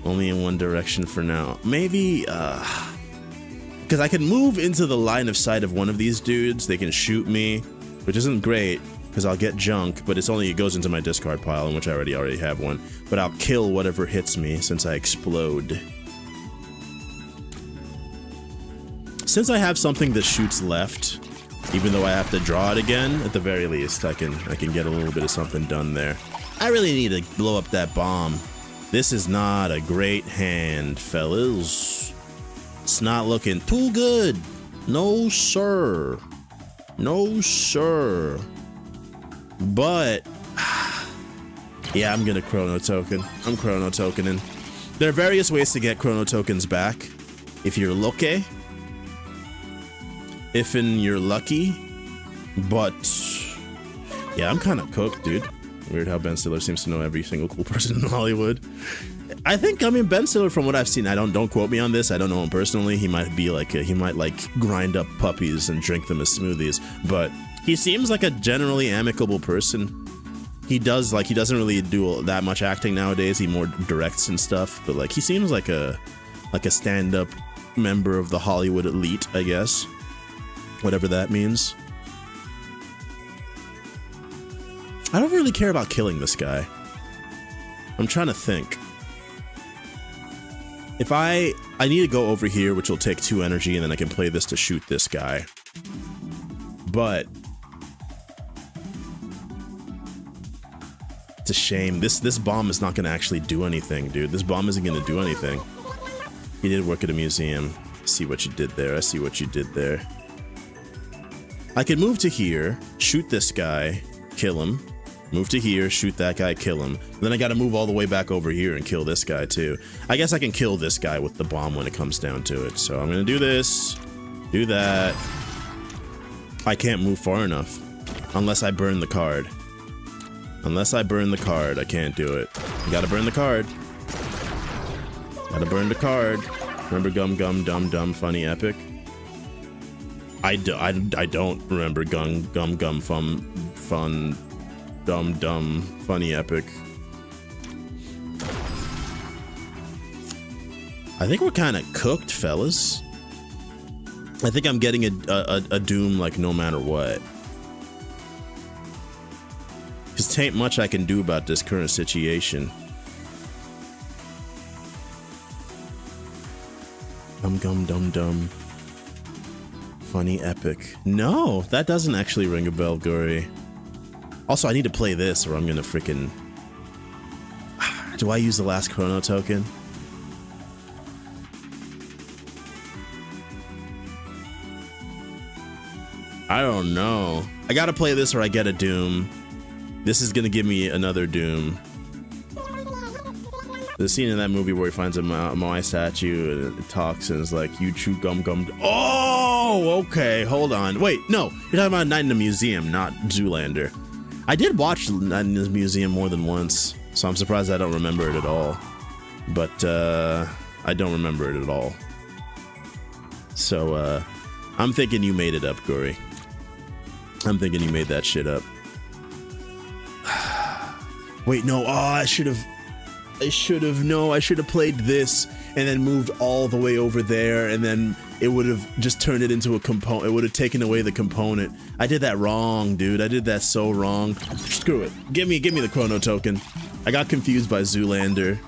Only in one direction for now. Maybe because I can move into the line of sight of one of these dudes. They can shoot me, which isn't great because I'll get junk, but it goes into my discard pile, in which I already have one. But I'll kill whatever hits me since I explode. Since I have something that shoots left, even though I have to draw it again, at the very least, I can get a little bit of something done there. I really need to blow up that bomb. This is not a great hand, fellas. It's not looking too good. No, sir. No, sir. But, yeah, I'm gonna chrono token. I'm chrono tokening. There are various ways to get chrono tokens back. If you're lucky. If you're lucky. But, yeah, I'm kind of cooked, dude. Weird how Ben Stiller seems to know every single cool person in Hollywood. I mean, Ben Stiller, from what I've seen, don't quote me on this. I don't know him personally. He might be like, he might grind up puppies and drink them as smoothies. But he seems like a generally amicable person. He doesn't really do that much acting nowadays. He more directs and stuff. But like, he seems like a stand-up member of the Hollywood elite, I guess. Whatever that means. I don't really care about killing this guy. I'm trying to think. If I need to go over here, which will take 2 energy, and then I can play this to shoot this guy. But it's a shame. This bomb is not going to actually do anything, dude. This bomb isn't going to do anything. He did work at a museum. I see what you did there. I see what you did there. I can move to here, shoot this guy, kill him. Move to here, shoot that guy, kill him. Then I gotta move all the way back over here and kill this guy too. I guess I can kill this guy with the bomb when it comes down to it. So I'm gonna do this, do that. I can't move far enough unless I burn the card. Unless I burn the card, I can't do it. You gotta burn the card. Gotta burn the card. Remember Gum Gum Dum Dum Funny Epic? I don't remember Gum Gum Fun Dumb Funny Epic. I think we're kind of cooked, fellas. I think I'm getting a doom like no matter what. Because tain't much I can do about this current situation. Dum. Funny Epic. No, that doesn't actually ring a bell, Gory. Also, I need to play this or I'm gonna freaking... Do I use the last chrono token? I don't know. I gotta play this or I get a Doom. This is gonna give me another Doom. The scene in that movie where he finds a Moai statue and it talks and is like, you chew gum gum. Oh, okay, hold on. Wait, no, you're talking about Night in the Museum, not Zoolander. I did watch Night in the Museum more than once, so I'm surprised I don't remember it at all. But I don't remember it at all. So I'm thinking you made it up, Gory. I'm thinking you made that shit up. Wait, no, I should have played this and then moved all the way over there, and then it would have just turned it into a component. It would have taken away the component. I did that wrong, dude. I did that so wrong. Screw it. Give me the chrono token. I got confused by Zoolander.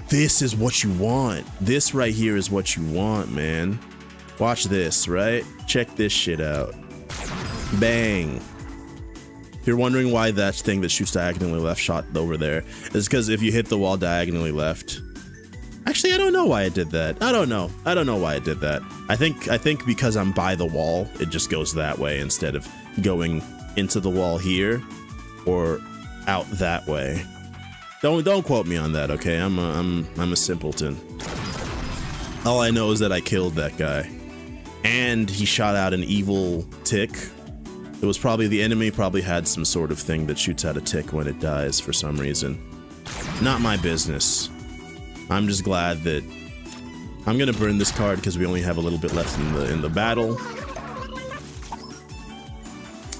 This is what you want. This right here is what you want, man. Watch this, right? Check this shit out. Bang. If you're wondering why that thing that shoots diagonally left shot over there, it's because if you hit the wall diagonally left. Actually, I don't know why I did that. I don't know why I did that. I think because I'm by the wall, it just goes that way instead of going into the wall here or out that way. Don't quote me on that, okay? I'm a simpleton. All I know is that I killed that guy, and he shot out an evil tick. It was probably the enemy probably had some sort of thing that shoots out a tick when it dies for some reason. Not my business. I'm just glad that I'm gonna burn this card because we only have a little bit left in the battle.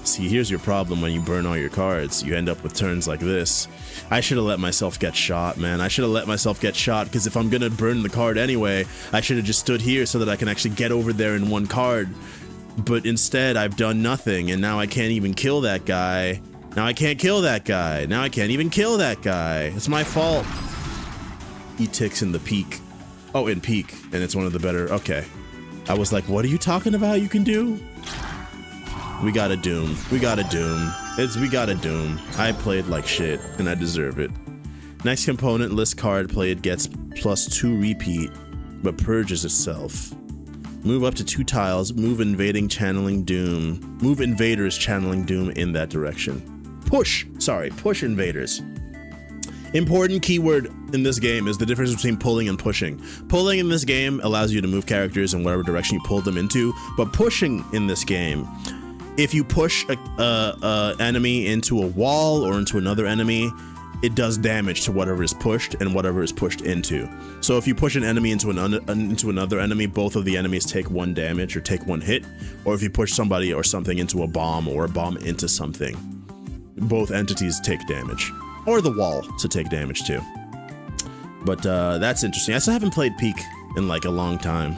See, here's your problem when you burn all your cards. You end up with turns like this. I should have let myself get shot, man. I should have let myself get shot, because if I'm gonna burn the card anyway, I should have just stood here so that I can actually get over there in one card. But instead, I've done nothing, and now I can't even kill that guy. Now I can't kill that guy. Now I can't even kill that guy. It's my fault. Itis in the peak. Oh, in peak, and it's one of the better. Okay. I was like, what are you talking about you can do? We got a Doom. We got a Doom. We got a Doom. I played like shit, and I deserve it. Next component list card played gets +2 repeat, but purges itself. Move up to 2 tiles, move invaders channeling Doom in that direction. Push invaders. Important keyword in this game is the difference between pulling and pushing. Pulling in this game allows you to move characters in whatever direction you pull them into, but pushing in this game, if you push a enemy into a wall or into another enemy, it does damage to whatever is pushed and whatever is pushed into. So if you push an enemy into another enemy, both of the enemies take 1 damage or take 1 hit. Or if you push somebody or something into a bomb or a bomb into something, both entities take damage. Or the wall to take damage too. But that's interesting. I still haven't played Peak in like a long time.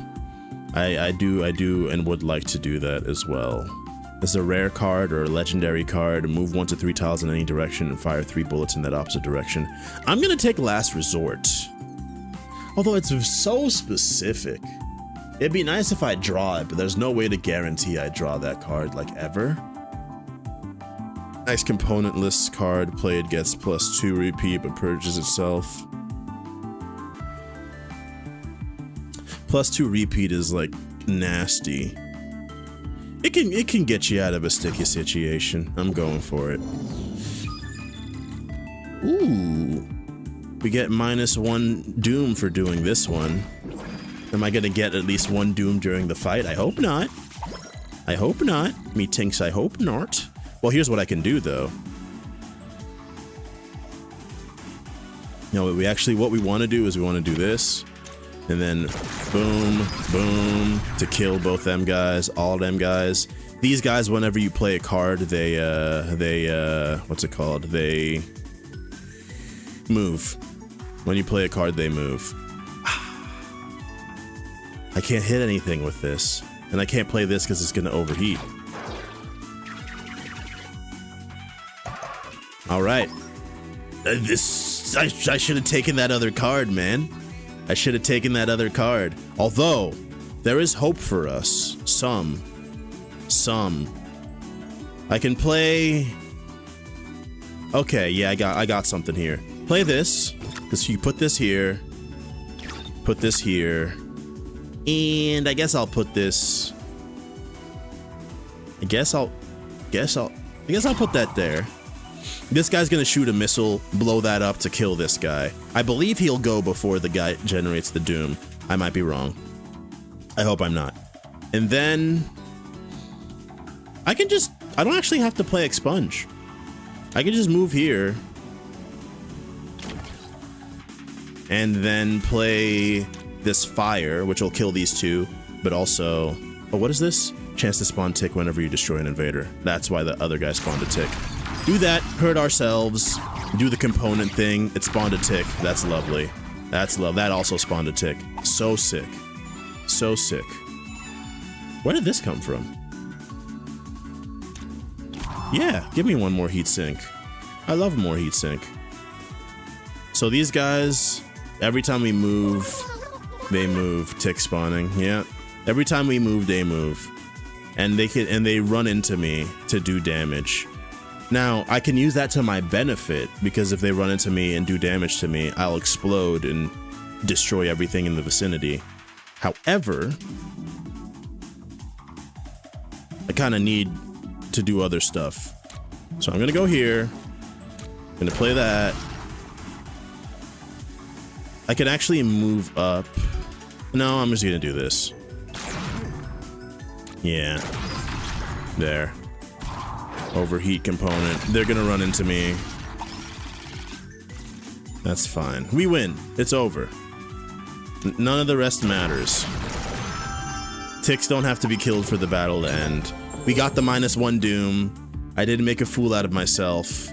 I do and would like to do that as well. As a rare card or a legendary card, move 1 to 3 tiles in any direction and fire 3 bullets in that opposite direction. I'm gonna take Last Resort. Although it's so specific. It'd be nice if I draw it, but there's no way to guarantee I draw that card, like, ever. Next component list card played gets +2 repeat, but purges itself. +2 repeat is, like, nasty. It can get you out of a sticky situation. I'm going for it. Ooh. We get -1 Doom for doing this one. Am I gonna get at least 1 Doom during the fight? I hope not. I hope not. Methinks I hope not. Well, here's what I can do, though. No, what we want to do is we want to do this. And then boom, boom, to kill both them guys, all them guys. These guys, whenever you play a card, they what's it called? They move. When you play a card, they move. I can't hit anything with this. And I can't play this because it's going to overheat. All right. I should have taken that other card, man. I should have taken that other card. Although, there is hope for us. Some. I can play... Okay, yeah, I got something here. Play this. Because you put this here. Put this here. And I guess I'll put this... I guess I'll put that there. This guy's gonna shoot a missile, blow that up to kill this guy. I believe he'll go before the guy generates the doom. I might be wrong. I hope I'm not. And then I don't actually have to play expunge. I can just move here and then play this fire, which will kill these two, but also, oh, what is this? Chance to spawn tick whenever you destroy an invader. That's why the other guy spawned a tick. Do that, hurt ourselves, do the component thing, it spawned a tick. That's lovely. That's love. That also spawned a tick. So sick. So sick. Where did this come from? Yeah, give me one more heat sink. I love more heat sink. So these guys, every time we move, they move. Tick spawning. Yeah. Every time we move, they move. And they run into me to do damage. Now, I can use that to my benefit, because if they run into me and do damage to me, I'll explode and destroy everything in the vicinity. However, I kind of need to do other stuff. So I'm gonna go here. I'm gonna play that. I can actually move up. No, I'm just gonna do this. Yeah. There. Overheat component. They're gonna run into me. That's fine. We win. It's over. None of the rest matters. Ticks don't have to be killed for the battle to end. We got the -1 doom. I didn't make a fool out of myself.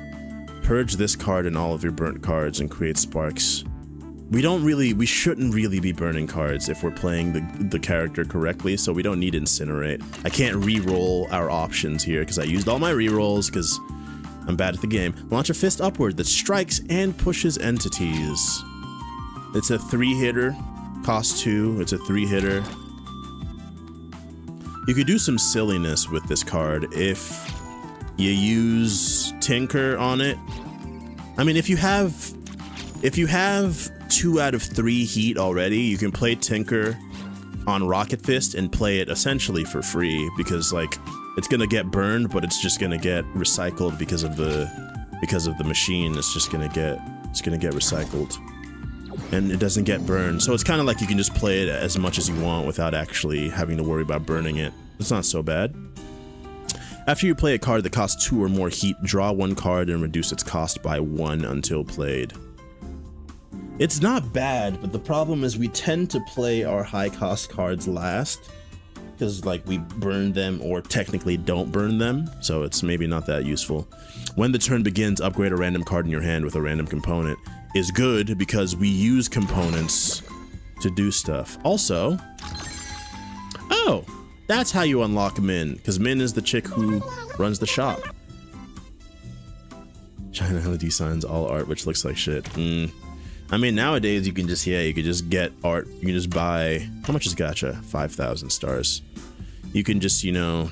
Purge this card and all of your burnt cards and create sparks. We shouldn't really be burning cards if we're playing the character correctly, so we don't need Incinerate. I can't re-roll our options here because I used all my re-rolls because I'm bad at the game. Launch a fist upward that strikes and pushes entities. It's a 3-hitter, cost 2, it's a 3-hitter. You could do some silliness with this card if you use Tinker on it. I mean, if you have 2 out of 3 heat already, you can play Tinker on Rocket Fist and play it essentially for free, because like it's gonna get burned, but it's just gonna get recycled because of the machine. It's gonna get recycled, and it doesn't get burned. So it's kind of like you can just play it as much as you want without actually having to worry about burning it. It's not so bad. After you play a card that costs 2 or more heat, draw 1 card and reduce its cost by 1 until played. It's not bad, but the problem is we tend to play our high cost cards last, because like we burn them or technically don't burn them, so it's maybe not that useful. When the turn begins, upgrade a random card in your hand with a random component is good because we use components to do stuff. Also, oh, that's how you unlock Min, because Min is the chick who runs the shop. China LED signs all art, which looks like shit. I mean, nowadays you can just, you could just get art. You can just buy, how much is gacha? 5,000 stars. You can just, you know,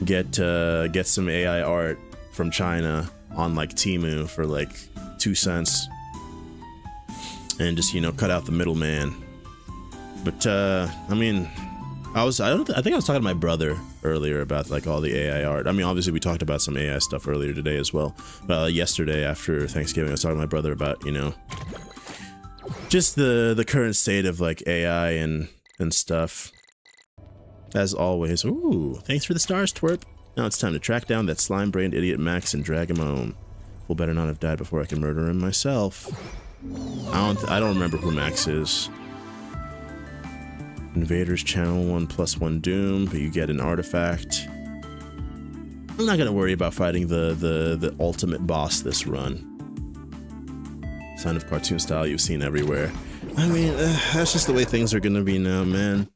get some AI art from China on like Temu for like 2 cents. And just, you know, cut out the middleman. But, I mean, I think I was talking to my brother earlier about like all the AI art. I mean, obviously we talked about some AI stuff earlier today as well. Yesterday after Thanksgiving, I was talking to my brother about, you know, just the current state of like AI and stuff. As always. Ooh, thanks for the stars, twerp. Now it's time to track down that slime-brained idiot Max and drag him home. Fool better not have died before I can murder him myself. I don't remember who Max is. Invaders channel 1+1 doom, but you get an artifact. I'm not gonna worry about fighting the ultimate boss this run. Sign of cartoon style you've seen everywhere. I mean, that's just the way things are gonna be now, man.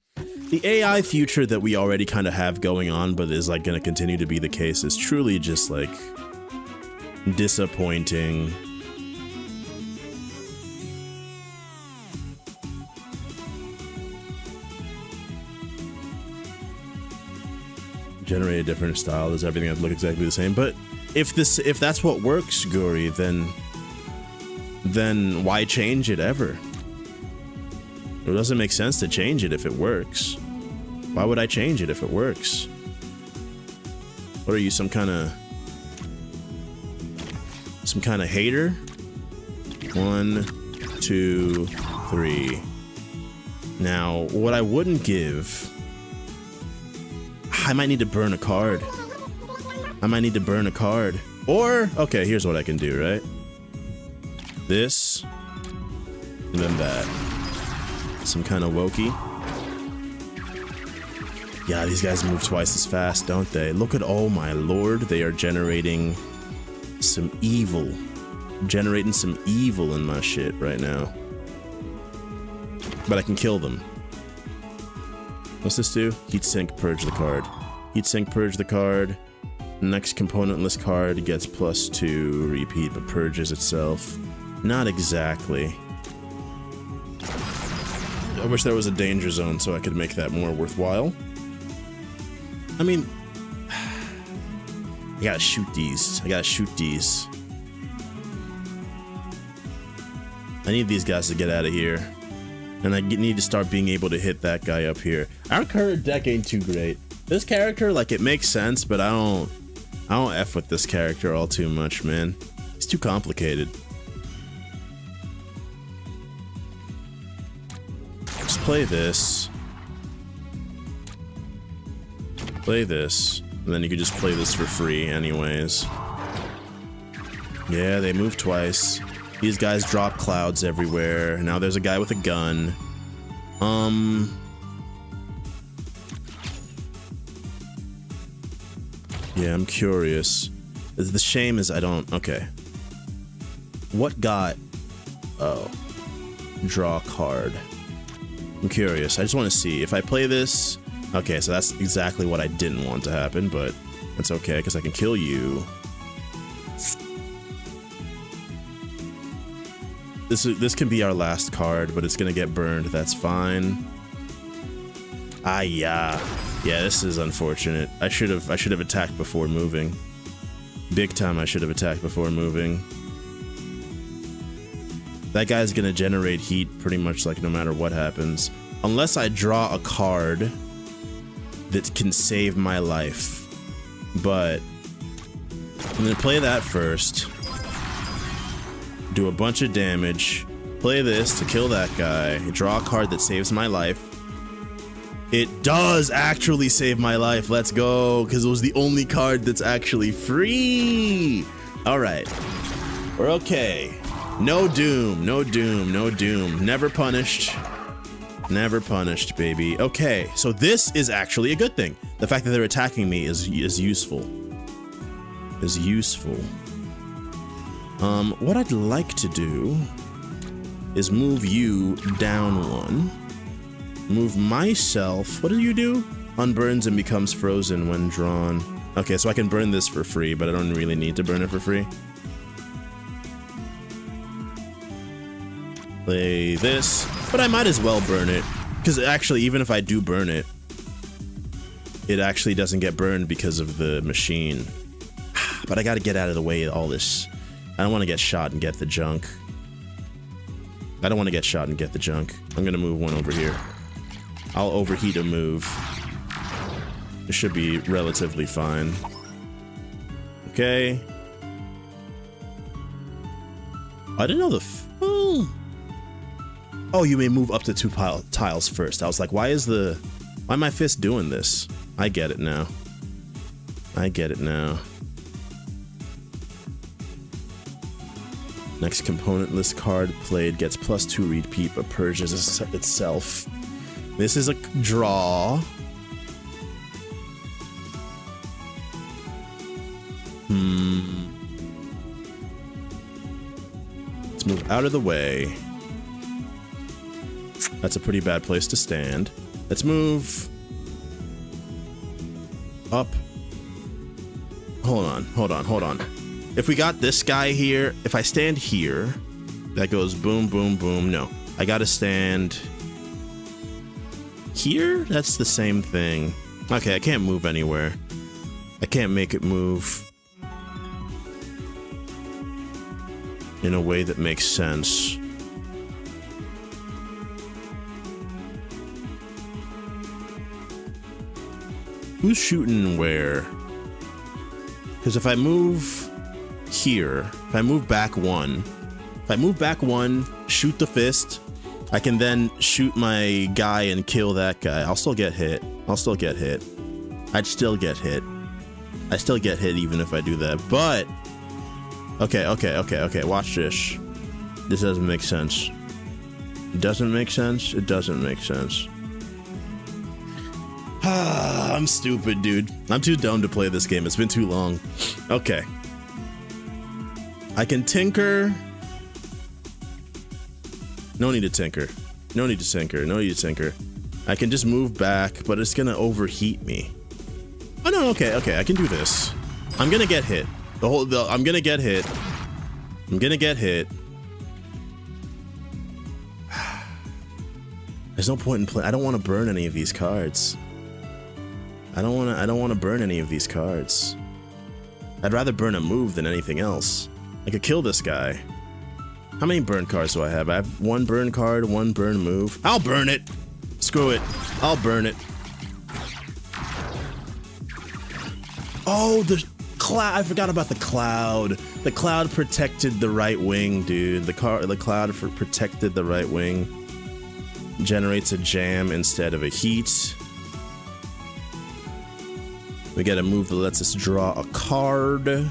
The AI future that we already kind of have going on, but is like gonna continue to be the case, is truly just like disappointing. Generate a different style. Does everything have to look exactly the same? But if that's what works, Guri, then why change it ever? It doesn't make sense to change it if it works. Why would I change it if it works? What are you, some kind of hater? 1, 2, 3. Now, what I wouldn't give... I might need to burn a card. Or, okay, here's what I can do, right? This. And then that. Some kind of wokey. Yeah, these guys move twice as fast, don't they? Look at, oh my lord, they are generating some evil. Generating some evil in my shit right now. But I can kill them. What's this do? Heat sink, purge the card. Heat sink, purge the card. Next componentless card gets +2, repeat, but purges itself. Not exactly. I wish there was a danger zone so I could make that more worthwhile. I mean, I gotta shoot these. I need these guys to get out of here. And I need to start being able to hit that guy up here. Our current deck ain't too great. This character, like, it makes sense, but I don't F with this character all too much, man. It's too complicated. Just play this. Play this. And then you could just play this for free anyways. Yeah, they move twice. These guys drop clouds everywhere. Now there's a guy with a gun. Yeah, I'm curious. The shame is I don't... Okay. What got... Oh. Draw card. I'm curious. I just want to see. If I play this... Okay, so that's exactly what I didn't want to happen, but that's okay, because I can kill you. This can be our last card, but it's gonna get burned. That's fine. Ah, yeah. Yeah, this is unfortunate. I should have attacked before moving. Big time, I should have attacked before moving. That guy's gonna generate heat pretty much like no matter what happens, unless I draw a card that can save my life. But I'm gonna play that first. Do a bunch of damage. Play this to kill that guy. Draw a card that saves my life. It does actually save my life. Let's go, because it was the only card that's actually free. All right, we're okay. No doom, no doom, no doom. Never punished. Never punished, baby. Okay, so this is actually a good thing. The fact that they're attacking me is useful. Is useful. What I'd like to do is move you down one. Move myself. What do you do? Unburns and becomes frozen when drawn. Okay, so I can burn this for free, but I don't really need to burn it for free. Play this, but I might as well burn it, because actually, even if I do burn it, it actually doesn't get burned because of the machine. But I gotta get out of the way of all this. I don't want to get shot and get the junk. I don't want to get shot and get the junk. I'm gonna move one over here. I'll overheat a move. It should be relatively fine. Okay. I didn't know the... Oh, you may move up to 2 tiles first. I was like, why am my fist doing this? I get it now. I get it now. Next componentless card played gets +2 repeat, but purges itself. This is a draw. Let's move out of the way. That's a pretty bad place to stand. Let's move up. Hold on. If we got this guy here, if I stand here, that goes boom, boom, boom. No, I gotta stand here? That's the same thing. Okay, I can't move anywhere. I can't make it move in a way that makes sense. Who's shooting where? Because if I move here, if I move back one, shoot the fist, I can then shoot my guy and kill that guy. I'll still get hit. I'd still get hit. I still get hit even if I do that. But okay. Watch this. This doesn't make sense. It doesn't make sense. It doesn't make sense. I'm stupid, dude. I'm too dumb to play this game. It's been too long. Okay. I can tinker. No need to tinker. No need to tinker. No need to tinker. I can just move back, but it's gonna overheat me. Oh no, okay, I can do this. I'm gonna get hit. I'm gonna get hit. I'm gonna get hit. There's no point in playing. I don't want to burn any of these cards. I don't want to burn any of these cards. I'd rather burn a move than anything else. I could kill this guy. How many burn cards do I have? I have one burn card, one burn move. I'll burn it. Screw it. I'll burn it. Oh, the cloud. I forgot about the cloud. The cloud protected the right wing, dude. The cloud protected the right wing. Generates a jam instead of a heat. We get a move that lets us draw a card. You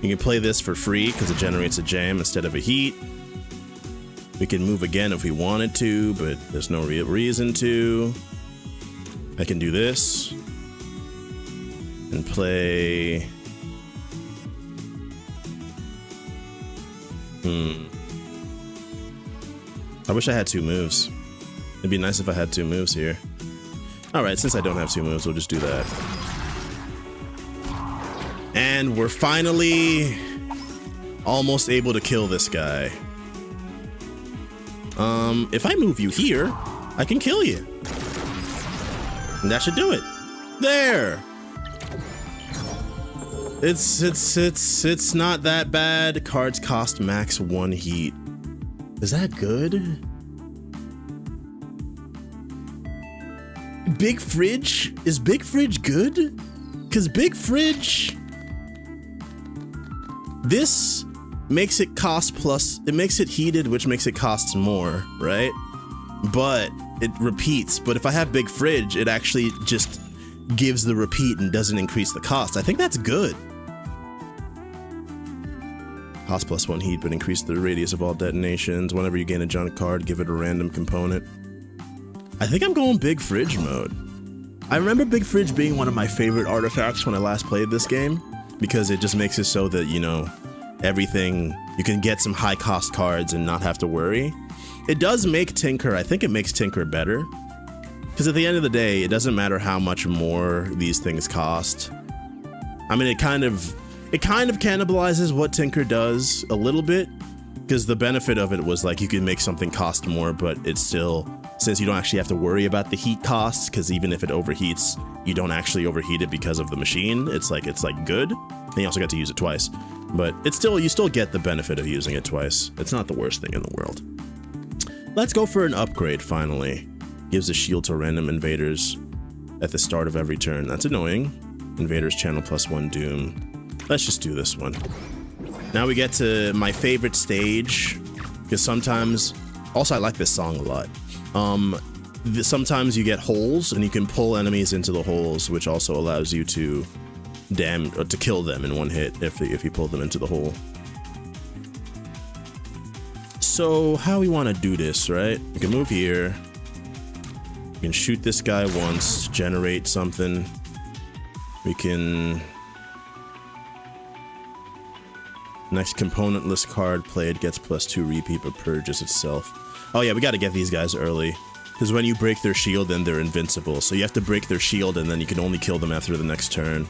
can play this for free because it generates a jam instead of a heat. We can move again if we wanted to, but there's no real reason to. I can do this and play. I wish I had two moves. It'd be nice if I had two moves here. Alright, since I don't have two moves, we'll just do that. And we're finally almost able to kill this guy. If I move you here, I can kill you. And that should do it. There! It's not that bad. Cards cost max 1 heat. Is that good? Big Fridge? Is Big Fridge good? Because Big Fridge... This makes it cost plus... It makes it heated, which makes it cost more, right? But it repeats. But if I have Big Fridge, it actually just gives the repeat and doesn't increase the cost. I think that's good. Cost plus 1 heat, but increase the radius of all detonations. Whenever you gain a junk card, give it a random component. I think I'm going Big Fridge mode. I remember Big Fridge being one of my favorite artifacts when I last played this game, because it just makes it so that, you know, everything, you can get some high cost cards and not have to worry. It does make Tinker, I think it makes Tinker better, because at the end of the day, it doesn't matter how much more these things cost. I mean, it kind of cannibalizes what Tinker does a little bit, because the benefit of it was like you can make something cost more, but it's still, since you don't actually have to worry about the heat costs, because even if it overheats, you don't actually overheat it because of the machine. It's like good. And you also get to use it twice, but it's still, you still get the benefit of using it twice. It's not the worst thing in the world. Let's go for an upgrade finally. Gives a shield to random invaders at the start of every turn. That's annoying. Invaders channel +1 doom. Let's just do this one. Now we get to my favorite stage, because sometimes, also I like this song a lot. Sometimes you get holes and you can pull enemies into the holes, which also allows you to kill them in one hit if you pull them into the hole. So how we want to do this, right? We can move here. We can shoot this guy once, generate something. We can... Next componentless card played gets +2 repeat but purges itself. Oh yeah, we gotta get these guys early. Because when you break their shield, then they're invincible. So you have to break their shield and then you can only kill them after the next turn.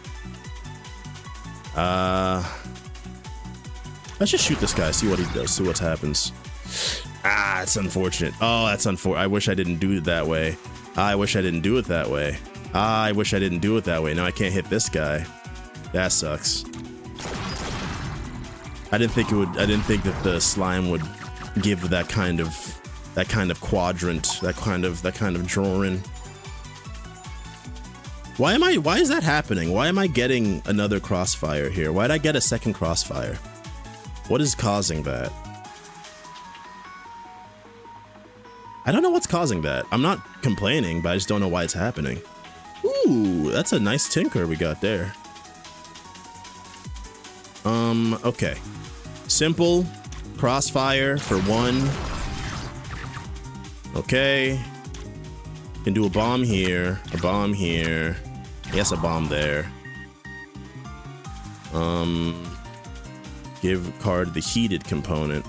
Let's just shoot this guy, see what he does, see what happens. Ah, it's unfortunate. Oh, that's unfortunate. I wish I didn't do it that way. I wish I didn't do it that way. I wish I didn't do it that way. Now I can't hit this guy. That sucks. I didn't think that the slime would give that kind of quadrant, that kind of drawing. Why is that happening? Why am I getting another crossfire here? Why did I get a second crossfire? What is causing that? I don't know what's causing that. I'm not complaining, but I just don't know why it's happening. Ooh, that's a nice tinker we got there. Okay. Simple crossfire for 1. Okay. Can do a bomb here, a bomb here. Yes, a bomb there. Give card the heated component.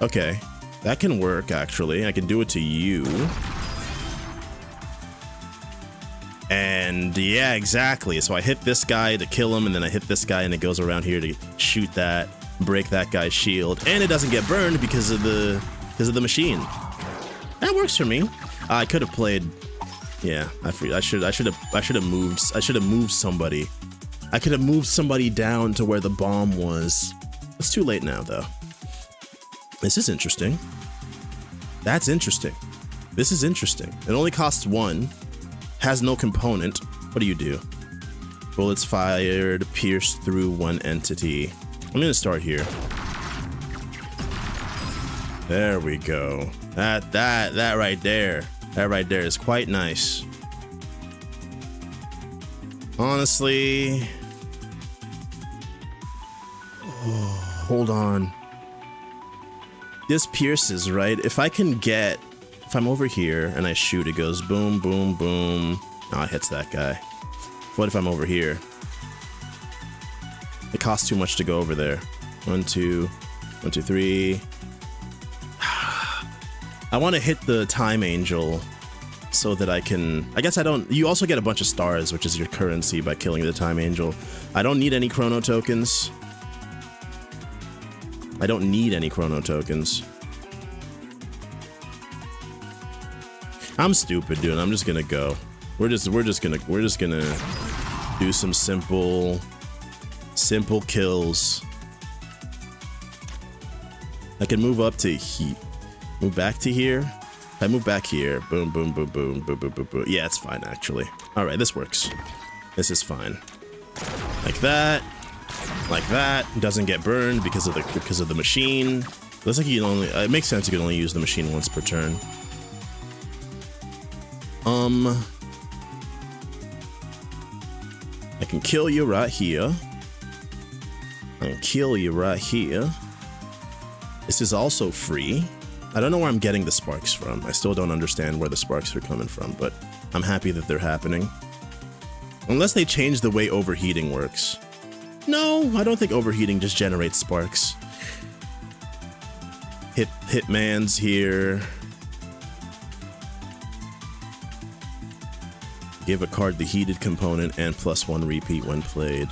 Okay, that can work actually. I can do it to you. And yeah, exactly. So I hit this guy to kill him, and then I hit this guy, and it goes around here to shoot that, break that guy's shield, and it doesn't get burned because of the machine. That works for me. I could have played. Yeah, I should have moved somebody. I could have moved somebody down to where the bomb was. It's too late now, though. This is interesting. That's interesting. This is interesting. It only costs 1. Has no component. What do you do? Bullets fired, pierce through 1 entity. I'm gonna start here. There we go. That right there. That right there is quite nice. Honestly. Oh, hold on. This pierces, right? If I'm over here and I shoot, it goes boom, boom, boom. Oh, it hits that guy. What if I'm over here? It costs too much to go over there. 1, 2, 1, 2, 3. I want to hit the time angel so that I can. I guess I don't. You also get a bunch of stars, which is your currency by killing the time angel. I don't need any chrono tokens. I don't need any chrono tokens. I'm stupid, dude. I'm just gonna go. We're just gonna do some simple kills. I can move up to heat. Move back to here. If I move back here, boom, boom, boom, boom, boom, boom, boom, boom. Yeah, it's fine actually. All right, this works. This is fine. Like that. Like that. Doesn't get burned because of the machine. Looks like you can only. It makes sense you can only use the machine once per turn. I can kill you right here. I can kill you right here. This is also free. I don't know where I'm getting the sparks from. I still don't understand where the sparks are coming from, but I'm happy that they're happening. Unless they change the way overheating works. No, I don't think overheating just generates sparks. Hitman's here. Give a card the heated component and +1 repeat when played.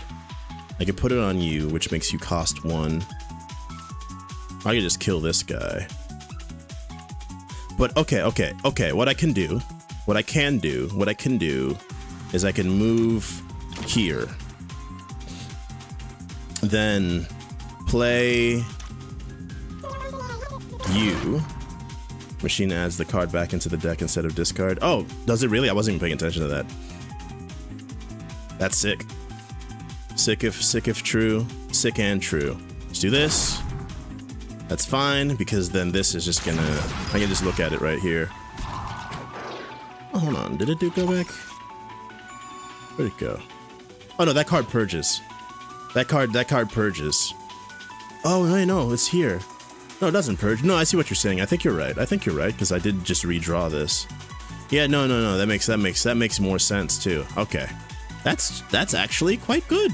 I can put it on you, which makes you cost 1. I can just kill this guy. But okay. What I can do is I can move here. Then play you. Machine adds the card back into the deck instead of discard. Oh, does it really? I wasn't even paying attention to that. That's sick. Sick if true. Sick and true. Let's do this. That's fine, because then this is just gonna. I can just look at it right here. Oh, hold on. Did it go back? Where'd it go? Oh no, that card purges. That card purges. Oh no, it's here. No, it doesn't purge. No, I see what you're saying. I think you're right. Because I did just redraw this. Yeah, no. That makes more sense too. Okay, that's actually quite good.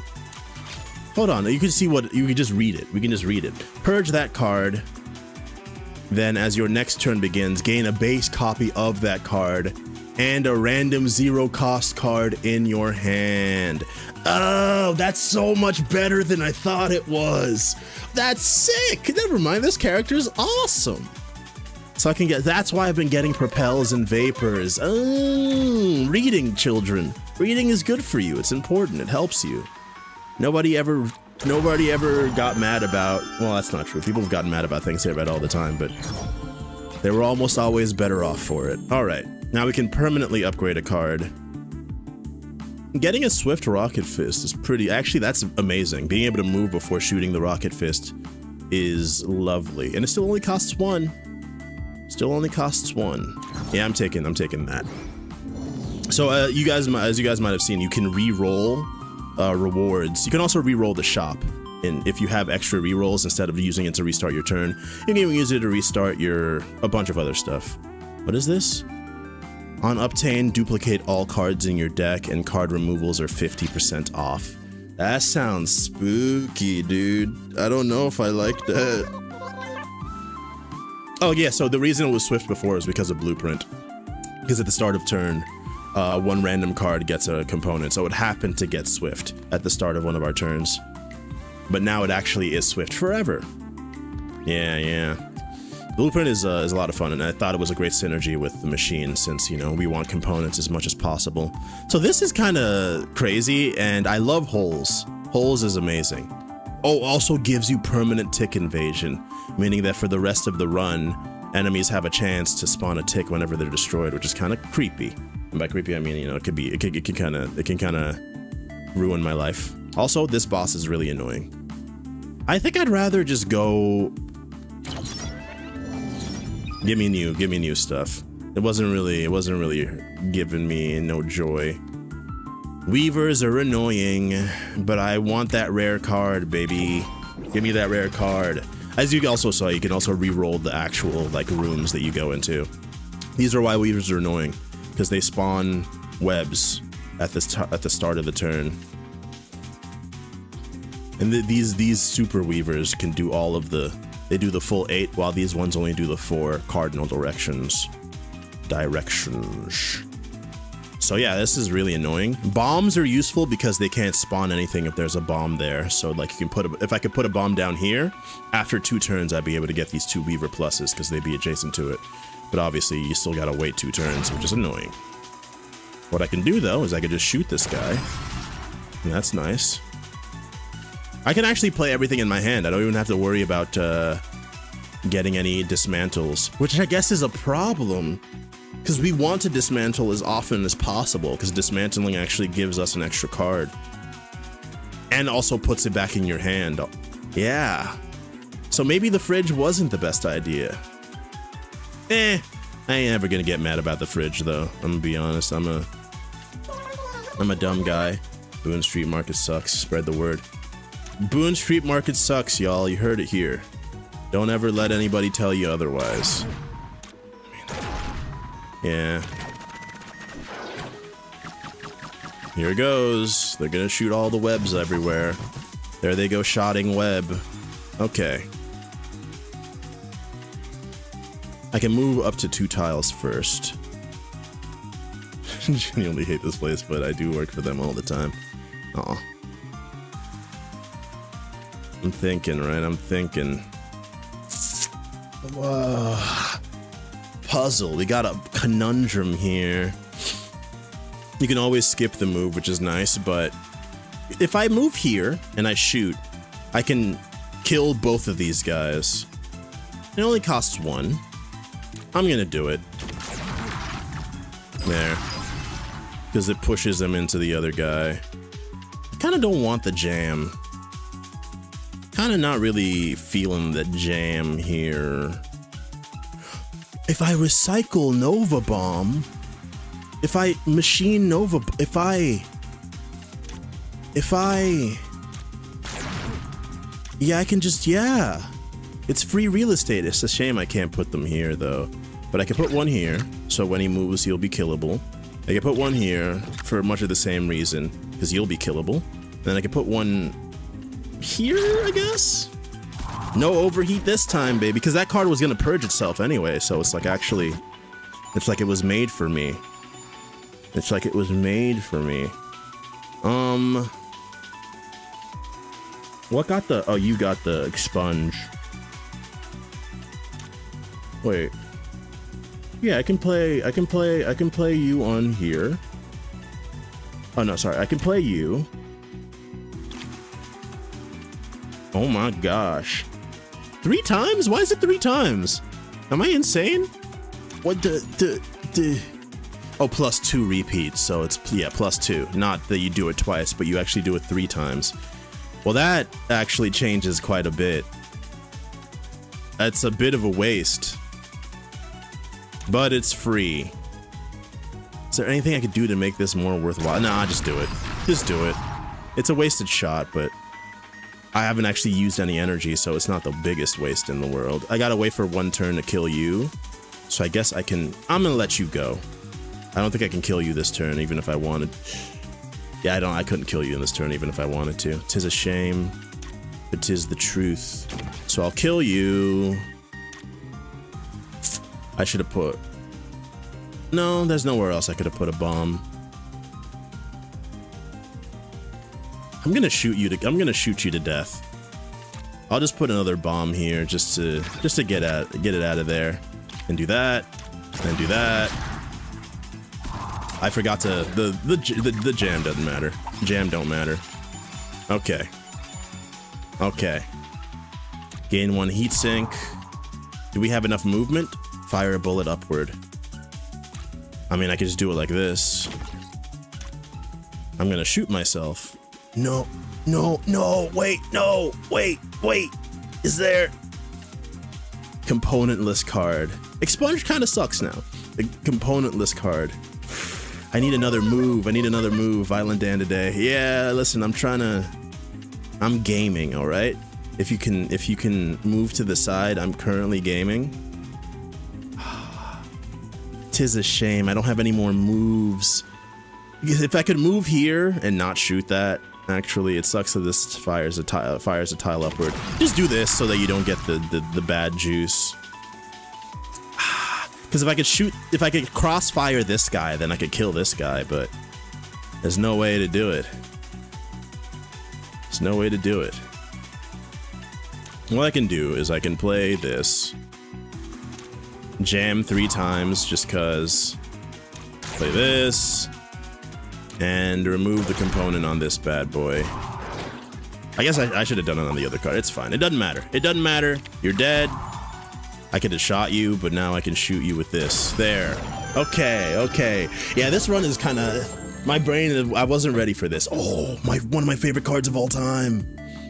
Hold on. You can see what you can just read it. We can just read it. Purge that card. Then, as your next turn begins, gain a base copy of that card and a random 0-cost card in your hand. Oh, that's so much better than I thought it was. That's sick. Never mind, this character is awesome. So I can get, that's why I've been getting propels and vapors. Oh, reading, children. Reading is good for you. It's important. It helps you. Nobody ever got mad about, well, that's not true. People have gotten mad about things they read all the time, but They were almost always better off for it. All right, now we can permanently upgrade a card. Getting a Swift Rocket Fist is pretty, actually that's amazing. Being able to move before shooting the Rocket Fist is lovely. And it still only costs 1. Still only costs 1. Yeah, I'm taking that. So as you guys might have seen, you can re-roll rewards. You can also re-roll the shop. And if you have extra re-rolls, instead of using it to restart your turn, you can even use it to restart a bunch of other stuff. What is this? On Obtain, duplicate all cards in your deck, and card removals are 50% off. That sounds spooky, dude. I don't know if I like that. Oh yeah, so the reason it was Swift before is because of Blueprint. Because at the start of turn, one random card gets a component, so it happened to get Swift at the start of one of our turns. But now it actually is Swift forever. Yeah. Blueprint is a lot of fun, and I thought it was a great synergy with the machine since, you know, we want components as much as possible. So this is kind of crazy, and I love Holes. Holes is amazing. Oh, also gives you permanent tick invasion, meaning that for the rest of the run, enemies have a chance to spawn a tick whenever they're destroyed, which is kind of creepy. And by creepy, I mean, you know, it can kind of ruin my life. Also, this boss is really annoying. I think I'd rather just go. Give me new stuff. It wasn't really giving me no joy. Weavers are annoying, but I want that rare card, baby. Give me that rare card. As you also saw, you can also re-roll the actual like rooms that you go into. These are why Weavers are annoying, because they spawn webs at the start of the turn. And these super Weavers can do all of the. They do the full 8, while these ones only do the 4 cardinal directions. So yeah, this is really annoying. Bombs are useful because they can't spawn anything if there's a bomb there. So like you can if I could put a bomb down here, after 2 turns I'd be able to get these 2 Weaver pluses because they'd be adjacent to it. But obviously you still gotta wait 2 turns, which is annoying. What I can do though is I could just shoot this guy. And that's nice. I can actually play everything in my hand. I don't even have to worry about getting any dismantles, which I guess is a problem because we want to dismantle as often as possible because dismantling actually gives us an extra card and also puts it back in your hand. Yeah. So maybe the fridge wasn't the best idea. I ain't ever gonna get mad about the fridge though. I'm gonna be honest. I'm a dumb guy. Boone Street Market sucks. Spread the word. Boone Street Market sucks, y'all. You heard it here. Don't ever let anybody tell you otherwise. Yeah. Here it goes. They're gonna shoot all the webs everywhere. There they go, shotting web. Okay. I can move up to 2 tiles first. I genuinely hate this place, but I do work for them all the time. Aw. I'm thinking, right? I'm thinking. Puzzle. We got a conundrum here. You can always skip the move, which is nice, but if I move here and I shoot, I can kill both of these guys. It only costs 1. I'm gonna do it. There. Because it pushes them into the other guy. I kinda don't want the jam. Kinda not really feeling the jam here. If I recycle Nova Bomb, if I machine Nova, if I, yeah, I can just, yeah. It's free real estate. It's a shame I can't put them here though. But I can put one here, so when he moves, he'll be killable. I can put one here for much of the same reason, because he'll be killable. And then I can put one here, I guess? No overheat this time, baby, because that card was gonna purge itself anyway, so it's like actually, it's like it was made for me. It's like it was made for me. What got the, oh, you got the expunge. Wait. Yeah, I can play you on here. Oh no, sorry, I can play you. Oh my gosh. 3 times? Why is it 3 times? Am I insane? What the... Oh, +2 repeats, so it's, yeah, +2. Not that you do it twice, but you actually do it 3 times. Well, that actually changes quite a bit. That's a bit of a waste. But it's free. Is there anything I could do to make this more worthwhile? Nah, just do it. Just do it. It's a wasted shot, but I haven't actually used any energy, so it's not the biggest waste in the world. I gotta wait for 1 turn to kill you, so I guess I'm gonna let you go. I don't think I can kill you this turn, even if I wanted. Yeah, I couldn't kill you in this turn, even if I wanted to. 'Tis a shame, but 'tis the truth. So I'll kill you. I should have put... No, there's nowhere else I could have put a bomb. I'm gonna shoot you to death. I'll just put another bomb here just to get it out of there. And do that. And do that. I forgot to the jam doesn't matter. Jam don't matter. Okay. Okay. Gain 1 heat sink. Do we have enough movement? Fire a bullet upward. I mean, I could just do it like this. I'm gonna shoot myself. No, no, no, wait, no, wait. Is there... Componentless card. Expunge kind of sucks now. The componentless card. I need another move. Violent Dan today. Yeah, listen, I'm gaming, all right? If you can move to the side, I'm currently gaming. 'Tis a shame. I don't have any more moves. Because if I could move here and not shoot that, actually, it sucks that this fires a tile upward. Just do this so that you don't get the bad juice. Because if I could crossfire this guy, then I could kill this guy, but there's no way to do it. There's no way to do it. What I can do is I can play this. Jam 3 times just cause. Play this. And remove the component on this bad boy. I guess I should have done it on the other card. It's fine. It doesn't matter. It doesn't matter. You're dead. I could have shot you, but now I can shoot you with this. There. Okay, okay. Yeah, this run is kind of... My brain, I wasn't ready for this. Oh, one of my favorite cards of all time.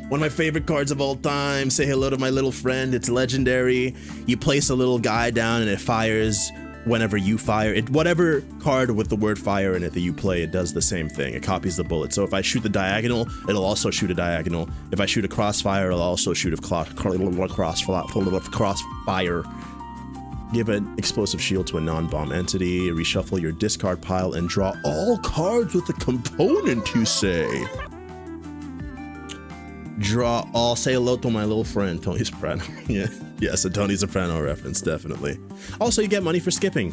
One of my favorite cards of all time. Say hello to my little friend. It's legendary. You place a little guy down and it fires whenever you fire. Whatever card with the word fire in it that you play, it does the same thing. It copies the bullet. So if I shoot the diagonal, it'll also shoot a diagonal. If I shoot a crossfire, it'll also shoot a crossfire. Give an explosive shield to a non-bomb entity. Reshuffle your discard pile and draw all cards with a component, you say. Draw all. Say hello to my little friend, Tony Soprano. Yeah, yes, a Tony Soprano reference, definitely. Also, you get money for skipping.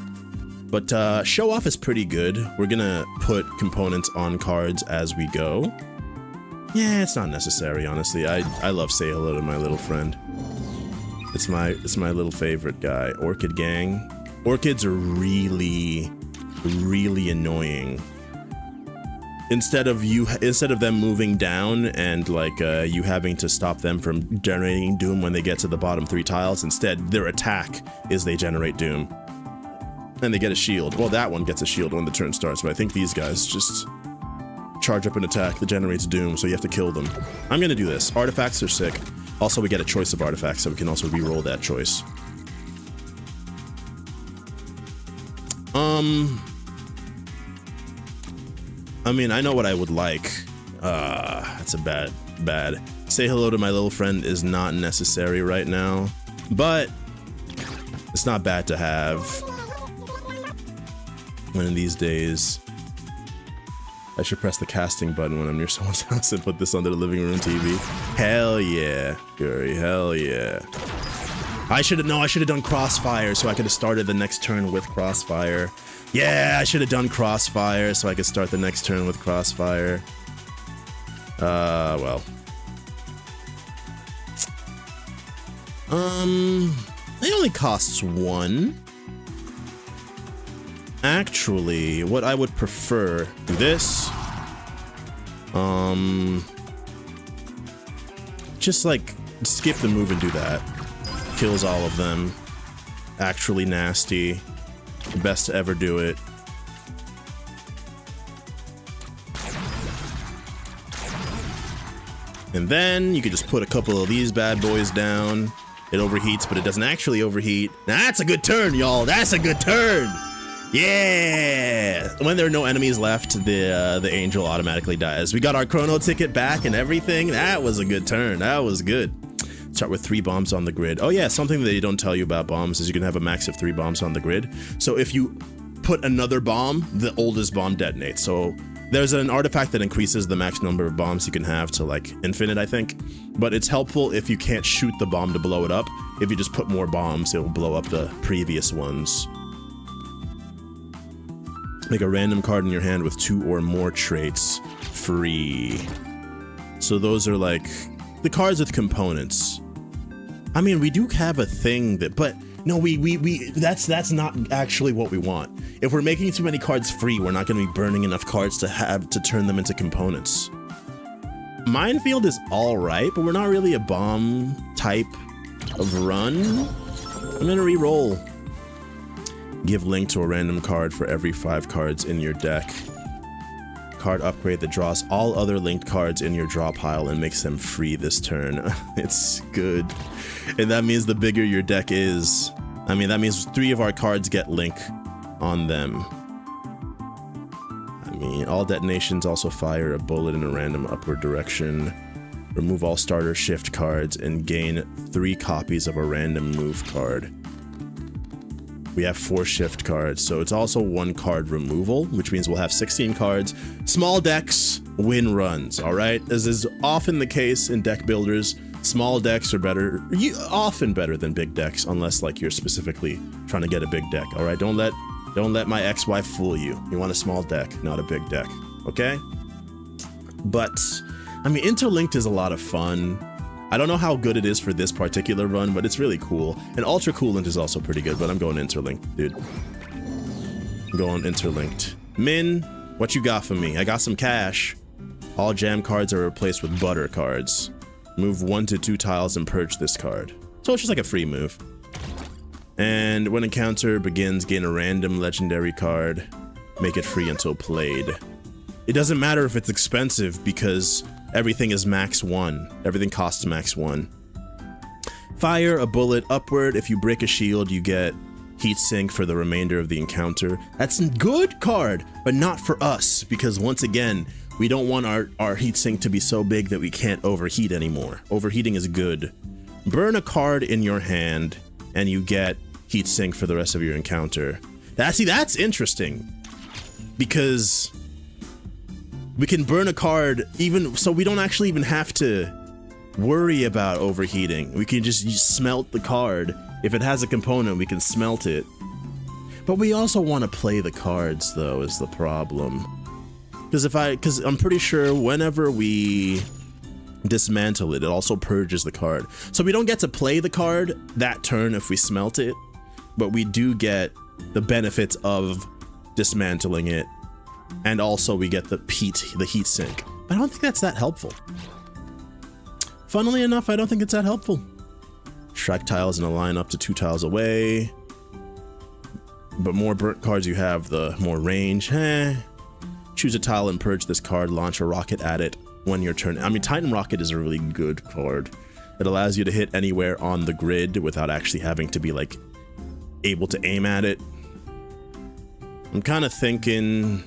But show off is pretty good. We're gonna put components on cards as we go. Yeah, it's not necessary, honestly. I love say hello to my little friend. It's my little favorite guy. Orchid Gang. Orchids are really, really annoying. Instead of them moving down and like you having to stop them from generating doom when they get to the bottom 3 tiles, instead their attack is they generate doom. And they get a shield. Well, that one gets a shield when the turn starts, but I think these guys just charge up an attack that generates doom, so you have to kill them. I'm gonna do this. Artifacts are sick. Also, we get a choice of artifacts, so we can also re-roll that choice. I mean, I know what I would like. That's a bad. Say hello to my little friend is not necessary right now, but it's not bad to have. One of these days, I should press the casting button when I'm near someone's house and put this under the living room TV. Hell yeah, Guri, hell yeah. I should have done Crossfire so I could have started the next turn with Crossfire. Yeah, I should have done Crossfire so I could start the next turn with Crossfire. Well. It only costs 1. Actually, what I would prefer, do this. Just like skip the move and do that. Kills all of them. Actually nasty. Best to ever do it. And then you could just put a couple of these bad boys down. It overheats, but it doesn't actually overheat. Now that's a good turn, y'all. That's a good turn. Yeah. When there are no enemies left, the angel automatically dies. We got our chrono ticket back and everything. That was a good turn. That was good. Start with 3 bombs on the grid. Oh yeah, something that they don't tell you about bombs is you can have a max of 3 bombs on the grid. So if you put another bomb, the oldest bomb detonates. So there's an artifact that increases the max number of bombs you can have to like infinite, I think. But it's helpful if you can't shoot the bomb to blow it up. If you just put more bombs, it will blow up the previous ones. Make a random card in your hand with 2 or more traits free. So those are like the cards with components. I mean, we do have a thing that, but no, that's not actually what we want. If we're making too many cards free, we're not going to be burning enough cards to have to turn them into components. Minefield is all right, but we're not really a bomb type of run. I'm going to re-roll. Give link to a random card for every 5 cards in your deck. Card upgrade that draws all other linked cards in your draw pile and makes them free this turn. It's good. And that means the bigger your deck is, I mean, that means 3 of our cards get link on them. I mean, all detonations also fire a bullet in a random upward direction. Remove all starter shift cards and gain 3 copies of a random move card. We have 4 shift cards, so it's also 1 card removal, which means we'll have 16 cards. Small decks win runs, all right? As is often the case in deck builders, small decks are better, often better than big decks, unless like you're specifically trying to get a big deck, all right? Don't let my ex-wife fool you. You want a small deck, not a big deck, okay? But, I mean, Interlinked is a lot of fun. I don't know how good it is for this particular run, but it's really cool. And Ultra Coolant is also pretty good, but I'm going Interlinked, dude. I'm going Interlinked. Min, what you got for me? I got some cash. All jam cards are replaced with butter cards. Move 1 to 2 tiles and purge this card. So it's just like a free move. And when encounter begins, gain a random legendary card. Make it free until played. It doesn't matter if it's expensive because everything is max 1. Everything costs max 1. Fire a bullet upward. If you break a shield, you get heat sink for the remainder of the encounter. That's a good card, but not for us, because once again, we don't want our heat sink to be so big that we can't overheat anymore. Overheating is good. Burn a card in your hand, and you get heat sink for the rest of your encounter. That's interesting, because we can burn a card even so we don't actually even have to worry about overheating. We can just smelt the card. If it has a component, we can smelt it. But we also want to play the cards, though, is the problem. Because I'm pretty sure whenever we dismantle it, it also purges the card. So we don't get to play the card that turn if we smelt it, but we do get the benefits of dismantling it. And also we get the heat sink. But I don't think that's that helpful. Funnily enough, I don't think it's that helpful. Strike tiles in a line up to 2 tiles away. But more burnt cards you have, the more range. Choose a tile and purge this card. Launch a rocket at it when your turn. I mean, Titan Rocket is a really good card. It allows you to hit anywhere on the grid without actually having to be like able to aim at it. I'm kind of thinking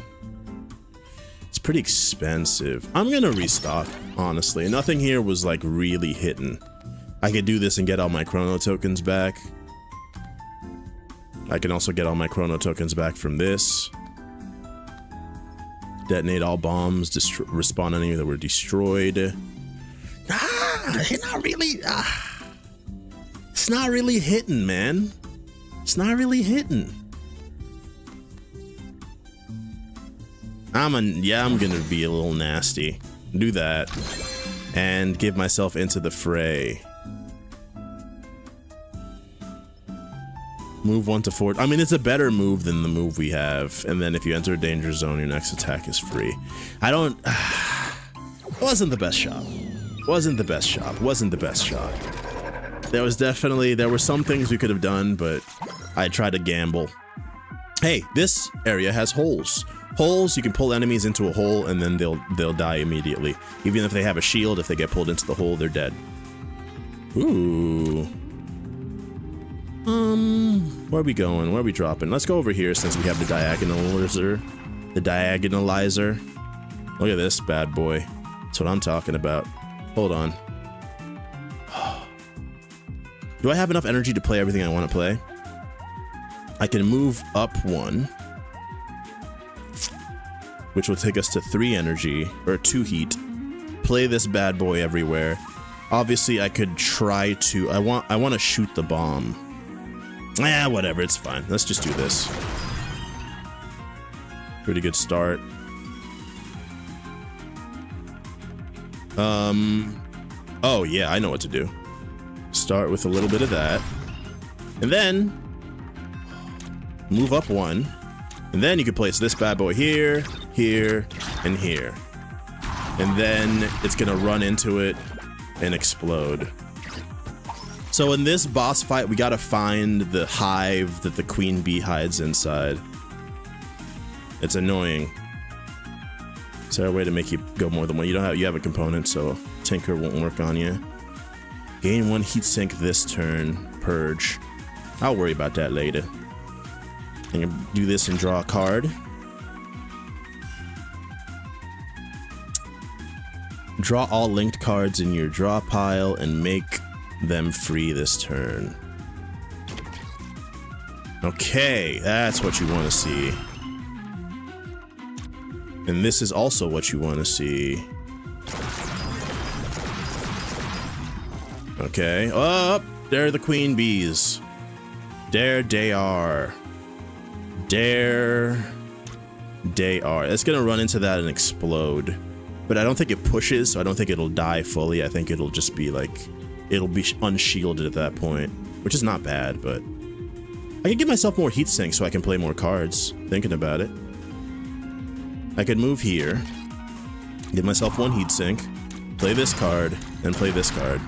it's pretty expensive. I'm gonna restock, honestly. Nothing here was like really hitting. I could do this and get all my chrono tokens back. I can also get all my chrono tokens back from this. Detonate all bombs, respawn any that were destroyed. It's not really, it's not really hitting, man. It's not really hitting. I'm gonna be a little nasty. Do that. And give myself into the fray. Move 1 to 4. I mean, it's a better move than the move we have. And then if you enter a danger zone, your next attack is free. I don't... wasn't the best shot. Wasn't the best shot. Wasn't the best shot. There were some things we could have done, but I tried to gamble. Hey, this area has holes. Holes, you can pull enemies into a hole and then they'll die immediately. Even if they have a shield, if they get pulled into the hole, they're dead. Ooh. Where are we going? Where are we dropping? Let's go over here since we have the diagonalizer. The diagonalizer. Look at this bad boy. That's what I'm talking about. Hold on. Do I have enough energy to play everything I want to play? I can move up 1, which will take us to 3 energy, or 2 heat. Play this bad boy everywhere. Obviously, I could try to... I want to shoot the bomb. Whatever, it's fine. Let's just do this. Pretty good start. Oh, yeah, I know what to do. Start with a little bit of that. And then... move up 1. And then you can place this bad boy here, here, and here. And then it's gonna run into it and explode. So in this boss fight, we gotta find the hive that the queen bee hides inside. It's annoying. Is there a way to make you go more than one? You have a component, so Tinker won't work on you. Gain 1 heatsink this turn. Purge. I'll worry about that later. I can do this and draw a card. Draw all linked cards in your draw pile and make them free this turn. Okay, that's what you want to see. And this is also what you want to see. Okay. Oh, there are the queen bees. There they are. There they are. It's gonna run into that and explode. But I don't think it pushes, so I don't think it'll die fully. I think it'll just be like... it'll be unshielded at that point. Which is not bad, but... I can give myself more heatsink so I can play more cards. Thinking about it. I could move here. Give myself 1 heatsink. Play this card, and play this card.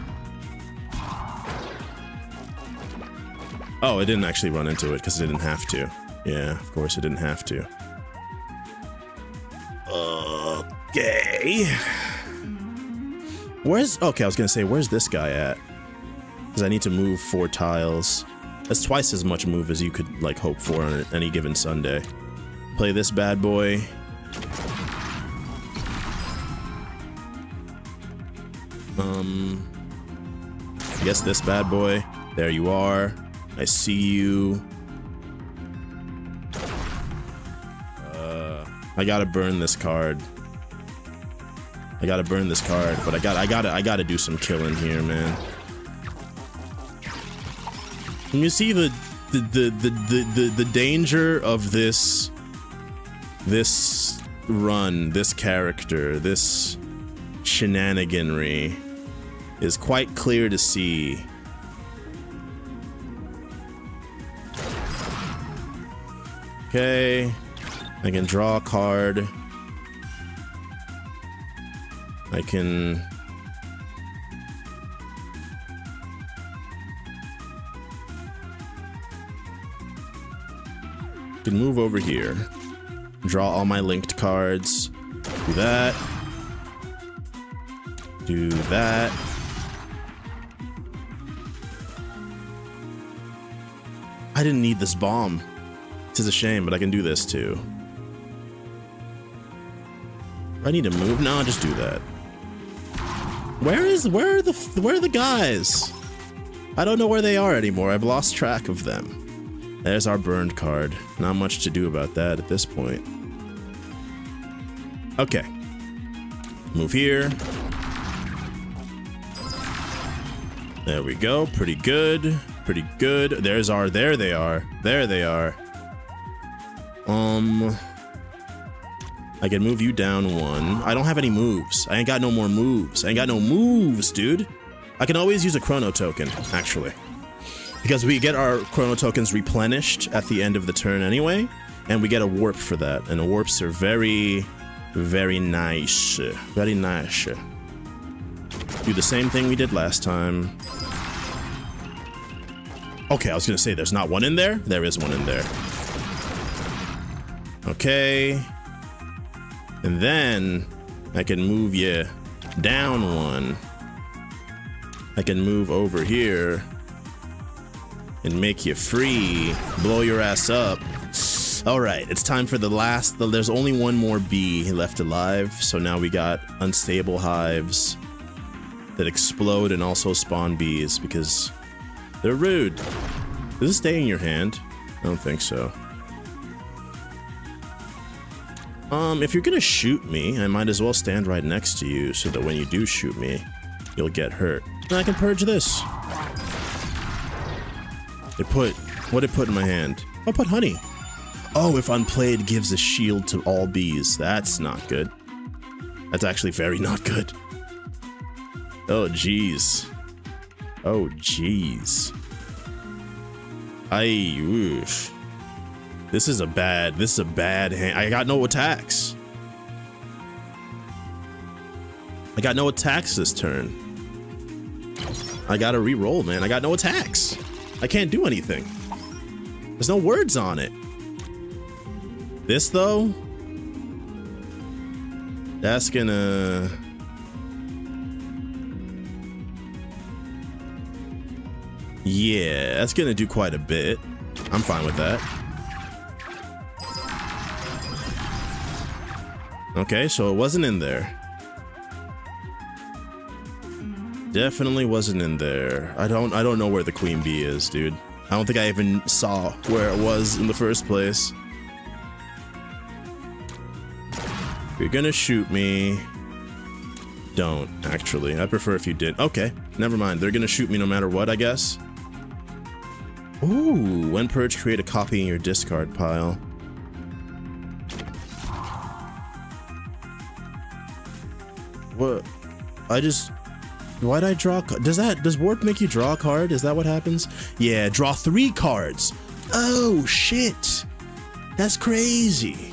Oh, it didn't actually run into it, because it didn't have to. Yeah, of course it didn't have to. Okay. Okay, I was gonna say, where's this guy at? Because I need to move 4 tiles. That's twice as much move as you could, like, hope for on any given Sunday. Play this bad boy. I guess this bad boy. There you are. I see you. I gotta burn this card. I gotta burn this card, but I gotta do some killing here, man. And you see the danger of this run, this character, this shenaniganry is quite clear to see. Okay, I can draw a card. I can... move over here. Draw all my linked cards. Do that. Do that. I didn't need this bomb. This is a shame, but I can do this too. I need to move? No, just do that. Where are the guys? I don't know where they are anymore. I've lost track of them. There's our burned card. Not much to do about that at this point. Okay. Move here. There we go. Pretty good. Pretty good. There they are. There they are. I can move you down 1. I don't have any moves. I ain't got no more moves. I ain't got no moves, dude. I can always use a chrono token, actually. Because we get our chrono tokens replenished at the end of the turn anyway, and we get a warp for that. And the warps are very, very nice. Very nice. Do the same thing we did last time. Okay, I was gonna say there's not one in there. There is one in there. Okay. And then I can move you down one. I can move over here and make you free. Blow your ass up. All right, it's time for the last. There's only one more bee left alive. So now we got unstable hives that explode and also spawn bees because they're rude. Does it stay in your hand? I don't think so. If you're gonna shoot me, I might as well stand right next to you so that when you do shoot me, you'll get hurt. And I can purge this. What did it put in my hand? Oh, put honey. Oh, if unplayed gives a shield to all bees. That's not good. That's actually very not good. Oh, jeez. Oh, jeez. Oof. This is a bad hand. I got no attacks. I got no attacks this turn. I gotta re-roll, man. I got no attacks. I can't do anything. There's no words on it. This, though? That's gonna... Yeah, that's gonna do quite a bit. I'm fine with that. Okay, so it wasn't in there. Definitely wasn't in there. I don't know where the queen bee is, dude. I don't think I even saw where it was in the first place. If you're gonna shoot me, don't, actually. I prefer if you did. Okay, never mind. They're gonna shoot me no matter what, I guess. Ooh, when purge, create a copy in your discard pile. What? Why'd I draw? Does warp make you draw a card? Is that what happens? Yeah, draw 3 cards. Oh, shit. That's crazy.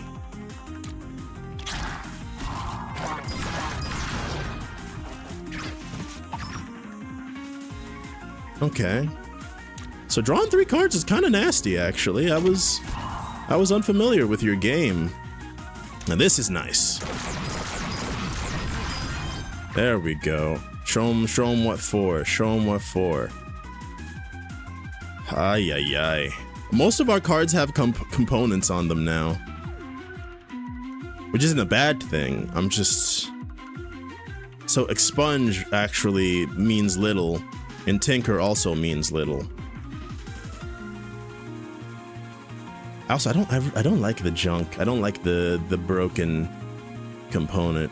Okay. So drawing 3 cards is kind of nasty, actually. I was unfamiliar with your game. Now this is nice. There we go. Show him what for. Show him what for. Ay, ay, ay. Most of our cards have components on them now. Which isn't a bad thing. I'm just... So expunge actually means little. And tinker also means little. Also, I don't like the junk. I don't like the broken component.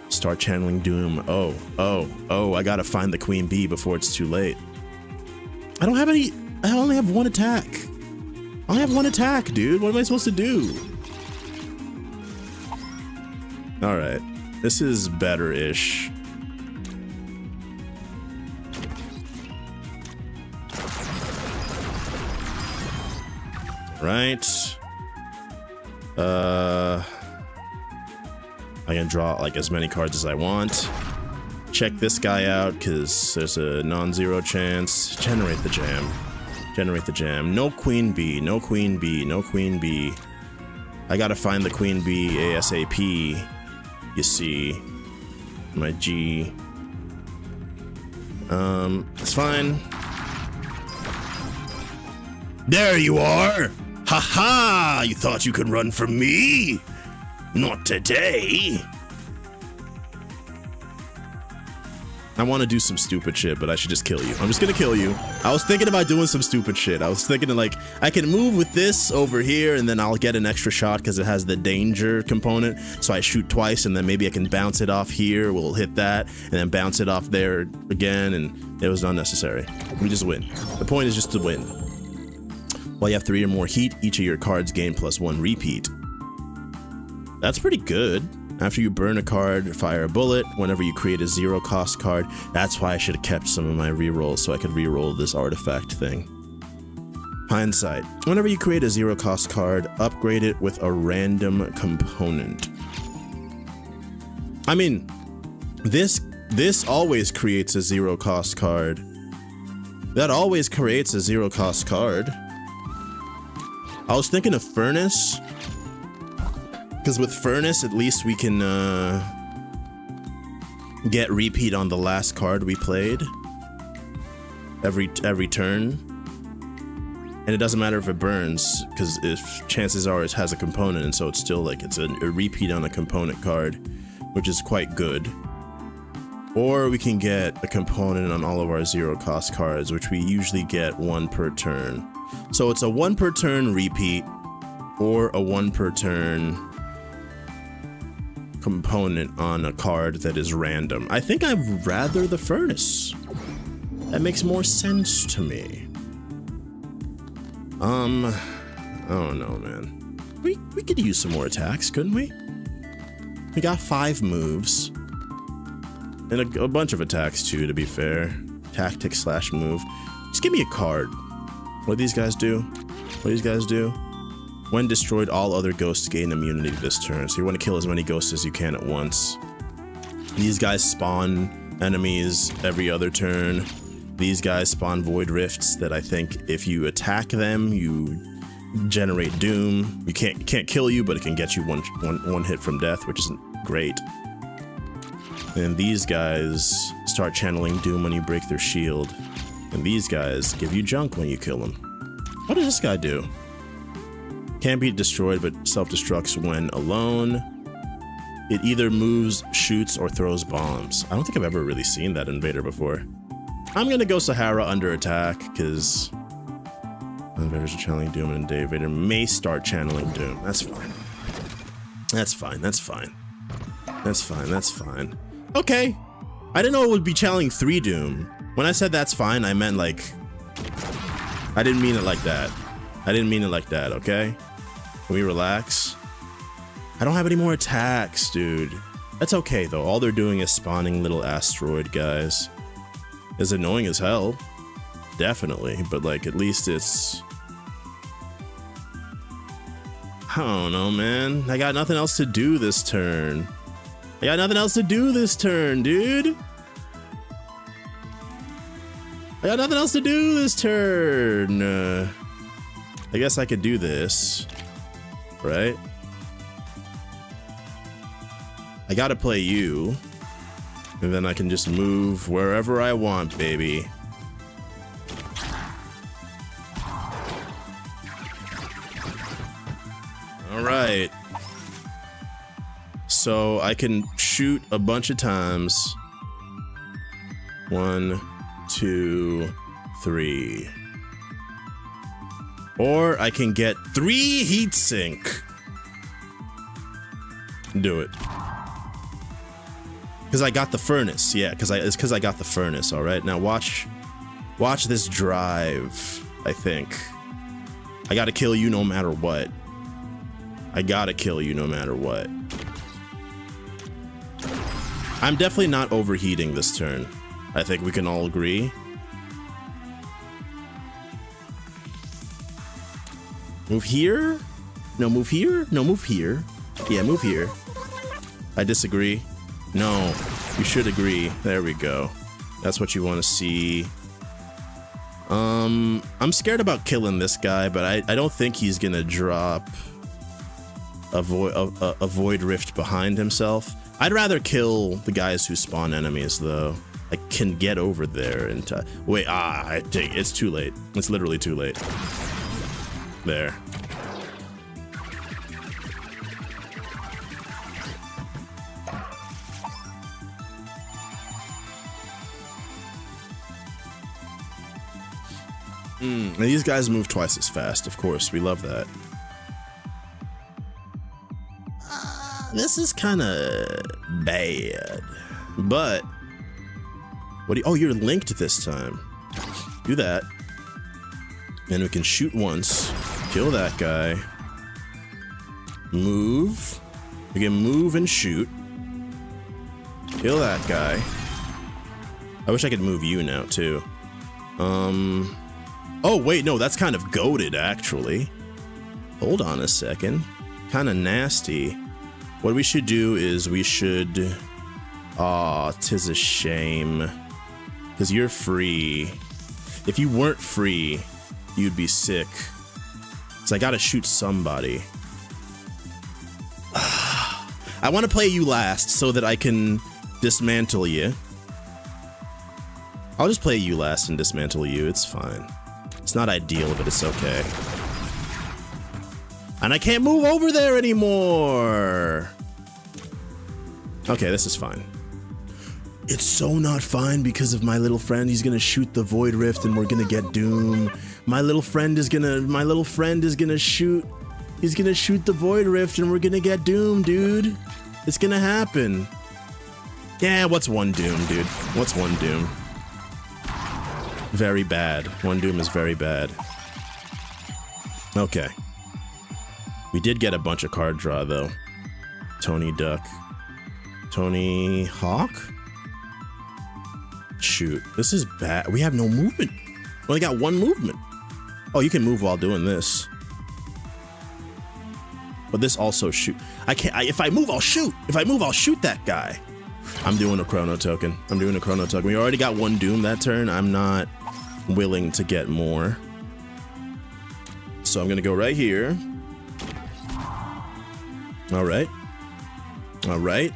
Start channeling doom. Oh, I gotta find the queen bee before it's too late. I don't have any. I only have 1 attack. I only have 1 attack, dude. What am I supposed to do? All right, this is better-ish. Right. I can draw like as many cards as I want. Check this guy out because there's a non-zero chance. Generate the jam. Generate the jam. No queen bee. No queen bee. No queen bee. I gotta find the queen bee ASAP. You see, my G. It's fine. There you are. Ha ha! You thought you could run from me? Not today. I want to do some stupid shit, but I should just kill you. I'm just gonna kill you. I was thinking about doing some stupid shit. I was thinking of like, I can move with this over here and then I'll get an extra shot because it has the danger component. So I shoot twice and then maybe I can bounce it off here. We'll hit that and then bounce it off there again. And it was unnecessary. We just win. The point is just to win. While you have 3 or more heat, each of your cards gain +1 repeat. That's pretty good. After you burn a card, fire a bullet. Whenever you create a 0-cost card. That's why I should have kept some of my rerolls so I could reroll this artifact thing. Hindsight. Whenever you create a 0-cost card, upgrade it with a random component. I mean, this always creates a 0-cost card. That always creates a 0-cost card. I was thinking of Furnace, because with Furnace, at least we can get repeat on the last card we played every turn. And it doesn't matter if it burns, because if chances are it has a component, and so it's still like it's a repeat on a component card, which is quite good. Or we can get a component on all of our 0-cost cards, which we usually get 1 per turn. So it's a 1 per turn repeat, or a 1 per turn component on a card that is random. I think I'd rather the Furnace. That makes more sense to me. I don't know, man. We could use some more attacks, couldn't we? We got 5 moves. And a bunch of attacks too, to be fair. Tactic / move. Just give me a card. What do these guys do? What do these guys do? When destroyed, all other ghosts gain immunity this turn. So you want to kill as many ghosts as you can at once. These guys spawn enemies every other turn. These guys spawn void rifts that I think if you attack them, you generate doom. You can't kill you, but it can get you one hit from death, which isn't great. And these guys start channeling doom when you break their shield. And these guys give you junk when you kill them. What does this guy do? Can't be destroyed, but self-destructs when alone. It either moves, shoots, or throws bombs. I don't think I've ever really seen that invader before. I'm gonna go Sahara under attack, because invaders are channeling doom and the invader may start channeling doom. That's fine. That's fine, that's fine. That's fine, that's fine. Okay. I didn't know it would be channeling 3 doom. When I said that's fine, I meant like... I didn't mean it like that. I didn't mean it like that, okay? Can we relax? I don't have any more attacks, dude. That's okay, though. All they're doing is spawning little asteroid guys. It's annoying as hell. Definitely. But, like, at least it's... I don't know, man. I got nothing else to do this turn. I got nothing else to do this turn, dude. I got nothing else to do this turn. I guess I could do this, right? I gotta play you, and then I can just move wherever I want, baby. All right. So I can shoot a bunch of times. 1, 2, 3. Or I can get 3 heat sink. Do it. Because I got the furnace. Yeah, it's because I got the furnace. All right. Now watch this drive. I think I gotta kill you no matter what. I gotta kill you no matter what. I'm definitely not overheating this turn. I think we can all agree. Move here? No, move here? No, move here. Yeah, move here. I disagree. No, you should agree. There we go. That's what you want to see. I'm scared about killing this guy, but I don't think he's gonna drop a void rift behind himself. I'd rather kill the guys who spawn enemies, though. I can get over there and wait. It's too late. It's literally too late. There. And these guys move twice as fast, of course. We love that. This is kind of bad. But what do you, oh, you're linked this time. Do that. And we can shoot once. Kill that guy. Move. We can move and shoot. Kill that guy. I wish I could move you now, too. Oh, wait, no, that's kind of goated, actually. Hold on a second. Kind of nasty. What we should do is we should... Aw, 'tis a shame. Because you're free. If you weren't free, you'd be sick. So I gotta shoot somebody. I want to play you last so that I can dismantle you. I'll just play you last and dismantle you. It's fine. It's not ideal, but it's okay. And I can't move over there anymore. Okay, this is fine. It's so not fine because of my little friend. He's gonna shoot the Void Rift and we're gonna get Doom. My little friend is gonna shoot. He's gonna shoot the Void Rift and we're gonna get Doom, dude. It's gonna happen. Yeah, what's one Doom, dude? What's one Doom? Very bad. One Doom is very bad. Okay. We did get a bunch of card draw, though. Tony Duck. Tony Hawk? Shoot. This is bad. We have no movement. We only got one movement. Oh, you can move while doing this. But this also shoot. I can't. If I move, I'll shoot. If I move, I'll shoot that guy. I'm doing a chrono token. I'm doing a chrono token. We already got one Doom that turn. I'm not willing to get more. So I'm gonna go right here. All right. All right.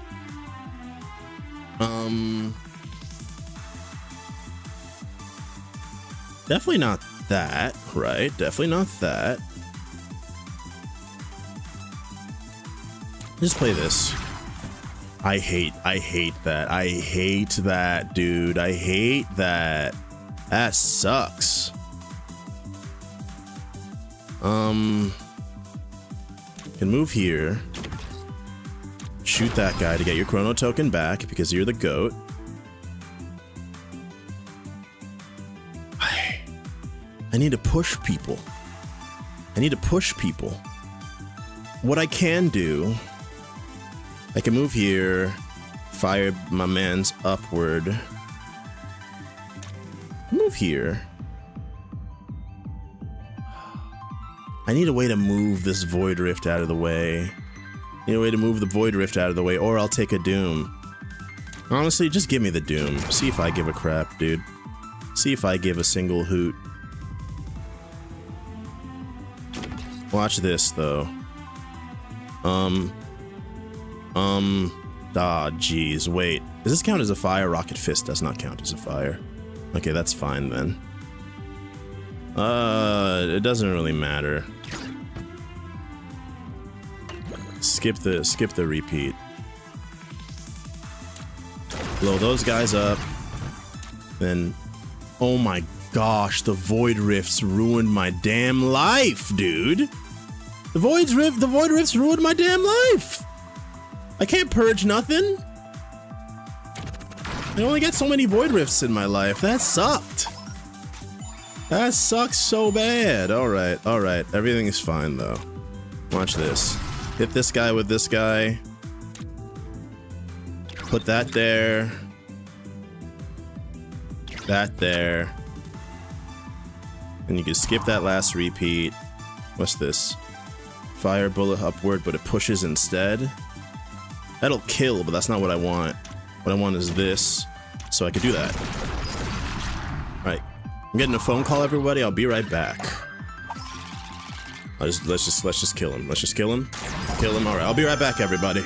Definitely not that, right? Definitely not that. Just play this. I hate that. I hate that, dude. I hate that. That sucks. Can move here. Shoot that guy to get your chrono token back because you're the GOAT. I need to push people. I need to push people. What I can do, I can move here, fire my man's upward. Move here. I need a way to move this Void Rift out of the way. I need a way to move the Void Rift out of the way, or I'll take a Doom. Honestly, just give me the Doom. See if I give a crap, dude. See if I give a single hoot. Watch this, though. Jeez, wait. Does this count as a fire? Rocket Fist does not count as a fire. Okay, that's fine then. It doesn't really matter. Skip the repeat. Blow those guys up. Then, oh my gosh, the Void Rifts ruined my damn life, dude. The Void Rifts ruined my damn life. I can't purge nothing. I only get so many Void Rifts in my life. That sucked. That sucks so bad. Alright, alright. Everything is fine, though. Watch this. Hit this guy with this guy. Put that there. That there. And you can skip that last repeat. What's this? Fire bullet upward, but it pushes instead. That'll kill, but that's not what I want. What I want is this, so I could do that. Alright. I'm getting a phone call, everybody. I'll be right back. Let's just kill him. Let's just kill him. Kill him. Alright, I'll be right back, everybody.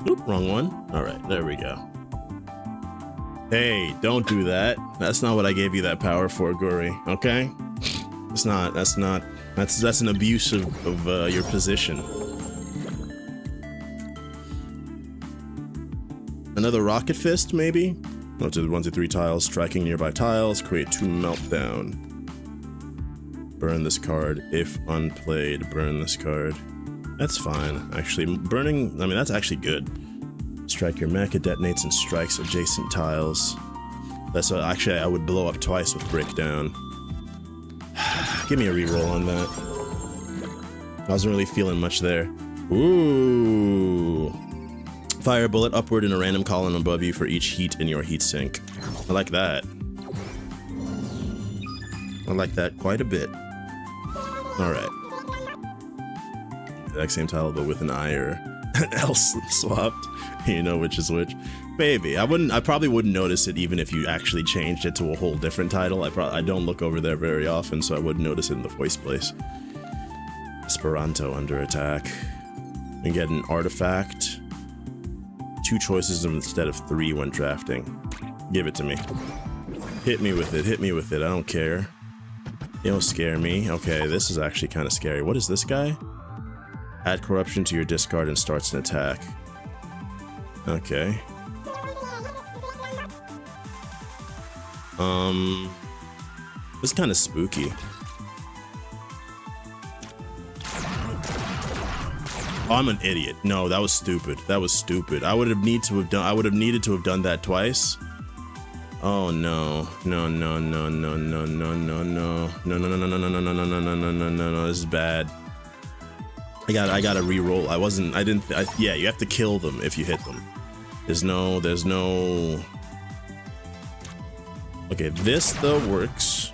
Oop, wrong one. All right, there we go. Hey, don't do that. That's not what I gave you that power for, Guri. Okay? It's not. That's an abuse of your position. Another rocket fist, maybe? No, to 1 to 3 tiles, striking nearby tiles, create 2 meltdown. Burn this card. If unplayed, burn this card. That's fine. Actually, burning, I mean, that's actually good. Strike your mech, it detonates and strikes adjacent tiles. That's actually, I would blow up twice with breakdown. Give me a reroll on that. I wasn't really feeling much there. Ooh. Fire a bullet upward in a random column above you for each heat in your heat sink. I like that. I like that quite a bit. Alright. Exact same tile, but with an I or an L swapped. You know which is which. Maybe. I probably wouldn't notice it even if you actually changed it to a whole different title. I don't look over there very often, so I wouldn't notice it in the first place. Esperanto under attack. You get an artifact. 2 choices instead of 3 when drafting. Give it to me. Hit me with it, hit me with it, I don't care. You don't scare me. Okay, this is actually kind of scary. What is this guy? Add corruption to your discard and starts an attack. Okay. This is kind of spooky. Oh, I'm an idiot. No, that was stupid. That was stupid. I would have needed to have done that twice. Oh no. No, no, no, no, no, no, no, no. No, no, no, no, no, no, no, no, no, no, no, no, no, no, no. This is bad. I gotta re-roll. Yeah, you have to kill them if you hit them. There's no. Okay, this though works.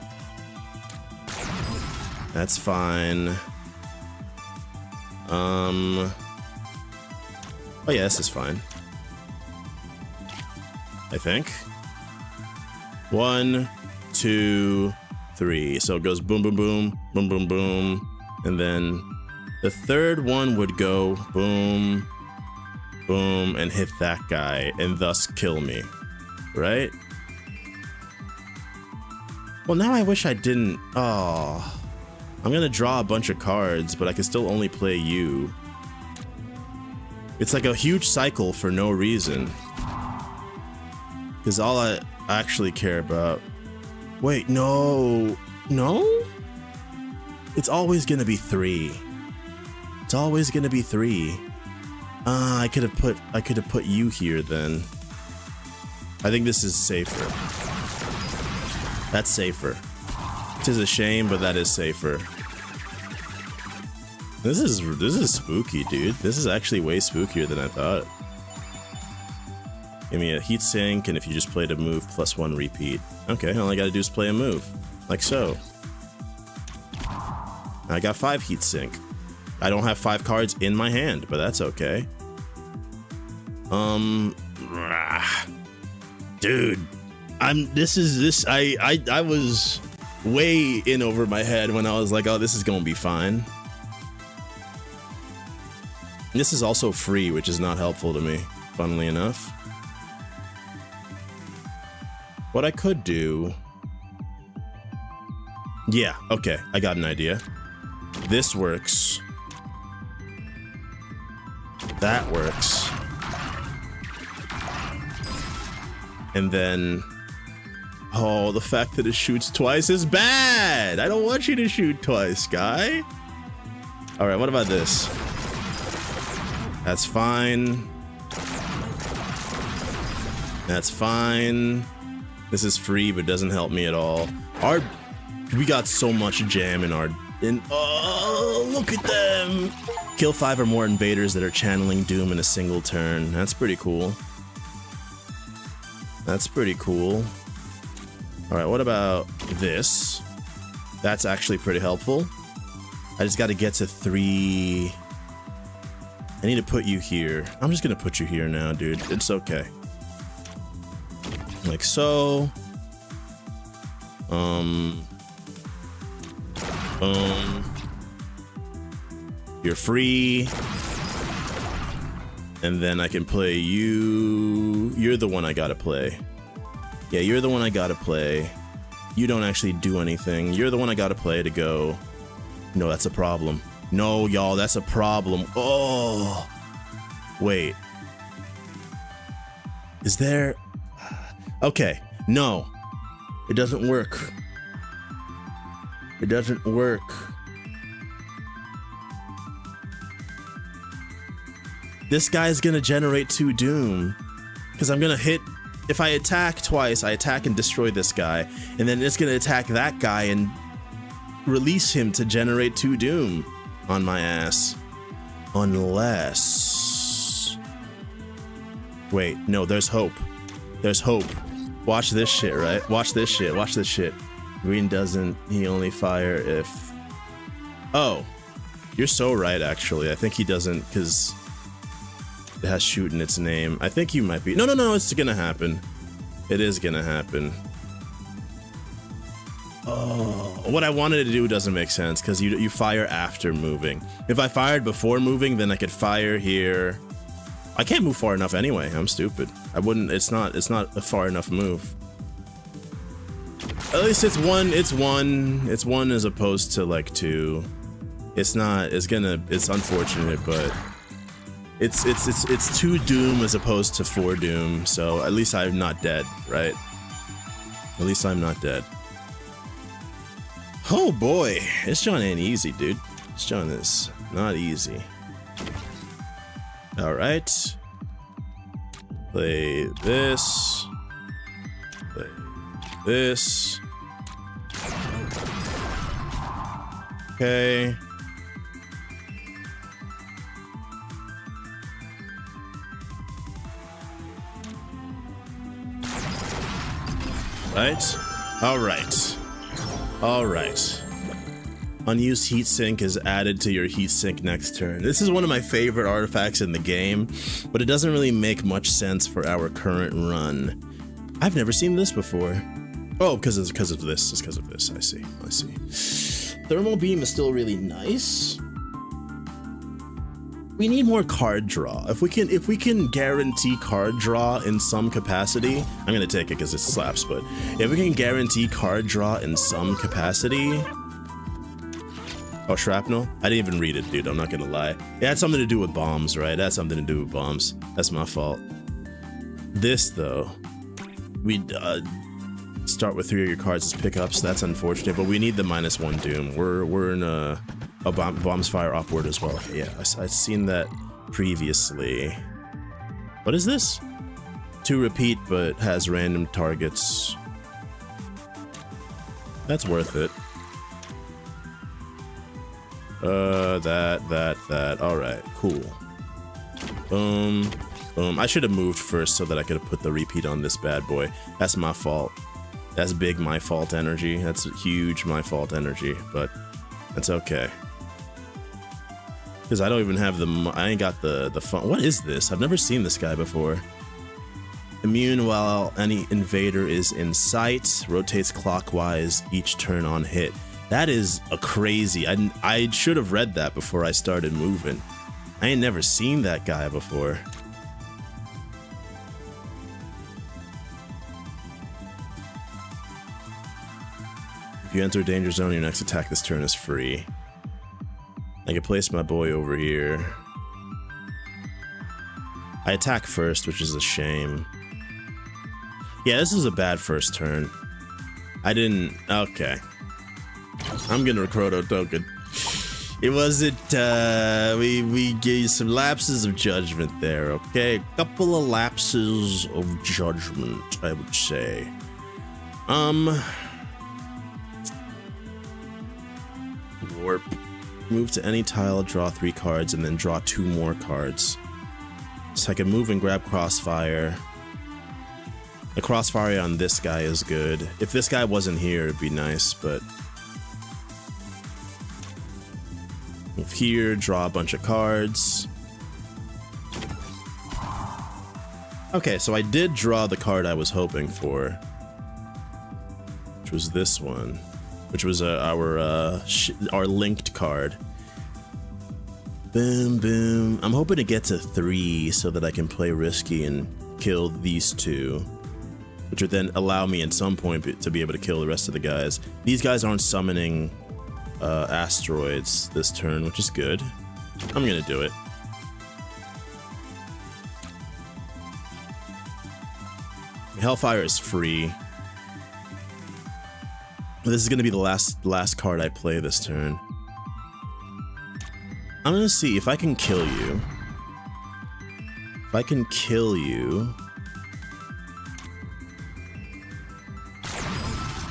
That's fine. Oh yeah, this is fine. I think. 1, 2, 3. So it goes boom, boom, boom, boom, boom, boom, and then the third one would go boom, boom, and hit that guy, and thus kill me, right? Well, now I wish I didn't. Oh. I'm gonna draw a bunch of cards, but I can still only play you. It's like a huge cycle for no reason. Because all I actually care about... Wait, no. No? It's always gonna be 3. It's always gonna be 3. I could have put you here then. I think this is safer. That's safer. It is a shame, but that is safer. This is spooky, dude. This is actually way spookier than I thought. Give me a heat sink, and if you just played a move, +1 repeat. Okay, all I gotta do is play a move. Like so. I got 5 heat sink. I don't have 5 cards in my hand, but that's okay. Dude. I was way in over my head when I was like, oh, this is gonna be fine. This is also free, which is not helpful to me, funnily enough. What I could do... Yeah, okay, I got an idea. This works. That works. And then... Oh, the fact that it shoots twice is bad! I don't want you to shoot twice, guy! Alright, what about this? That's fine. That's fine. This is free, but doesn't help me at all. We got so much jam in our... Oh, look at them! Kill 5 or more invaders that are channeling doom in a single turn. That's pretty cool. That's pretty cool. Alright, what about this? That's actually pretty helpful. I just gotta get to 3... I need to put you here. I'm just gonna put you here now, dude. It's okay. Like so. Boom. You're free. And then I can play you. You're the one I gotta play. Yeah, you're the one I gotta play. You don't actually do anything. You're the one I gotta play to go. No, that's a problem. No, y'all, that's a problem. Oh, wait. Is there... Okay, no. It doesn't work. It doesn't work. This guy's gonna generate 2 Doom. Because I'm gonna hit... If I attack twice, I attack and destroy this guy. And then it's gonna attack that guy and release him to generate 2 Doom on my ass. Unless... Wait, no, there's hope. There's hope. Watch this shit, right? Watch this shit. Watch this shit. Green doesn't... He only fire if... Oh. You're so right, actually. I think he doesn't, because... It has shoot in its name. I think you might be... No, no, no, it's gonna happen. It is gonna happen. Oh, what I wanted to do doesn't make sense, because you fire after moving. If I fired before moving, then I could fire here. I can't move far enough anyway. I'm stupid. I wouldn't... It's not a far enough move. At least it's one as opposed to, like, 2. It's not... It's unfortunate, but... It's 2 Doom as opposed to 4 Doom, so at least I'm not dead, right? At least I'm not dead. Oh boy, this John ain't easy, dude. This John is not easy. Alright. Play this. Play this. Okay. Right? Alright. Alright. Unused heatsink is added to your heatsink next turn. This is one of my favorite artifacts in the game, but it doesn't really make much sense for our current run. I've never seen this before. Oh, because of this. It's because of this. I see. I see. Thermal beam is still really nice. We need more card draw. If we can guarantee card draw in some capacity, I'm gonna take it because it slaps, but if we can guarantee card draw in some capacity. Oh, shrapnel? I didn't even read it, dude. I'm not gonna lie. It had something to do with bombs, right? It had something to do with bombs. That's my fault. This, though, we start with 3 of your cards as pickups. That's unfortunate, but we need the -1 Doom. We're in a bombs fire upward as well. Yeah, I've seen that previously. What is this? 2 repeat, but has random targets. That's worth it. That. Alright, cool. Boom. I should have moved first so that I could have put the repeat on this bad boy. That's my fault. That's big my fault energy. That's huge my fault energy, but that's okay. Because I don't even have I ain't got the fun. What is this? I've never seen this guy before. Immune while any invader is in sight. Rotates clockwise each turn on hit. That is a crazy... I should have read that before I started moving. I ain't never seen that guy before. If you enter a danger zone, your next attack this turn is free. I can place my boy over here. I attack first, which is a shame. Yeah, this is a bad first turn. I didn't... Okay. I'm gonna Recroto token. It wasn't... We gave you some lapses of judgment there, okay? A couple of lapses of judgment, I would say. Warp. Move to any tile, draw 3 cards, and then draw 2 more cards. So I can move and grab Crossfire. The Crossfire on this guy is good. If this guy wasn't here, it'd be nice, but... Move here, draw a bunch of cards. Okay, so I did draw the card I was hoping for. Which was this one. Which was our linked card. Boom, boom. I'm hoping to get to 3 so that I can play risky and kill these 2, which would then allow me at some point to be able to kill the rest of the guys. These guys aren't summoning asteroids this turn, which is good. I'm gonna do it. Hellfire is free. This is gonna be the last card I play this turn. I'm gonna see if I can kill you. If I can kill you,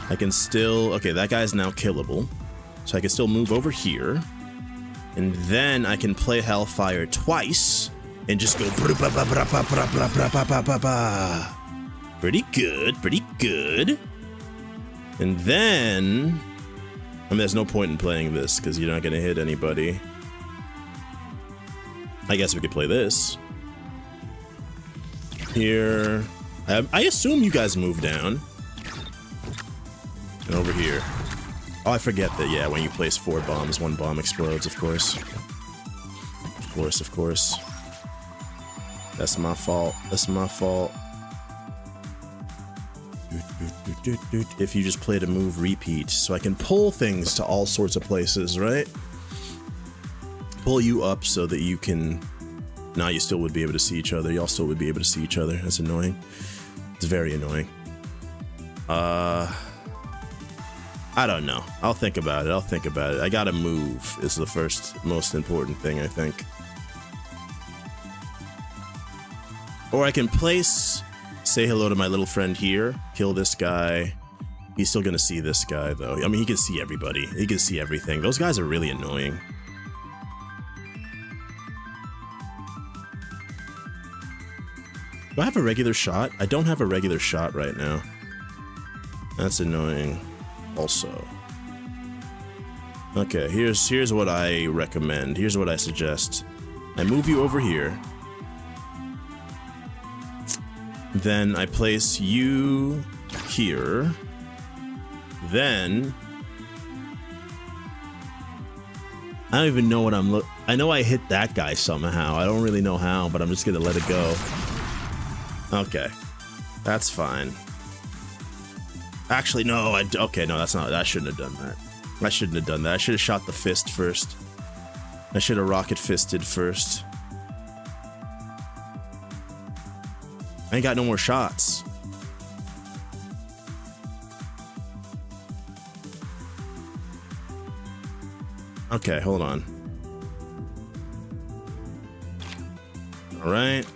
I can still... Okay, that guy's now killable. So I can still move over here. And then I can play Hellfire twice and just go... Pretty good, pretty good. And then... I mean, there's no point in playing this because you're not gonna hit anybody. I guess we could play this. Here. I assume you guys move down. And over here. Oh, I forget that, yeah, when you place 4 bombs, 1 bomb explodes, of course. Of course, of course. That's my fault. That's my fault. If you just played a move repeat, so I can pull things to all sorts of places, right? Pull you up so that you can... Now you still would be able to see each other. Y'all still would be able to see each other. That's annoying. It's very annoying. I don't know. I'll think about it. I'll think about it. I gotta move is the first most important thing, I think. Or I can place... Say hello to my little friend here. Kill this guy. He's still gonna see this guy, though. I mean, he can see everybody. He can see everything. Those guys are really annoying. Do I have a regular shot? I don't have a regular shot right now. That's annoying. Also. Okay, here's what I recommend. Here's what I suggest. I move you over here. Then I place you here. Then I don't even know what I'm I know I hit that guy somehow. I don't really know how, but I'm just gonna let it go. Okay, that's fine. Actually, no. Okay, no, that's not. I shouldn't have done that. I shouldn't have done that. I should have shot the fist first. I should have rocket fisted first. I ain't got no more shots. Okay, hold on. All right.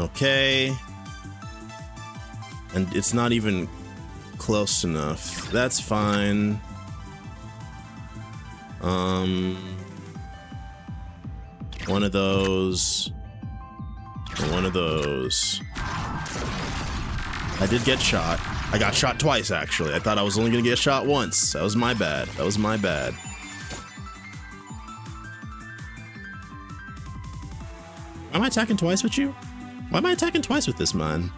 Okay. And it's not even close enough. That's fine. One of those. And one of those. I did get shot. I got shot twice, actually. I thought I was only gonna get shot once. That was my bad. That was my bad. Am I attacking twice with you? Why am I attacking twice with this man?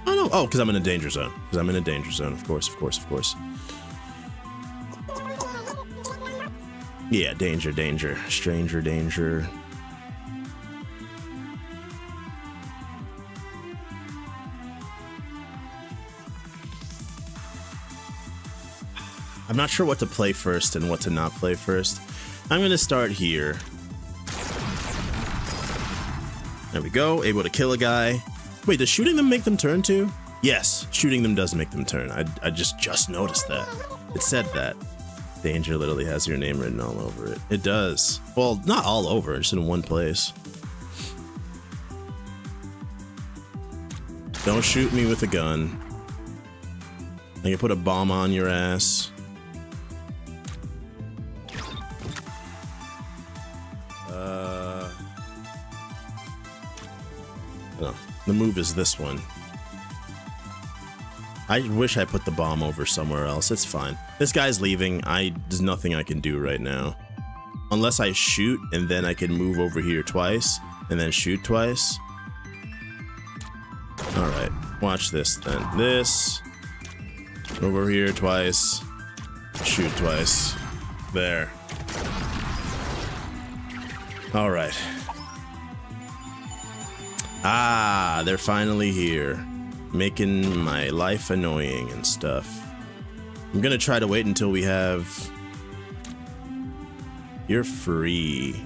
Oh no! Oh, because I'm in a danger zone. Because I'm in a danger zone. Of course, of course, of course. Yeah, danger, danger. Stranger danger. I'm not sure what to play first and what to not play first. I'm gonna start here. There we go, able to kill a guy. Wait, does shooting them make them turn too? Yes, shooting them does make them turn. I just noticed that. It said that. Danger literally has your name written all over it. It does. Well, not all over, just in one place. Don't shoot me with a gun. I can put a bomb on your ass. Oh, the move is this one. I wish I put the bomb over somewhere else. It's fine. This guy's leaving. There's nothing I can do right now. Unless I shoot, and then I can move over here twice, and then shoot twice. Alright, watch this then. This. Over here twice. Shoot twice. There. Alright. Ah, they're finally here. Making my life annoying and stuff. I'm gonna try to wait until we have... You're free.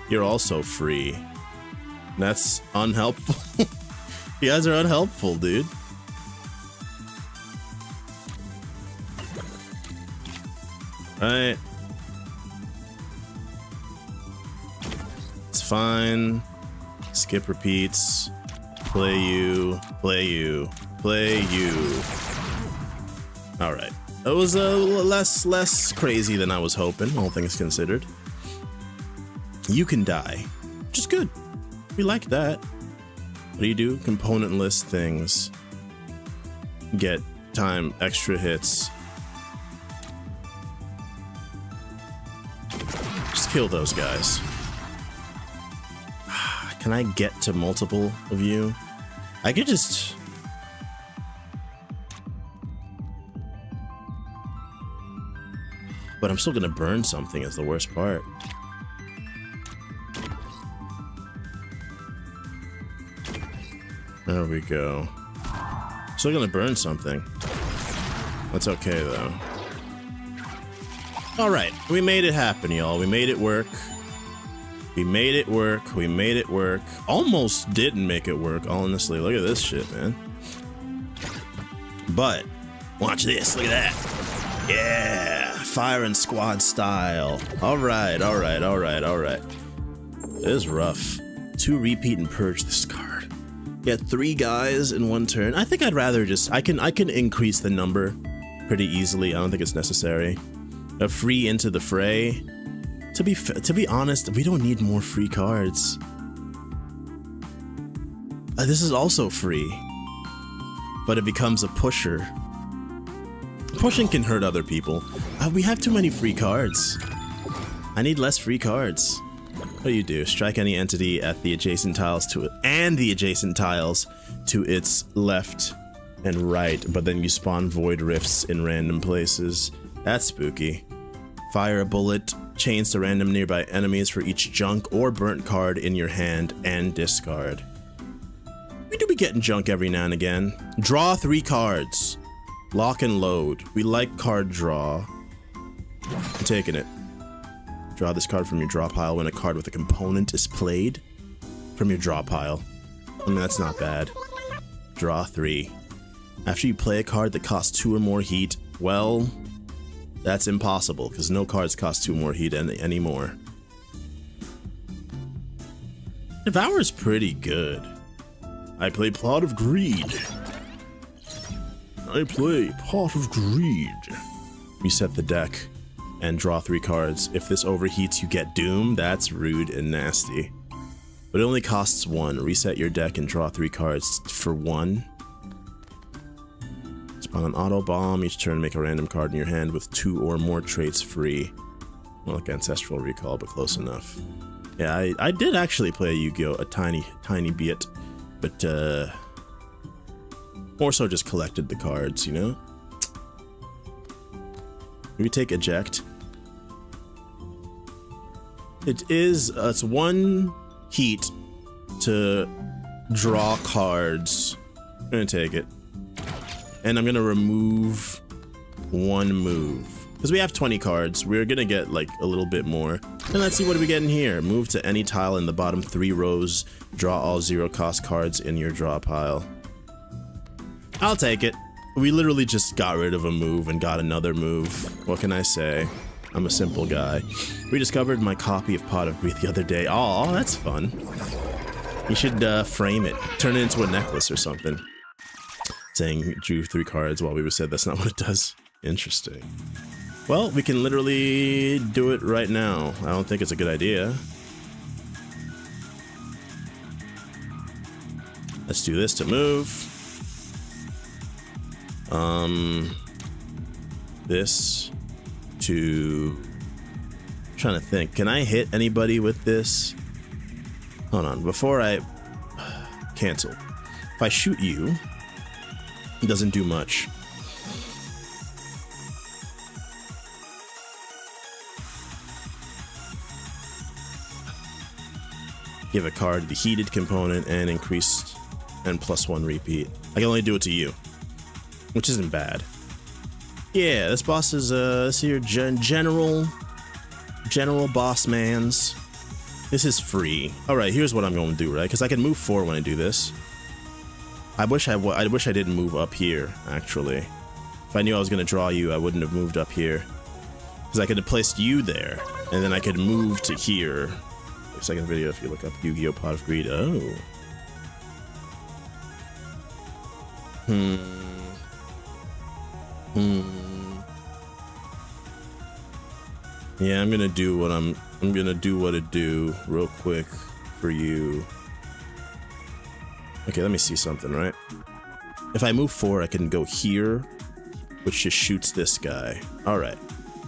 You're also free. That's unhelpful. You guys are unhelpful, dude. Alright. It's fine. Skip repeats. Play you. Play you. Play you. Alright. It was less crazy than I was hoping, all things considered. You can die. Which is good. We like that. What do you do? Component-less things. Get time, extra hits. Just kill those guys. Can I get to multiple of you? I could just... But I'm still gonna burn something is the worst part. There we go. Still gonna burn something. That's okay though. Alright, we made it happen, y'all. We made it work. We made it work. We made it work. Almost didn't make it work, honestly. Look at this shit, man. But, watch this. Look at that. Yeah. Fire and squad style. Alright, alright, alright, alright. It is rough. 2 repeat and purge this card. Get 3 guys in 1 turn. I think I'd rather just... I can increase the number pretty easily. I don't think it's necessary. A free into the fray. To be honest, we don't need more free cards. This is also free. But it becomes a pusher. Pushing can hurt other people. We have too many free cards. I need less free cards. What do? Strike any entity at the adjacent tiles to it, and the adjacent tiles to its left and right, but then you spawn void rifts in random places. That's spooky. Fire a bullet, chains to random nearby enemies for each junk or burnt card in your hand, and discard. We do be getting junk every now and again. Draw 3 cards. Lock and load. We like card draw. I'm taking it. Draw this card from your draw pile when a card with a component is played from your draw pile. I mean, that's not bad. Draw 3. After you play a card that costs 2 or more heat, well, that's impossible, because no cards cost 2 more heat anymore. Devour's pretty good. I play Plot of Greed. I play Pot of Greed. Reset the deck and draw 3 cards. If this overheats, you get Doom. That's rude and nasty. But it only costs 1. Reset your deck and draw 3 cards for 1. Spawn an auto bomb. Each turn, make a random card in your hand with 2 or more traits free. More like Ancestral Recall, but close enough. Yeah, I did actually play Yu-Gi-Oh! A tiny bit, but more so just collected the cards, you know? We take eject. It's 1 heat to draw cards. I'm gonna take it. And I'm gonna remove 1 move. Because we have 20 cards, we're gonna get like a little bit more. And let's see what we get in here. Move to any tile in the bottom 3 rows. Draw all 0-cost cards in your draw pile. I'll take it. We literally just got rid of a move and got another move. What can I say? I'm a simple guy. Rediscovered my copy of Pot of Greed the other day. Aw, that's fun. You should frame it. Turn it into a necklace or something. Saying drew 3 cards while we said that's not what it does. Interesting. Well, we can literally do it right now. I don't think it's a good idea. Let's do this to move. This to... I'm trying to think. Can I hit anybody with this? Hold on. Before I... Cancel. If I shoot you... It doesn't do much. Give a card the heated component and increased and +1 repeat. I can only do it to you, which isn't bad. Yeah, this boss is this here general boss man's. This is free. All right, here's what I'm going to do, right? Because I can move forward when I do this. I wish I didn't move up here. Actually, if I knew I was going to draw you, I wouldn't have moved up here. Because I could have placed you there, and then I could move to here. Second video, if you look up Yu-Gi-Oh! Pot of Greed. Oh. Yeah, I'm gonna do what I'm gonna do what it do real quick for you. Okay, let me see something, right? If I move forward, I can go here, which just shoots this guy. Alright.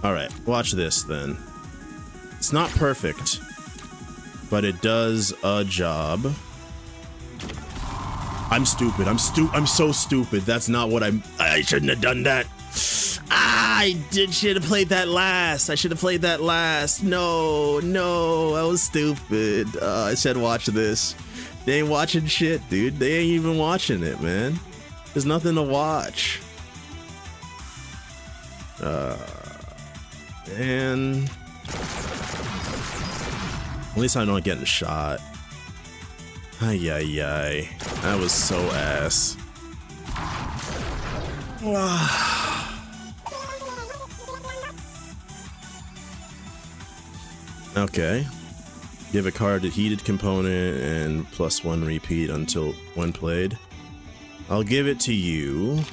Alright, watch this then. It's not perfect, but it does a job. I'm stupid. I'm so stupid. That's not what I shouldn't have done that. Should have played that last. I should have played that last. No, I was stupid. I said watch this. They ain't watching shit, dude. They ain't even watching it, man. There's nothing to watch. And at least I'm not getting shot. Ay. That was so ass. Okay. Give a card a heated component and +1 repeat until when played. I'll give it to you.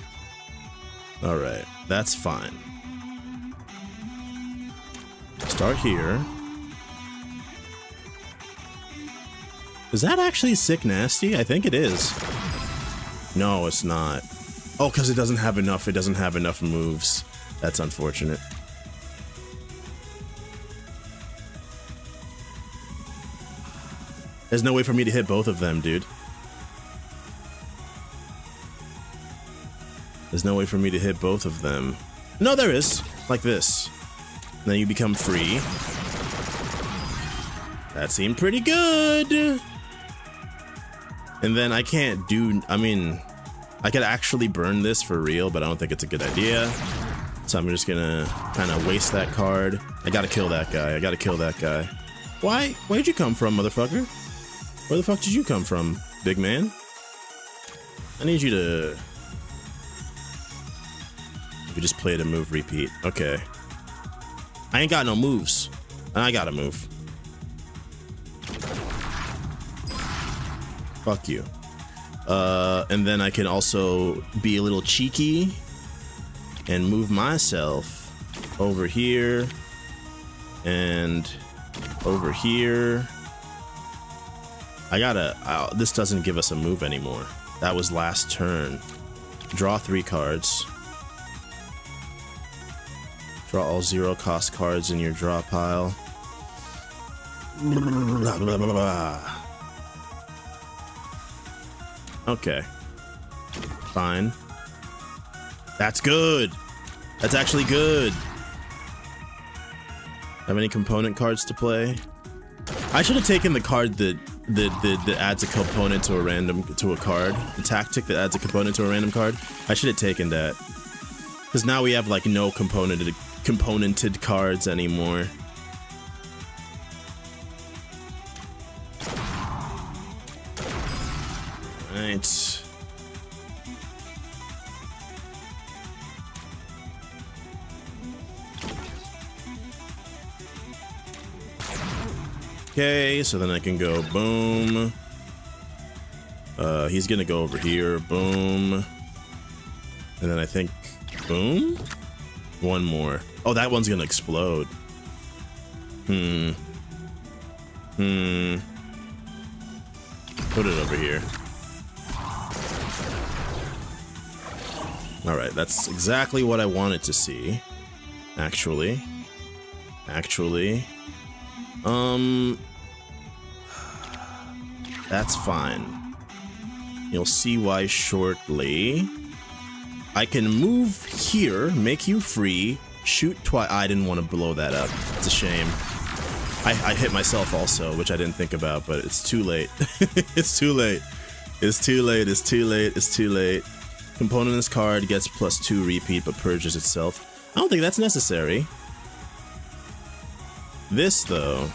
Alright, that's fine. Start here. Is that actually sick nasty? I think it is. No, it's not. Oh, because it doesn't have enough. It doesn't have enough moves. That's unfortunate. There's no way for me to hit both of them, dude. There's no way for me to hit both of them. No, there is. Like this. And then you become free. That seemed pretty good. And then I can't do... I mean, I could actually burn this for real, but I don't think it's a good idea. So I'm just gonna kind of waste that card. I gotta kill that guy. Why? Where'd you come from, motherfucker? Where the fuck did you come from, big man? I need you to... We just played a move repeat. Okay. I ain't got no moves. I gotta move. Fuck you. And then I can also be a little cheeky and move myself over here and over here. I gotta... this doesn't give us a move anymore. That was last turn. Draw 3 cards. Draw all 0-cost cards in your draw pile. Okay. Fine. That's good. That's actually good. Have any component cards to play? I should have taken the card that adds a component to a card. The tactic that adds a component to a random card. I should have taken that. Because now we have like no componented cards anymore. Right. Okay, so then I can go boom. He's gonna go over here, boom. And then I think boom? One more. Oh, that one's gonna explode. Put it over here. Alright, that's exactly what I wanted to see. Actually. That's fine. You'll see why shortly. I can move here, make you free, shoot twice. I didn't want to blow that up. It's a shame. I hit myself also, which I didn't think about, but it's too late. It's too late. It's too late. It's too late. It's too late. Component in this card gets +2 repeat, but purges itself. I don't think that's necessary. This, though,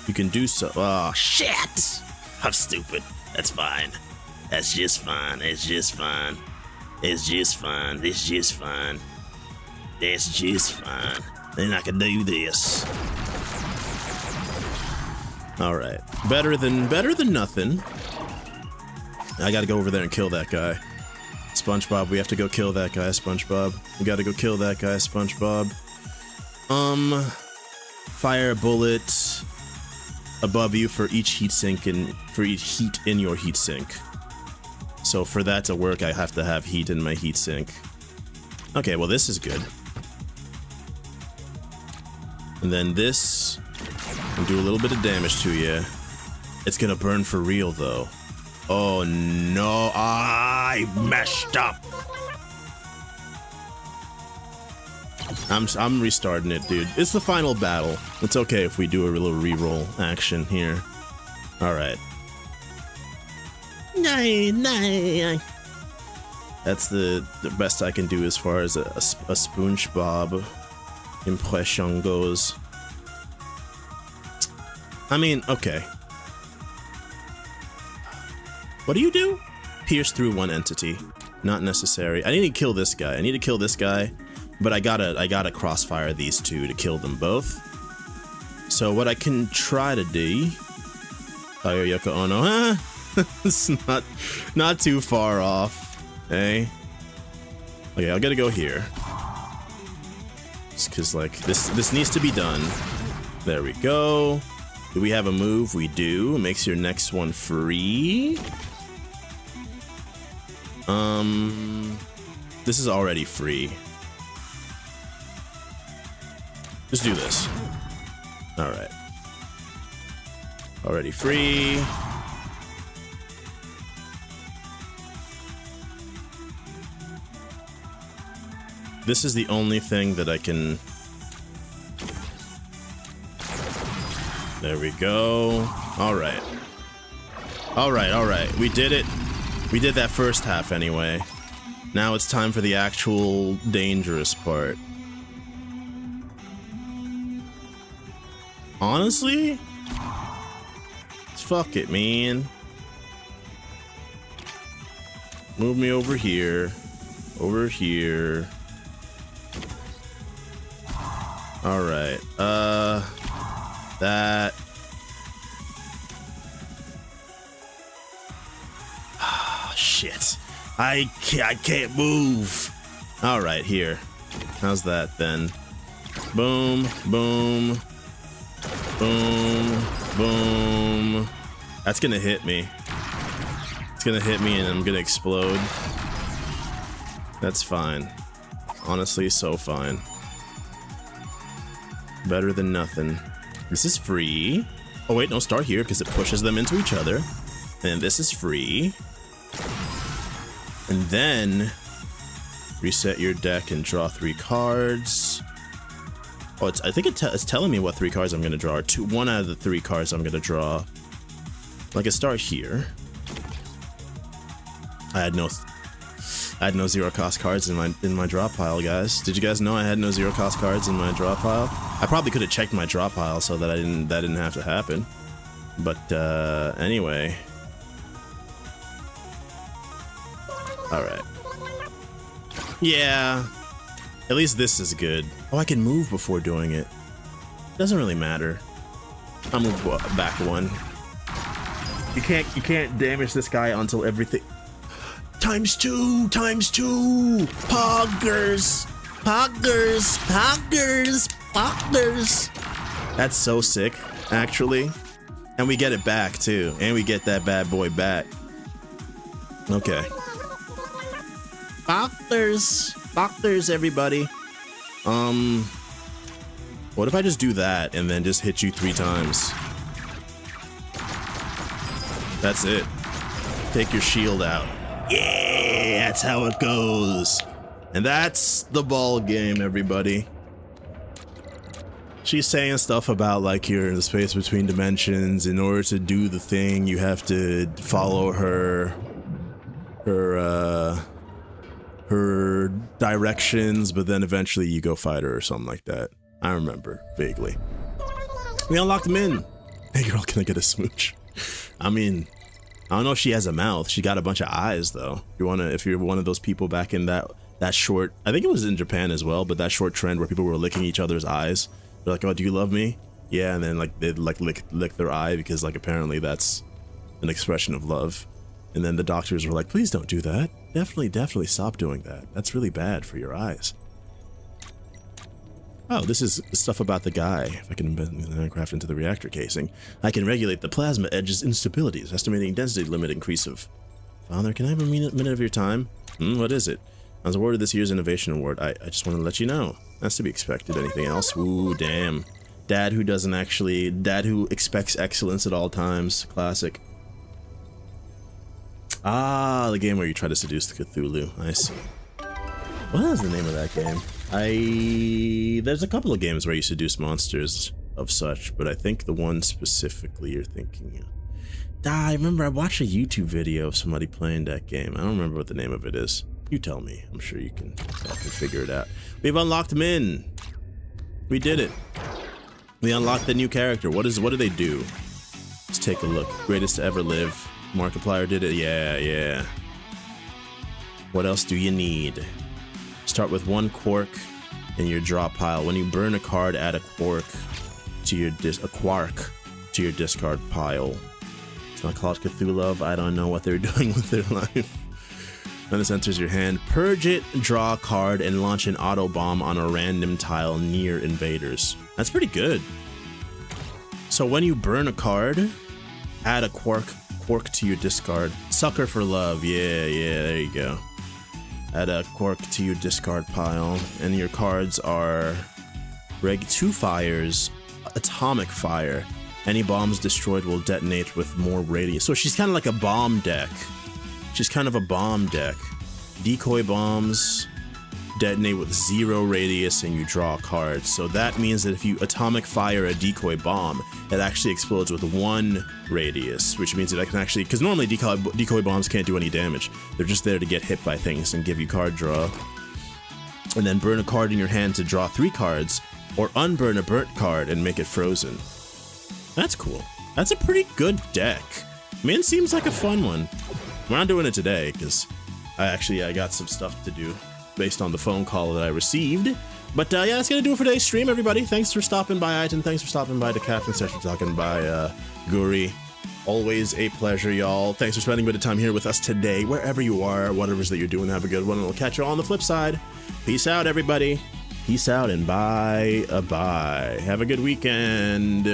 you can do so. Oh, shit! I'm stupid. That's fine. That's just fine. It's just fine. It's just fine. It's just fine. It's just fine. Then I can do this. All right. Better than nothing. I gotta go over there and kill that guy. SpongeBob, we have to go kill that guy, SpongeBob. We gotta go kill that guy, SpongeBob. Fire a bullet above you for each heatsink and for each heat in your heatsink. So for that to work, I have to have heat in my heatsink. Okay, well this is good. And then this will do a little bit of damage to you. It's gonna burn for real though. Oh no, I messed up. I'm restarting it, dude. It's the final battle. It's okay if we do a little reroll action here. All right. That's the best I can do as far as a SpongeBob impression goes. I mean, okay. What do you do? Pierce through one entity. Not necessary. I need to kill this guy. I need to kill this guy, but I gotta crossfire these two to kill them both. So what I can try to do... Fire Yoko Ono, huh? It's not too far off, eh? Okay, I gotta go here. Just cause like this needs to be done. There we go. Do we have a move? We do. It makes your next one free. This is already free. Just do this. All right. Already free. This is the only thing that I can... There we go. All right. All right, all right. We did it. We did that first half anyway. Now it's time for the actual dangerous part. Honestly? Fuck it, man. Move me over here. Over here. All right. That. Ah, shit. I can't move. All right, here. How's that then? Boom, boom, boom, boom. That's gonna hit me. It's gonna hit me and I'm gonna explode. That's fine. Honestly, so fine. Better than nothing. This is free. Oh wait, no, start here because it pushes them into each other. And this is free. And then reset your deck and draw 3 cards. Oh, I think it's telling me what 3 cards I'm gonna draw. Or 1 out of the 3 cards I'm gonna draw. Like I start here. I had no zero cost cards in my draw pile, guys. Did you guys know I had no zero cost cards in my draw pile? I probably could have checked my draw pile so that that didn't have to happen. But anyway. All right. Yeah. At least this is good. Oh, I can move before doing it. Doesn't really matter. I'll move back 1. You can't damage this guy until everything. Times 2! Times 2! Poggers! Poggers! Poggers! Poggers! That's so sick, actually. And we get it back, too. And we get that bad boy back. Okay. Poggers! Poggers, everybody. What if I just do that and then just hit you 3 times? That's it. Take your shield out. Yeah, that's how it goes. And that's the ball game, everybody. She's saying stuff about like you're in the space between dimensions. In order to do the thing, you have to follow her directions, but then eventually you go fight her or something like that. I remember vaguely. We unlocked Min. Hey girl, can I get a smooch? I mean, I don't know if she has a mouth. She got a bunch of eyes though. If you're one of those people back in that short, I think it was in Japan as well, but that short trend where people were licking each other's eyes. They're like, oh, do you love me? Yeah, and then like they'd like lick their eye because like apparently that's an expression of love. And then the doctors were like, please don't do that. Definitely stop doing that. That's really bad for your eyes. Oh, this is stuff about the guy. If I can embed the aircraft into the reactor casing, I can regulate the plasma edge's instabilities, estimating density limit increase of... Father, can I have a minute of your time? What is it? I was awarded this year's Innovation Award. I just want to let you know. That's to be expected. Anything else? Ooh, damn. Dad who expects excellence at all times. Classic. Ah, the game where you try to seduce the Cthulhu. I see. What is the name of that game? There's a couple of games where you seduce monsters of such, but I think the one specifically you're thinking of. I remember I watched a YouTube video of somebody playing that game. I don't remember what the name of it is. You tell me. I'm sure you can figure it out. We've unlocked Min. We did it. We unlocked the new character. What do they do? Let's take a look. Greatest to ever live. Markiplier did it. Yeah. What else do you need? Start with 1 quark in your draw pile. When you burn a card, add a quark to your discard pile. It's not called Cthulhu Love. I don't know what they're doing with their life. When this enters your hand, purge it, draw a card, and launch an auto bomb on a random tile near invaders. That's pretty good. So when you burn a card, add a quark to your discard. Sucker for love. Yeah, there you go. Add a quark to your discard pile, and your cards are 2 fires, atomic fire. Any bombs destroyed will detonate with more radius. So she's kind of like a bomb deck. She's kind of a bomb deck. Decoy bombs detonate with 0 radius and you draw a card. So that means that if you atomic fire a decoy bomb, it actually explodes with 1 radius, which means that I can actually, because normally decoy bombs can't do any damage. They're just there to get hit by things and give you card draw. And then burn a card in your hand to draw 3 cards, or unburn a burnt card and make it frozen. That's cool. That's a pretty good deck. Min seems like a fun one. We're not doing it today because I got some stuff to do based on the phone call that I received. But yeah, that's gonna do it for today's stream, everybody. Thanks for stopping by, Itis. Thanks for stopping by the Captain. Thanks for talking by Guri. Always a pleasure, y'all. Thanks for spending a bit of time here with us today, wherever you are, whatever it is that you're doing. Have a good one, and we'll catch you all on the flip side. Peace out, everybody. Peace out and bye. Have a good weekend.